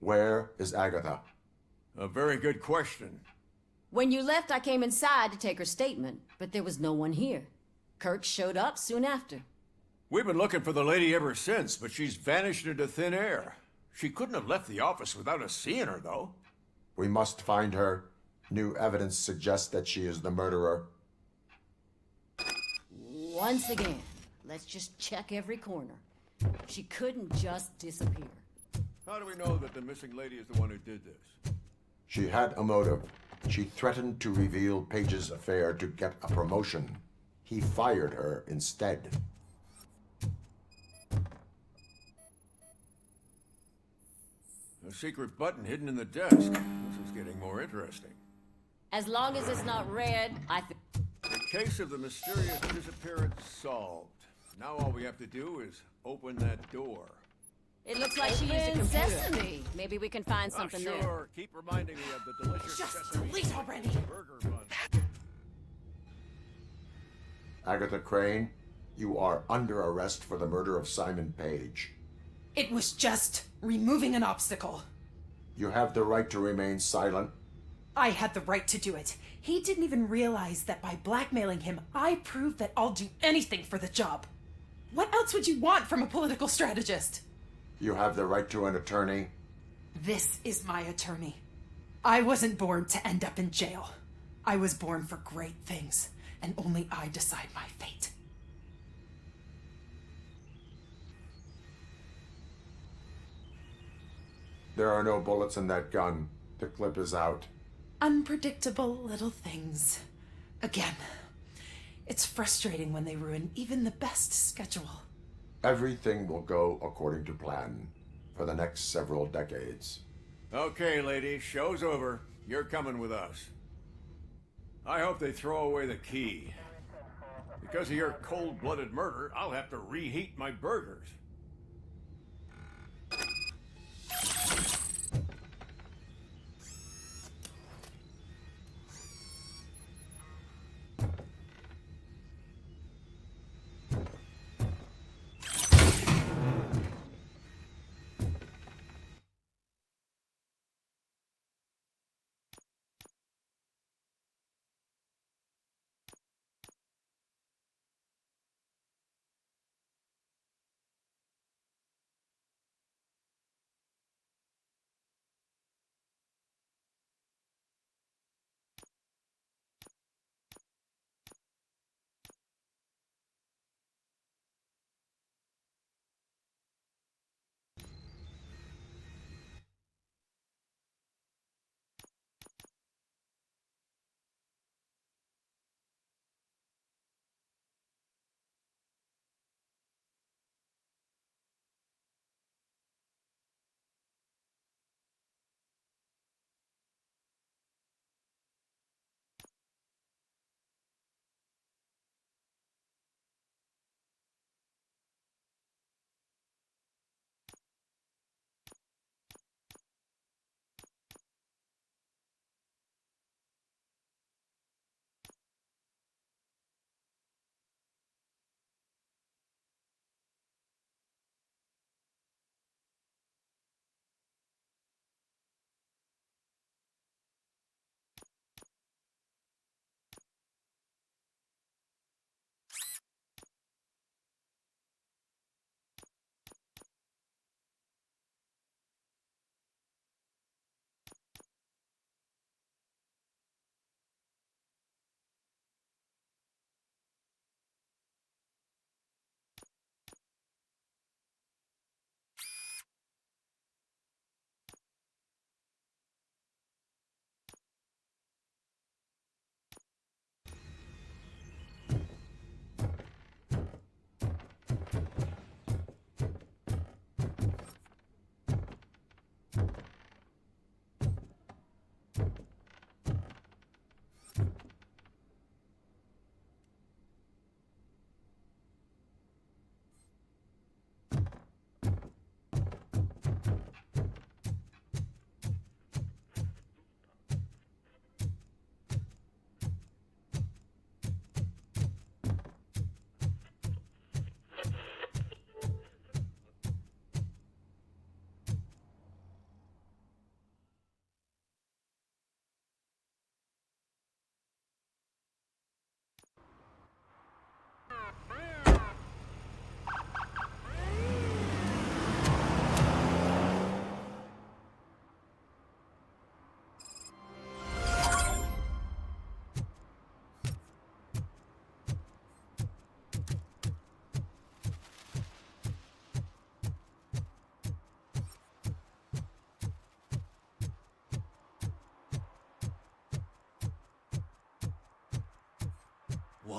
Where is Agatha? A very good question. When you left, I came inside to take her statement, but there was no one here. Kirk showed up soon after. We've been looking for the lady ever since, but she's vanished into thin air. She couldn't have left the office without us seeing her, though. We must find her. New evidence suggests that she is the murderer. Once again, let's just check every corner. She couldn't just disappear. How do we know that the missing lady is the one who did this? She had a motive. She threatened to reveal Page's affair to get a promotion. He fired her instead. A secret button hidden in the desk. This is getting more interesting. As long as it's not red, I think... The case of the mysterious disappearance solved. Now all we have to do is open that door. It looks like she used a computer. Sesame. Maybe we can find something sure. there. Keep reminding me of the delicious sesame delete already. burger bun. Agatha Crane, you are under arrest for the murder of Simon Page. It was just removing an obstacle. You have the right to remain silent. I had the right to do it. He didn't even realize that by blackmailing him, I proved that I'll do anything for the job. What else would you want from a political strategist? You have the right to an attorney. This is my attorney. I wasn't born to end up in jail. I was born for great things, and only I decide my fate. There are no bullets in that gun. The clip is out. Unpredictable little things. Again, it's frustrating when they ruin even the best schedule. Everything will go according to plan for the next several decades. Okay, lady, show's over. You're coming with us. I hope they throw away the key. Because of your cold-blooded murder, I'll have to reheat my burgers.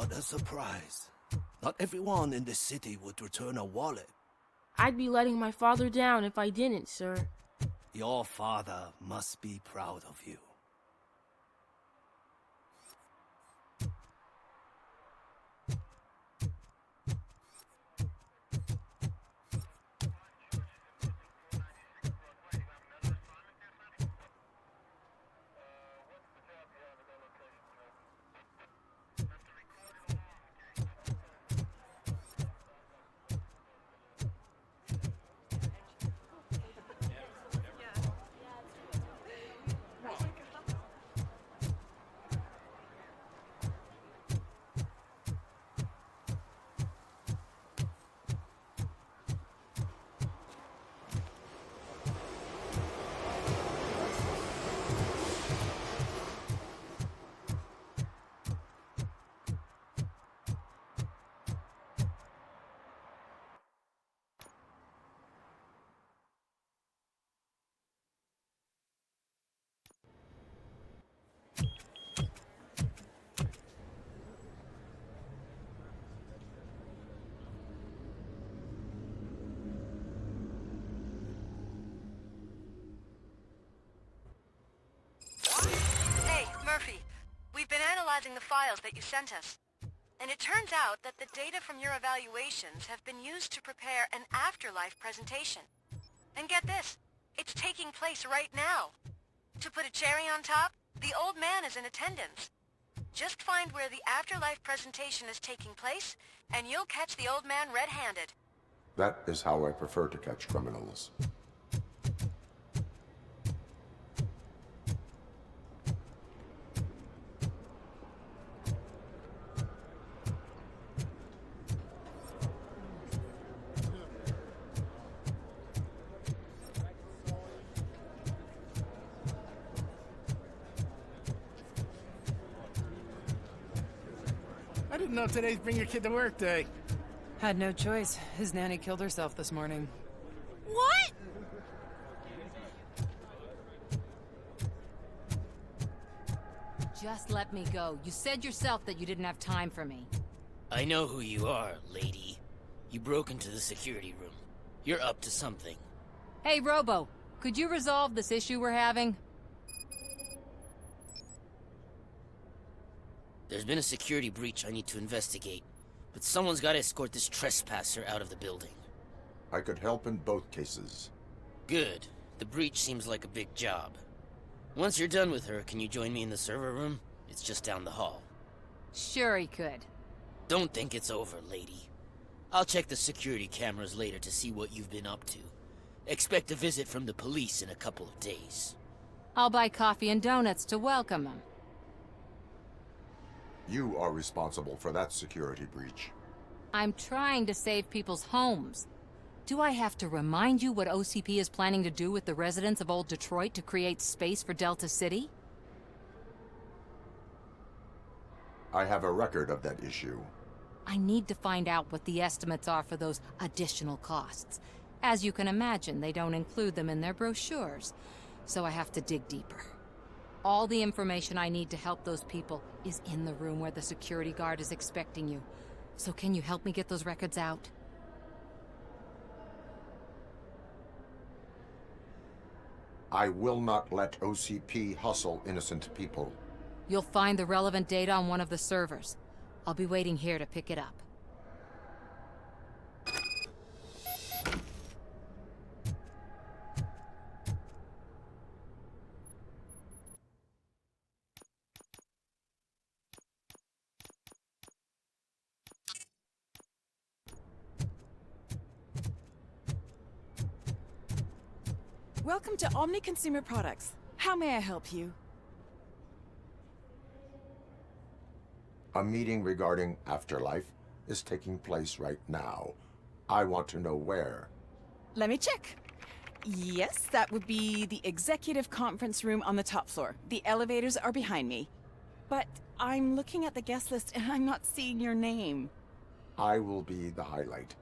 What a surprise. Not everyone in the city would return a wallet. I'd be letting my father down if I didn't, sir. Your father must be proud of you. Hey, Murphy. We've been analyzing the files that you sent us. And it turns out that the data from your evaluations have been used to prepare an afterlife presentation. And get this, it's taking place right now. To put a cherry on top, the old man is in attendance. Just find where the afterlife presentation is taking place, and you'll catch the old man red-handed. That is how I prefer to catch criminals. I didn't know today's Bring Your Kid to Work Day. Had no choice. His nanny killed herself this morning. What? Just let me go. You said yourself that you didn't have time for me. I know who you are, lady. You broke into the security room. You're up to something. Hey, Robo, could you resolve this issue we're having? There's been a security breach I need to investigate, but someone's got to escort this trespasser out of the building. I could help in both cases. Good. The breach seems like a big job. Once you're done with her, can you join me in the server room? It's just down the hall. Sure he could. Don't think it's over, lady. I'll check the security cameras later to see what you've been up to. Expect a visit from the police in a couple of days. I'll buy coffee and donuts to welcome him. You are responsible for that security breach. I'm trying to save people's homes. Do I have to remind you what OCP is planning to do with the residents of Old Detroit to create space for Delta City? I have a record of that issue. I need to find out what the estimates are for those additional costs. As you can imagine, they don't include them in their brochures, so I have to dig deeper. All the information I need to help those people is in the room where the security guard is expecting you. So can you help me get those records out? I will not let OCP hustle innocent people. You'll find the relevant data on one of the servers. I'll be waiting here to pick it up. Welcome to Omni Consumer Products. How may I help you? A meeting regarding afterlife is taking place right now. I want to know where. Let me check. Yes, that would be the executive conference room on the top floor. The elevators are behind me. But I'm looking at the guest list and I'm not seeing your name. I will be the highlight.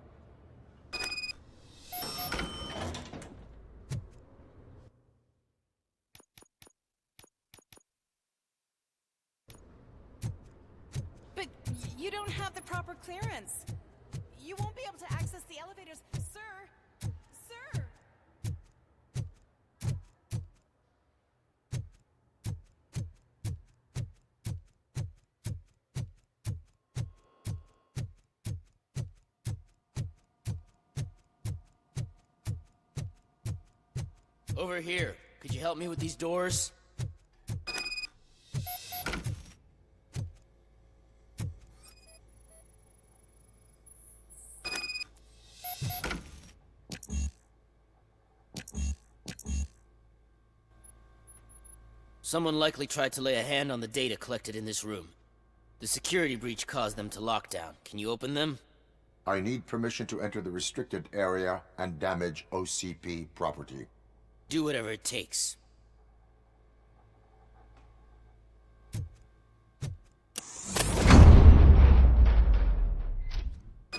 But you don't clearance. You won't be able to access the elevators, sir. Sir! Over here. Could you help me with these doors? Someone likely tried to lay a hand on the data collected in this room. The security breach caused them to lock down. Can you open them? I need permission to enter the restricted area and damage OCP property. Do whatever it takes.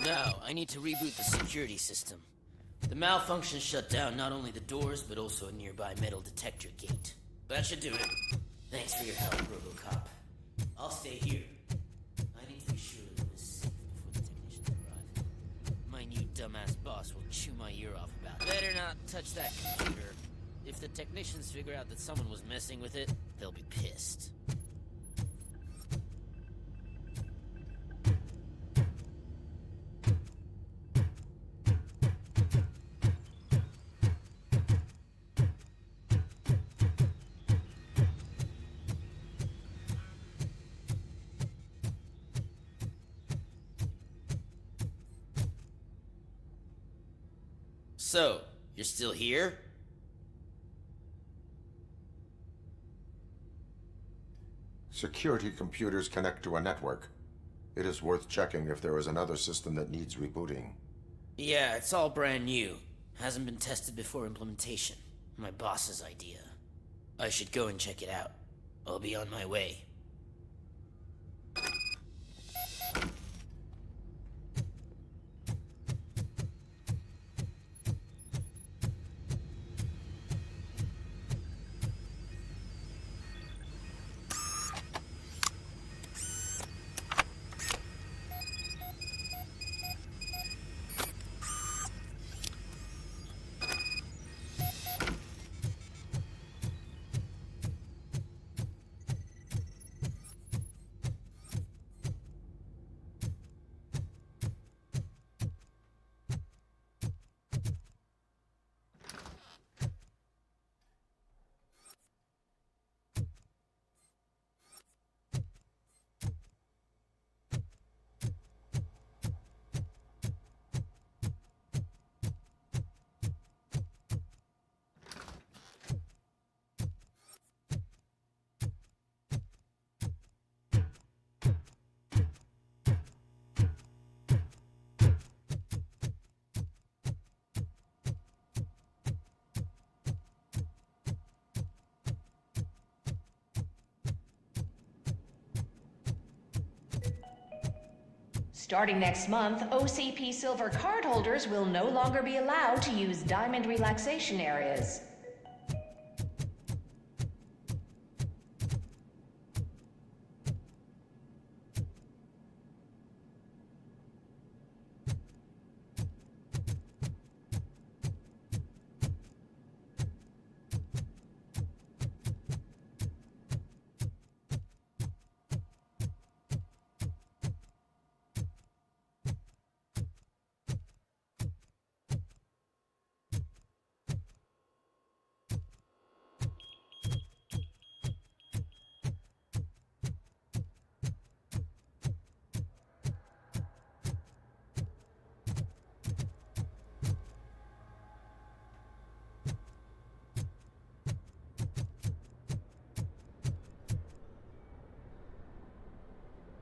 Now, I need to reboot the security system. The malfunction shut down not only the doors, but also a nearby metal detector gate. That should do it. Thanks for your help, RoboCop. I'll stay here. I need to be sure that it is safe before the technicians arrive. My new dumbass boss will chew my ear off about it. Better not touch that computer. If the technicians figure out that someone was messing with it, they'll be pissed. So, you're still here? Security computers connect to a network. It is worth checking if there is another system that needs rebooting. Yeah, it's all brand new. Hasn't been tested before implementation. My boss's idea. I should go and check it out. I'll be on my way. Starting next month, OCP Silver cardholders will no longer be allowed to use Diamond relaxation areas.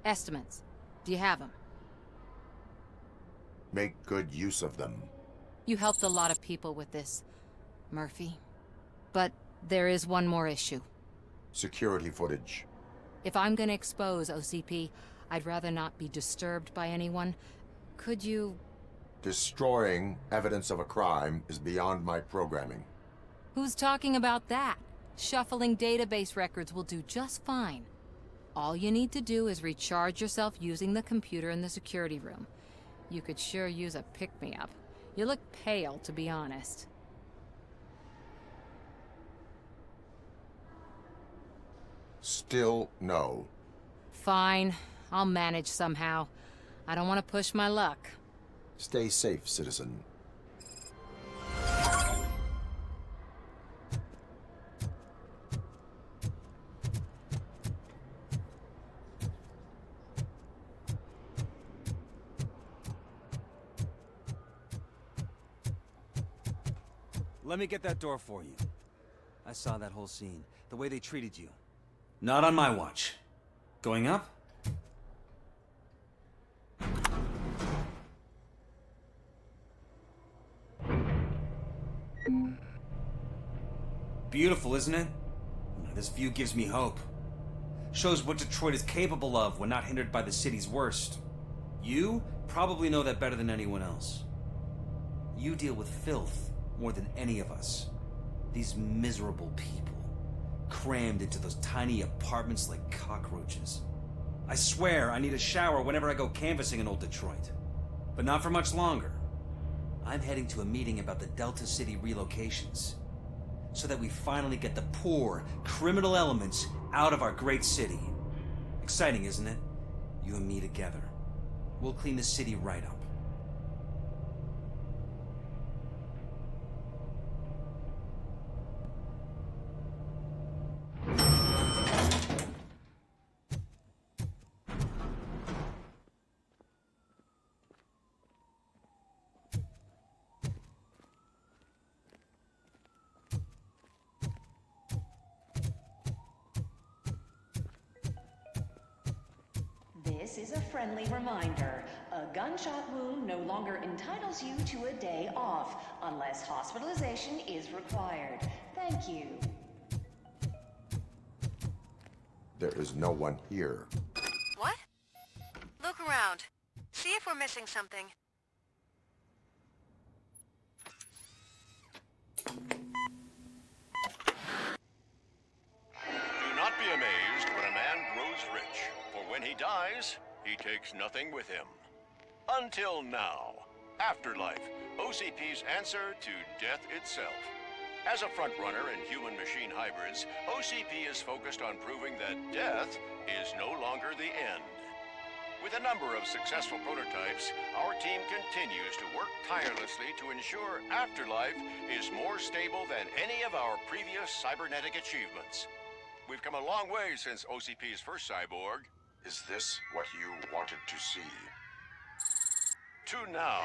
Estimates. Do you have them? Make good use of them. You helped a lot of people with this, Murphy. But there is one more issue. Security footage. If I'm gonna expose OCP, I'd rather not be disturbed by anyone. Could you... Destroying evidence of a crime is beyond my programming. Who's talking about that? Shuffling database records will do just fine. All you need to do is recharge yourself using the computer in the security room. You could sure use a pick-me-up. You look pale, to be honest. Still no. Fine. I'll manage somehow. I don't want to push my luck. Stay safe, citizen. Let me get that door for you. I saw that whole scene. The way they treated you. Not on my watch. Going up? Beautiful, isn't it? This view gives me hope. Shows what Detroit is capable of when not hindered by the city's worst. You probably know that better than anyone else. You deal with filth more than any of us. These miserable people, crammed into those tiny apartments like cockroaches. I swear I need a shower whenever I go canvassing in old Detroit. But not for much longer. I'm heading to a meeting about the Delta City relocations, so that we finally get the poor, criminal elements out of our great city. Exciting, isn't it? You and me together. We'll clean the city right up. This is a friendly reminder. A gunshot wound no longer entitles you to a day off, unless hospitalization is required. Thank you. There is no one here. What? Look around. See if we're missing something. Do not be amazed when a man grows rich, for when he dies, he takes nothing with him. Until now. Afterlife, OCP's answer to death itself. As a frontrunner in human-machine hybrids, OCP is focused on proving that death is no longer the end. With a number of successful prototypes, our team continues to work tirelessly to ensure Afterlife is more stable than any of our previous cybernetic achievements. We've come a long way since OCP's first cyborg. Is this what you wanted to see? To now.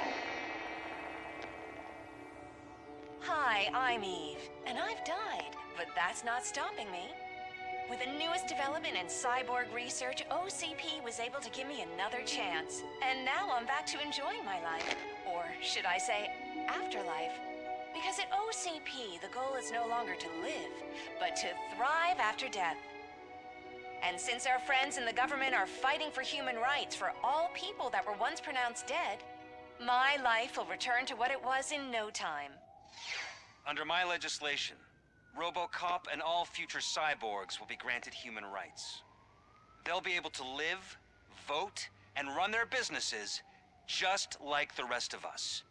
Hi, I'm Eve, and I've died, but that's not stopping me. With the newest development in cyborg research, OCP was able to give me another chance. And now I'm back to enjoying my life. Or should I say, afterlife. Because at OCP, the goal is no longer to live, but to thrive after death. And since our friends in the government are fighting for human rights for all people that were once pronounced dead, my life will return to what it was in no time. Under my legislation, RoboCop and all future cyborgs will be granted human rights. They'll be able to live, vote, and run their businesses just like the rest of us.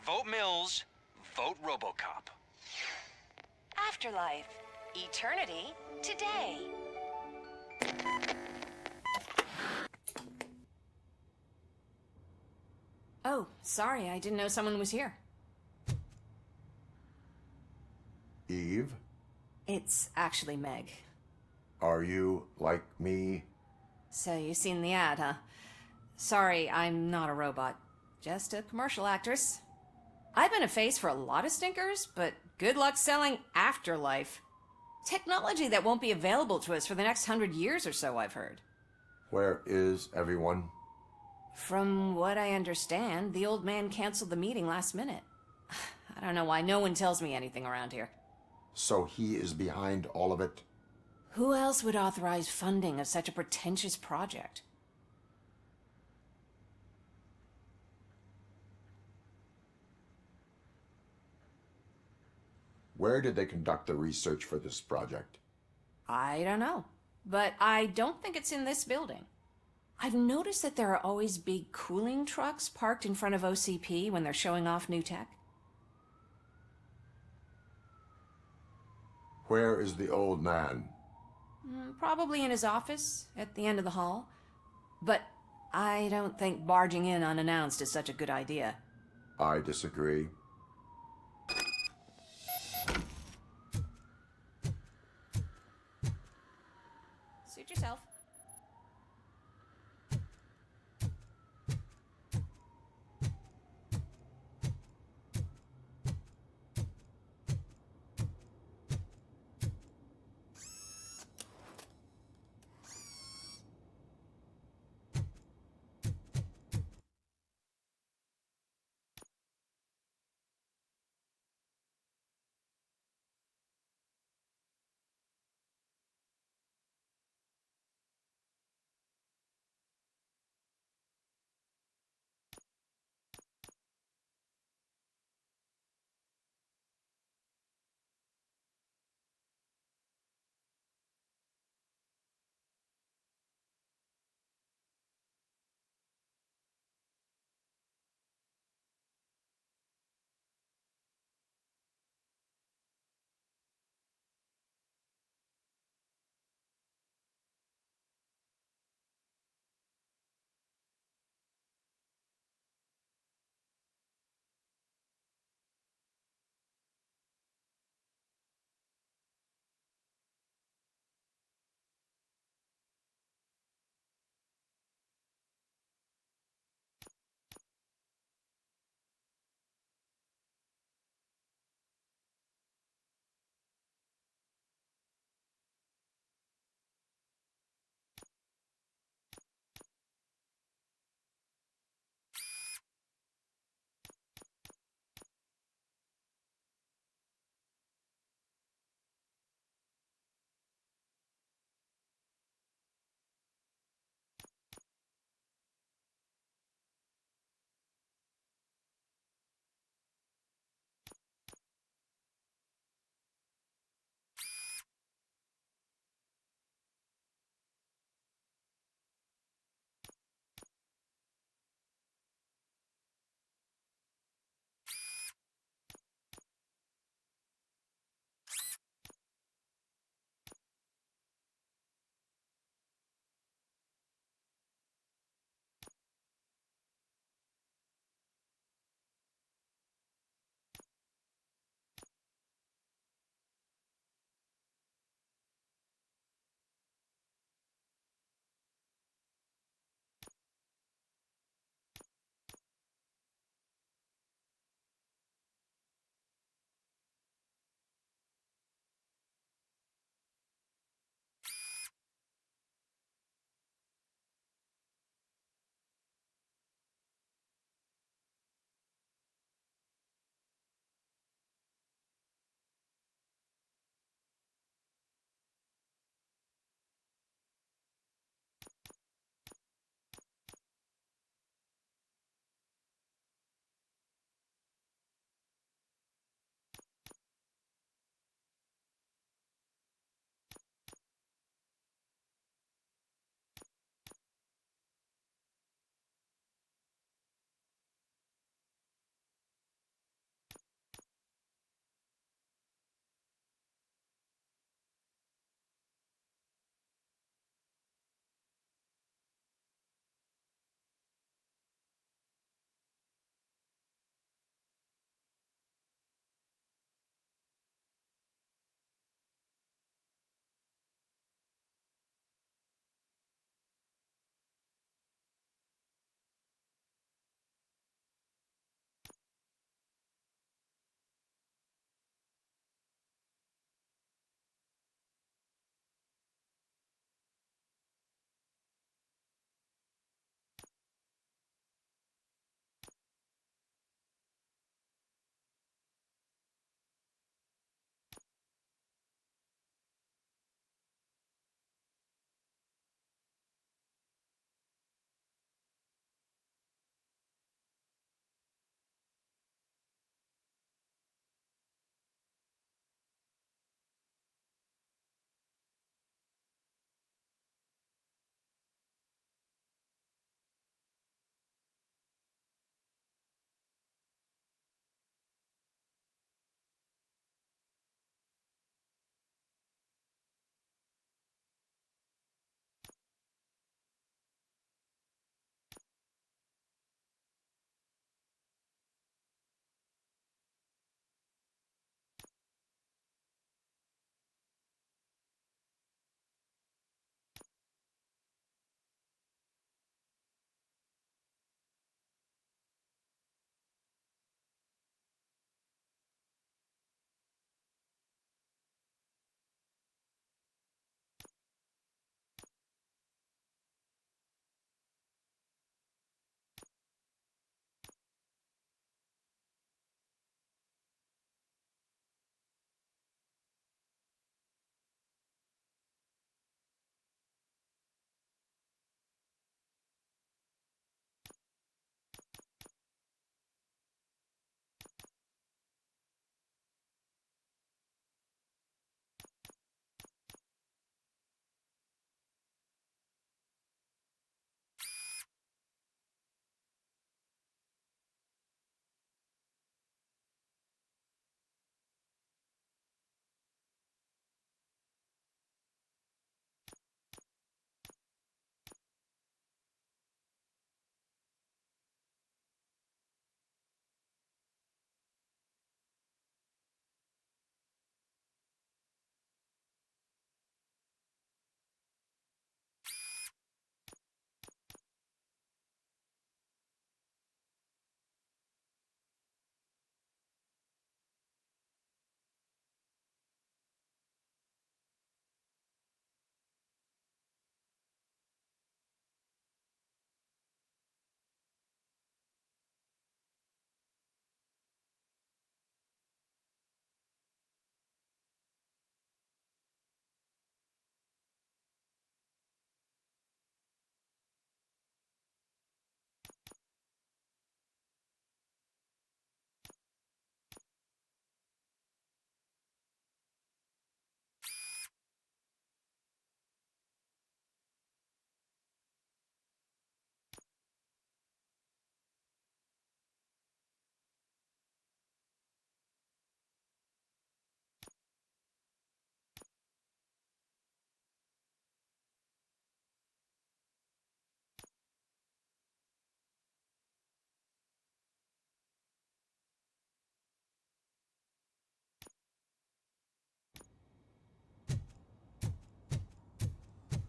Vote Mills, vote RoboCop. Afterlife. Eternity today. Oh, sorry, I didn't know someone was here. Eve, It's actually Meg. are you like me? So you've seen the ad, huh? Sorry, I'm not a robot. Just a commercial actress. I've been a face for a lot of stinkers, but good luck selling Afterlife. Technology that won't be available to us for the next 100 years or so, I've heard. Where is everyone? From what I understand, the old man canceled the meeting last minute. I don't know why no one tells me anything around here. So he is behind all of it? Who else would authorize funding of such a pretentious project? Where did they conduct the research for this project? I don't know. but I don't think it's in this building. I've noticed that there are always big cooling trucks parked in front of OCP when they're showing off new tech. Where is the old man? Probably in his office, at the end of the hall. But I don't think barging in unannounced is such a good idea. I disagree. Suit yourself.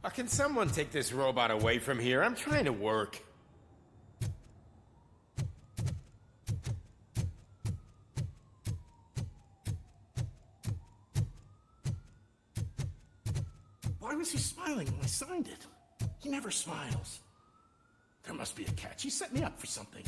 Can someone take this robot away from here? I'm trying to work. Why was he smiling when I signed it? He never smiles. There must be a catch. He set me up for something.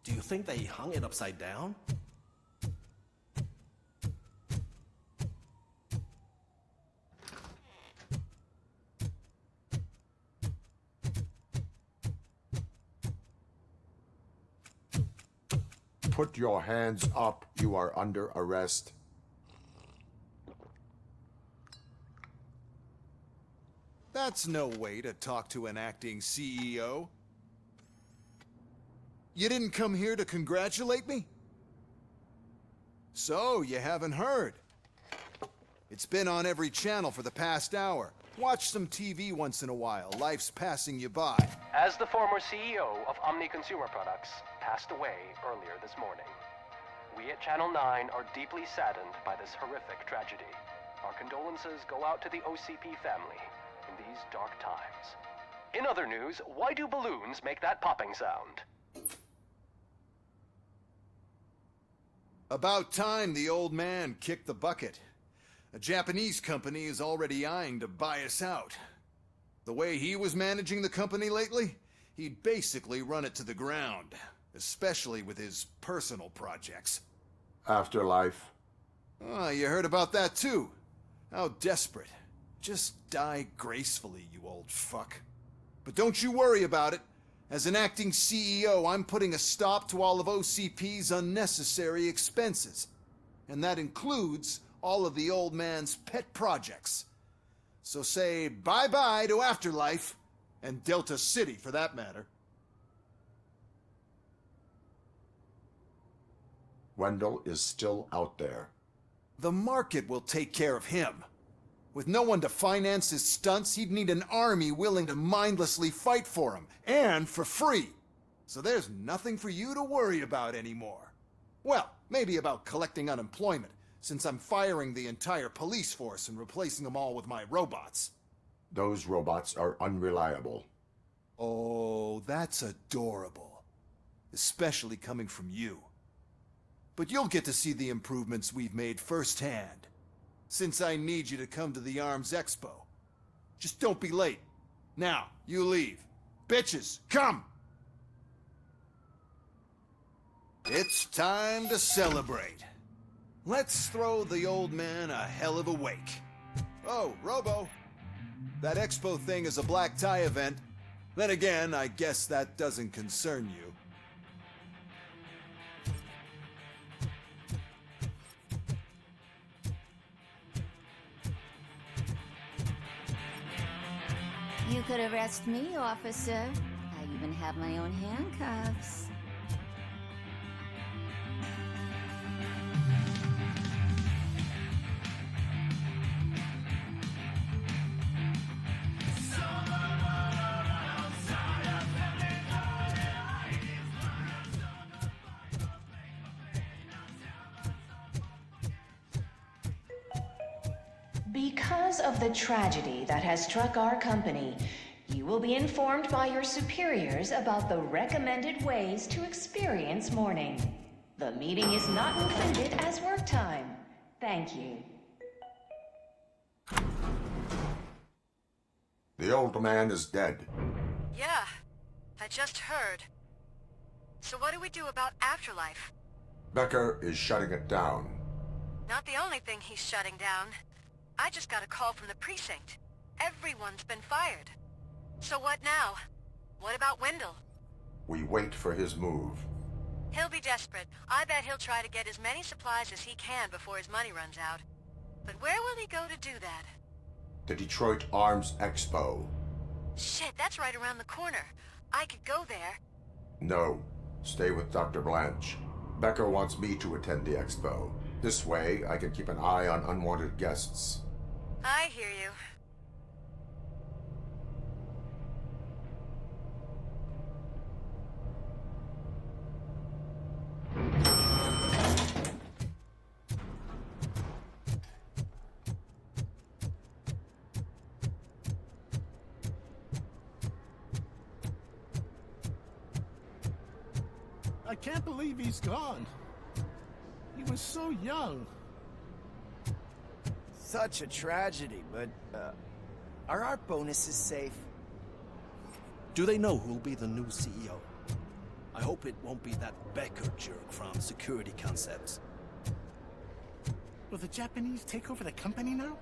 Do you think they hung it upside down? Put your hands up. You are under arrest. That's no way to talk to an acting CEO. You didn't come here to congratulate me? So, you haven't heard. It's been on every channel for the past hour. Watch some TV once in a while. Life's passing you by. As the former CEO of Omni Consumer Products passed away earlier this morning, we at Channel 9 are deeply saddened by this horrific tragedy. Our condolences go out to the OCP family in these dark times. In other news, why do balloons make that popping sound? About time the old man kicked the bucket. A Japanese company is already eyeing to buy us out. The way he was managing the company lately, he'd basically run it to the ground, especially with his personal projects. Afterlife. Oh, you heard about that too. How desperate. Just die gracefully, you old fuck. But don't you worry about it. As an acting CEO, I'm putting a stop to all of OCP's unnecessary expenses. And that includes all of the old man's pet projects. So say bye-bye to Afterlife, and Delta City for that matter. Wendell is still out there. The market will take care of him. With no one to finance his stunts, he'd need an army willing to mindlessly fight for him, and for free. So there's nothing for you to worry about anymore. Well, maybe about collecting unemployment, since I'm firing the entire police force and replacing them all with my robots. Those robots are unreliable. Oh, that's adorable. Especially coming from you. But you'll get to see the improvements we've made firsthand. Since I need you to come to the Arms Expo. Just don't be late. Now, you leave. Bitches, come! It's time to celebrate. Let's throw the old man a hell of a wake. Oh, Robo. That expo thing is a black tie event. Then again, I guess that doesn't concern you. You could arrest me, officer. I even have my own handcuffs. Because of the tragedy that has struck our company, you will be informed by your superiors about the recommended ways to experience mourning. The meeting is not included as work time. Thank you. The old man is dead. Yeah, I just heard. So what do we do about Afterlife? Becker is shutting it down. Not the only thing he's shutting down. I just got a call from the precinct. Everyone's been fired. So what now? What about Wendell? We wait for his move. He'll be desperate. I bet he'll try to get as many supplies as he can before his money runs out. But where will he go to do that? The Detroit Arms Expo. Shit, that's right around the corner. I could go there. No. Stay with Dr. Blanche. Becker wants me to attend the expo. This way, I can keep an eye on unwanted guests. I hear you. I can't believe he's gone. He was so young. Such a tragedy, but, are our bonuses safe? Do they know who'll be the new CEO? I hope it won't be that Becker jerk from Security Concepts. Will the Japanese take over the company now?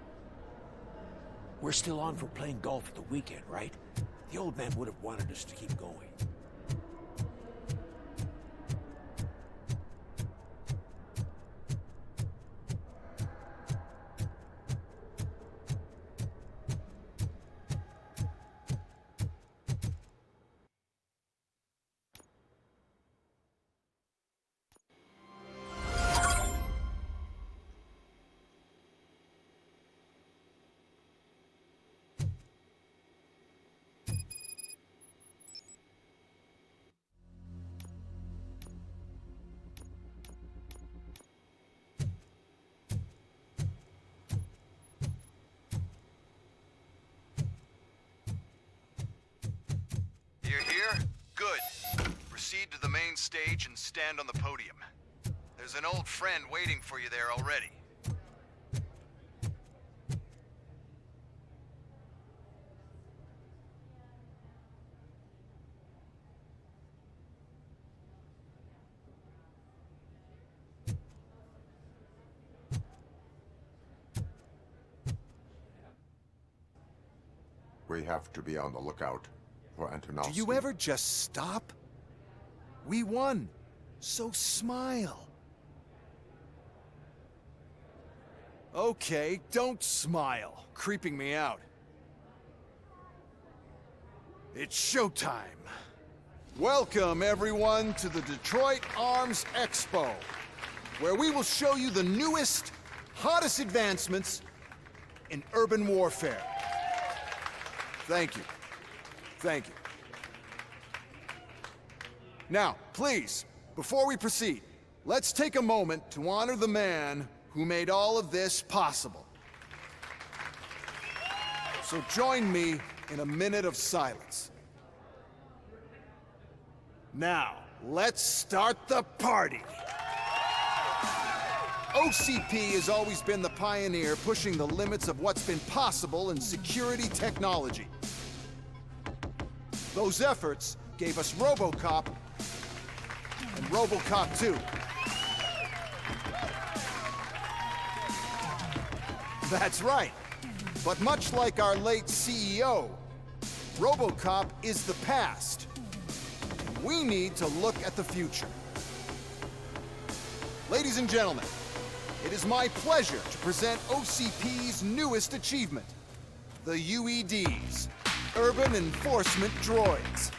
We're still on for playing golf at the weekend, right? The old man would have wanted us to keep going. You're here? Good. Proceed to the main stage and stand on the podium. There's an old friend waiting for you there already. We have to be on the lookout for Antonovsky. Do you ever just stop? We won, so smile. Okay, don't smile, creeping me out. It's showtime. Welcome, everyone, to the Detroit Arms Expo, where we will show you the newest, hottest advancements in urban warfare. Thank you. Thank you. Now, please, before we proceed, let's take a moment to honor the man who made all of this possible. So join me in a minute of silence. Now, let's start the party. OCP has always been the pioneer pushing the limits of what's been possible in security technology. Those efforts gave us RoboCop and RoboCop 2. That's right. But much like our late CEO, RoboCop is the past. We need to look at the future. Ladies and gentlemen, it is my pleasure to present OCP's newest achievement, the UEDs, Urban Enforcement Droids.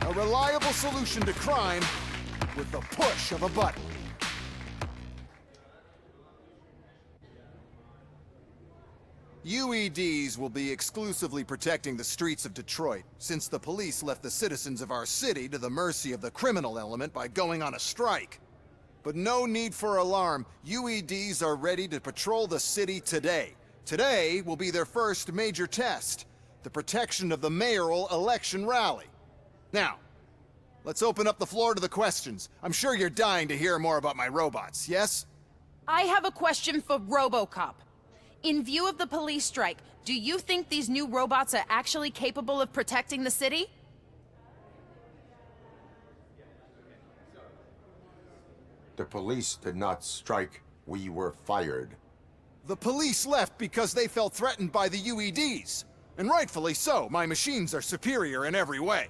A reliable solution to crime with the push of a button. UEDs will be exclusively protecting the streets of Detroit, since the police left the citizens of our city to the mercy of the criminal element by going on a strike. But no need for alarm. UEDs are ready to patrol the city today. Today will be their first major test, the protection of the mayoral election rally. Now, let's open up the floor to the questions. I'm sure you're dying to hear more about my robots, yes? I have a question for RoboCop. In view of the police strike, do you think these new robots are actually capable of protecting the city? The police did not strike. We were fired. The police left because they felt threatened by the UEDs. And rightfully so. My machines are superior in every way.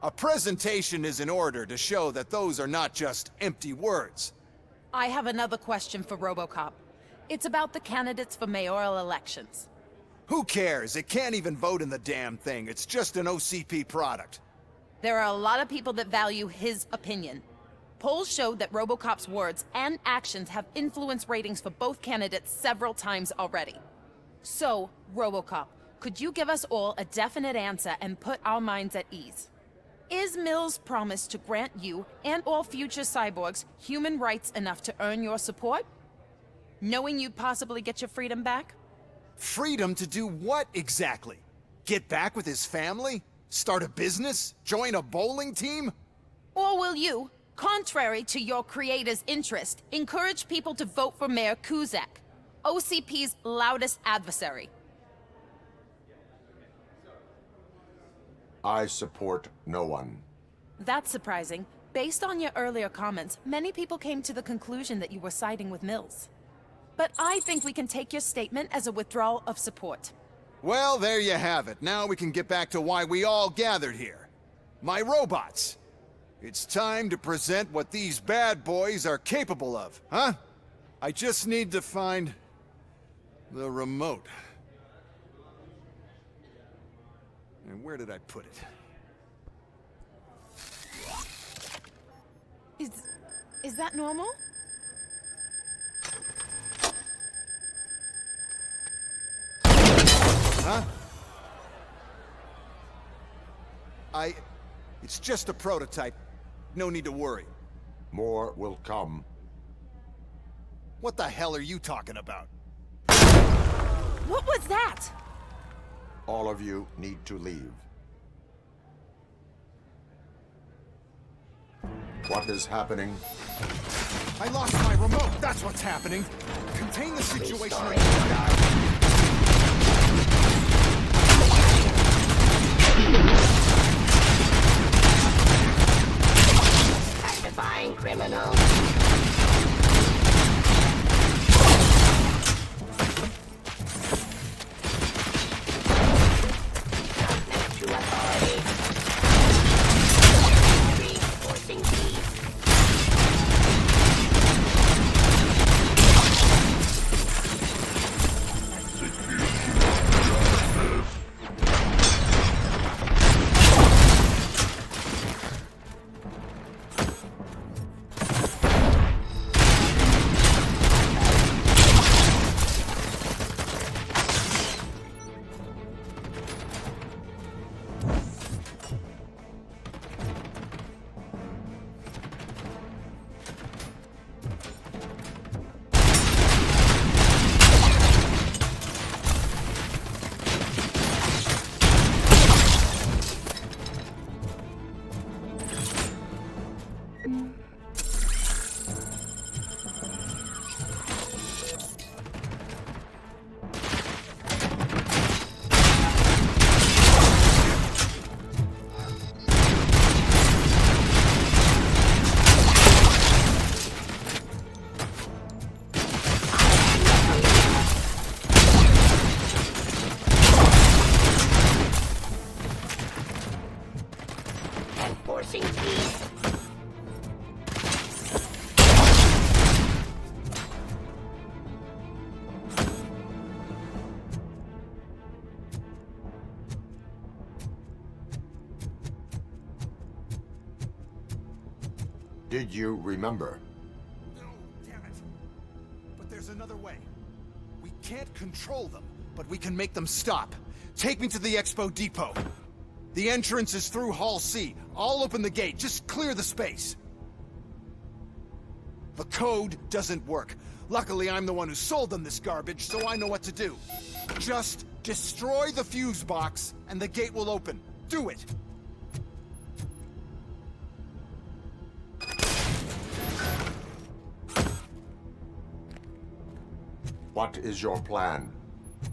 A presentation is in order to show that those are not just empty words. I have another question for RoboCop. It's about the candidates for mayoral elections. Who cares? It can't even vote in the damn thing. It's just an OCP product. There are a lot of people that value his opinion. Polls showed that RoboCop's words and actions have influenced ratings for both candidates several times already. So, RoboCop, could you give us all a definite answer and put our minds at ease? Is Mills' promise to grant you and all future cyborgs human rights enough to earn your support? Knowing you'd possibly get your freedom back? Freedom to do what exactly? Get back with his family? Start a business? Join a bowling team? Or will you, contrary to your creator's interest, encourage people to vote for Mayor Kuzak, OCP's loudest adversary? I support no one. That's surprising. Based on your earlier comments, many people came to the conclusion that you were siding with Mills. But I think we can take your statement as a withdrawal of support. Well, there you have it. Now we can get back to why we all gathered here. My robots. It's time to present what these bad boys are capable of, huh? I just need to find the remote. And where did I put it? Is that normal? Huh? It's just a prototype. No need to worry. More will come. What the hell are you talking about? What was that? All of you need to leave. What is happening? I lost my remote. That's what's happening. Contain the situation. Actifying criminal. To authority. Reinforcing peace. Enforcing peace. Did you remember? No, damn it. But there's another way. We can't control them, but we can make them stop. Take me to the Expo Depot. The entrance is through Hall C. I'll open the gate. Just clear the space. The code doesn't work. Luckily, I'm the one who sold them this garbage, so I know what to do. Just destroy the fuse box, and the gate will open. Do it! What is your plan?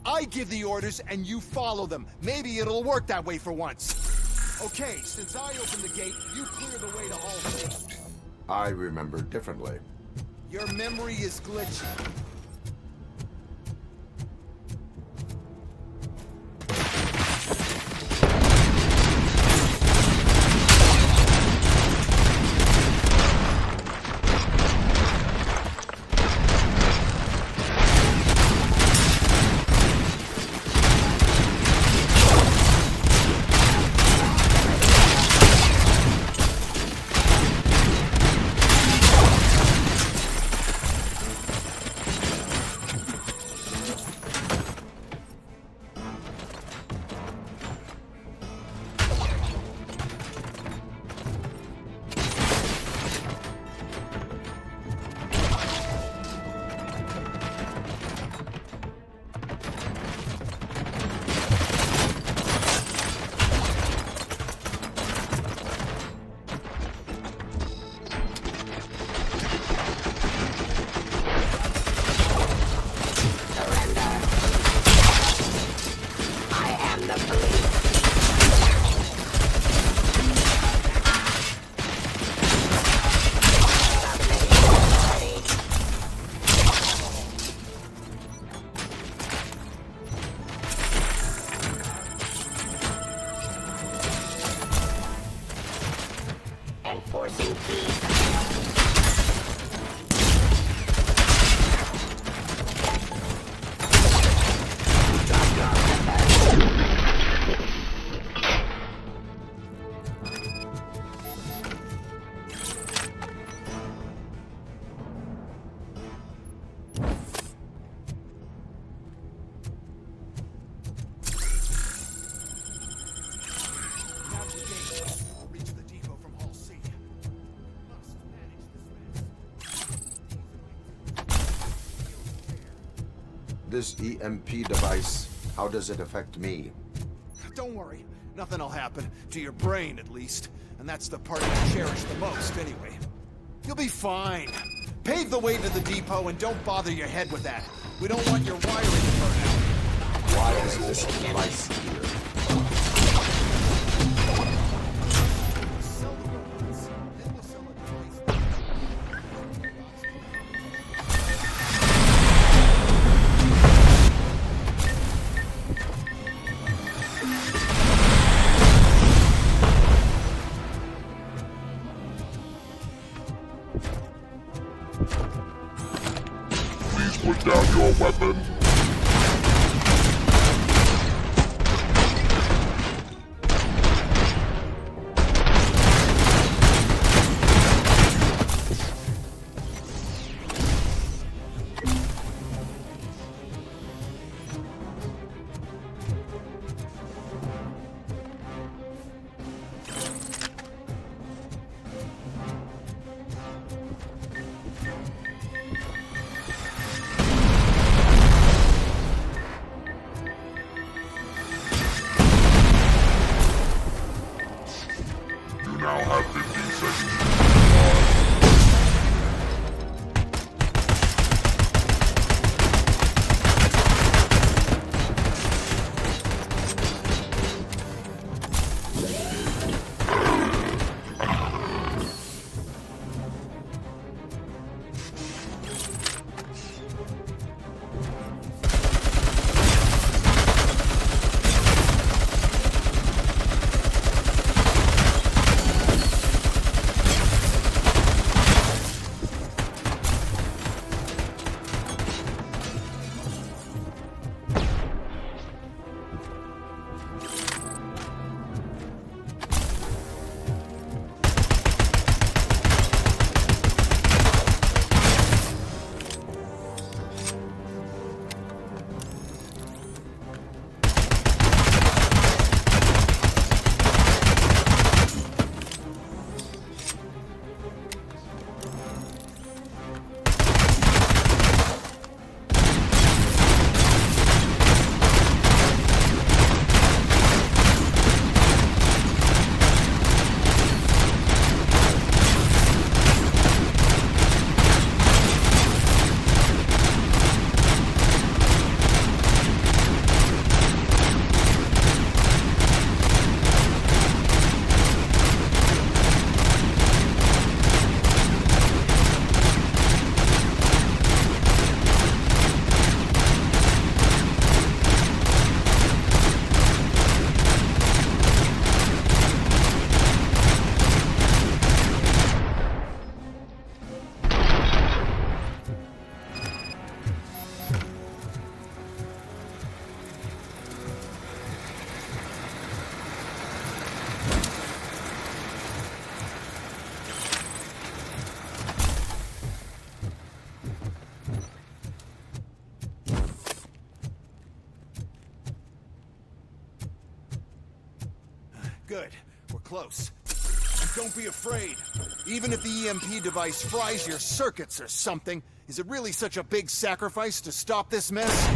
I give the orders and you follow them. Maybe it'll work that way for once. Okay, since I opened the gate, you clear the way to Hall C. I remember differently. Your memory is glitchy. Enforcing peace. This EMP device, how does it affect me? Don't worry. Nothing'll happen. To your brain, at least. And that's the part you cherish the most, anyway. You'll be fine. Pave the way to the depot and don't bother your head with that. We don't want your wiring to burn out. Why is this device here? Put down your weapon. Good. We're close. And don't be afraid. Even if the EMP device fries your circuits or something, is it really such a big sacrifice to stop this mess?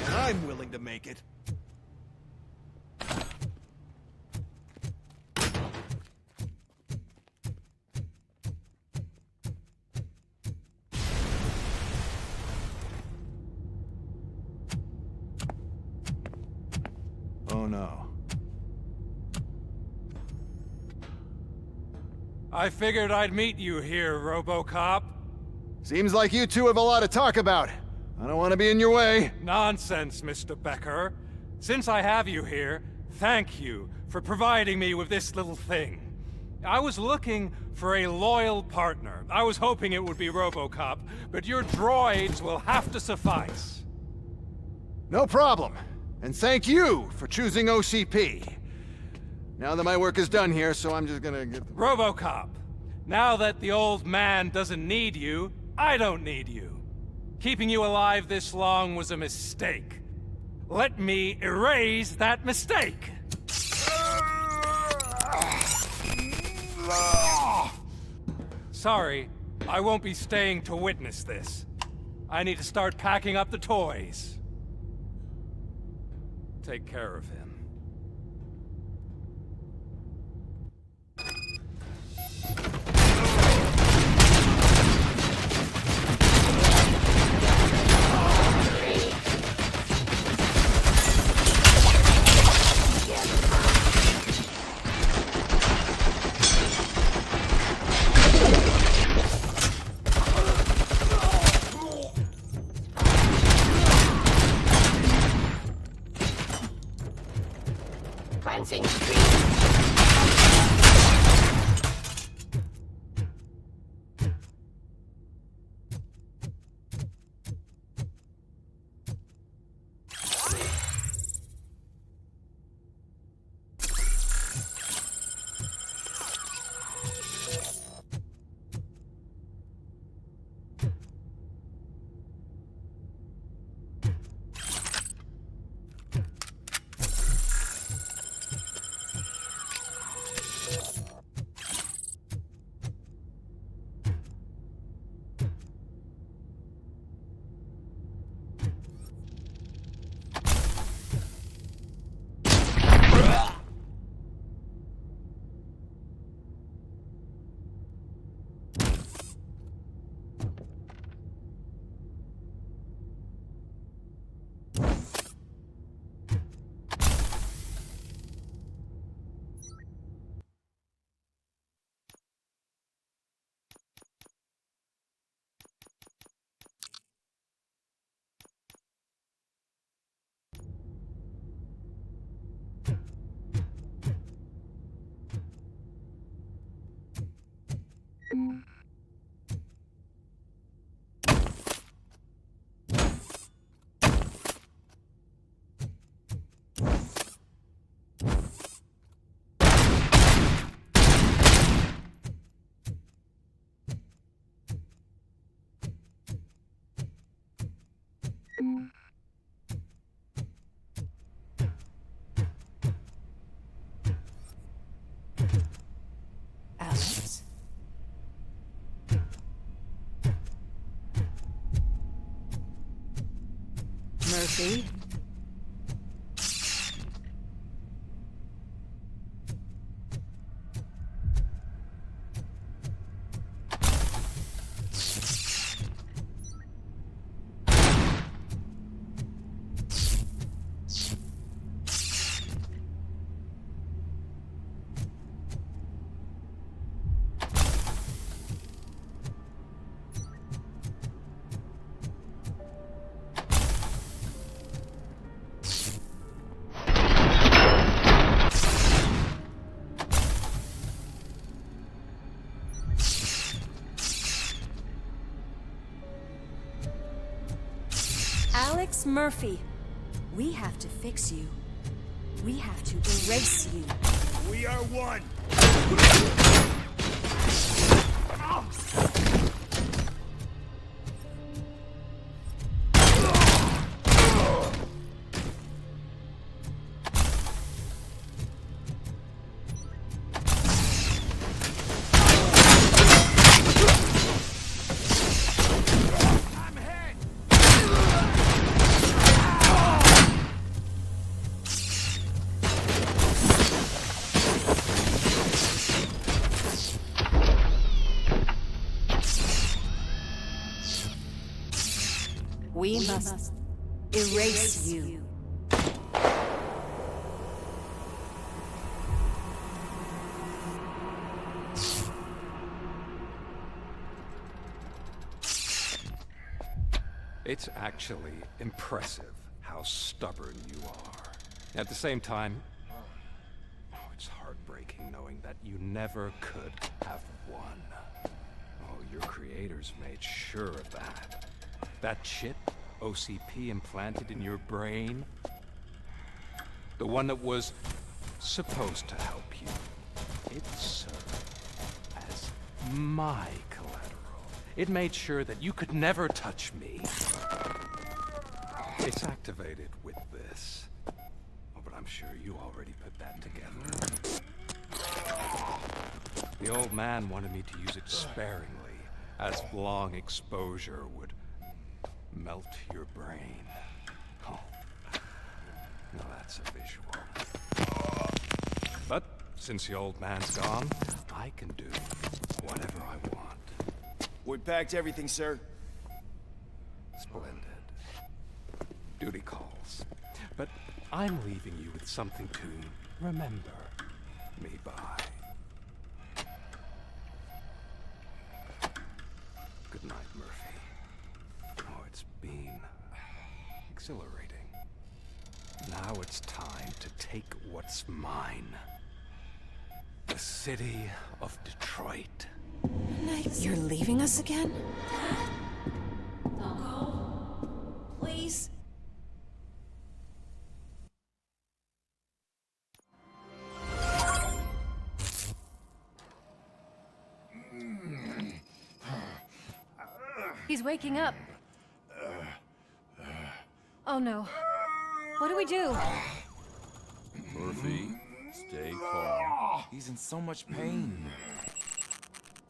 And I'm willing to make it. Oh no. I figured I'd meet you here, RoboCop. Seems like you two have a lot to talk about. I don't want to be in your way. Nonsense, Mr. Becker. Since I have you here, thank you for providing me with this little thing. I was looking for a loyal partner. I was hoping it would be RoboCop, but your droids will have to suffice. No problem. And thank you for choosing OCP. Now that my work is done here, so I'm just gonna get... RoboCop, now that the old man doesn't need you, I don't need you. Keeping you alive this long was a mistake. Let me erase that mistake! Sorry, I won't be staying to witness this. I need to start packing up the toys. Take care of him. Cleansing Alex. Murphy. Alex Murphy, we have to fix you. We have to erase you. We are one! We must erase you. It's actually impressive how stubborn you are. At the same time, it's heartbreaking knowing that you never could have won. Oh, your creators made sure of that. That chip OCP implanted in your brain, the one that was supposed to help you, it served as my collateral. It made sure that you could never touch me. It's activated with this. Oh, but I'm sure you already put that together. The old man wanted me to use it sparingly, as long exposure would melt your brain. Oh, now that's a visual. But since the old man's gone, I can do whatever I want. We packed everything, sir. Splendid. Duty calls. But I'm leaving you with something to remember me by. Good night, Murphy. Oh, it's been exhilarating. Now it's time to take what's mine. The city of Detroit. You're leaving us again? Don't go. Please? He's waking up. Oh no. What do we do? Murphy, stay calm. He's in so much pain.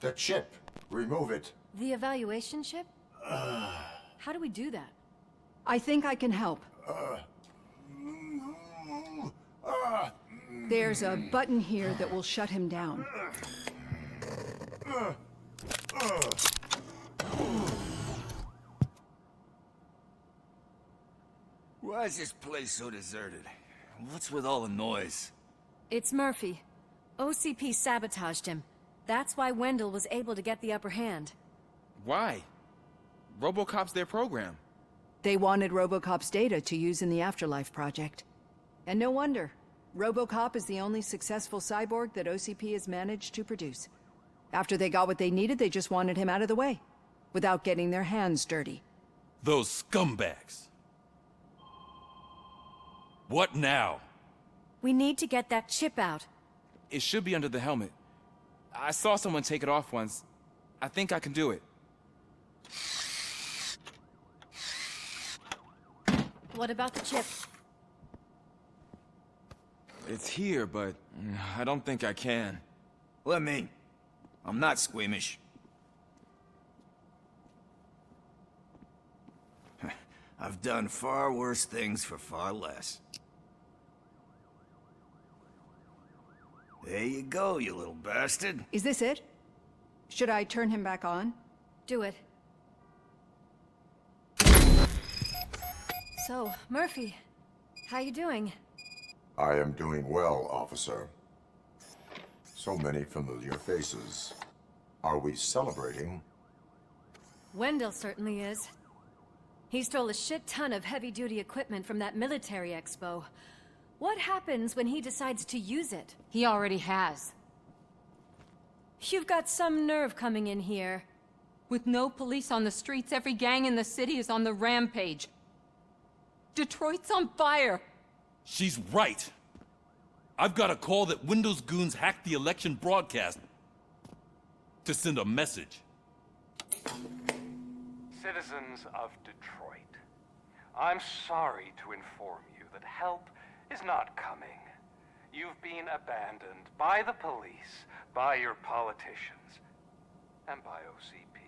The chip. Remove it. The evaluation chip? How do we do that? I think I can help. There's a button here that will shut him down. Why is this place so deserted? What's with all the noise? It's Murphy. OCP sabotaged him. That's why Wendell was able to get the upper hand. Why? RoboCop's their program. They wanted RoboCop's data to use in the Afterlife project. And no wonder. RoboCop is the only successful cyborg that OCP has managed to produce. After they got what they needed, they just wanted him out of the way, without getting their hands dirty. Those scumbags. What now? We need to get that chip out. It should be under the helmet. I saw someone take it off once. I think I can do it. What about the chip? It's here, but I don't think I can. Let me. I'm not squeamish. I've done far worse things for far less. There you go, you little bastard. Is this it? Should I turn him back on? Do it. So, Murphy, how you doing? I am doing well, officer. So many familiar faces. Are we celebrating? Wendell certainly is. He stole a shit ton of heavy-duty equipment from that military expo. What happens when he decides to use it? He already has. You've got some nerve coming in here. With no police on the streets, every gang in the city is on the rampage. Detroit's on fire! She's right! I've got a call that Windows goons hacked the election broadcast to send a message. Citizens of Detroit, I'm sorry to inform you that help is not coming. You've been abandoned by the police, by your politicians, and by OCP.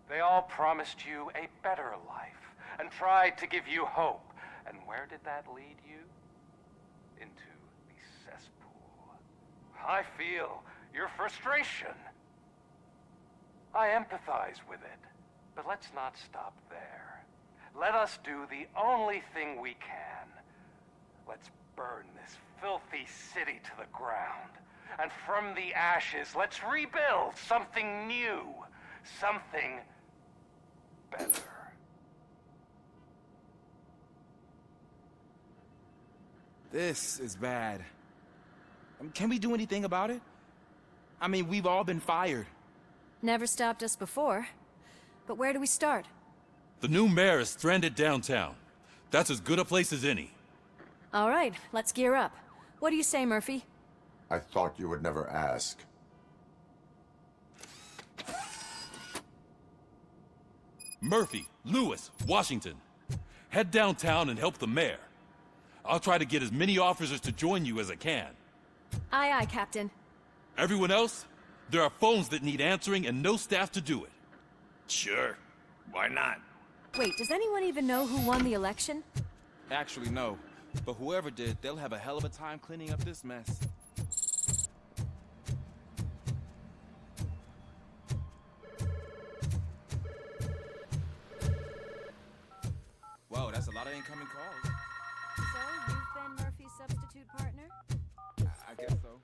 They all promised you a better life and tried to give you hope. And where did that lead you? Into the cesspool. I feel your frustration. I empathize with it, but let's not stop there. let us do the only thing we can. Let's burn this filthy city to the ground. And from the ashes, let's rebuild something new. Something better. This is bad. Can we do anything about it? I mean, we've all been fired. Never stopped us before. But where do we start? The new mayor is stranded downtown. That's as good a place as any. All right, let's gear up. What do you say, Murphy? I thought you would never ask. Murphy, Lewis, Washington. Head downtown and help the mayor. I'll try to get as many officers to join you as I can. Aye, aye, Captain. Everyone else? There are phones that need answering and no staff to do it. Sure. Why not? Wait, does anyone even know who won the election? Actually, no. But whoever did, they'll have a hell of a time cleaning up this mess. Whoa, that's a lot of incoming calls. So, you've been Murphy's substitute partner? I guess so.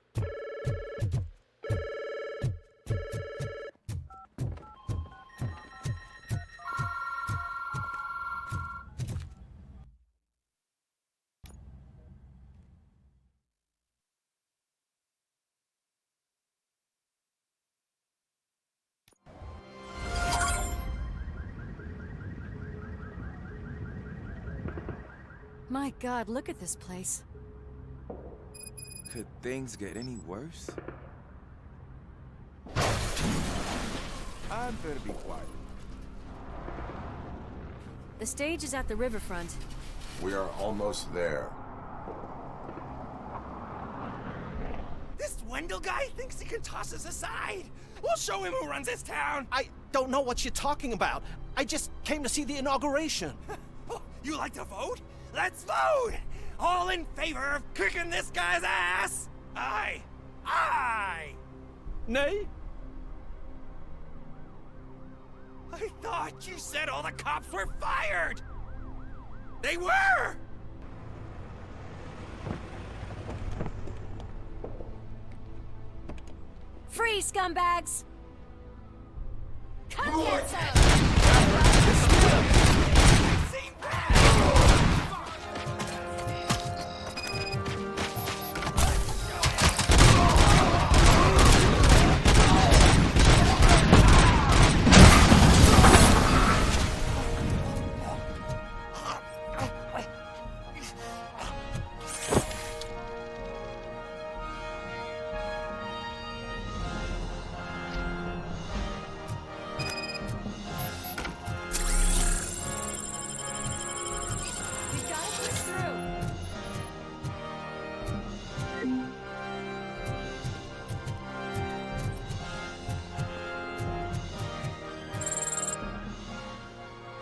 My God, look at this place. Could things get any worse? I better be quiet. The stage is at the riverfront. We are almost there. This Wendell guy thinks he can toss us aside. We'll show him who runs this town. I don't know what you're talking about. I just came to see the inauguration. Oh, you like to vote? Let's vote! All in favor of kicking this guy's ass? Aye! Aye! Nay? I thought you said all the cops were fired! They were! Free, scumbags! Come get some!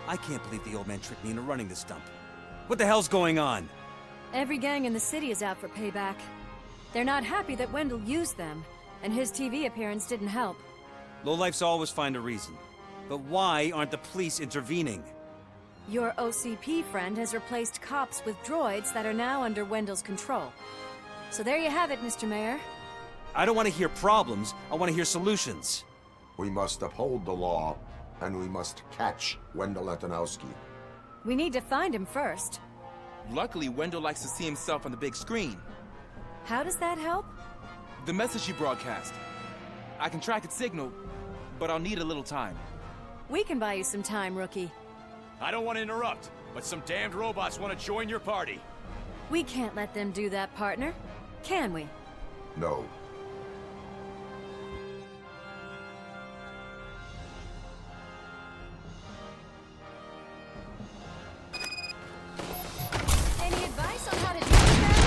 I can't believe the old man tricked me into running this dump. What the hell's going on? Every gang in the city is out for payback. They're not happy that Wendell used them, and his TV appearance didn't help. Lowlifes always find a reason. But why aren't the police intervening? Your OCP friend has replaced cops with droids that are now under Wendell's control. So there you have it, Mr. Mayor. I don't want to hear problems, I want to hear solutions. We must uphold the law, and we must catch Wendell Antonowski. We need to find him first. Luckily, Wendell likes to see himself on the big screen. How does that help? The message you broadcast. I can track its signal, but I'll need a little time. We can buy you some time, rookie. I don't want to interrupt, but some damned robots want to join your party. We can't let them do that, partner. Can we? No. Any advice on how to deal with that?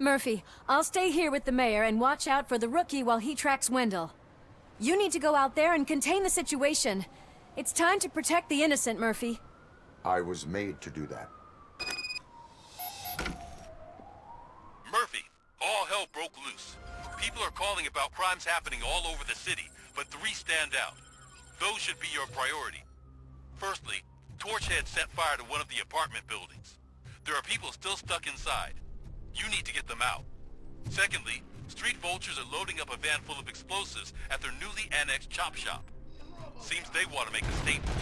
Murphy, I'll stay here with the mayor and watch out for the rookie while he tracks Wendell. You need to go out there and contain the situation. It's time to protect the innocent, Murphy. I was made to do that. Murphy, all hell broke loose. People are calling about crimes happening all over the city, but 3 stand out. Those should be your priority. Firstly, Torchhead set fire to one of the apartment buildings. There are people still stuck inside. You need to get them out. Secondly, street vultures are loading up a van full of explosives at their newly annexed chop shop. Seems they want to make a statement.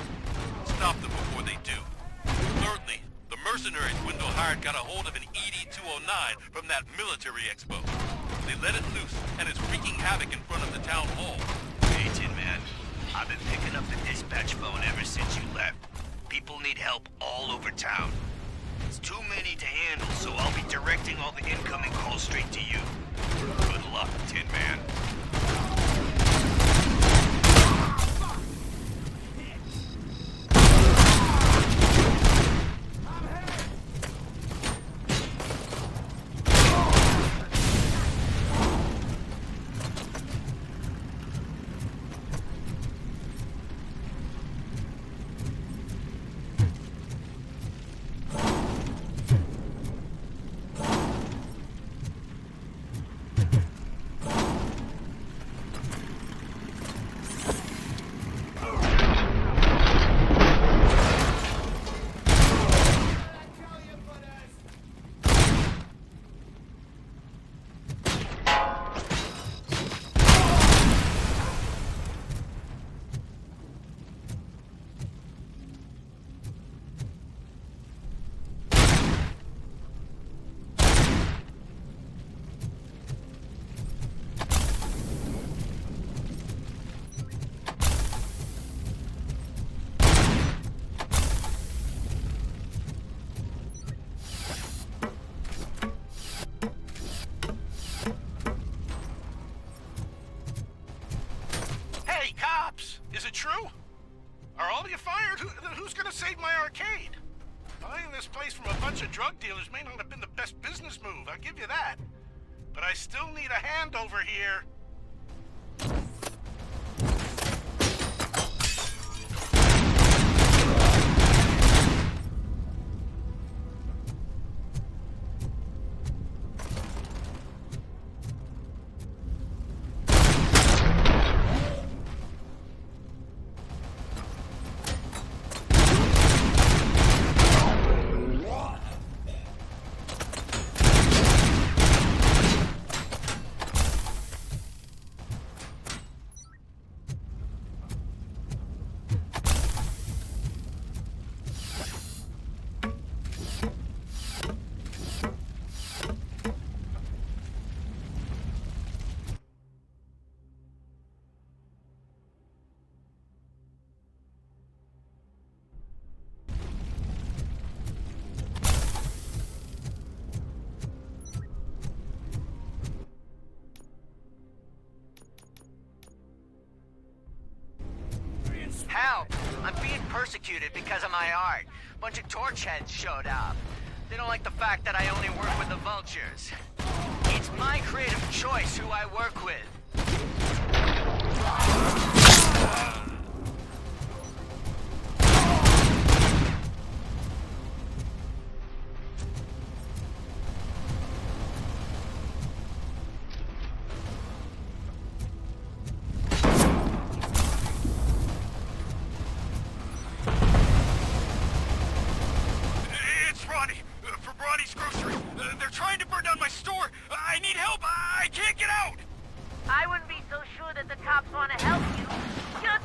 Stop them before they do. Thirdly, the mercenaries Wendell hired got a hold of an ED-209 from that military expo. They let it loose, and it's wreaking havoc in front of the town hall. Hey, Tin Man. I've been picking up the dispatch phone ever since you left. People need help all over town. It's too many to handle, so I'll be directing all the incoming calls straight to you. Good luck, Tin Man. Is it true? Are all of you fired? Who's gonna save my arcade? Buying this place from a bunch of drug dealers may not have been the best business move, I'll give you that. But I still need a hand over here. Help! I'm being persecuted because of my art. Bunch of torchheads showed up. They don't like the fact that I only work with the vultures. It's my creative choice who I work with. I wouldn't be so sure that the cops want to help you. You're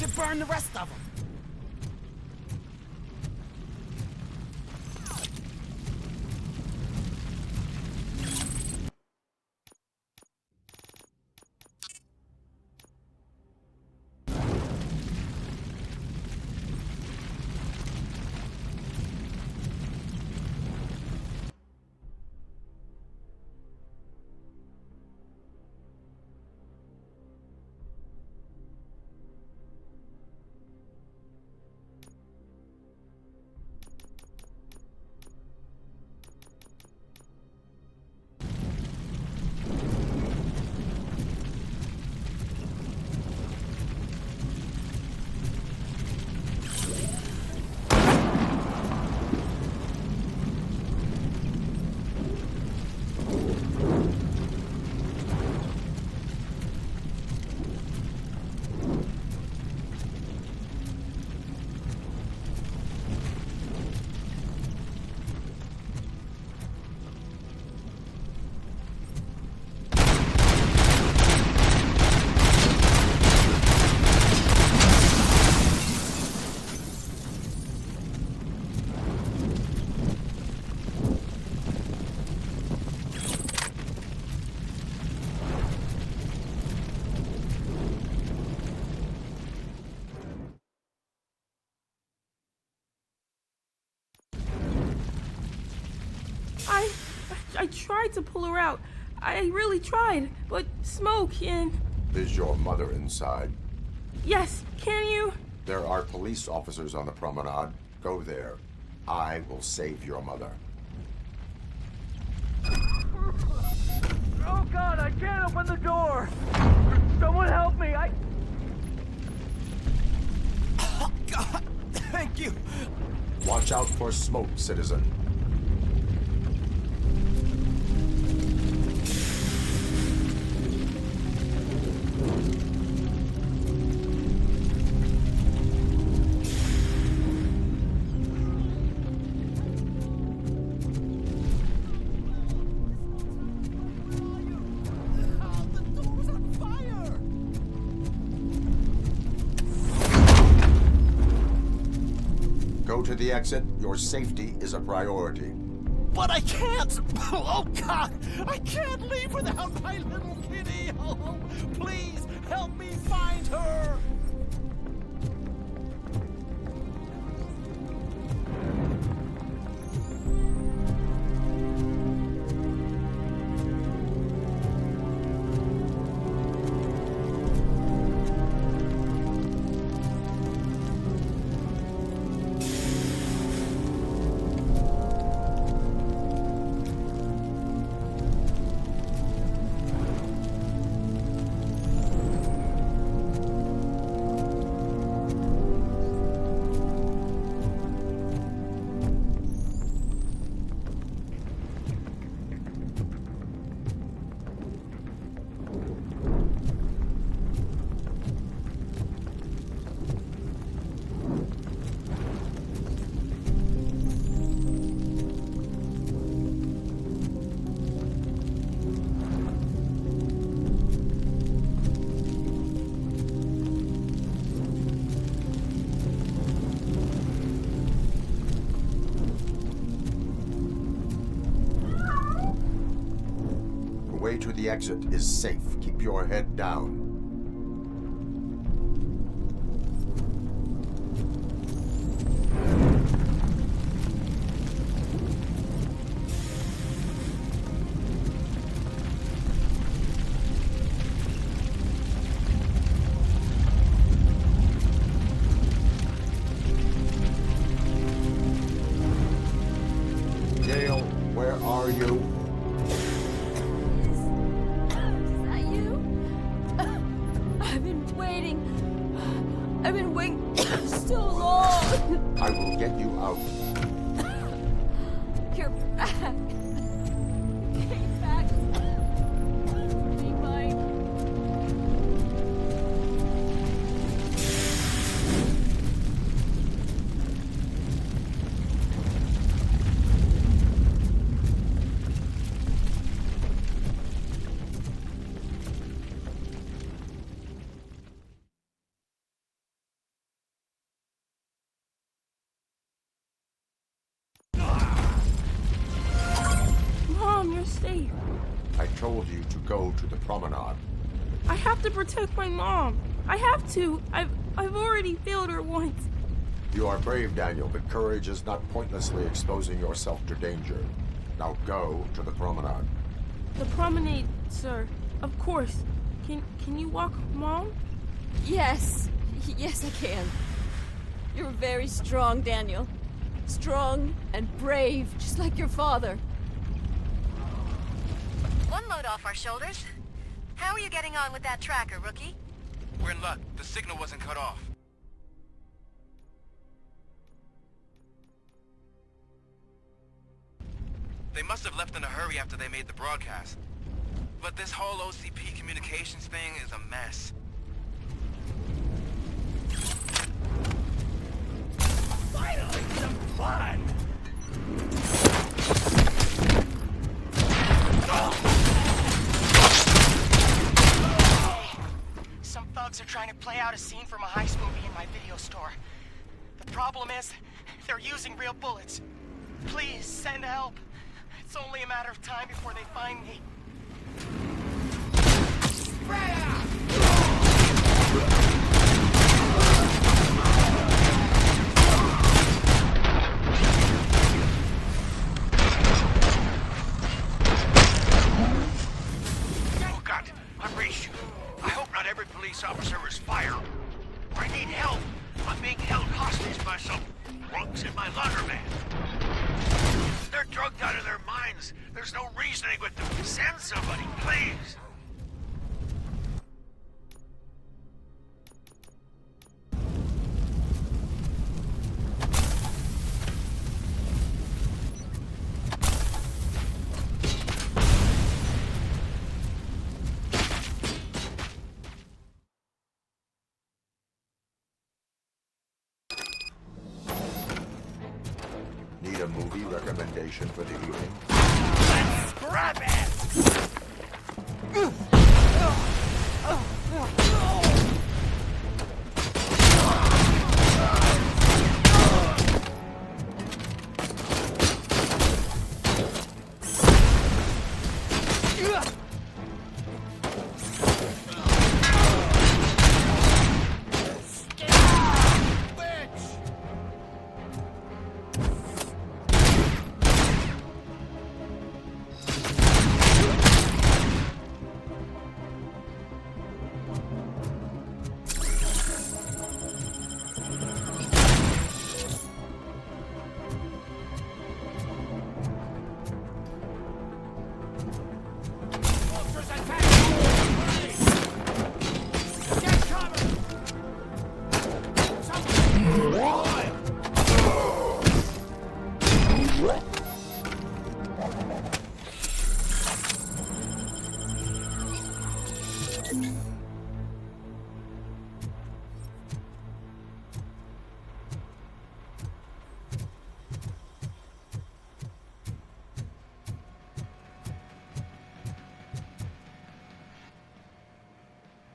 should burn the rest of them. I tried to pull her out. I really tried, but smoke and... Is your mother inside? Yes, can you? There are police officers on the promenade. Go there. I will save your mother. Oh God, I can't open the door! Someone help me, Oh God, thank you! Watch out for smoke, citizen. Go to the exit. Your safety is a priority. But I can't! Oh God! I can't leave without my little kitty! Oh, please help me find her! The way to the exit is safe. Keep your head down. Dale, where are you? I've been waiting so long. I will get you out. You're back. to stay. I told you to go to the promenade. I have to protect my mom. I have to. I've already failed her once. You are brave, Daniel, but courage is not pointlessly exposing yourself to danger. Now go to the promenade. The promenade, sir. Of course. Can you walk, Mom? Yes. Yes, I can. You're very strong, Daniel. Strong and brave, just like your father. One load off our shoulders. How are you getting on with that tracker, rookie? We're in luck. The signal wasn't cut off. They must have left in a hurry after they made the broadcast. But this whole OCP communications thing is a mess. Finally, some fun! Some thugs are trying to play out a scene from a heist movie in my video store. The problem is, they're using real bullets. Please, send help. It's only a matter of time before they find me. Oh God, I'm ready to shoot. I hope not every police officer is fired. I need help. I'm being held hostage by some drunks in my laundromat. They're drugged out of their minds. There's no reasoning with them. Send somebody, please. Need a movie recommendation for the evening? Let's grab it!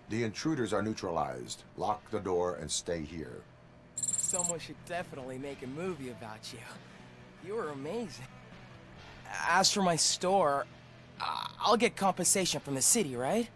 The intruders are neutralized. Lock the door and stay here. Someone should definitely make a movie about you. You were amazing. As for my store, I'll get compensation from the city, right?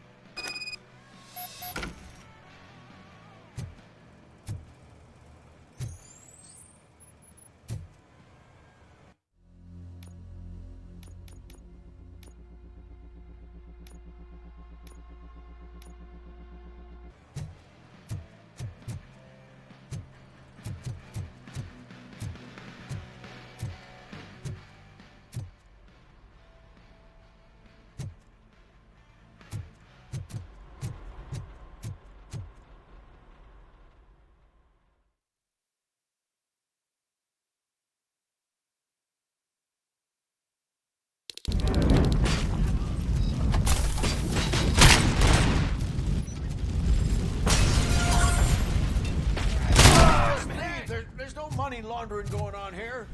There's no money laundering going on here.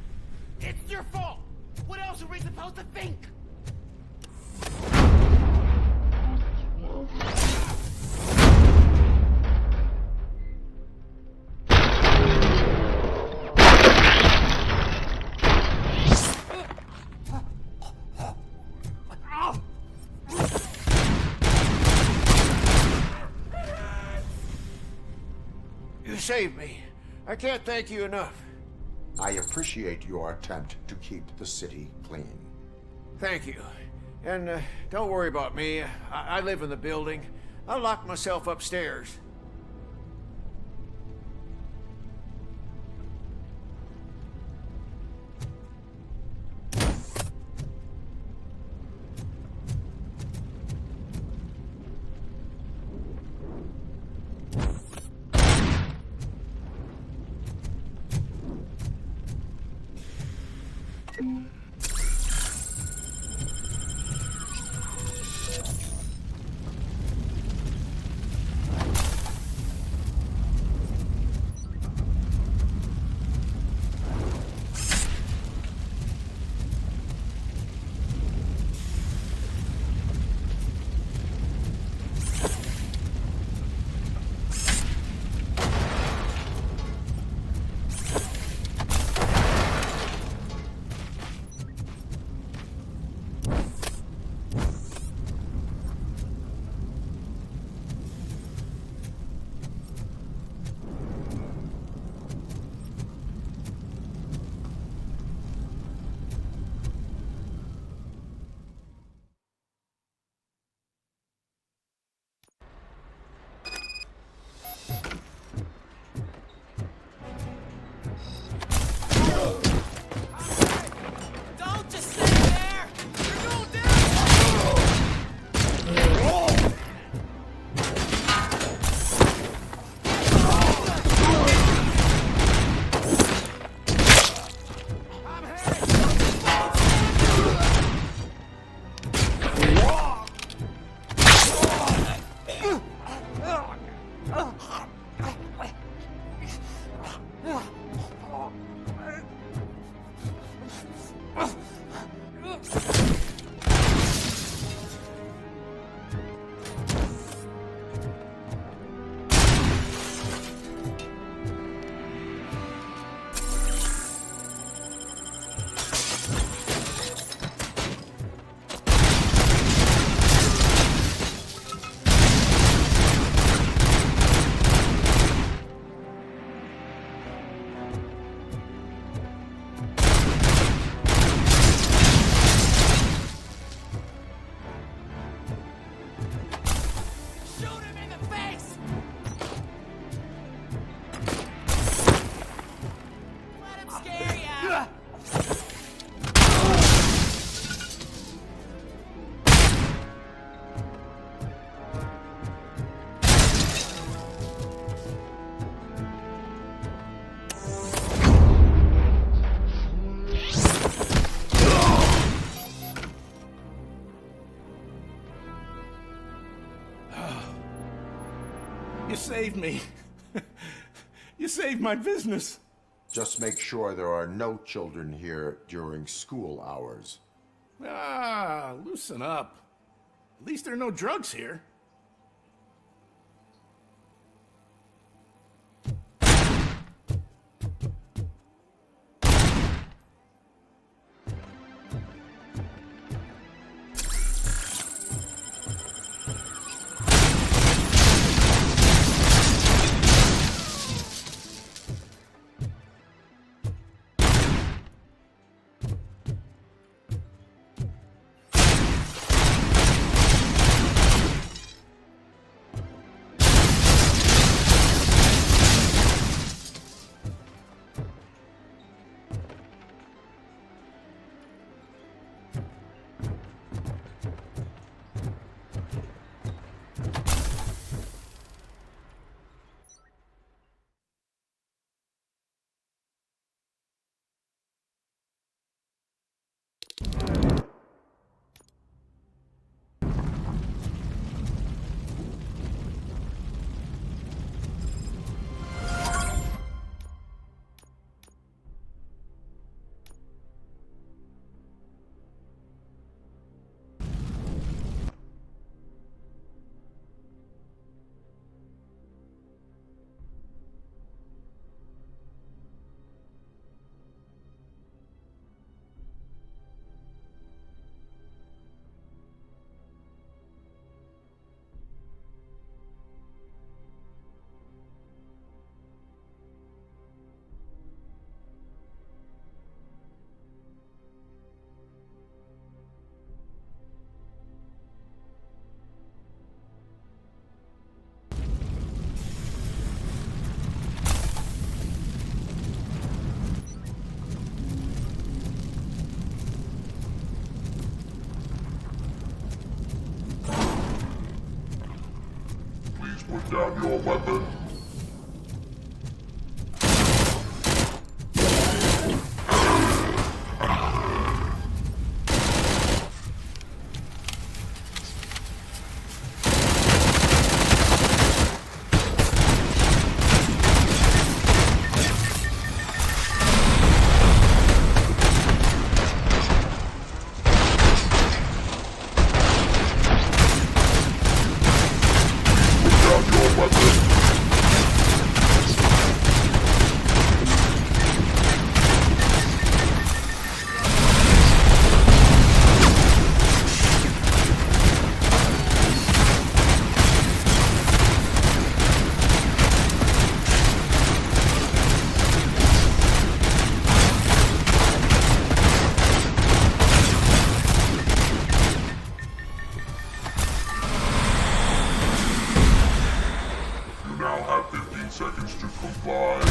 It's your fault. What else are we supposed to think? You saved me. I can't thank you enough. I appreciate your attempt to keep the city clean. Thank you. And don't worry about me. I live in the building. I'll lock myself upstairs. You saved me. You saved my business. Just make sure there are no children here during school hours. Ah, loosen up. At least there are no drugs here. your weapon. Seconds to comply.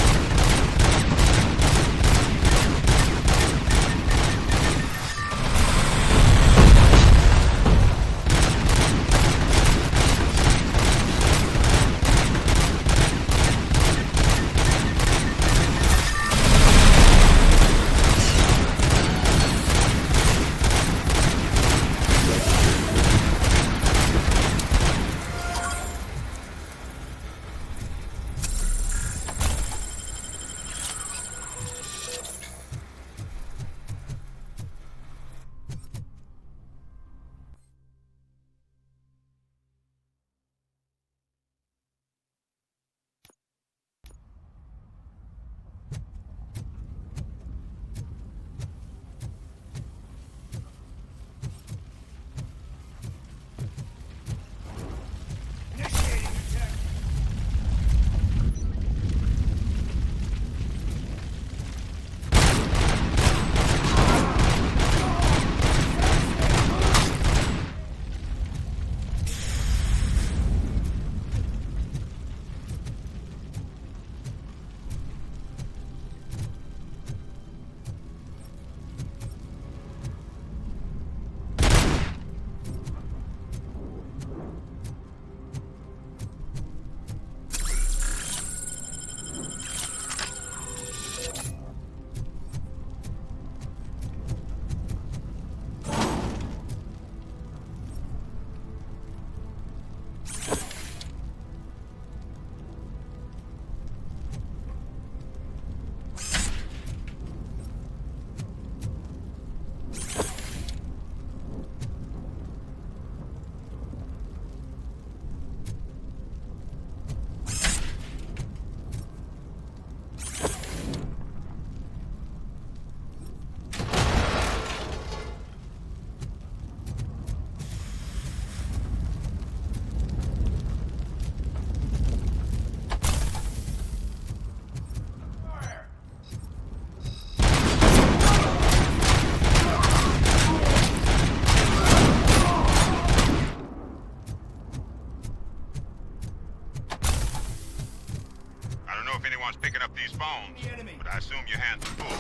Picking up these phones, but I assume your hands are full.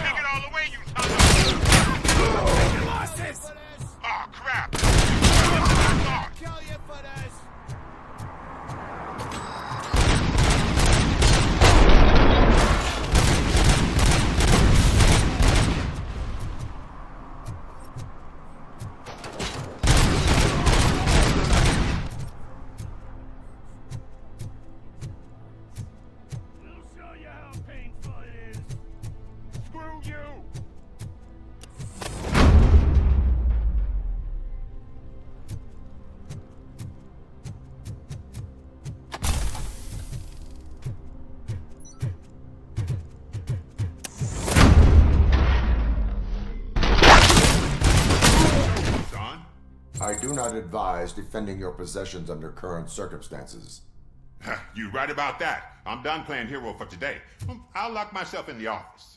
Take it all away, you son of a... losses! Oh, crap! Kill you for this! I do not advise defending your possessions under current circumstances. You right about that. I'm done playing hero for today. I'll lock myself in the office.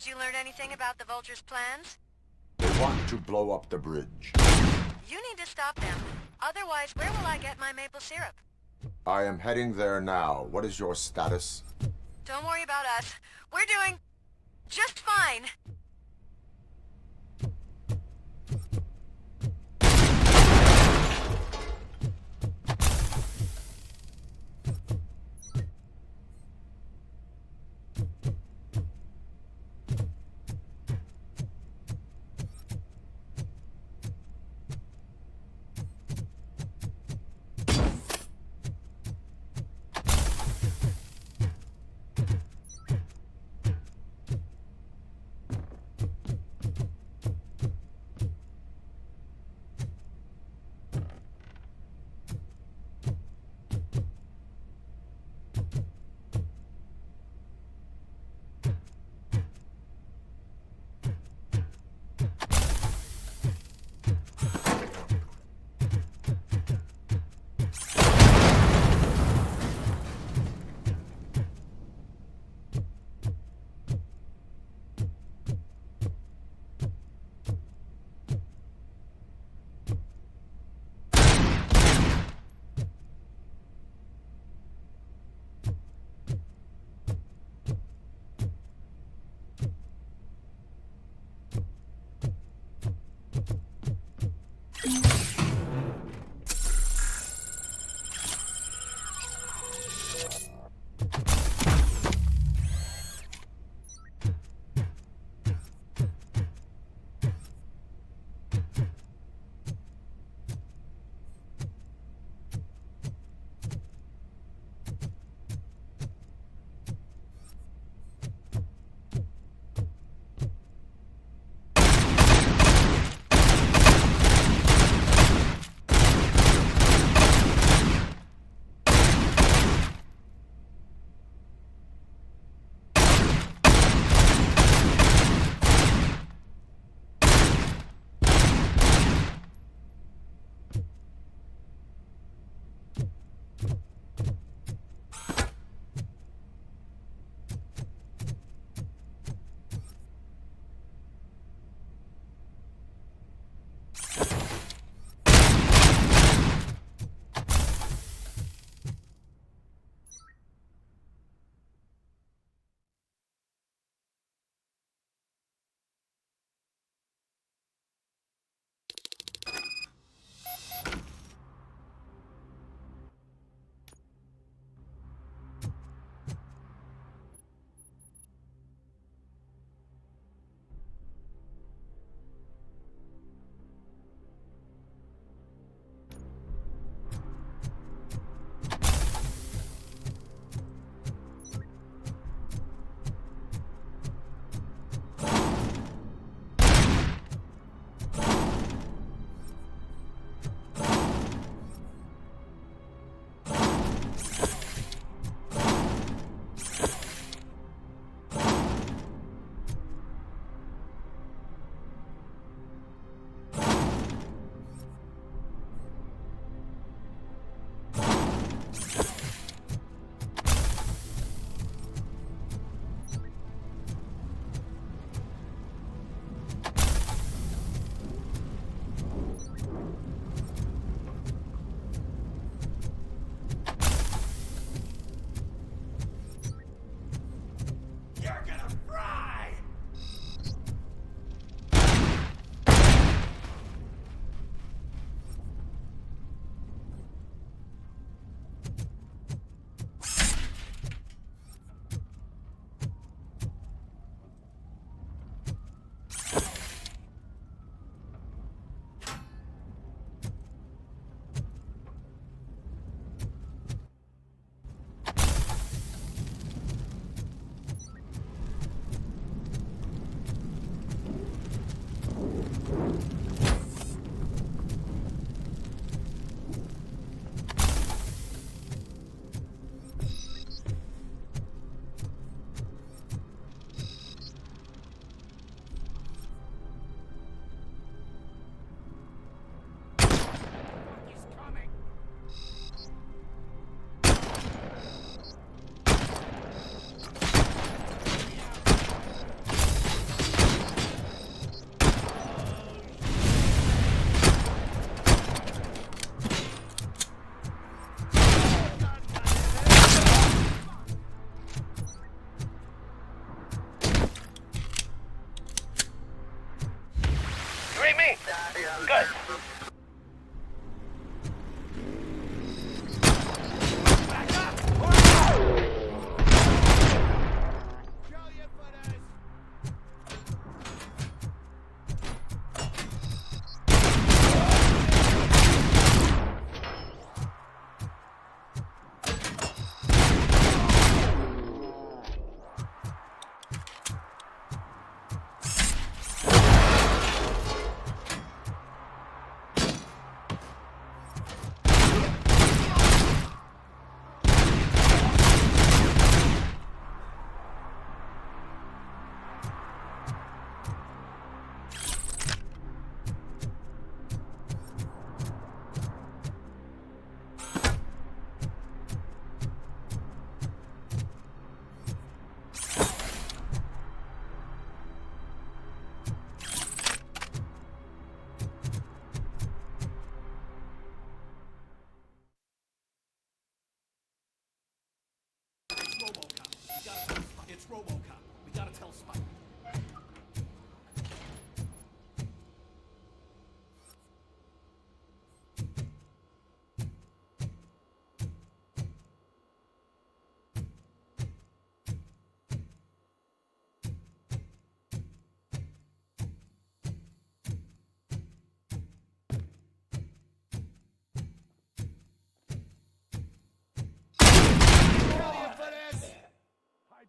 Did you learn anything about the Vulture's plans? They want to blow up the bridge. You need to stop them. Otherwise, where will I get my maple syrup? I am heading there now. What is your status? Don't worry about us. We're doing just fine.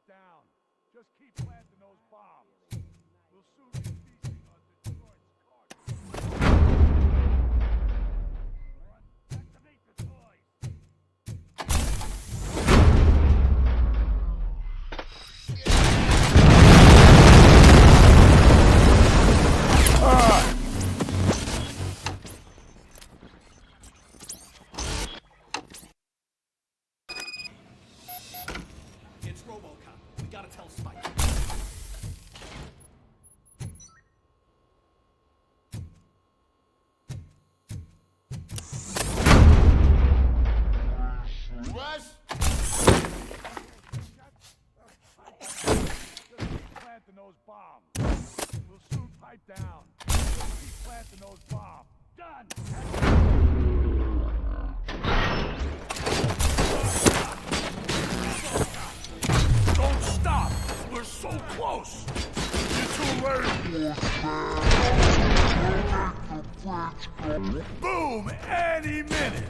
down. Just keep planting those bombs. We'll soon be feasting on Detroit's carcass. Activate the toys. It's RoboCop. We gotta tell Spike. Rush! Just keep planting those bombs. We'll soon pipe down. Just keep planting those bombs. Done! Don't stop! We're so close! You're too late! Boom! Any minute!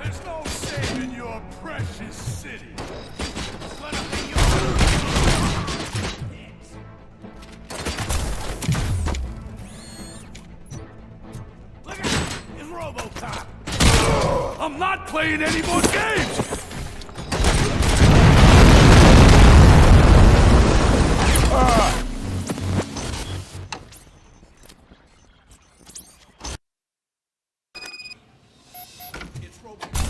There's no saving your precious city! It's gonna be Look out! It's RoboCop! I'm not playing any more games! It's RoboCop.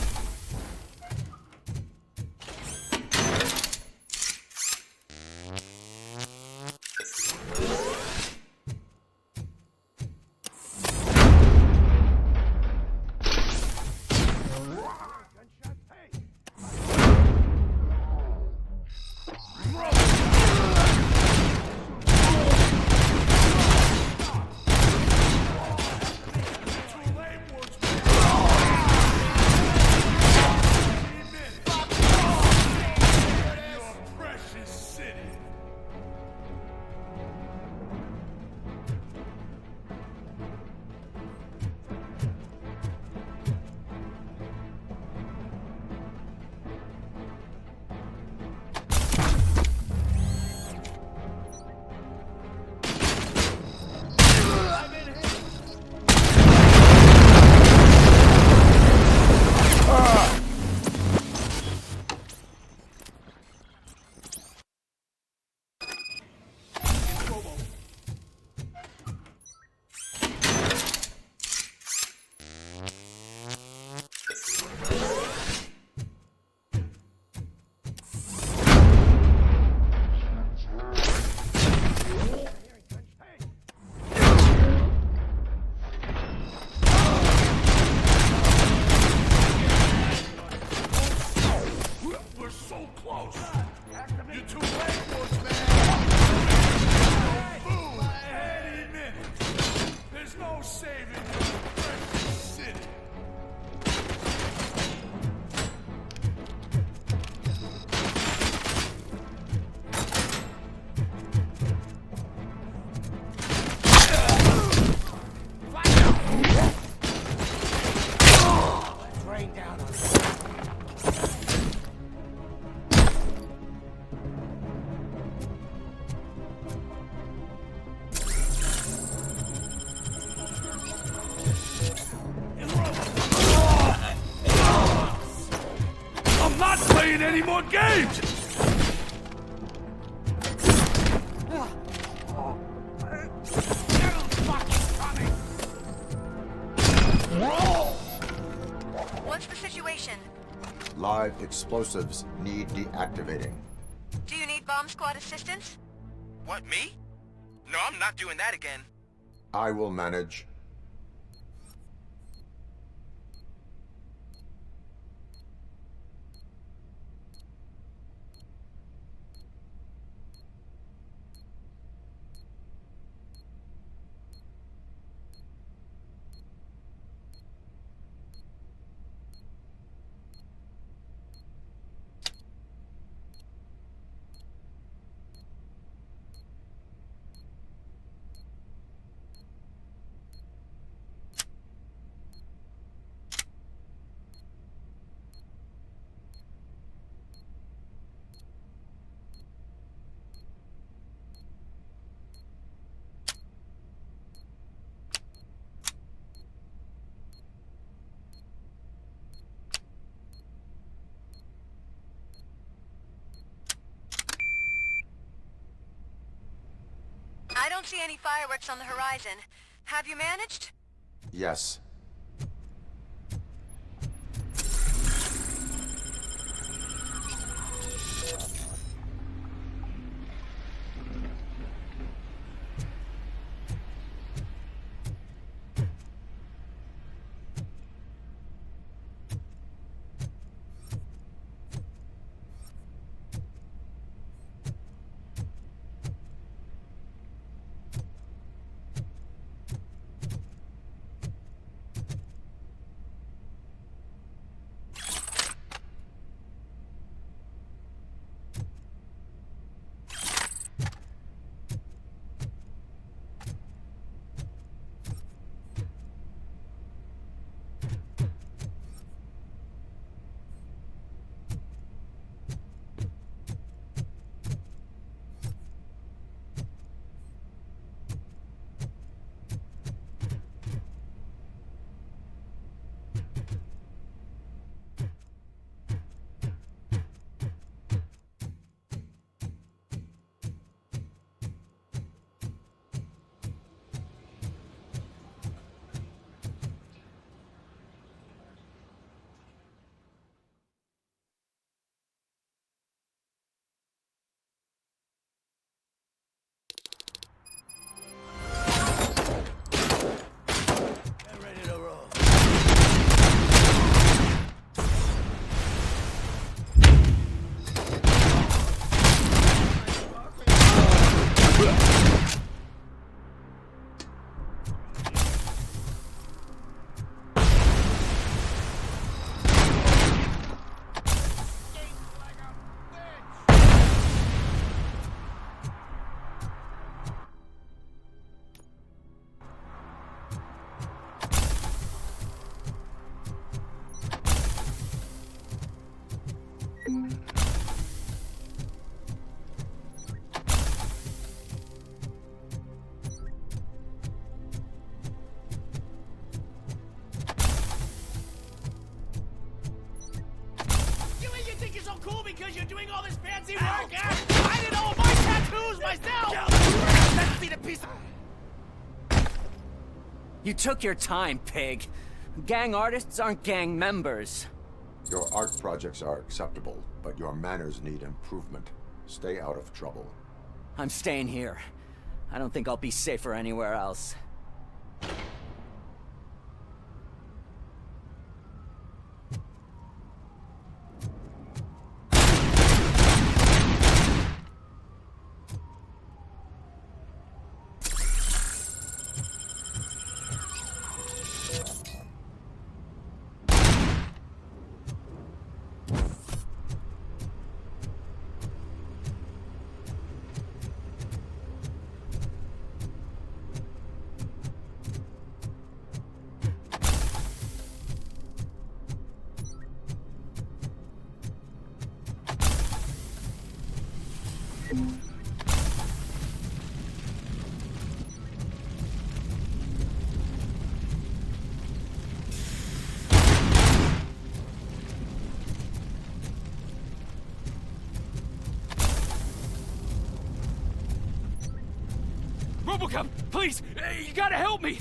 We're so close! You're too late, Woodsman! Boom! Any minute! There's no saving your precious city! Let's rain down on us. I'm not playing any more games! What's the situation? Live explosives need deactivating. Do you need bomb squad assistance? What, me? No, I'm not doing that again. I will manage. don't see any fireworks on the horizon. Have you managed? Yes. Cool because you're doing all this fancy work, I did all my tattoos myself! You took your time, pig. Gang artists aren't gang members. Your art projects are acceptable, but your manners need improvement. Stay out of trouble. I'm staying here. I don't think I'll be safer anywhere else. RoboCop, please, you gotta help me!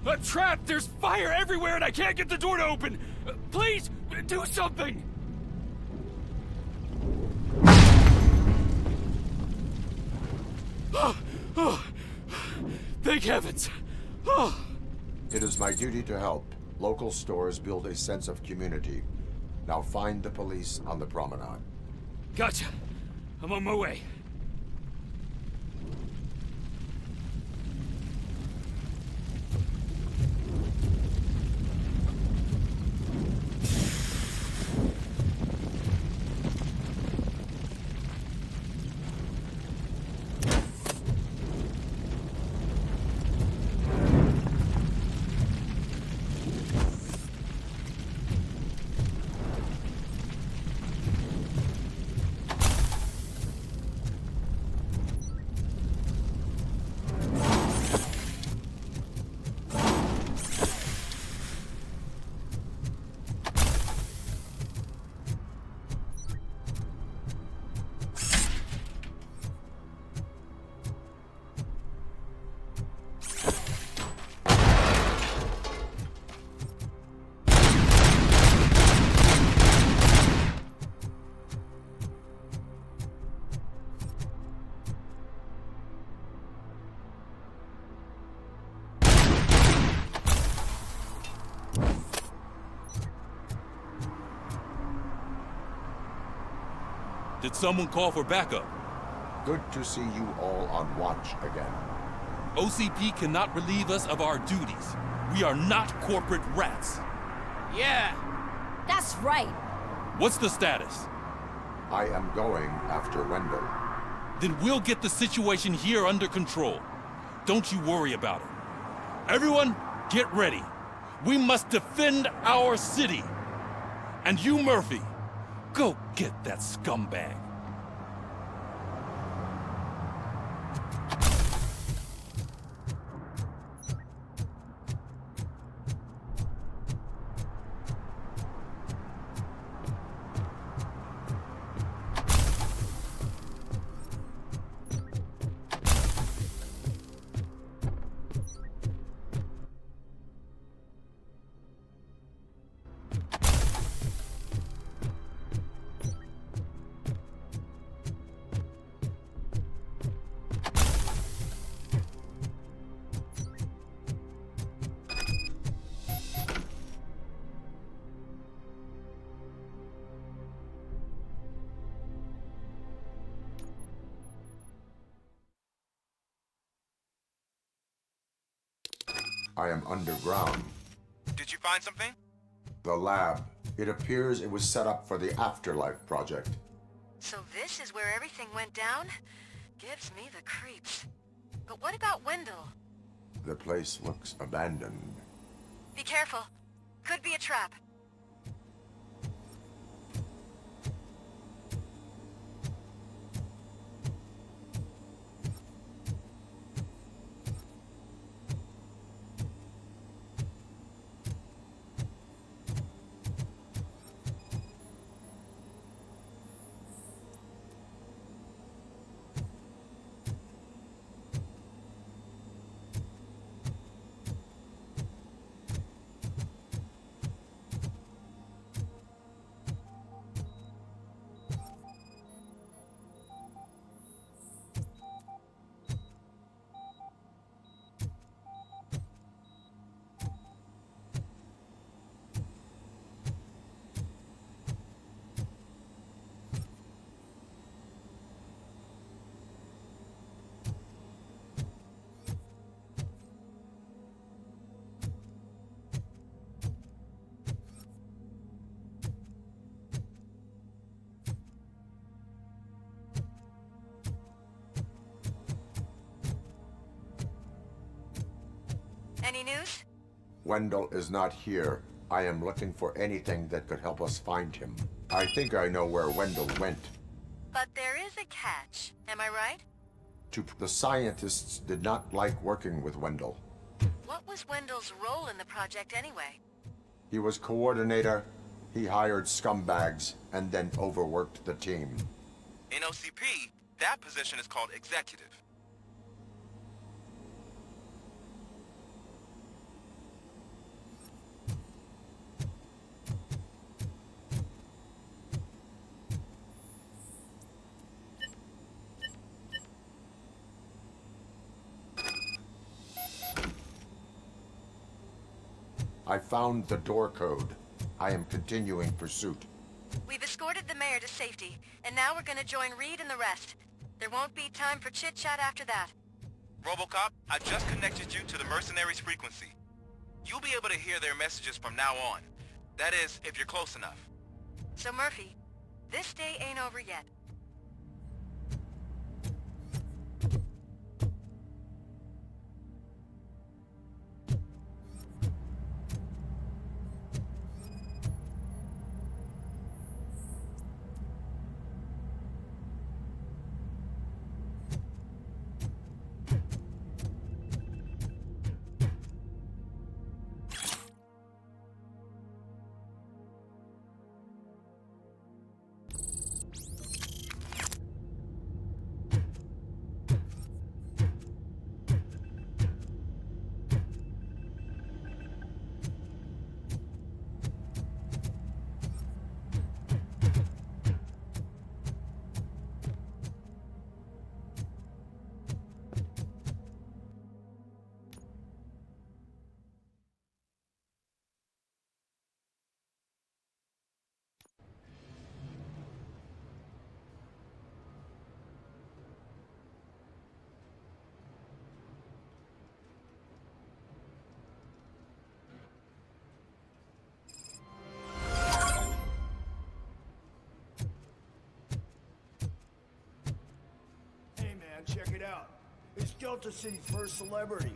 I'm trapped, there's fire everywhere and I can't get the door to open! Please, do something! Thank heavens! It is my duty to help. Local stores build a sense of community. Now find the police on the promenade. Gotcha. I'm on my way. Did someone call for backup? Good to see you all on watch again. OCP cannot relieve us of our duties. We are not corporate rats. Yeah. That's right. What's the status? I am going after Wendell. Then we'll get the situation here under control. Don't you worry about it. Everyone, get ready. We must defend our city. And you, Murphy, go get that scumbag. I am underground. Did you find something? The lab. It appears it was set up for the Afterlife project. So this is where everything went down? Gives me the creeps. But what about Wendell? The place looks abandoned. Be careful. Could be a trap. Any news? Wendell is not here. I am looking for anything that could help us find him. I think I know where Wendell went. But there is a catch. Am I right? The scientists did not like working with Wendell. What was Wendell's role in the project anyway? He was coordinator, he hired scumbags, and then overworked the team. In OCP, that position is called executive. I found the door code. I am continuing pursuit. We've escorted the mayor to safety, and now we're gonna join Reed and the rest. There won't be time for chit-chat after that. RoboCop, I just connected you to the mercenaries' frequency. You'll be able to hear their messages from now on. That is, if you're close enough. So Murphy, this day ain't over yet. Delta City's first celebrity.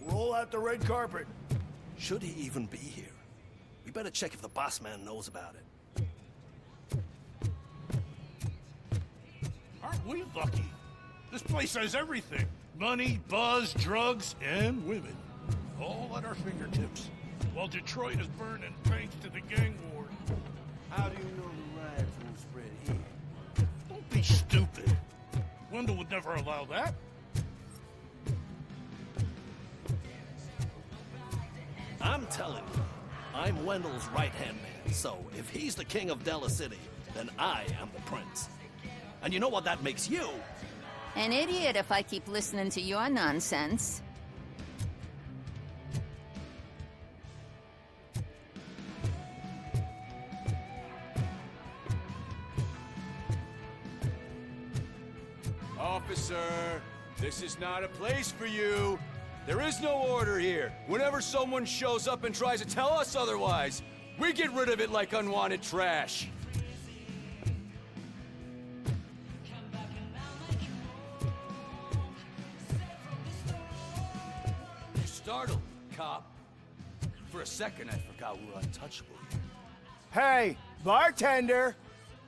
Roll out the red carpet. Should he even be here? We better check if the boss man knows about it. Aren't we lucky? This place has everything. Money, buzz, drugs, and women. All at our fingertips. While Detroit is burning thanks to the gang wars. How do you know the riots won't spread here? Don't be stupid. Wendell would never allow that. I'm telling you, I'm Wendell's right-hand man, so if he's the king of Della City, then I am the prince. And you know what that makes you? An idiot if I keep listening to your nonsense. Officer, this is not a place for you. There is no order here. Whenever someone shows up and tries to tell us otherwise, we get rid of it like unwanted trash. You're startled, cop. For a second, I forgot we were untouchable. Hey, bartender!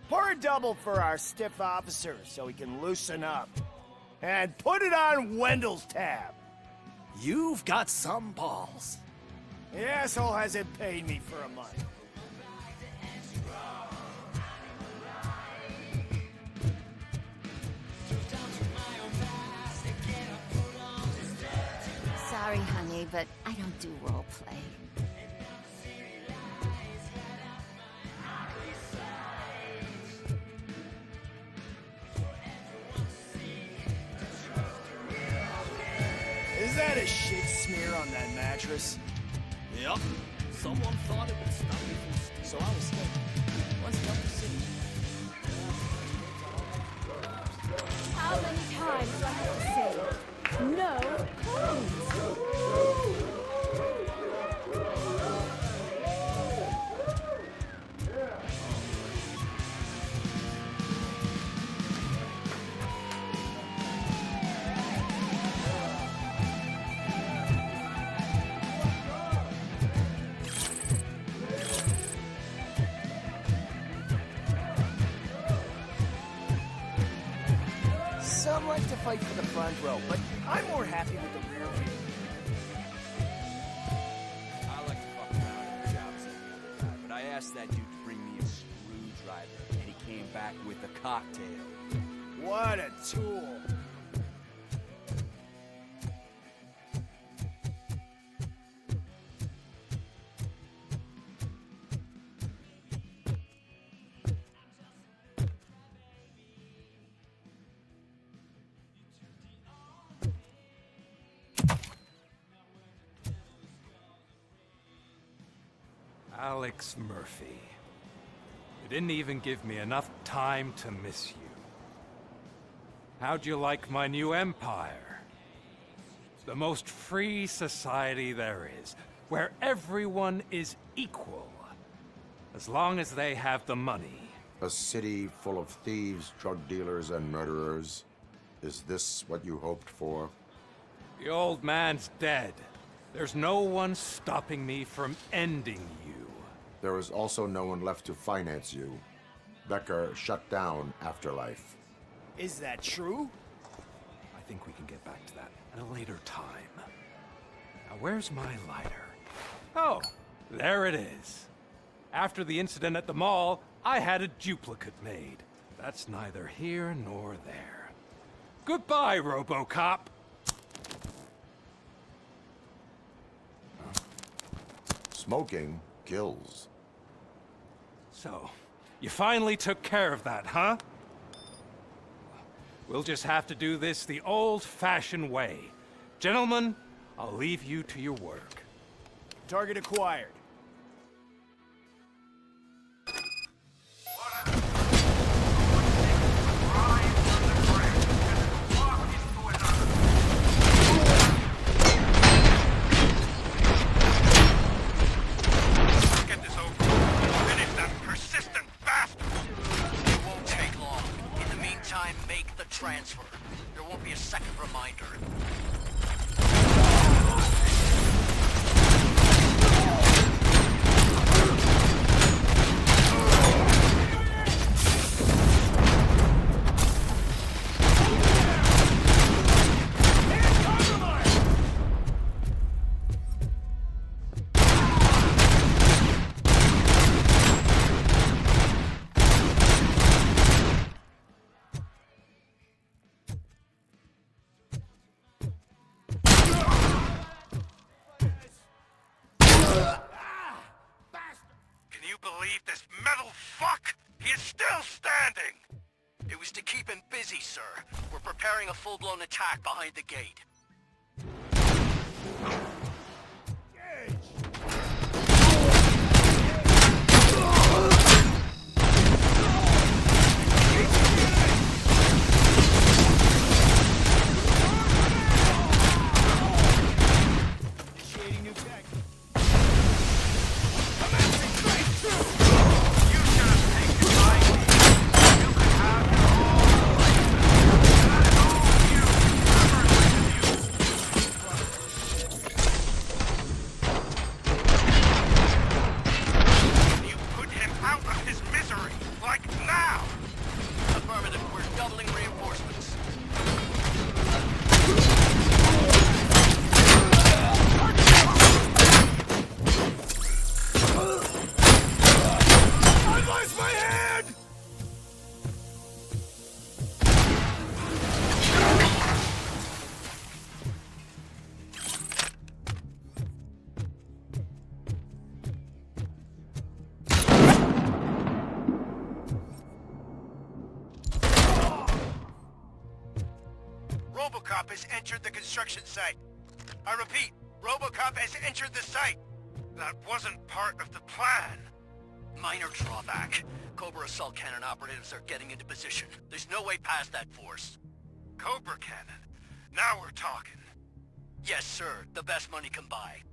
Pour a double for our stiff officer so he can loosen up. And put it on Wendell's tab. You've got some balls. The asshole hasn't paid me for a month. Sorry, honey, but I don't do roleplay. Is that a shit smear on that mattress? Yep. Someone thought it would stop me from... So I was thinking, what's Delta City? How many times do I have to say, no, please? Some like to fight for the front row, but I'm more happy with the rear view. I like to fuck around at the jobs every other guy, but I asked that dude to bring me a screwdriver, and he came back with a cocktail. What a tool. Alex Murphy. You didn't even give me enough time to miss you. How'd you like my new empire? The most free society there is, where everyone is equal, as long as they have the money. A city full of thieves, drug dealers, and murderers. Is this what you hoped for? The old man's dead. There's no one stopping me from ending you. There is also no one left to finance you. Becker shut down Afterlife. Is that true? I think we can get back to that at a later time. Now, where's my lighter? Oh, there it is. After the incident at the mall, I had a duplicate made. That's neither here nor there. Goodbye, RoboCop. Smoking kills. So, you finally took care of that, huh? We'll just have to do this the old-fashioned way. Gentlemen, I'll leave you to your work. Target acquired. Transfer. There won't be a second reminder. Can you believe this metal fuck? He is still standing! It was to keep him busy, sir. We're preparing a full-blown attack behind the gate. Initiating new tech. You put him out of his misery, like now! Affirmative, we're doubling reinforcements. I lost my hand! RoboCop has entered the construction site. I repeat, RoboCop has entered the site. That wasn't part of the plan. Minor drawback. Cobra assault cannon operatives are getting into position. There's no way past that force. Cobra cannon. Now we're talking. Yes, sir. The best money can buy.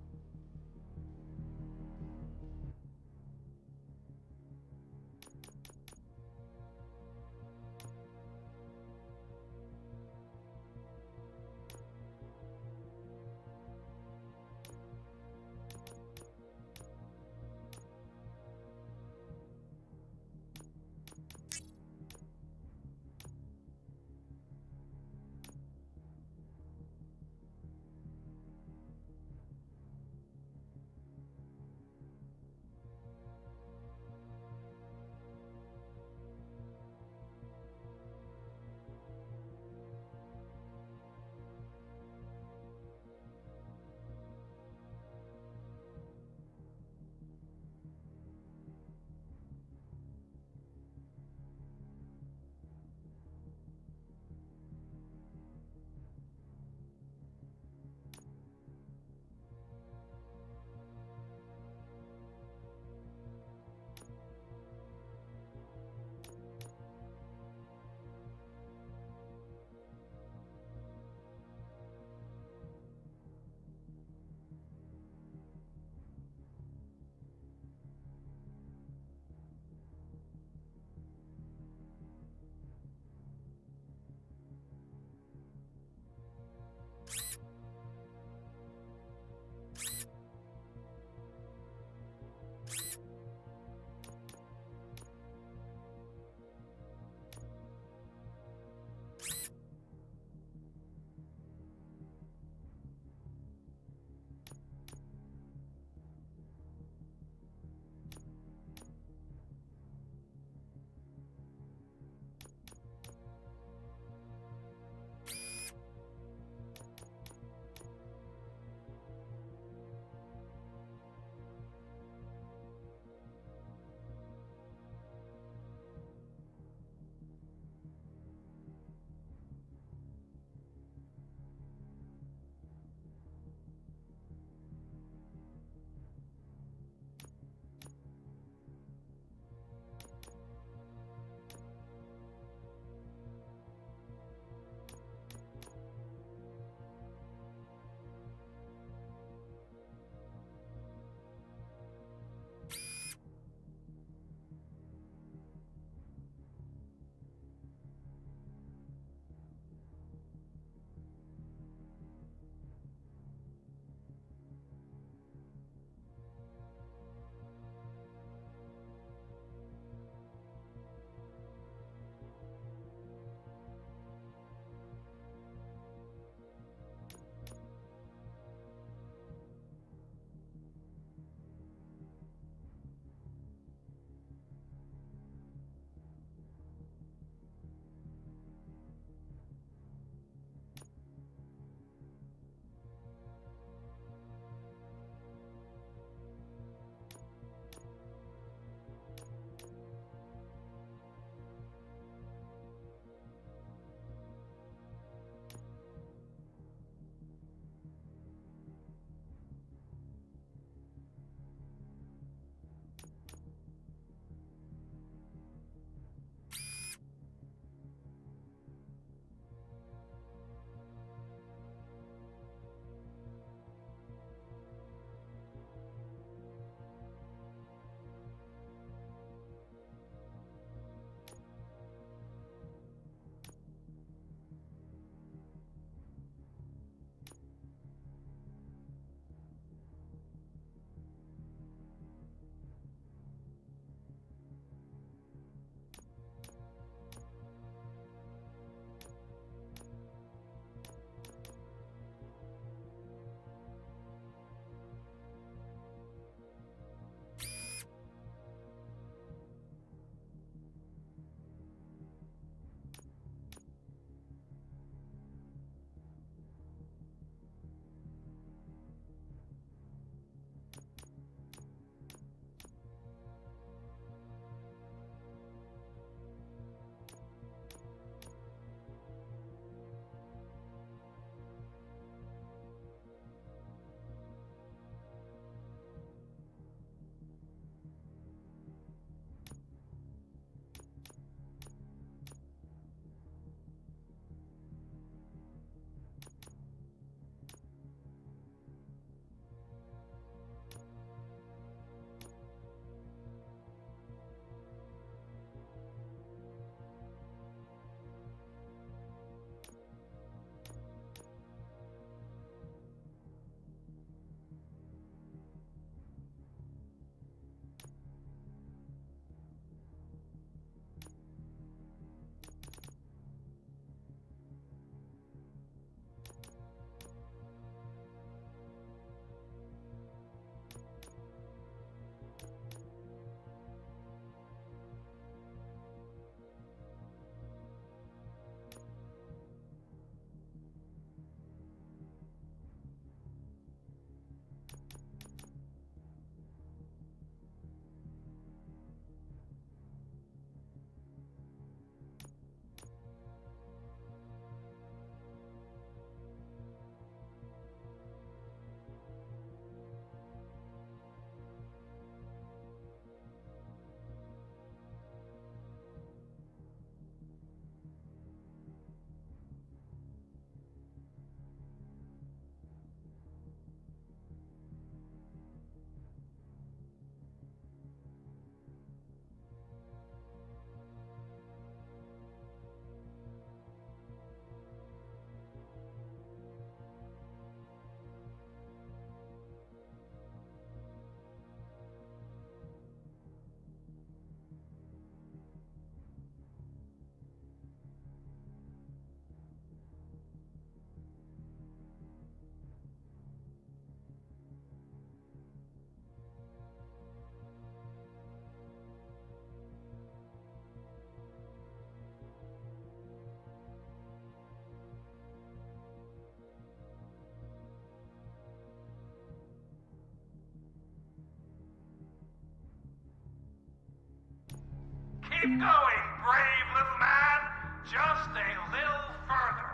Keep going, brave little man. Just a little further.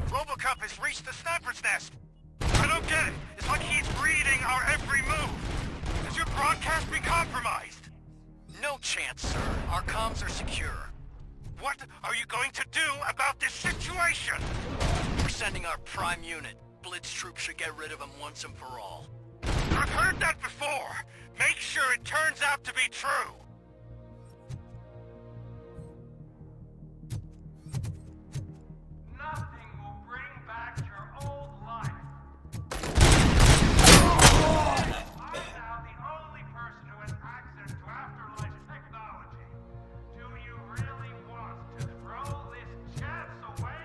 RoboCop has reached the sniper's nest. I don't get it. It's like he's reading our every move. Has your broadcast been compromised? No chance, sir. Our comms are secure. What are you going to do about this situation? We're sending our prime unit. Blitz troops should get rid of him once and for all. I've heard that before. Make sure it turns out to be true. Nothing will bring back your old life. I'm now the only person who has access to afterlife technology. Do you really want to throw this chance away?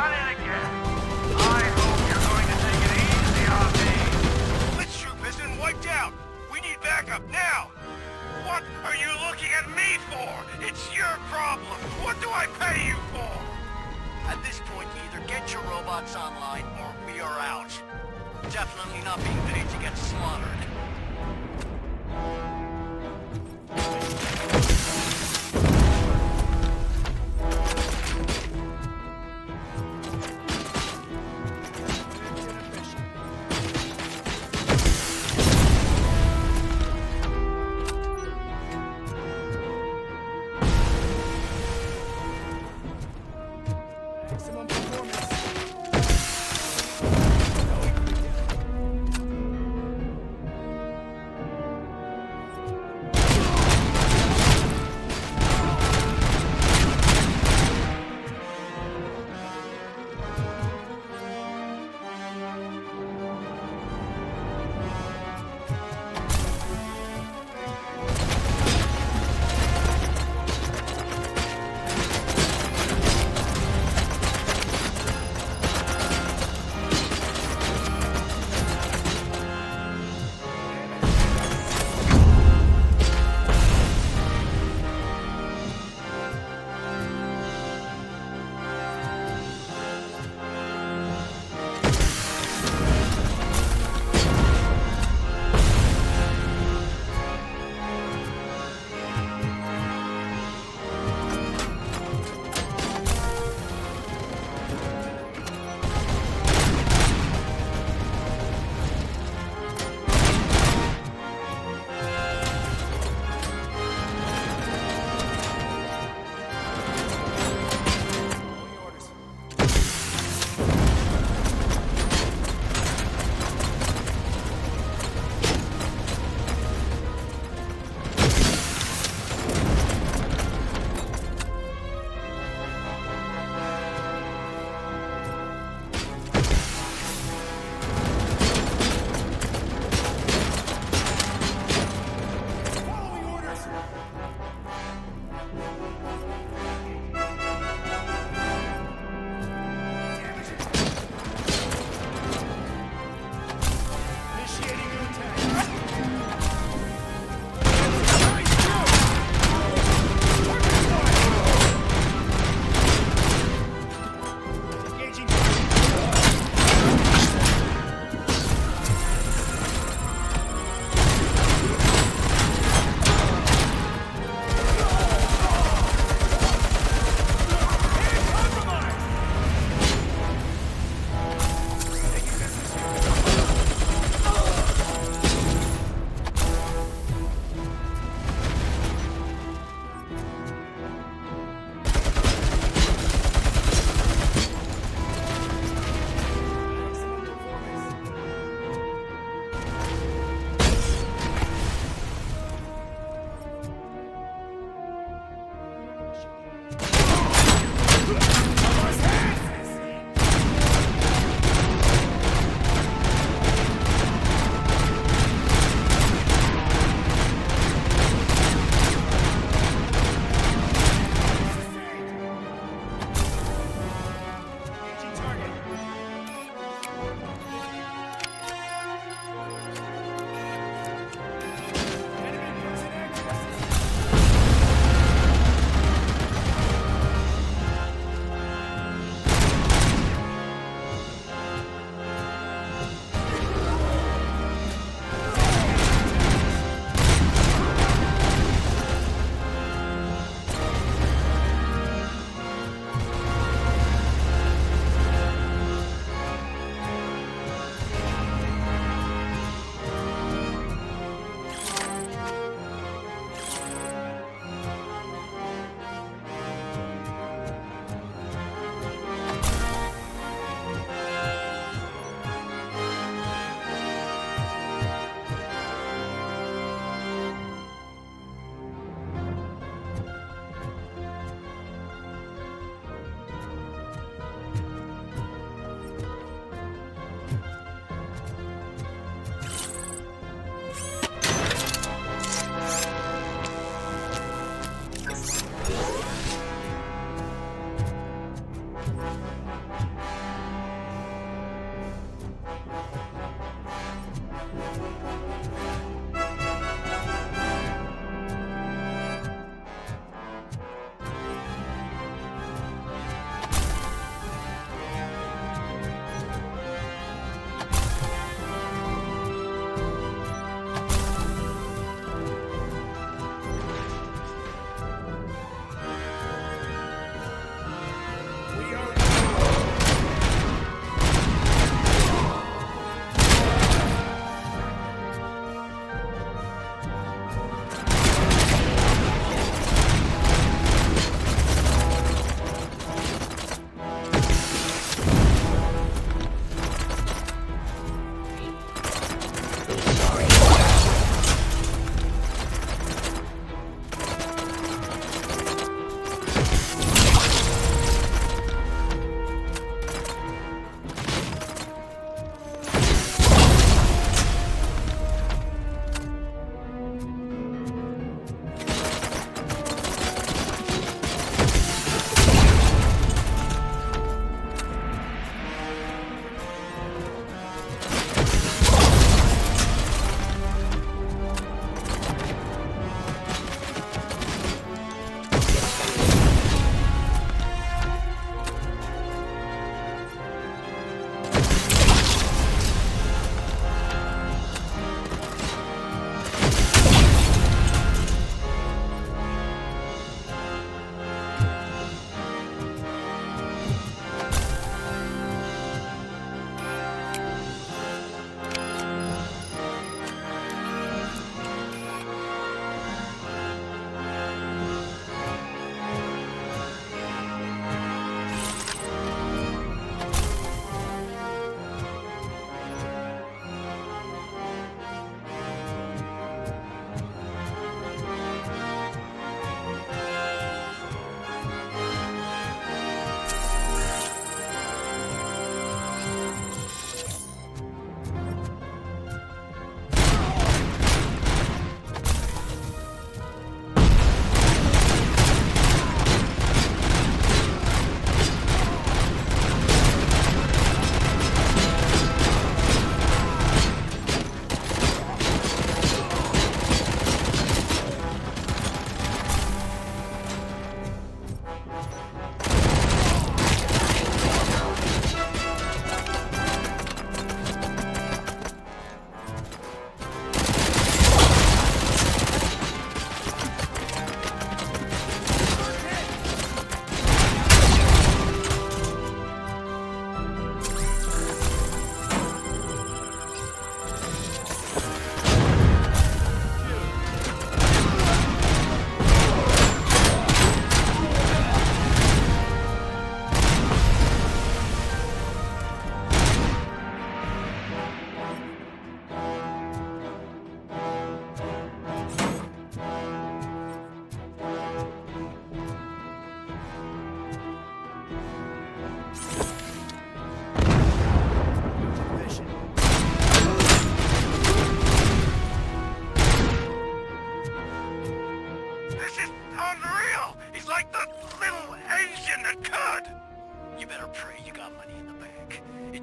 done it again. I hope you're going to take it easy on me. Blitz troop has been wiped out. We need backup now. What are you looking at me for? It's your problem. What do I pay you for? At this point, either get your robots online or we are out. Definitely not being paid to get slaughtered. Maximum performance.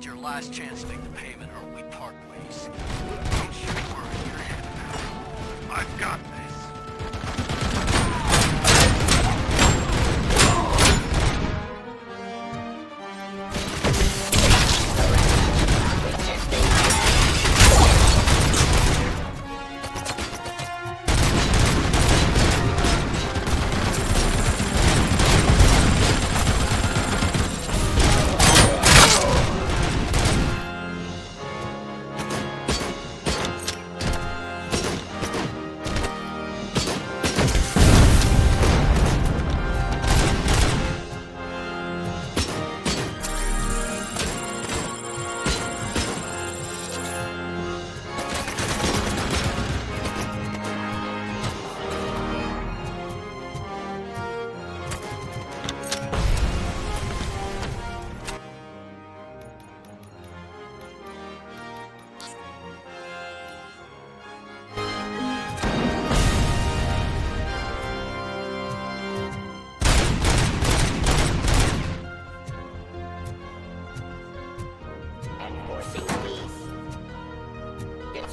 it's your last chance to make the payment or we part ways. Don't you worry your head about it. I've got this.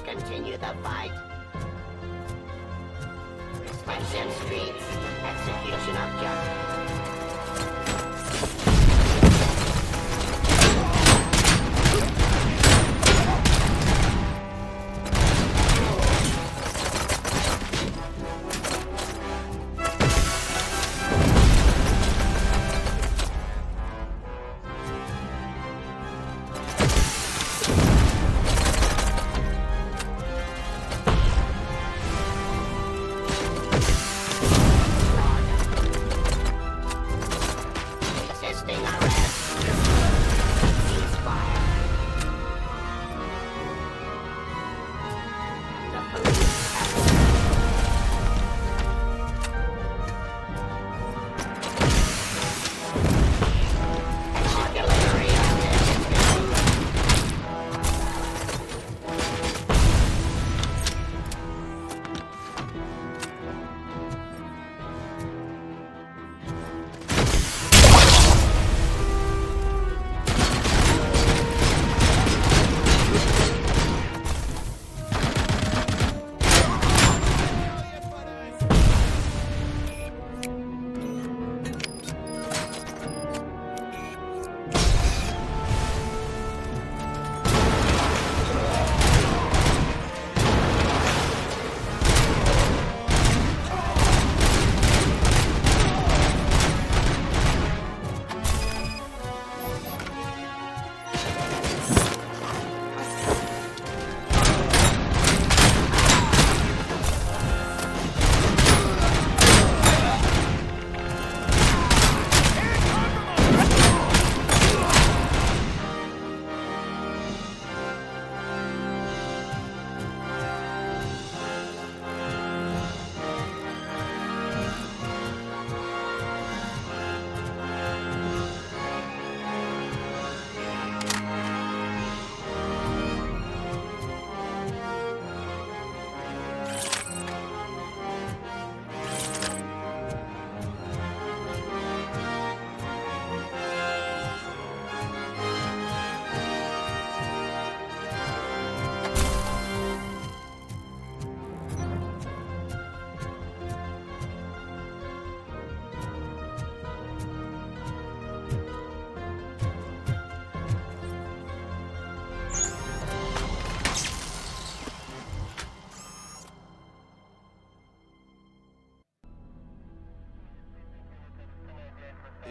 Continue the fight. Expansion streets. Execution of justice.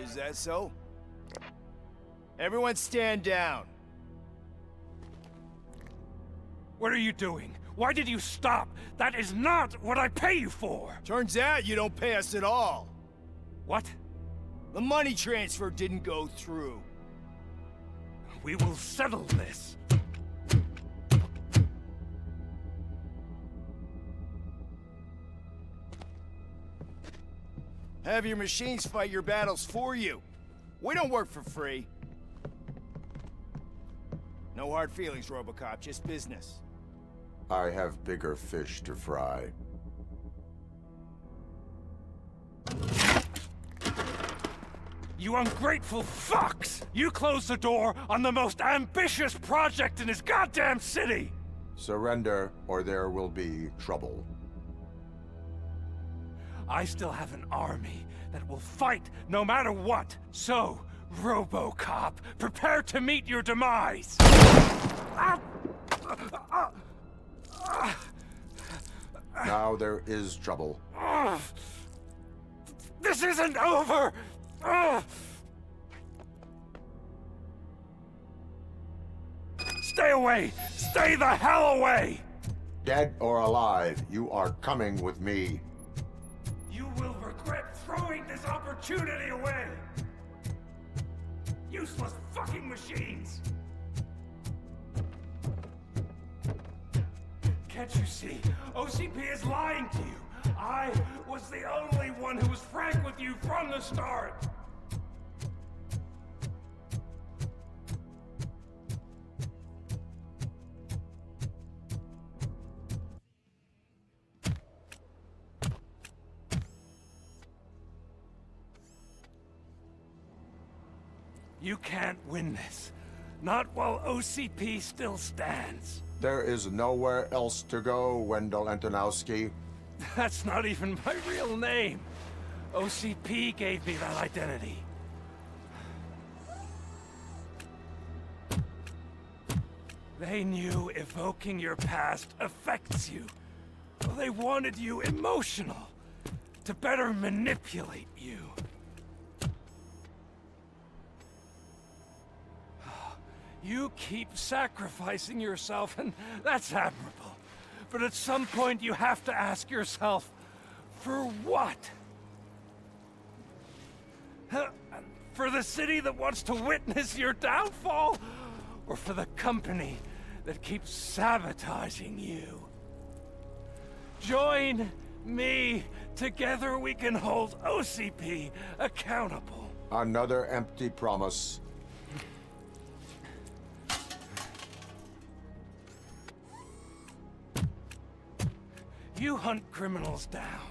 Is that so? Everyone stand down. What are you doing? Why did you stop? That is not what I pay you for! Turns out you don't pay us at all. What? The money transfer didn't go through. We will settle this. Have your machines fight your battles for you. We don't work for free. No hard feelings, RoboCop, just business. I have bigger fish to fry. You ungrateful fucks! You closed the door on the most ambitious project in his goddamn city! Surrender, or there will be trouble. I still have an army that will fight no matter what. So, RoboCop, prepare to meet your demise! Now there is trouble. This isn't over! Stay away! Stay the hell away! Dead or alive, you are coming with me. You will regret throwing this opportunity away! Useless fucking machines! Can't you see? OCP is lying to you! I was the only one who was frank with you from the start! You can't win this. Not while OCP still stands. There is nowhere else to go, Wendell Antonowski. That's not even my real name. OCP gave me that identity. They knew evoking your past affects you. They wanted you emotional, to better manipulate you. You keep sacrificing yourself, and that's admirable. But at some point, you have to ask yourself, for what? For the city that wants to witness your downfall? Or for the company that keeps sabotaging you? Join me. Together we can hold OCP accountable. Another empty promise. You hunt criminals down.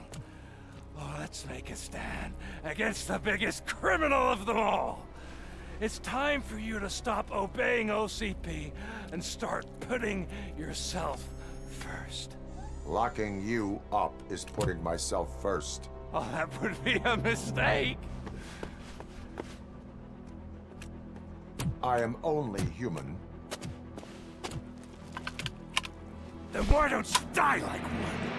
Oh, let's make a stand against the biggest criminal of them all. It's time for you to stop obeying OCP and start putting yourself first. Locking you up is putting myself first. Oh, that would be a mistake. I am only human. Then why don't you die like one?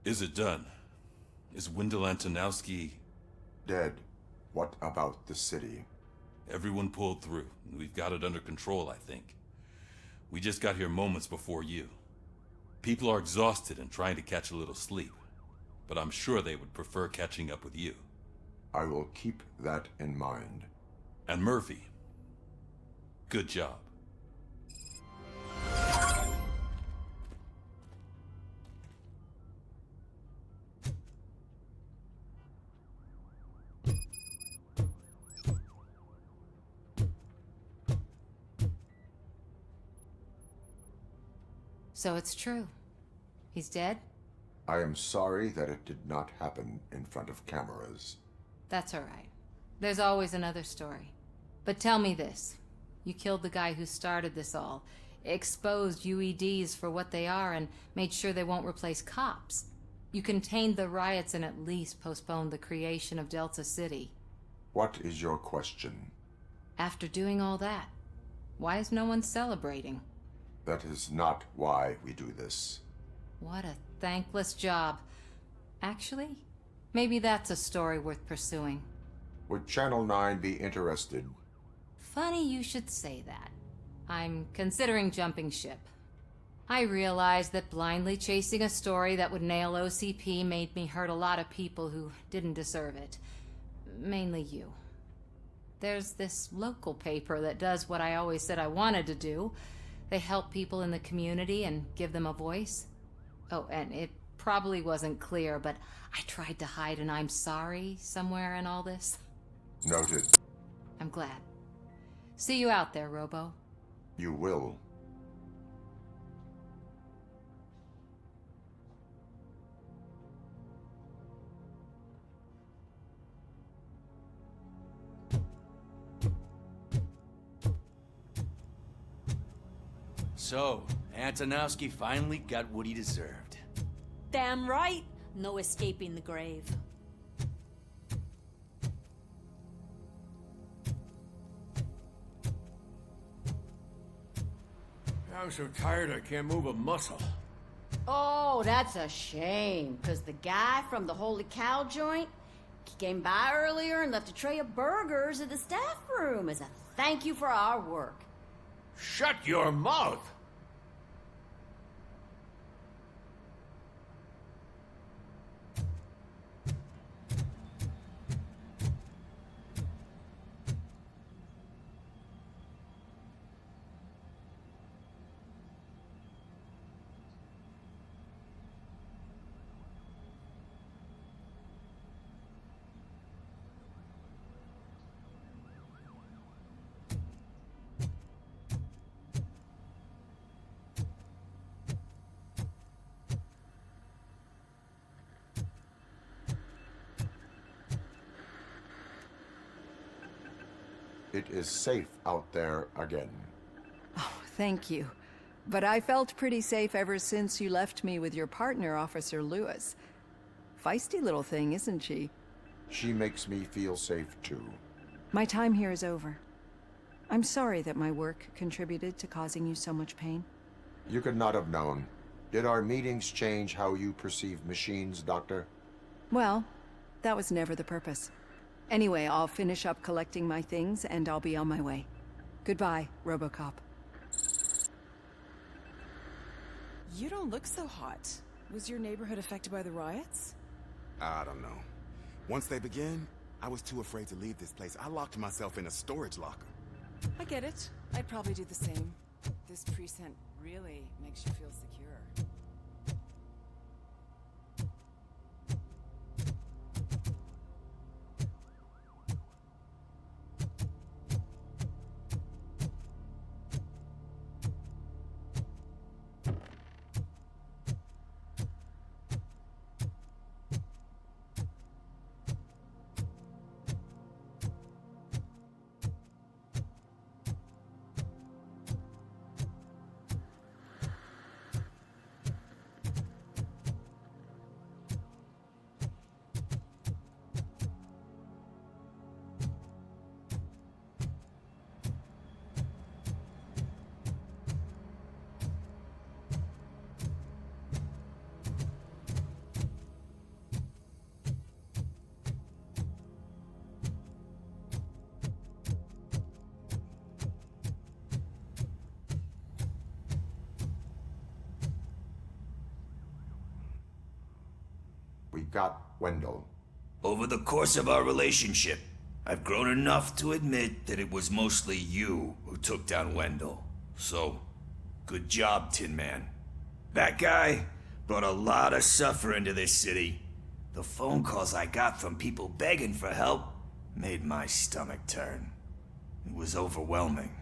Is it done? Is Wendell Antonowski... dead? What about the city? Everyone pulled through. We've got it under control, I think. We just got here moments before you. People are exhausted and trying to catch a little sleep. But I'm sure they would prefer catching up with you. I will keep that in mind. And Murphy, good job. So it's true. He's dead? I am sorry that it did not happen in front of cameras. That's all right. There's always another story. But tell me this. You killed the guy who started this all, exposed UEDs for what they are, and made sure they won't replace cops. You contained the riots and at least postponed the creation of Delta City. What is your question? After doing all that, why is no one celebrating? That is not why we do this. What a thankless job. Actually, maybe that's a story worth pursuing. Would Channel 9 be interested? Funny you should say that. I'm considering jumping ship. I realized that blindly chasing a story that would nail OCP made me hurt a lot of people who didn't deserve it. Mainly you. There's this local paper that does what I always said I wanted to do. They help people in the community and give them a voice. Oh, and it probably wasn't clear, but I tried to hide an I'm sorry somewhere in all this. Noted. I'm glad. See you out there, Robo. You will. So, Antonowski finally got what he deserved. Damn right. No escaping the grave. I'm so tired I can't move a muscle. Oh, that's a shame, because the guy from the Holy Cow joint, he came by earlier and left a tray of burgers in the staff room as a thank you for our work. Shut your mouth! It is safe out there again. Oh, thank you. But I felt pretty safe ever since you left me with your partner, Officer Lewis. Feisty little thing, isn't she? She makes me feel safe too. My time here is over. I'm sorry that my work contributed to causing you so much pain. You could not have known. Did our meetings change how you perceive machines, Doctor? Well, that was never the purpose. Anyway, I'll finish up collecting my things and I'll be on my way. Goodbye, RoboCop. You don't look so hot. Was your neighborhood affected by the riots? I don't know. Once they begin, I was too afraid to leave this place. I locked myself in a storage locker. I get it. I'd probably do the same. This precinct really makes you feel secure. We got Wendell. Over the course of our relationship, I've grown enough to admit that it was mostly you who took down Wendell. So, good job, Tin Man. That guy brought a lot of suffering to this city. The phone calls I got from people begging for help made my stomach turn. It was overwhelming.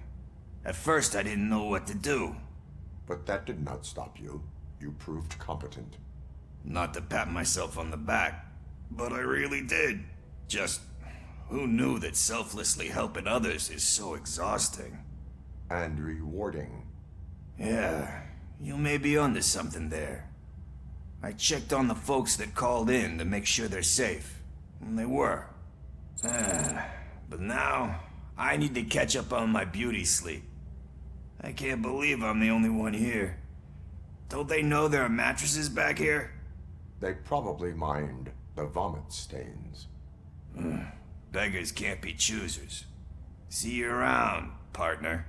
At first, I didn't know what to do. But that did not stop you. You proved competent. Not to pat myself on the back, but I really did. Just, who knew that selflessly helping others is so exhausting? And rewarding. Yeah, you may be onto something there. I checked on the folks that called in to make sure they're safe, and they were. But now, I need to catch up on my beauty sleep. I can't believe I'm the only one here. Don't they know there are mattresses back here? They probably mind the vomit stains. Beggars can't be choosers. See you around, partner.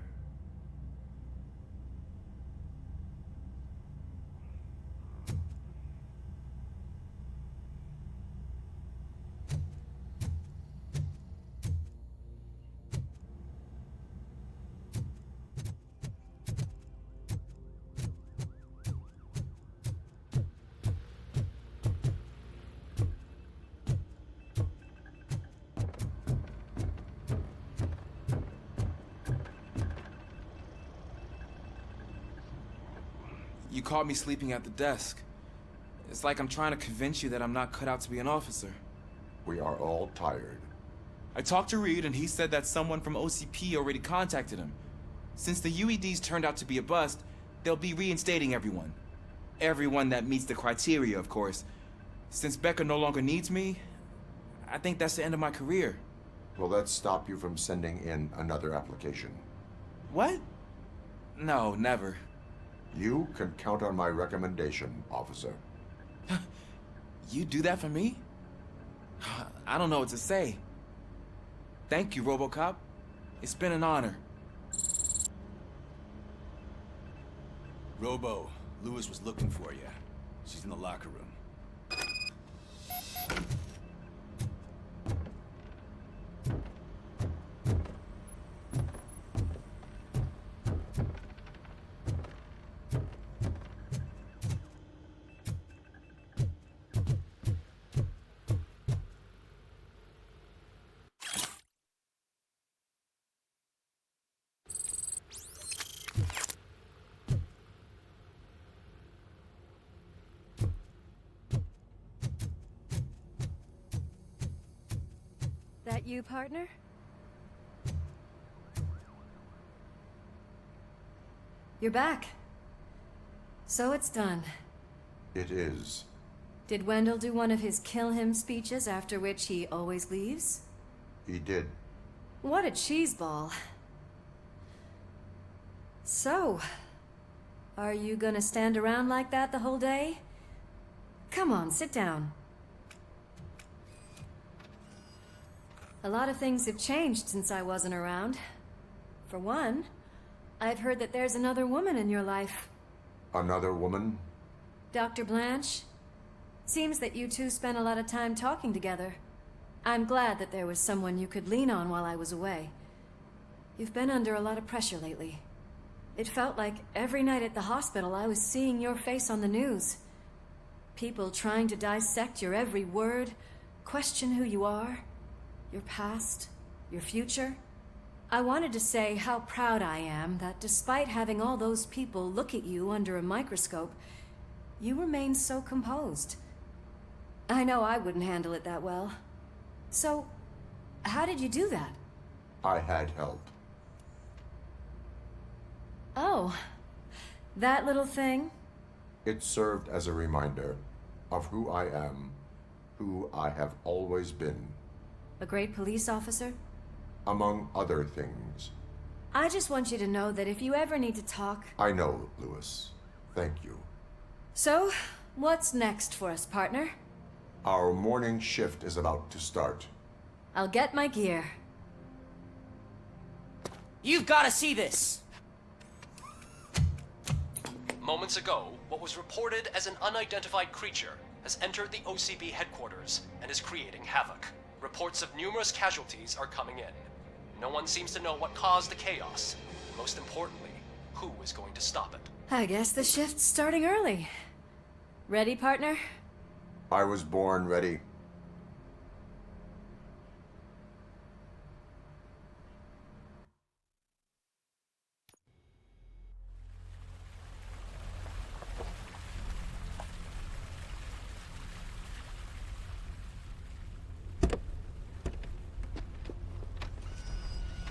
You caught me sleeping at the desk. It's like I'm trying to convince you that I'm not cut out to be an officer. We are all tired. I talked to Reed, and he said that someone from OCP already contacted him. Since the UEDs turned out to be a bust, they'll be reinstating everyone. Everyone that meets the criteria, of course. Since Becca no longer needs me, I think that's the end of my career. Will that stop you from sending in another application? What? No, never. You can count on my recommendation, officer. You do that for me? I don't know what to say. Thank you, RoboCop. It's been an honor. Robo, Lewis was looking for you. She's in the locker room. That you, partner? You're back. So it's done. It is. Did Wendell do one of his kill him speeches after which he always leaves? He did. What a cheeseball. So, are you gonna stand around like that the whole day? Come on, sit down. A lot of things have changed since I wasn't around. For one, I've heard that there's another woman in your life. Another woman? Dr. Blanche? Seems that you two spent a lot of time talking together. I'm glad that there was someone you could lean on while I was away. You've been under a lot of pressure lately. It felt like every night at the hospital I was seeing your face on the news. People trying to dissect your every word, question who you are, your past, your future. I wanted to say how proud I am that despite having all those people look at you under a microscope, you remain so composed. I know I wouldn't handle it that well. So, how did you do that? I had help. Oh, that little thing? It served as a reminder of who I am, who I have always been. A great police officer? Among other things. I just want you to know that if you ever need to talk... I know, Lewis. Thank you. So, what's next for us, partner? Our morning shift is about to start. I'll get my gear. You've got to see this! Moments ago, what was reported as an unidentified creature has entered the OCB headquarters and is creating havoc. Reports of numerous casualties are coming in. No one seems to know what caused the chaos. Most importantly, who is going to stop it? I guess the shift's starting early. Ready, partner? I was born ready.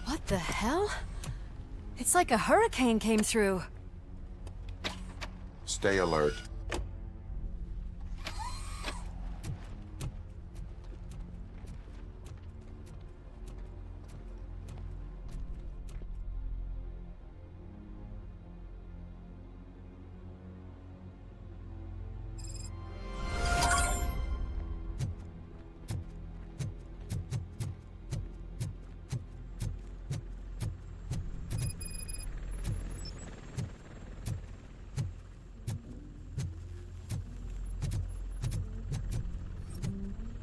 What the hell? It's like a hurricane came through. Stay alert.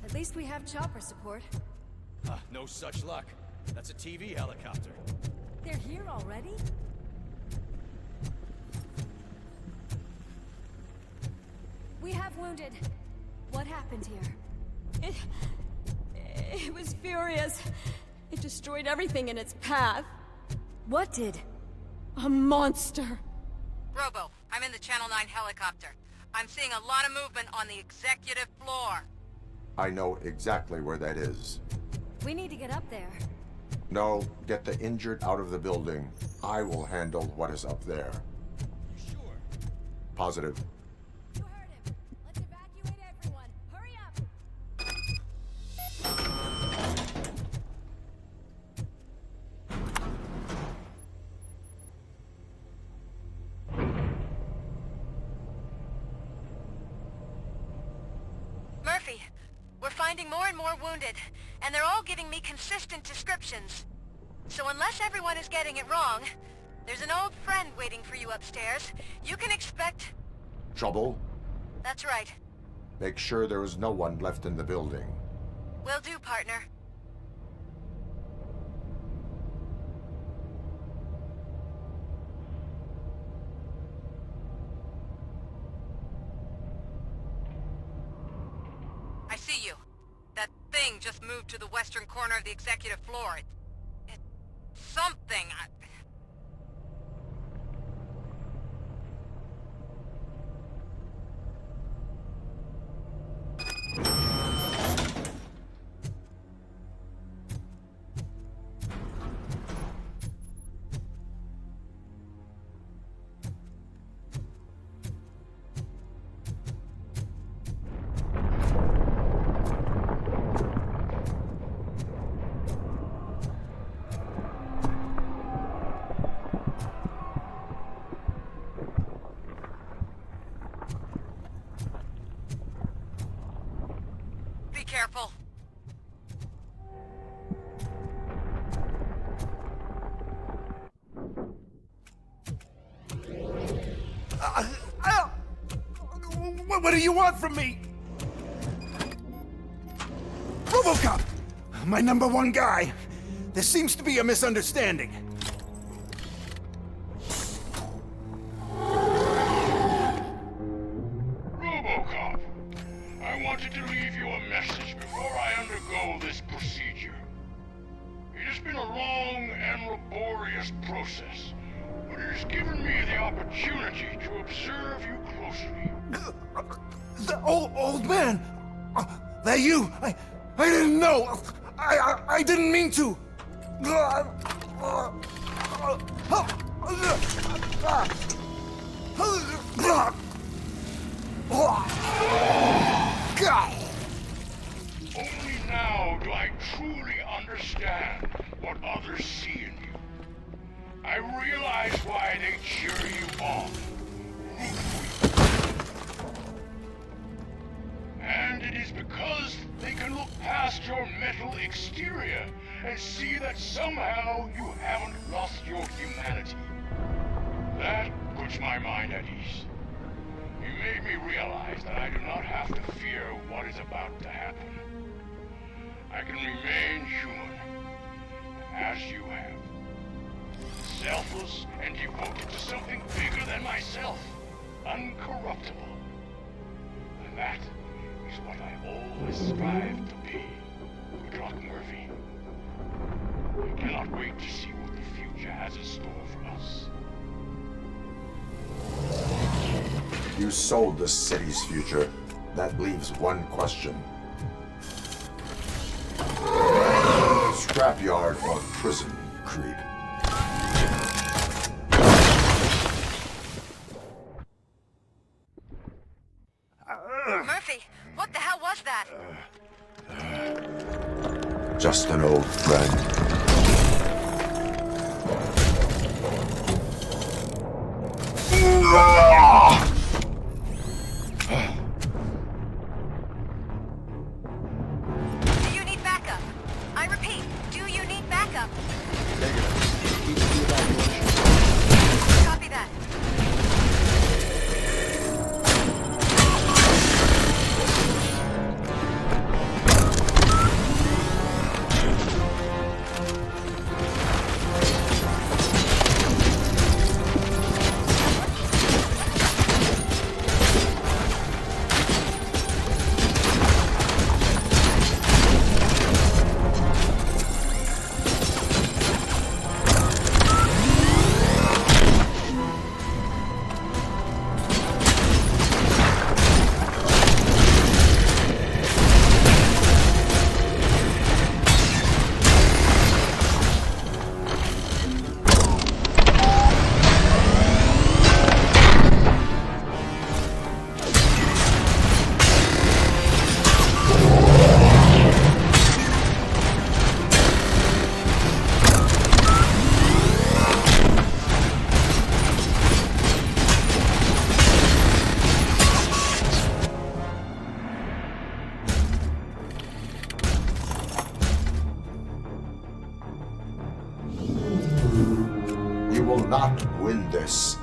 At least we have chopper support. No such luck. That's a TV helicopter. They're here already? We have wounded. What happened here? It was furious. It destroyed everything in its path. What did? A monster. Robo, I'm in the Channel 9 helicopter. I'm seeing a lot of movement on the executive floor. I know exactly where that is. We need to get up there. No, get the injured out of the building. I will handle what is up there. Sure. Positive. You heard him. Let's evacuate everyone. Hurry up. Murphy, we're finding more and more wounded, and they're all giving me consistent descriptions. So unless everyone is getting it wrong, there's an old friend waiting for you upstairs. You can expect... Trouble? That's right. Make sure there is no one left in the building. Will do, partner. I see you. That thing just moved to the western corner of the executive floor. It's something. Be careful. What do you want from me? RoboCop! My #1 guy. There seems to be a misunderstanding. RoboCop, I wanted to leave you a message before I undergo this procedure. It has been a long and laborious process, but it has given me the opportunity to observe you closely. The old man! That you? I didn't know! I didn't mean to! Only now do I truly understand what others see in you. I realize why they cheer you on, root for you. And it is because they can look past your metal exterior and see that somehow you haven't lost your humanity. That puts my mind at ease. You made me realize that I do not have to fear what is about to happen. I can remain human, as you have. Selfless and devoted to something bigger than myself. Uncorruptible. And that is what I always strive to be. Good luck, Murphy. I cannot wait to see what the future has in store for us. You sold the city's future. That leaves one question. Scrapyard or prison, creep? Murphy, what the hell was that? Just an old friend. Do you need backup? I repeat, do you need backup? Copy that. end this.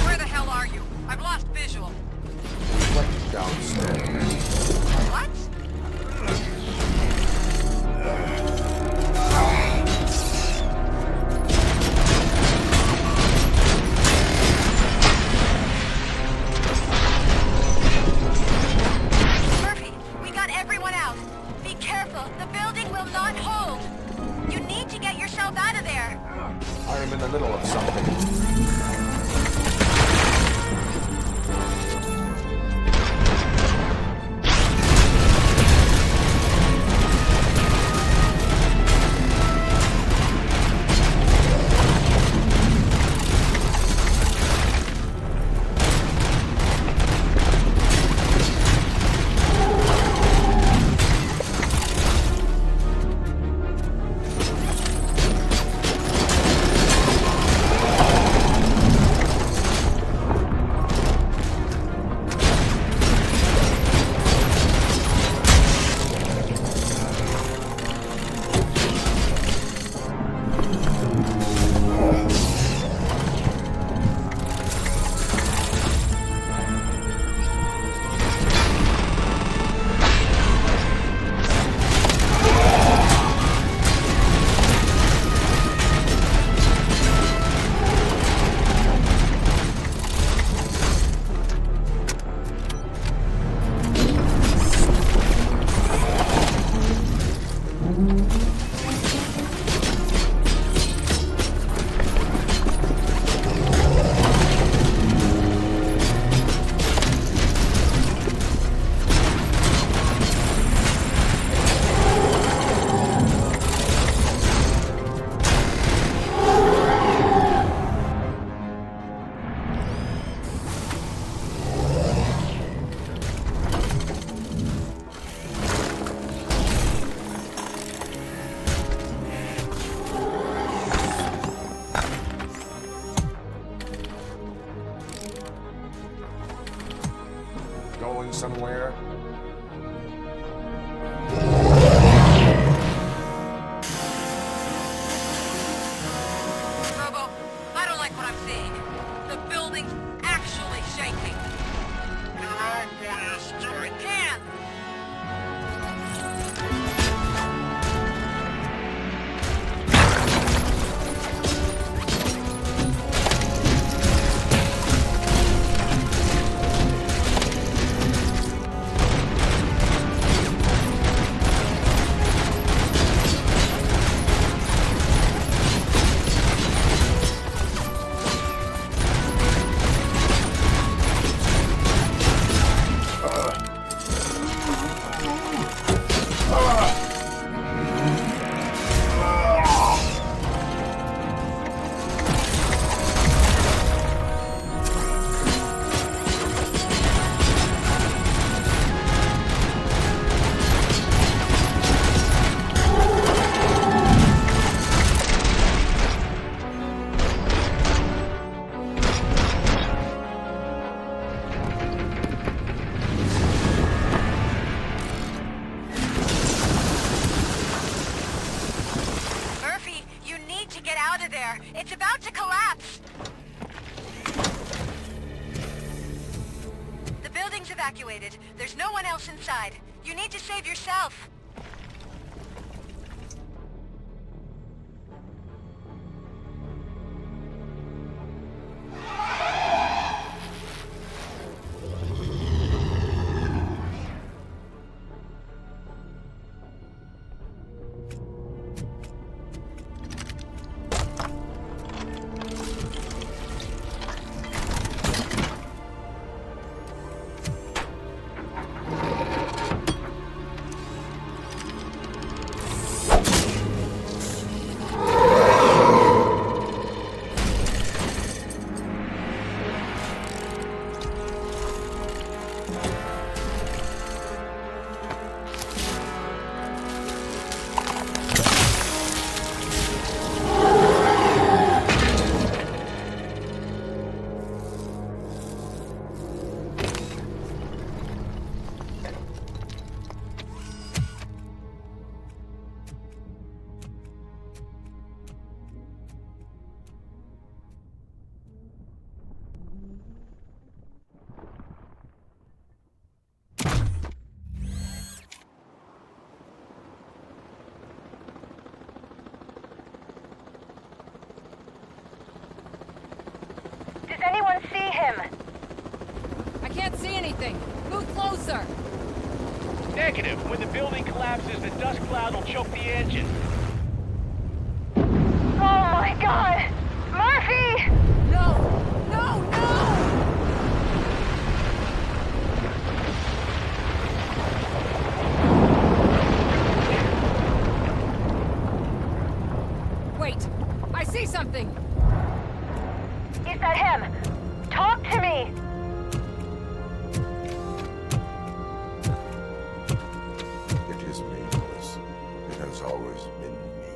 Where the hell are you? I've lost visual. Went downstairs. What? Murphy, we got everyone out. Be careful. The building will not hold. You need to get yourself out of there. I am in the middle of something. Going somewhere? Robo, I don't like what I'm seeing. The building's actually shaking. I can! It's about to collapse! The building's evacuated. There's no one else inside. You need to save yourself. him? I can't see anything. Move closer. Negative. When the building collapses, the dust cloud will choke the engine. Oh my god! Murphy! No! No! No! Wait! I see something! Is that him? Talk to me! It is me, Lewis. It has always been me.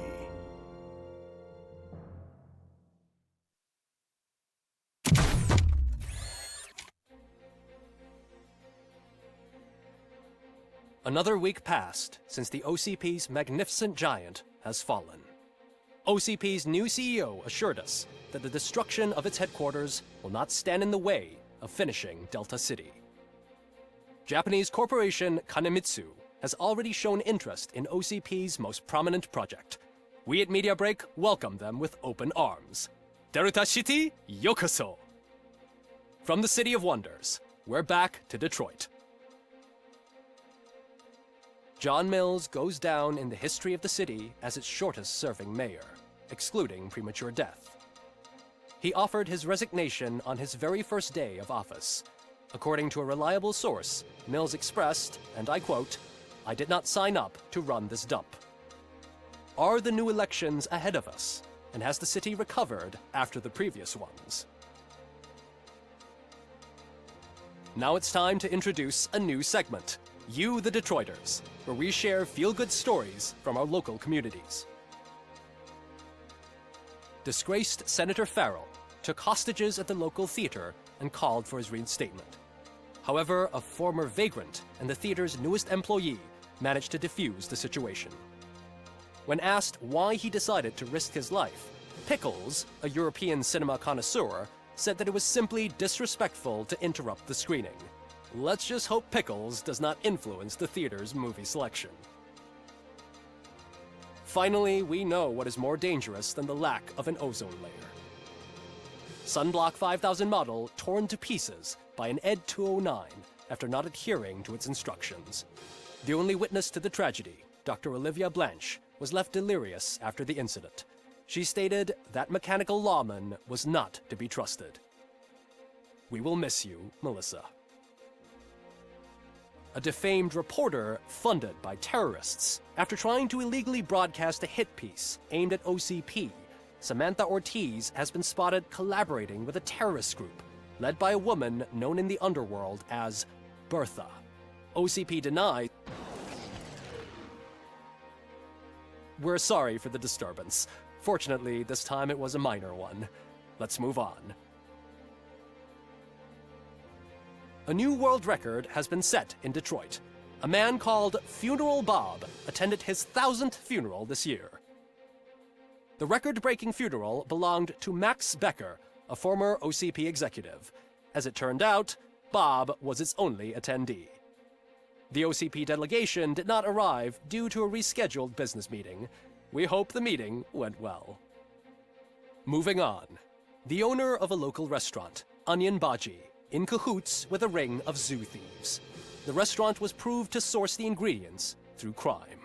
Another week passed since the OCP's magnificent giant has fallen. OCP's new CEO assured us that the destruction of its headquarters will not stand in the way of finishing Delta City. Japanese corporation Kanemitsu has already shown interest in OCP's most prominent project. We at Media Break welcome them with open arms. Delta City, yokoso! From the City of Wonders, we're back to Detroit. John Mills goes down in the history of the city as its shortest-serving mayor, excluding premature death. He offered his resignation on his very first day of office. According to a reliable source, Mills expressed, and I quote, "I did not sign up to run this dump." Are the new elections ahead of us? And has the city recovered after the previous ones? Now it's time to introduce a new segment, You the Detroiters, where we share feel-good stories from our local communities. Disgraced Senator Farrell took hostages at the local theater and called for his reinstatement. However, a former vagrant and the theater's newest employee managed to defuse the situation. When asked why he decided to risk his life, Pickles, a European cinema connoisseur, said that it was simply disrespectful to interrupt the screening. Let's just hope Pickles does not influence the theater's movie selection. Finally, we know what is more dangerous than the lack of an ozone layer. Sunblock 5000 model torn to pieces by an ED 209 after not adhering to its instructions. The only witness to the tragedy, Dr. Olivia Blanche, was left delirious after the incident. She stated that mechanical lawman was not to be trusted. We will miss you, Melissa. A defamed reporter funded by terrorists. After trying to illegally broadcast a hit piece aimed at OCP, Samantha Ortiz has been spotted collaborating with a terrorist group led by a woman known in the underworld as Bertha. OCP denies. We're sorry for the disturbance. Fortunately, this time it was a minor one. Let's move on. A new world record has been set in Detroit. A man called Funeral Bob attended his 1000th funeral this year. The record-breaking funeral belonged to Max Becker, a former OCP executive. As it turned out, Bob was its only attendee. The OCP delegation did not arrive due to a rescheduled business meeting. We hope the meeting went well. Moving on. The owner of a local restaurant, Onion Baji, in cahoots with a ring of zoo thieves. The restaurant was proved to source the ingredients through crime.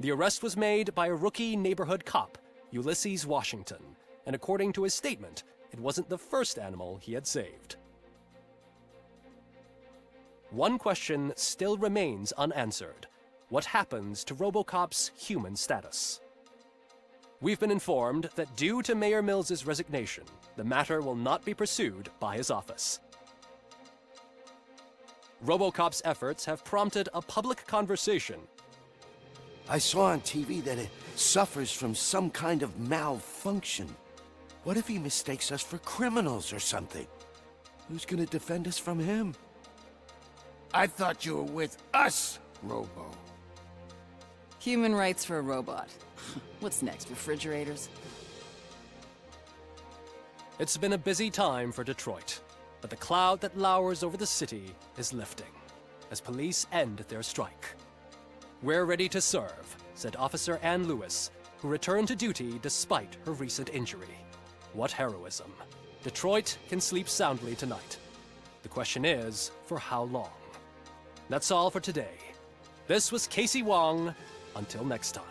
The arrest was made by a rookie neighborhood cop, Ulysses Washington, and according to his statement, it wasn't the first animal he had saved. One question still remains unanswered. What happens to RoboCop's human status? We've been informed that due to Mayor Mills's resignation, the matter will not be pursued by his office. RoboCop's efforts have prompted a public conversation. I saw on TV that it suffers from some kind of malfunction. What if he mistakes us for criminals or something? Who's gonna defend us from him? I thought you were with us, Robo. Human rights for a robot. What's next, refrigerators? It's been a busy time for Detroit, but the cloud that lowers over the city is lifting as police end their strike. We're ready to serve, said Officer Ann Lewis, who returned to duty despite her recent injury. What heroism. Detroit can sleep soundly tonight. The question is, for how long? That's all for today. This was Casey Wong. Until next time.